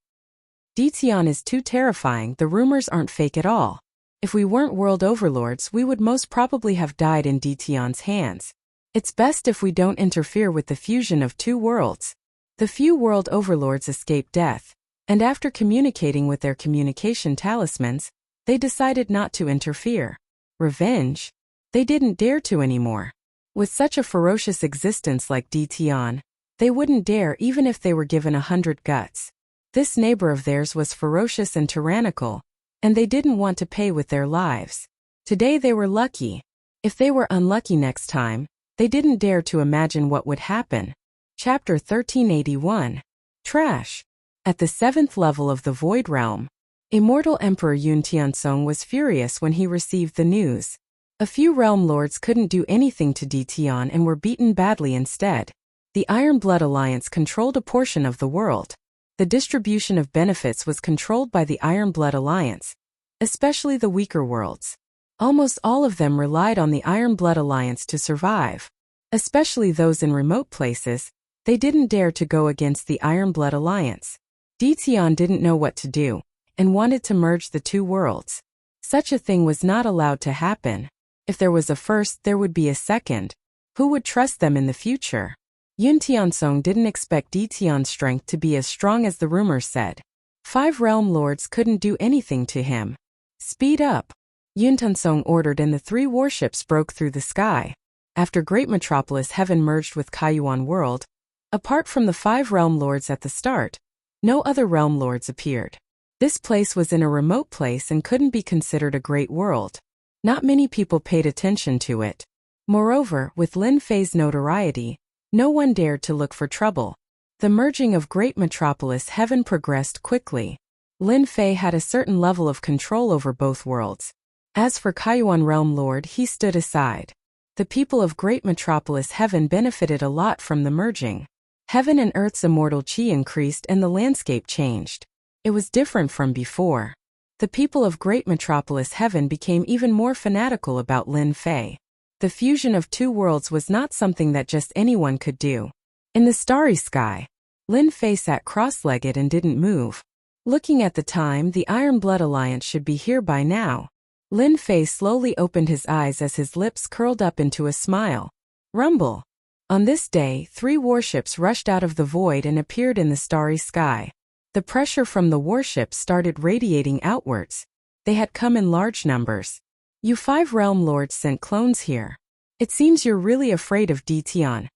Dition is too terrifying, the rumors aren't fake at all. If we weren't world overlords, we would most probably have died in Dition's hands. It's best if we don't interfere with the fusion of 2 worlds. The few world overlords escaped death, and after communicating with their communication talismans, they decided not to interfere. Revenge? They didn't dare to anymore. With such a ferocious existence like Dition, they wouldn't dare even if they were given 100 guts. This neighbor of theirs was ferocious and tyrannical, and they didn't want to pay with their lives. Today they were lucky. If they were unlucky next time, they didn't dare to imagine what would happen. Chapter 1381. Trash. At the 7th level of the Void Realm, Immortal Emperor Yun Tianzong was furious when he received the news. A few realm lords couldn't do anything to Dition and were beaten badly instead. The Iron Blood Alliance controlled a portion of the world. The distribution of benefits was controlled by the Iron Blood Alliance, especially the weaker worlds. Almost all of them relied on the Iron Blood Alliance to survive. Especially those in remote places, they didn't dare to go against the Iron Blood Alliance. Dition didn't know what to do, and wanted to merge the 2 worlds. Such a thing was not allowed to happen. If there was a first, there would be a second. Who would trust them in the future? Yun Tianzong didn't expect Dition's strength to be as strong as the rumors said. 5 realm lords couldn't do anything to him. Speed up. Yun Tianzong ordered and the 3 warships broke through the sky. After Great Metropolis Heaven merged with Kaiyuan World, apart from the 5 realm lords at the start, no other realm lords appeared. This place was in a remote place and couldn't be considered a great world. Not many people paid attention to it. Moreover, with Lin Fei's notoriety, no one dared to look for trouble. The merging of Great Metropolis Heaven progressed quickly. Lin Fei had a certain level of control over both worlds. As for Kaiyuan Realm Lord, he stood aside. The people of Great Metropolis Heaven benefited a lot from the merging. Heaven and Earth's immortal chi increased and the landscape changed. It was different from before. The people of Great Metropolis Heaven became even more fanatical about Lin Fei. The fusion of 2 worlds was not something that just anyone could do. In the starry sky, Lin Fei sat cross-legged and didn't move. Looking at the time, the Iron Blood Alliance should be here by now. Lin Fei slowly opened his eyes as his lips curled up into a smile. Rumble. On this day, 3 warships rushed out of the void and appeared in the starry sky. The pressure from the warships started radiating outwards. They had come in large numbers. You 5 realm lords sent clones here. It seems you're really afraid of D. Tian.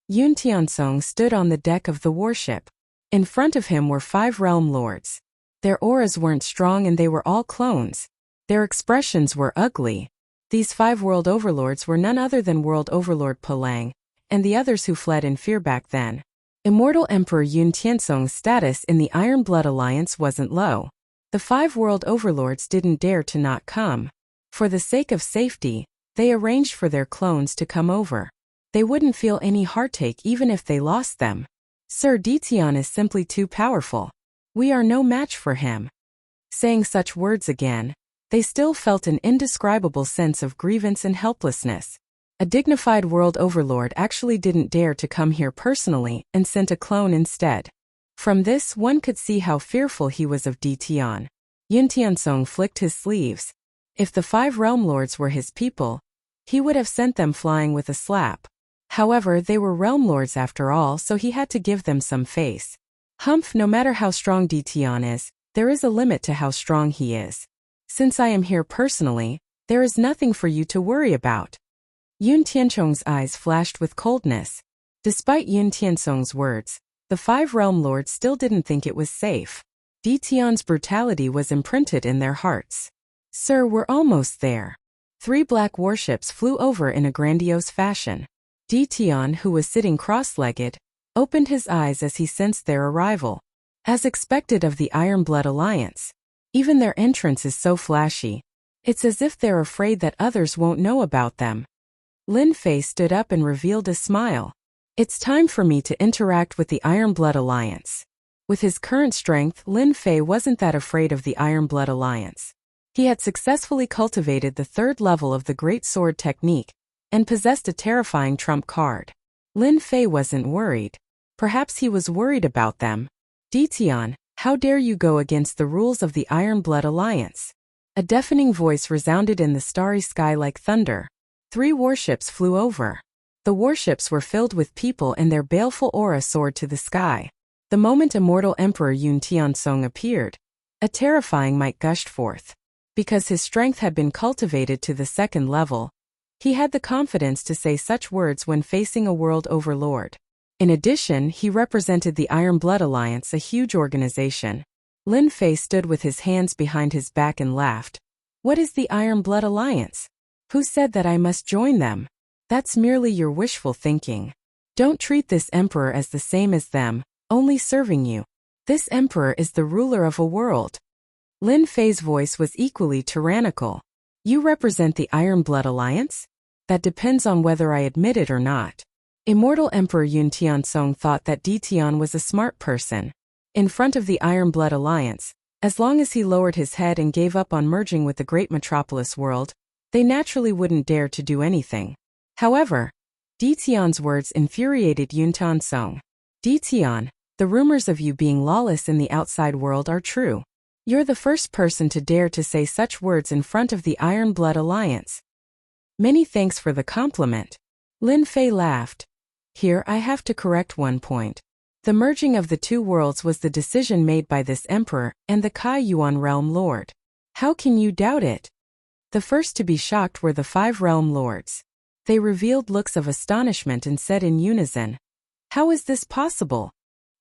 Yun Tiansong stood on the deck of the warship. In front of him were 5 realm lords. Their auras weren't strong and they were all clones. Their expressions were ugly. These 5 world overlords were none other than World Overlord Po Lang, and the others who fled in fear back then. Immortal Emperor Yun Tiansong's status in the Iron Blood Alliance wasn't low. The 5 world overlords didn't dare to not come. For the sake of safety, they arranged for their clones to come over. They wouldn't feel any heartache even if they lost them. Sir D. Tian is simply too powerful. We are no match for him. Saying such words again, they still felt an indescribable sense of grievance and helplessness. A dignified world overlord actually didn't dare to come here personally and sent a clone instead. From this, one could see how fearful he was of D. Tian. Yun Tiansong flicked his sleeves. If the 5 realm lords were his people, he would have sent them flying with a slap. However, they were realm lords after all, so he had to give them some face. Humph, no matter how strong D. Tian is, there is a limit to how strong he is. Since I am here personally, there is nothing for you to worry about. Yun Tianchong's eyes flashed with coldness. Despite Yun Tiansong's words, the 5 realm lords still didn't think it was safe. D. Tian's brutality was imprinted in their hearts. Sir, we're almost there. 3 black warships flew over in a grandiose fashion. D. Tian, who was sitting cross-legged, opened his eyes as he sensed their arrival. As expected of the Iron Blood Alliance, even their entrance is so flashy. It's as if they're afraid that others won't know about them. Lin Fei stood up and revealed a smile. It's time for me to interact with the Iron Blood Alliance. With his current strength, Lin Fei wasn't that afraid of the Iron Blood Alliance. He had successfully cultivated the 3rd level of the Great Sword technique and possessed a terrifying trump card. Lin Fei wasn't worried. Perhaps he was worried about them. D. Tian, how dare you go against the rules of the Iron Blood Alliance? A deafening voice resounded in the starry sky like thunder. 3 warships flew over. The warships were filled with people and their baleful aura soared to the sky. The moment Immortal Emperor Yun Tiansong appeared, a terrifying might gushed forth. Because his strength had been cultivated to the 2nd level, he had the confidence to say such words when facing a world overlord. In addition, he represented the Iron Blood Alliance, a huge organization. Lin Fei stood with his hands behind his back and laughed. What is the Iron Blood Alliance? Who said that I must join them? That's merely your wishful thinking. Don't treat this emperor as the same as them, only serving you. This emperor is the ruler of a world. Lin Fei's voice was equally tyrannical. You represent the Iron Blood Alliance? That depends on whether I admit it or not. Immortal Emperor Yun Tiansong thought that D. Tian was a smart person. In front of the Iron Blood Alliance, as long as he lowered his head and gave up on merging with the Great Metropolis world, they naturally wouldn't dare to do anything. However, D. Tian's words infuriated Yun Tiansong. D. Tian, the rumors of you being lawless in the outside world are true. You're the first person to dare to say such words in front of the Iron Blood Alliance. Many thanks for the compliment. Lin Fei laughed. Here I have to correct one point. The merging of the 2 worlds was the decision made by this emperor and the Kaiyuan realm lord. How can you doubt it? The first to be shocked were the 5 realm lords. They revealed looks of astonishment and said in unison, "How is this possible?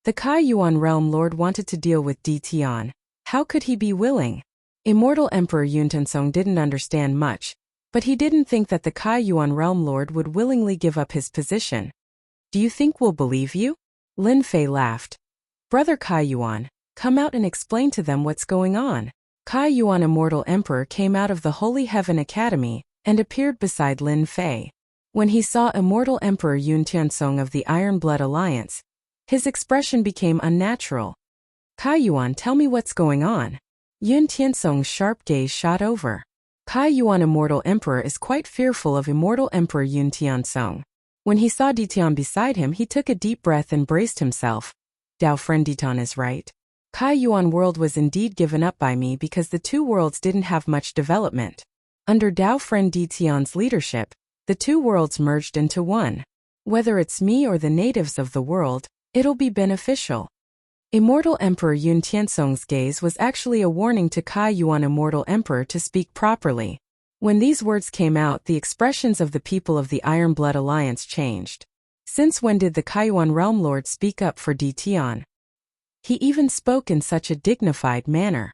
The Kai Yuan Realm Lord wanted to deal with Di Tian. How could he be willing?" Immortal Emperor Yun Tensong didn't understand much, but he didn't think that the Kai Yuan Realm Lord would willingly give up his position. "Do you think we'll believe you?" Lin Fei laughed. "Brother Kai Yuan, come out and explain to them what's going on." Kai Yuan Immortal Emperor came out of the Holy Heaven Academy and appeared beside Lin Fei. When he saw Immortal Emperor Yun Tiansong of the Iron Blood Alliance, his expression became unnatural. "Kai Yuan, tell me what's going on." Yun Tiansong's sharp gaze shot over. Kai Yuan Immortal Emperor is quite fearful of Immortal Emperor Yun Tiansong. When he saw Di Tian beside him, he took a deep breath and braced himself. "Dao friend Di Tian is right. Kai Yuan world was indeed given up by me because the two worlds didn't have much development. Under Dao friend Di Tian's leadership, the two worlds merged into one. Whether it's me or the natives of the world, it'll be beneficial." Immortal Emperor Yun Tiansong's gaze was actually a warning to Kai Yuan Immortal Emperor to speak properly. When these words came out, the expressions of the people of the Iron Blood Alliance changed. Since when did the Kai Yuan Realm Lord speak up for Di Tian? He even spoke in such a dignified manner.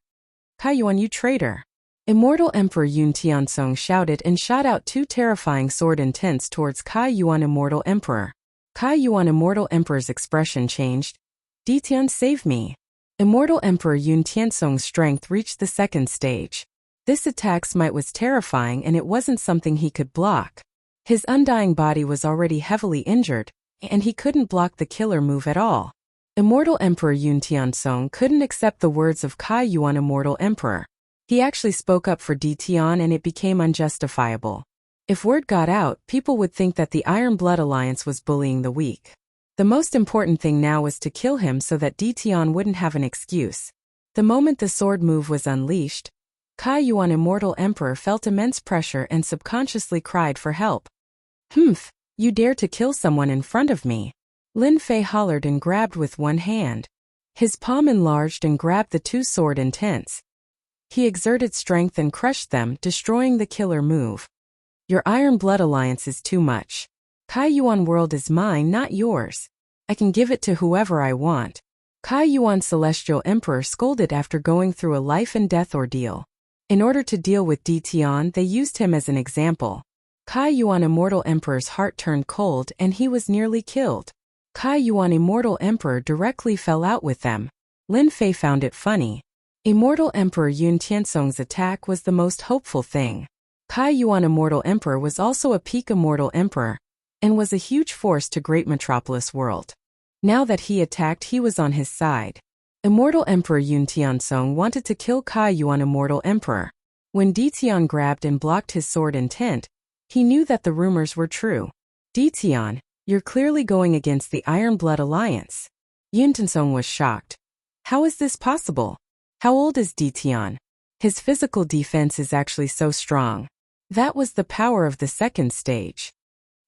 "Kai Yuan, you traitor!" Immortal Emperor Yun Tiansong shouted and shot out two terrifying sword intents towards Kai Yuan Immortal Emperor. Kai Yuan Immortal Emperor's expression changed. "Di Tian, save me!" Immortal Emperor Yun Tiansong's strength reached the second stage. This attack's might was terrifying, and it wasn't something he could block. His undying body was already heavily injured, and he couldn't block the killer move at all. Immortal Emperor Yun Tiansong couldn't accept the words of Kai Yuan Immortal Emperor. He actually spoke up for Di Tian, and it became unjustifiable. If word got out, people would think that the Iron Blood Alliance was bullying the weak. The most important thing now was to kill him so that Di Tian wouldn't have an excuse. The moment the sword move was unleashed, Kai Yuan Immortal Emperor felt immense pressure and subconsciously cried for help. "Humph, you dare to kill someone in front of me!" Lin Fei hollered and grabbed with one hand. His palm enlarged and grabbed the two sword intents. He exerted strength and crushed them, destroying the killer move. "Your Iron Blood Alliance is too much. Kai Yuan world is mine, not yours. I can give it to whoever I want." Kai Yuan Celestial Emperor scolded after going through a life and death ordeal. In order to deal with Di Tian, they used him as an example. Kai Yuan Immortal Emperor's heart turned cold and he was nearly killed. Kai Yuan Immortal Emperor directly fell out with them. Lin Fei found it funny. Immortal Emperor Yun Tiansong's attack was the most hopeful thing. Kai Yuan Immortal Emperor was also a peak Immortal Emperor, and was a huge force to Great Metropolis World. Now that he attacked, he was on his side. Immortal Emperor Yun Tiansong wanted to kill Kai Yuan Immortal Emperor. When Di Tian grabbed and blocked his sword intent, he knew that the rumors were true. "Di Tian, you're clearly going against the Iron Blood Alliance." Yun Tiansong was shocked. "How is this possible? How old is Di Tian? His physical defense is actually so strong." That was the power of the second stage.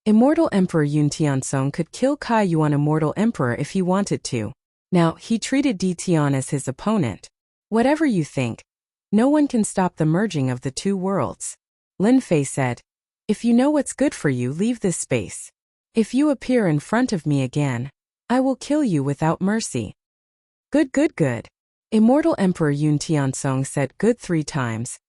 Immortal Emperor Yun Tiansong could kill Kai Yuan Immortal Emperor if he wanted to. Now, he treated Di Tian as his opponent. "Whatever you think, no one can stop the merging of the two worlds." Lin Fei said, "If you know what's good for you, leave this space. If you appear in front of me again, I will kill you without mercy." "Good, good, good." Immortal Emperor Yun Tiansong said good 3 times.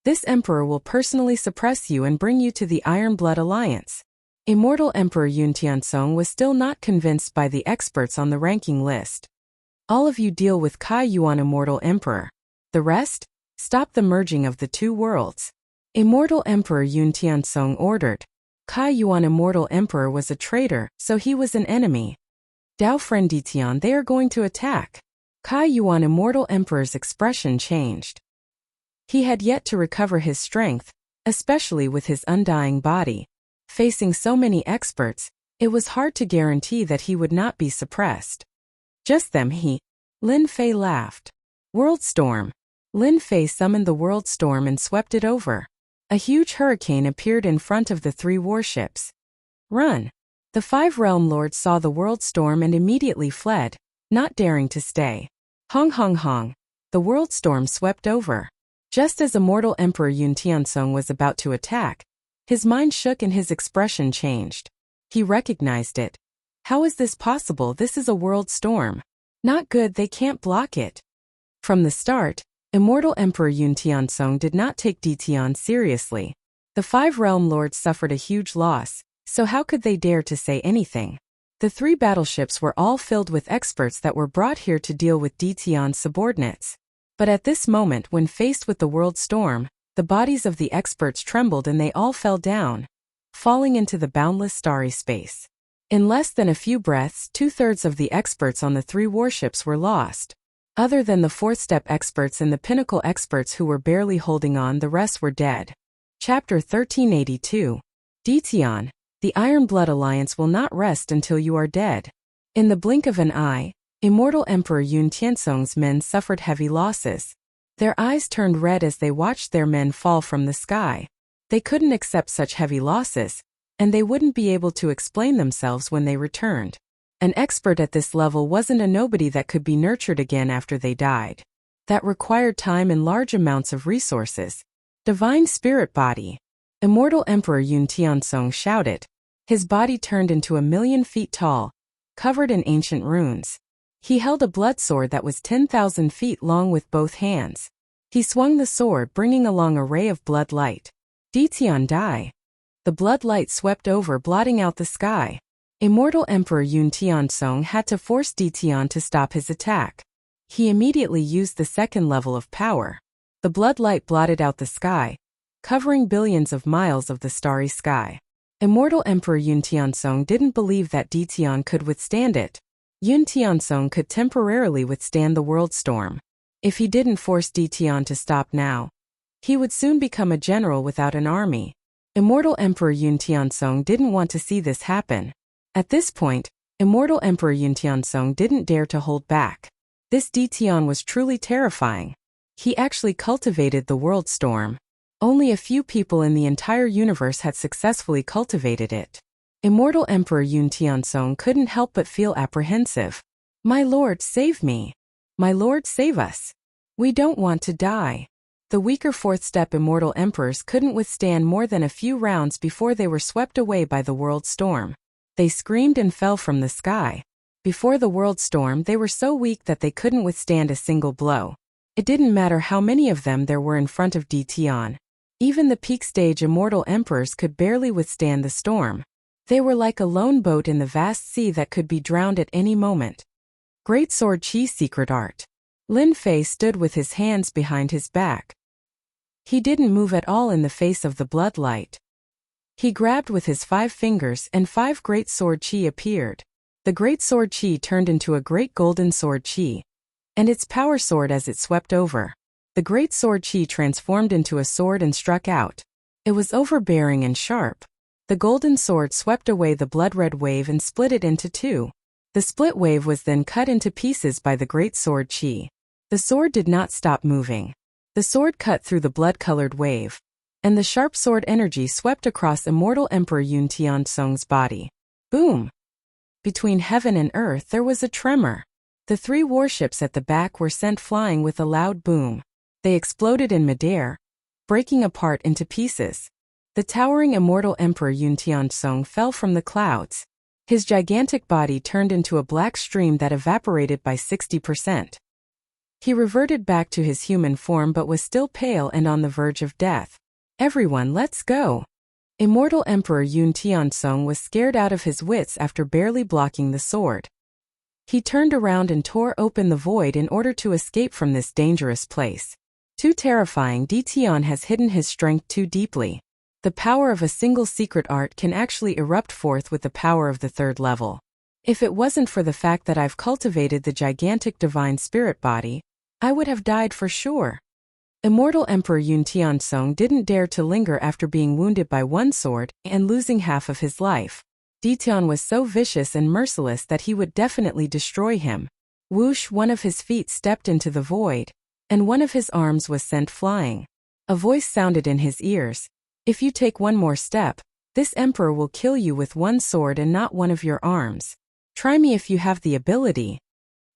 "This emperor will personally suppress you and bring you to the Iron Blood Alliance." Immortal Emperor Yun Tiansong was still not convinced by the experts on the ranking list. "All of you deal with Kai Yuan Immortal Emperor. The rest, stop the merging of the two worlds." Immortal Emperor Yun Tiansong ordered. Kai Yuan Immortal Emperor was a traitor, so he was an enemy. "Dao friend Di Tian, they are going to attack." Kai Yuan Immortal Emperor's expression changed. He had yet to recover his strength, especially with his undying body. Facing so many experts, it was hard to guarantee that he would not be suppressed. "Just them Lin Fei laughed. "World storm." Lin Fei summoned the world storm and swept it over. A huge hurricane appeared in front of the 3 warships. "Run!" The 5 realm lords saw the world storm and immediately fled, not daring to stay. Hong hong hong. The world storm swept over. Just as Immortal Emperor Yun Tiansong was about to attack, His mind shook and his expression changed. He recognized it. How is this possible? This is a world storm. Not good, they can't block it. From the start, Immortal Emperor Yun Tianzong did not take Ditian seriously. The 5 realm lords suffered a huge loss, so how could they dare to say anything? The 3 battleships were all filled with experts that were brought here to deal with Ditian's subordinates. But at this moment, when faced with the world storm, the bodies of the experts trembled and they all fell down, falling into the boundless starry space. In less than a few breaths, 2/3 of the experts on the 3 warships were lost. Other than the 4th step experts and the pinnacle experts who were barely holding on, the rest were dead. Chapter 1382. Ditian, the Iron Blood Alliance will not rest until you are dead. In the blink of an eye, Immortal Emperor Yun Tianzong's men suffered heavy losses. Their eyes turned red as they watched their men fall from the sky. They couldn't accept such heavy losses, and they wouldn't be able to explain themselves when they returned. An expert at this level wasn't a nobody that could be nurtured again after they died. That required time and large amounts of resources. Divine Spirit Body. Immortal Emperor Yun Tianzong shouted. His body turned into 1,000,000 feet tall, covered in ancient runes. He held a blood sword that was 10,000 feet long with both hands. He swung the sword, bringing along a ray of blood light. Ditian, die. The blood light swept over, blotting out the sky. Immortal Emperor Yun Tianzong had to force Ditian to stop his attack. He immediately used the 2nd level of power. The blood light blotted out the sky, covering billions of miles of the starry sky. Immortal Emperor Yun Tianzong didn't believe that Ditian could withstand it. Yun Tianzong could temporarily withstand the world storm. If he didn't force Ditian to stop now, he would soon become a general without an army. Immortal Emperor Yun Tianzong didn't want to see this happen. At this point, Immortal Emperor Yun Tianzong didn't dare to hold back. This Ditian was truly terrifying. He actually cultivated the world storm. Only a few people in the entire universe had successfully cultivated it. Immortal Emperor Yun Tianzong couldn't help but feel apprehensive. My lord, save me. My lord, save us. We don't want to die. The weaker 4th step Immortal Emperors couldn't withstand more than a few rounds before they were swept away by the world storm. They screamed and fell from the sky. Before the world storm, they were so weak that they couldn't withstand a single blow. It didn't matter how many of them there were in front of Ditian. Even the peak stage Immortal Emperors could barely withstand the storm. They were like a lone boat in the vast sea that could be drowned at any moment. Great Sword Chi Secret Art. Lin Fei stood with his hands behind his back. He didn't move at all in the face of the blood light. He grabbed with his 5 fingers and 5 Great Sword Chi appeared. The Great Sword Chi turned into a great golden sword Chi, and its power sword as it swept over. The Great Sword Chi transformed into a sword and struck out. It was overbearing and sharp. The golden sword swept away the blood-red wave and split it into 2. The split wave was then cut into pieces by the Great Sword Chi. The sword did not stop moving. The sword cut through the blood-colored wave, and the sharp sword energy swept across Immortal Emperor Yun Tianzong's body. Boom! Between heaven and earth there was a tremor. The 3 warships at the back were sent flying with a loud boom. They exploded in midair, breaking apart into pieces. The towering Immortal Emperor Yun Tianzong fell from the clouds. His gigantic body turned into a black stream that evaporated by 60%. He reverted back to his human form but was still pale and on the verge of death. Everyone, let's go. Immortal Emperor Yun Tianzong was scared out of his wits after barely blocking the sword. He turned around and tore open the void in order to escape from this dangerous place. Too terrifying, Ditian has hidden his strength too deeply. The power of a single secret art can actually erupt forth with the power of the 3rd level. If it wasn't for the fact that I've cultivated the gigantic divine spirit body, I would have died for sure. Immortal Emperor Yun Tianzong didn't dare to linger after being wounded by 1 sword and losing half of his life. Ditian was so vicious and merciless that he would definitely destroy him. Whoosh, one of his feet stepped into the void, and one of his arms was sent flying. A voice sounded in his ears. If you take 1 more step, this emperor will kill you with 1 sword and not 1 of your arms. Try me if you have the ability.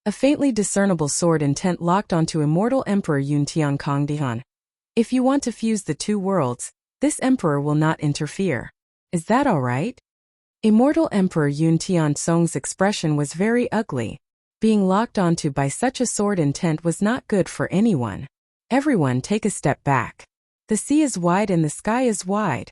A faintly discernible sword intent locked onto Immortal Emperor Yun Tianzong. If you want to fuse the 2 worlds, This emperor will not interfere. Is that all right? Immortal Emperor Yun Tiansong's expression was very ugly. Being locked onto by such a sword intent was not good for anyone. Everyone take a step back. The sea is wide and the sky is wide.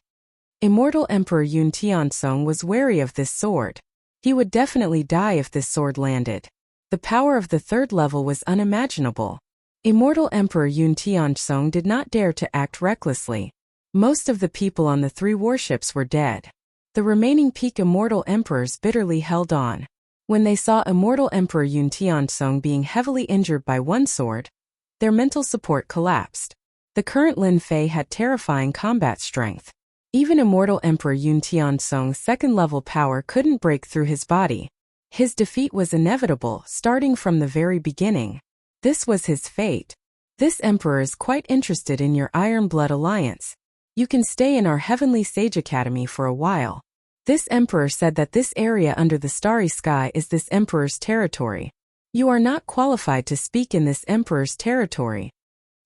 Immortal Emperor Yun Tiansong was wary of this sword. He would definitely die if this sword landed. The power of the third level was unimaginable. Immortal Emperor Yun Tiansong did not dare to act recklessly. Most of the people on the 3 warships were dead. The remaining peak Immortal Emperors bitterly held on. When they saw Immortal Emperor Yun Tiansong being heavily injured by one sword, their mental support collapsed. The current Lin Fei had terrifying combat strength. Even Immortal Emperor Yun Tiansong's second-level power couldn't break through his body. His defeat was inevitable, starting from the very beginning. This was his fate. This emperor is quite interested in your Iron Blood Alliance. You can stay in our Heavenly Sage Academy for a while. This emperor said that this area under the starry sky is this emperor's territory. You are not qualified to speak in this emperor's territory.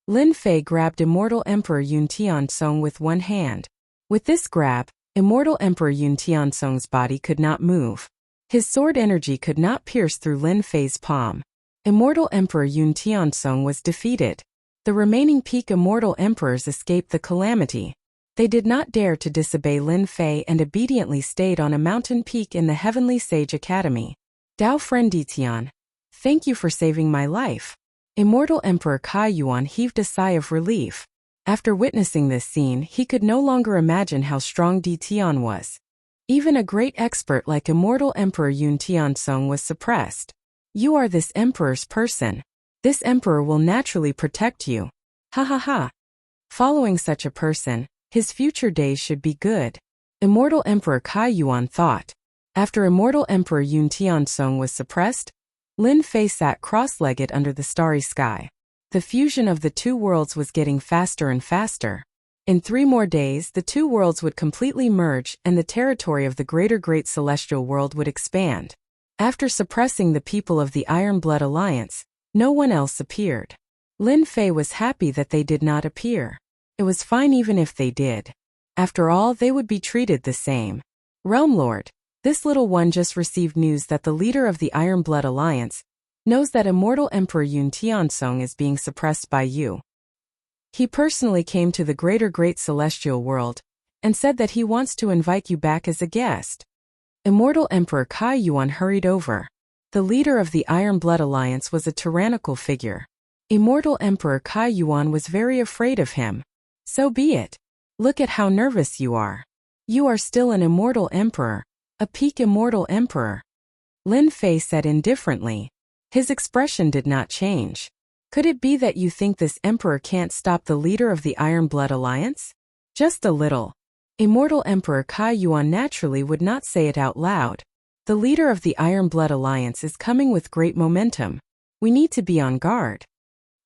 Lin Fei grabbed Immortal Emperor Yun Tiansong with one hand. With this grab, Immortal Emperor Yun Tiansong's body could not move. His sword energy could not pierce through Lin Fei's palm. Immortal Emperor Yun Tiansong was defeated. The remaining peak Immortal Emperors escaped the calamity. They did not dare to disobey Lin Fei and obediently stayed on a mountain peak in the Heavenly Sage Academy. Dao Friend Ditian, thank you for saving my life. Immortal Emperor Kai Yuan heaved a sigh of relief. After witnessing this scene, he could no longer imagine how strong Ditian was. Even a great expert like Immortal Emperor Yun Tiansong was suppressed. You are this emperor's person. This emperor will naturally protect you. Ha ha ha. Following such a person, his future days should be good. Immortal Emperor Kai Yuan thought. After Immortal Emperor Yun Tiansong was suppressed, Lin Fei sat cross-legged under the starry sky. The fusion of the 2 worlds was getting faster and faster. In 3 more days, the 2 worlds would completely merge and the territory of the Great Celestial World would expand. After suppressing the people of the Iron Blood Alliance, no one else appeared. Lin Fei was happy that they did not appear. It was fine even if they did. After all, they would be treated the same. Realm Lord, this little one just received news that the leader of the Iron Blood Alliance knows that Immortal Emperor Yun Tiansong is being suppressed by you. He personally came to the Great Celestial World and said that he wants to invite you back as a guest. Immortal Emperor Kai Yuan hurried over. The leader of the Iron Blood Alliance was a tyrannical figure. Immortal Emperor Kai Yuan was very afraid of him. So be it. Look at how nervous you are. You are still an Immortal Emperor, a peak Immortal Emperor. Lin Fei said indifferently. His expression did not change. Could it be that you think this emperor can't stop the leader of the Iron Blood Alliance? Just a little. Immortal Emperor Kai Yuan naturally would not say it out loud. The leader of the Iron Blood Alliance is coming with great momentum. We need to be on guard.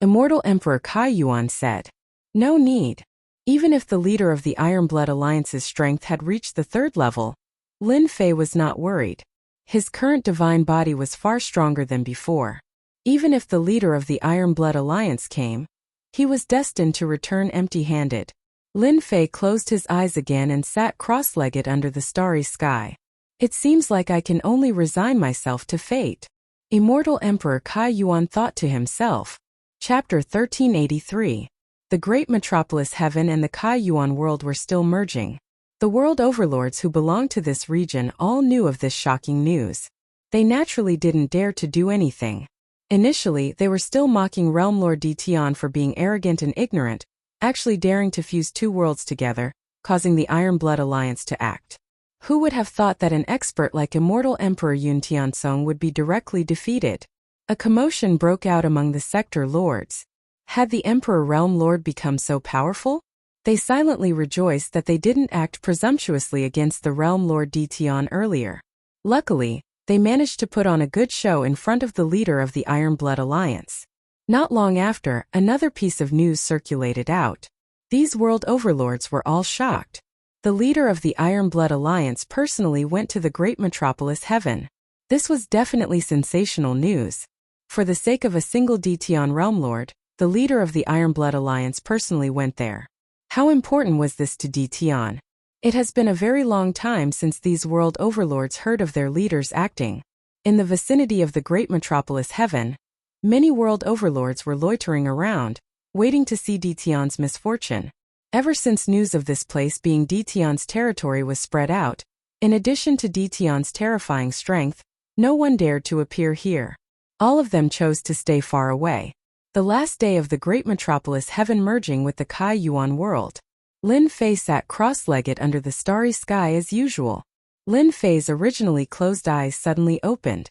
Immortal Emperor Kai Yuan said. No need. Even if the leader of the Iron Blood Alliance's strength had reached the 3rd level, Lin Fei was not worried. His current divine body was far stronger than before. Even if the leader of the Iron Blood Alliance came, he was destined to return empty-handed. Lin Fei closed his eyes again and sat cross-legged under the starry sky. It seems like I can only resign myself to fate. Immortal Emperor Kai Yuan thought to himself. Chapter 1383. The great metropolis Heaven and the Kai Yuan world were still merging. The world overlords who belonged to this region all knew of this shocking news. They naturally didn't dare to do anything. Initially, they were still mocking Realm Lord Ditian for being arrogant and ignorant, actually daring to fuse 2 worlds together, causing the Iron Blood Alliance to act. Who would have thought that an expert like Immortal Emperor Yun Tiansong would be directly defeated? A commotion broke out among the sector lords. Had the Emperor Realm Lord become so powerful? They silently rejoiced that they didn't act presumptuously against the Realm Lord Ditian earlier. Luckily, they managed to put on a good show in front of the leader of the Iron Blood Alliance. Not long after, another piece of news circulated out. These world overlords were all shocked. The leader of the Iron Blood Alliance personally went to the great metropolis Heaven. This was definitely sensational news. For the sake of a single Ditian Realm Lord, the leader of the Iron Blood Alliance personally went there. How important was this to Ditian? It has been a very long time since these world overlords heard of their leaders acting. In the vicinity of the great metropolis Heaven, many world overlords were loitering around, waiting to see Ditian's misfortune. Ever since news of this place being Ditian's territory was spread out, in addition to Ditian's terrifying strength, no one dared to appear here. All of them chose to stay far away. The last day of the great metropolis Heaven merging with the Kai Yuan world. Lin Fei sat cross-legged under the starry sky as usual. Lin Fei's originally closed eyes suddenly opened.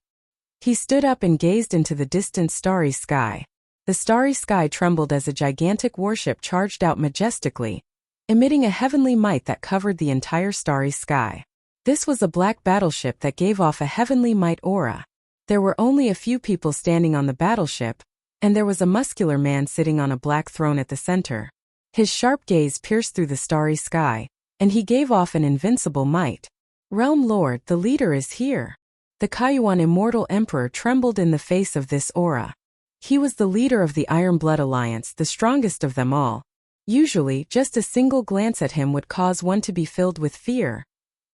He stood up and gazed into the distant starry sky. The starry sky trembled as a gigantic warship charged out majestically, emitting a heavenly might that covered the entire starry sky. This was a black battleship that gave off a heavenly might aura. There were only a few people standing on the battleship, and there was a muscular man sitting on a black throne at the center. His sharp gaze pierced through the starry sky, and he gave off an invincible might. Realm Lord, the leader is here. The Kaiyuan Immortal Emperor trembled in the face of this aura. He was the leader of the Iron Blood Alliance, the strongest of them all. Usually, just a single glance at him would cause one to be filled with fear.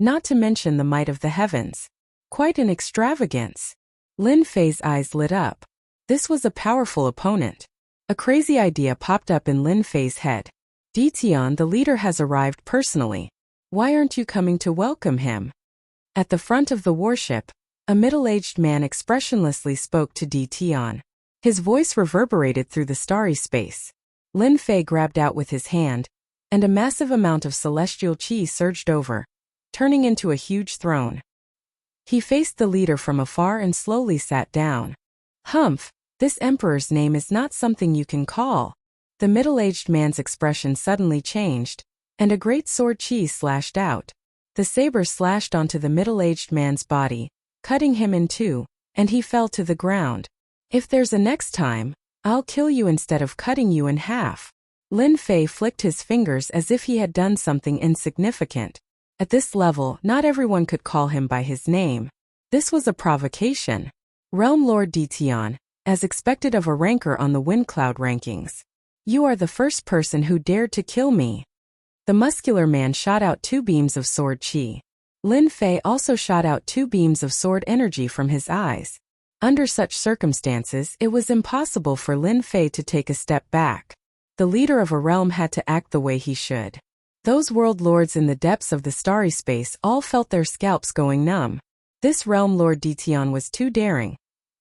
Not to mention the might of the heavens. Quite an extravagance. Lin Fei's eyes lit up. This was a powerful opponent. A crazy idea popped up in Lin Fei's head. Ditian, the leader, has arrived personally. Why aren't you coming to welcome him? At the front of the warship, a middle-aged man expressionlessly spoke to Ditian. His voice reverberated through the starry space. Lin Fei grabbed out with his hand, and a massive amount of celestial qi surged over, turning into a huge throne. He faced the leader from afar and slowly sat down. Humph! This emperor's name is not something you can call. The middle-aged man's expression suddenly changed, and a great sword qi slashed out. The saber slashed onto the middle-aged man's body, cutting him in two, and he fell to the ground. If there's a next time, I'll kill you instead of cutting you in half. Lin Fei flicked his fingers as if he had done something insignificant. At this level, not everyone could call him by his name. This was a provocation. Realm Lord Ditian, as expected of a ranker on the Wind Cloud rankings. You are the first person who dared to kill me. The muscular man shot out 2 beams of sword qi. Lin Fei also shot out 2 beams of sword energy from his eyes. Under such circumstances, it was impossible for Lin Fei to take a step back. The leader of a realm had to act the way he should. Those world lords in the depths of the starry space all felt their scalps going numb. This realm lord Ditian was too daring,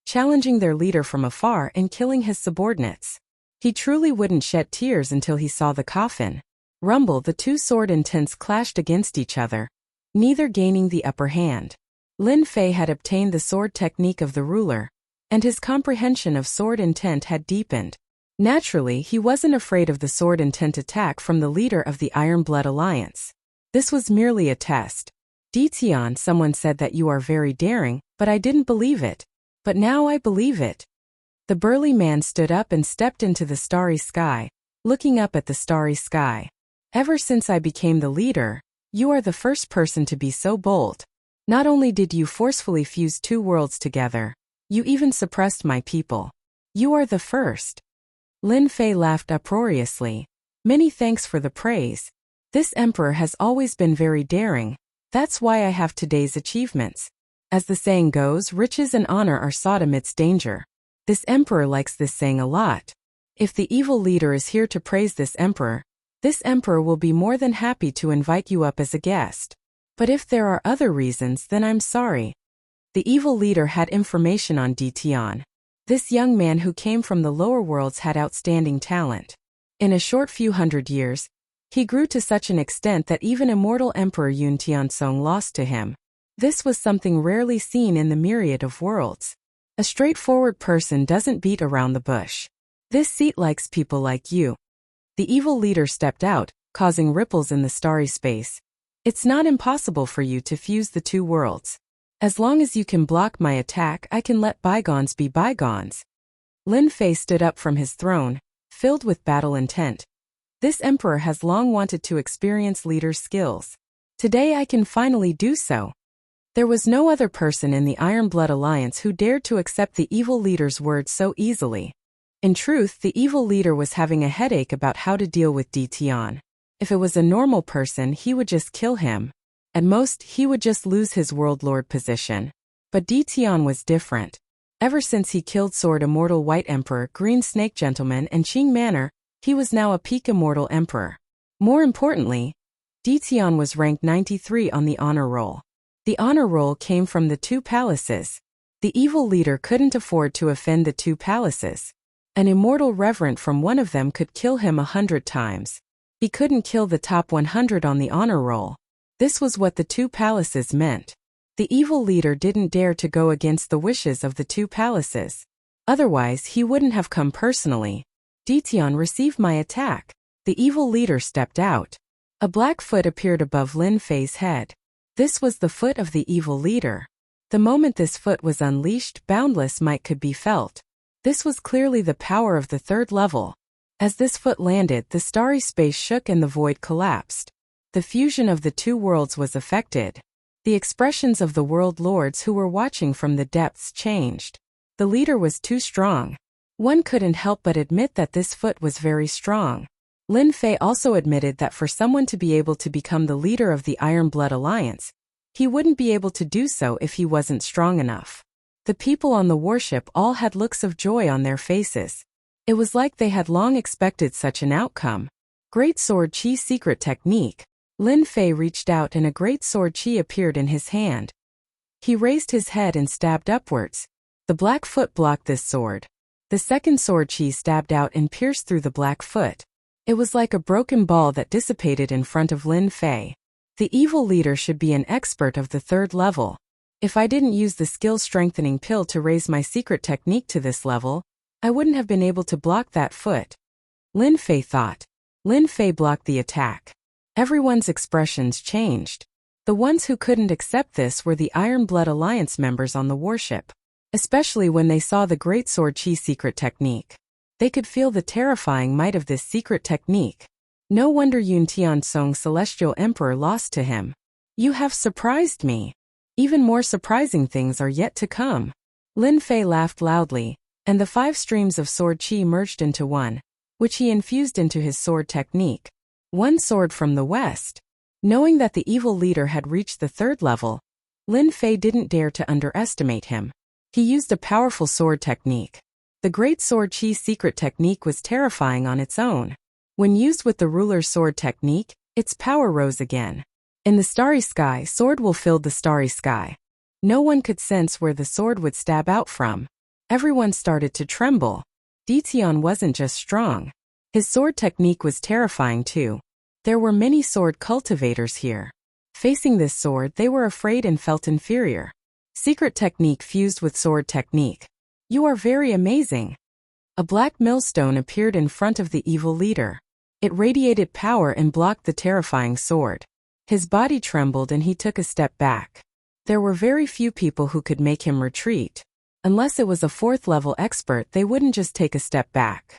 challenging their leader from afar and killing his subordinates. He truly wouldn't shed tears until he saw the coffin. Rumble, the 2 sword intents clashed against each other, neither gaining the upper hand. Lin Fei had obtained the sword technique of the ruler, and his comprehension of sword intent had deepened. Naturally, he wasn't afraid of the sword intent attack from the leader of the Iron Blood Alliance. This was merely a test. Ditian, someone said that you are very daring, but I didn't believe it. But now I believe it. The burly man stood up and stepped into the starry sky, looking up at the starry sky. Ever since I became the leader, you are the first person to be so bold. Not only did you forcefully fuse 2 worlds together, you even suppressed my people. You are the first. Lin Fei laughed uproariously. Many thanks for the praise. This emperor has always been very daring. That's why I have today's achievements. As the saying goes, riches and honor are sought amidst danger. This emperor likes this saying a lot. If the evil leader is here to praise this emperor will be more than happy to invite you up as a guest. But if there are other reasons, then I'm sorry. The evil leader had information on Ditian. This young man who came from the lower worlds had outstanding talent. In a short few hundred years, he grew to such an extent that even immortal Emperor Yun Tianzong lost to him. This was something rarely seen in the myriad of worlds. A straightforward person doesn't beat around the bush. This seat likes people like you. The evil leader stepped out, causing ripples in the starry space. It's not impossible for you to fuse the 2 worlds. As long as you can block my attack, I can let bygones be bygones. Lin Fei stood up from his throne, filled with battle intent. This emperor has long wanted to experience leader's skills. Today I can finally do so. There was no other person in the Iron Blood Alliance who dared to accept the evil leader's words so easily. In truth, the evil leader was having a headache about how to deal with Ditian. If it was a normal person, he would just kill him. At most, he would just lose his world lord position. But Ditian was different. Ever since he killed Sword Immortal White Emperor, Green Snake Gentleman, and Qing Manor, he was now a peak immortal emperor. More importantly, Ditian was ranked 93 on the honor roll. The honor roll came from the two palaces. The evil leader couldn't afford to offend the two palaces. An immortal reverend from one of them could kill him 100 times. He couldn't kill the top 100 on the honor roll. This was what the two palaces meant. The evil leader didn't dare to go against the wishes of the two palaces. Otherwise, he wouldn't have come personally. Ditian received my attack. The evil leader stepped out. A black foot appeared above Lin Fei's head. This was the foot of the evil leader. The moment this foot was unleashed, boundless might could be felt. This was clearly the power of the third level. As this foot landed, the starry space shook and the void collapsed. The fusion of the two worlds was affected. The expressions of the world lords who were watching from the depths changed. The leader was too strong. One couldn't help but admit that this foot was very strong. Lin Fei also admitted that for someone to be able to become the leader of the Iron Blood Alliance, he wouldn't be able to do so if he wasn't strong enough. The people on the warship all had looks of joy on their faces. It was like they had long expected such an outcome. Great Sword Chi Secret Technique. Lin Fei reached out and a great sword chi appeared in his hand. He raised his head and stabbed upwards. The black foot blocked this sword. The second sword chi stabbed out and pierced through the black foot. It was like a broken ball that dissipated in front of Lin Fei. The evil leader should be an expert of the third level. If I didn't use the skill strengthening pill to raise my secret technique to this level, I wouldn't have been able to block that foot. Lin Fei thought. Lin Fei blocked the attack. Everyone's expressions changed. The ones who couldn't accept this were the Iron Blood Alliance members on the warship, especially when they saw the Great Sword Chi secret technique. They could feel the terrifying might of this secret technique. No wonder Yun Tiansong Celestial Emperor lost to him. You have surprised me. Even more surprising things are yet to come. Lin Fei laughed loudly, and the 5 streams of sword chi merged into one, which he infused into his sword technique. One sword from the west. Knowing that the evil leader had reached the third level, Lin Fei didn't dare to underestimate him. He used a powerful sword technique. The Great Sword Chi secret technique was terrifying on its own. When used with the ruler's sword technique, its power rose again. In the starry sky, sword will fill the starry sky. No one could sense where the sword would stab out from. Everyone started to tremble. Ditian wasn't just strong. His sword technique was terrifying too. There were many sword cultivators here. Facing this sword, they were afraid and felt inferior. Secret technique fused with sword technique. You are very amazing. A black millstone appeared in front of the evil leader. It radiated power and blocked the terrifying sword. His body trembled and he took a step back. There were very few people who could make him retreat. Unless it was a 4th level expert, they wouldn't just take a step back.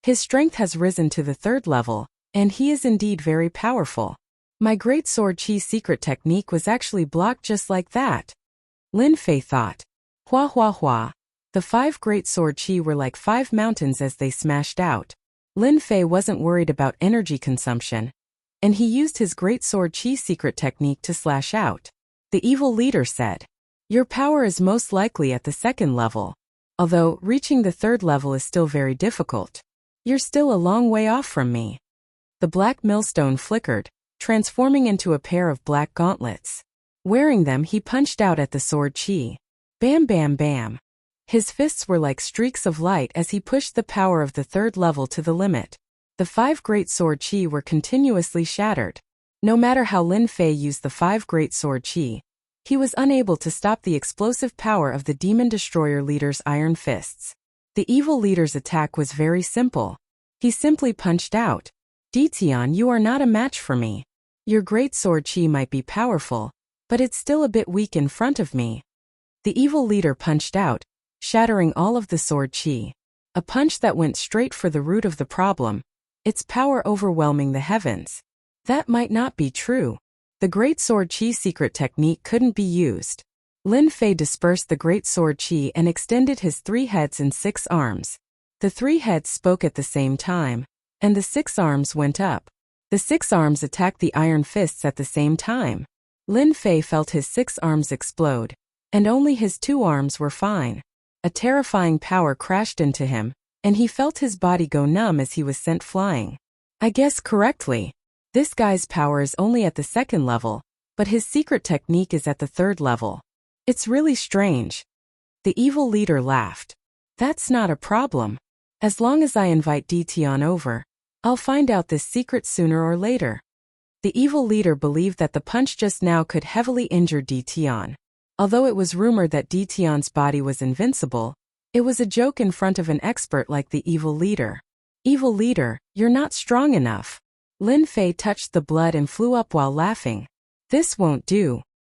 His strength has risen to the 3rd level, and he is indeed very powerful. My Great Sword Chi secret technique was actually blocked just like that. Lin Fei thought. Hua hua hua. The 5 Great Sword Chi were like 5 mountains as they smashed out. Lin Fei wasn't worried about energy consumption, and he used his Great Sword Chi secret technique to slash out. The evil leader said, "Your power is most likely at the 2nd level. Although, reaching the 3rd level is still very difficult. You're still a long way off from me." The black millstone flickered, transforming into a pair of black gauntlets. Wearing them, he punched out at the sword chi. Bam bam bam. His fists were like streaks of light as he pushed the power of the 3rd level to the limit. The 5 Great Sword Chi were continuously shattered. No matter how Lin Fei used the 5 Great Sword Chi, he was unable to stop the explosive power of the Demon Destroyer leader's iron fists. The evil leader's attack was very simple. He simply punched out. Ditian, you are not a match for me. Your Great Sword Chi might be powerful, but it's still a bit weak in front of me. The evil leader punched out, shattering all of the sword chi. A punch that went straight for the root of the problem, its power overwhelming the heavens. That might not be true. The Great Sword Chi secret technique couldn't be used. Lin Fei dispersed the Great Sword Chi and extended his 3 heads and 6 arms. The 3 heads spoke at the same time, and the 6 arms went up. The 6 arms attacked the iron fists at the same time. Lin Fei felt his 6 arms explode, and only his 2 arms were fine. A terrifying power crashed into him, and he felt his body go numb as he was sent flying. I guessed correctly. This guy's power is only at the 2nd level, but his secret technique is at the 3rd level. It's really strange. The evil leader laughed. That's not a problem. As long as I invite Ditian over, I'll find out this secret sooner or later. The evil leader believed that the punch just now could heavily injure Ditian. Although it was rumored that Ditian's body was invincible, it was a joke in front of an expert like the evil leader. Evil leader, you're not strong enough. Lin Fei touched the blood and flew up while laughing. This won't do.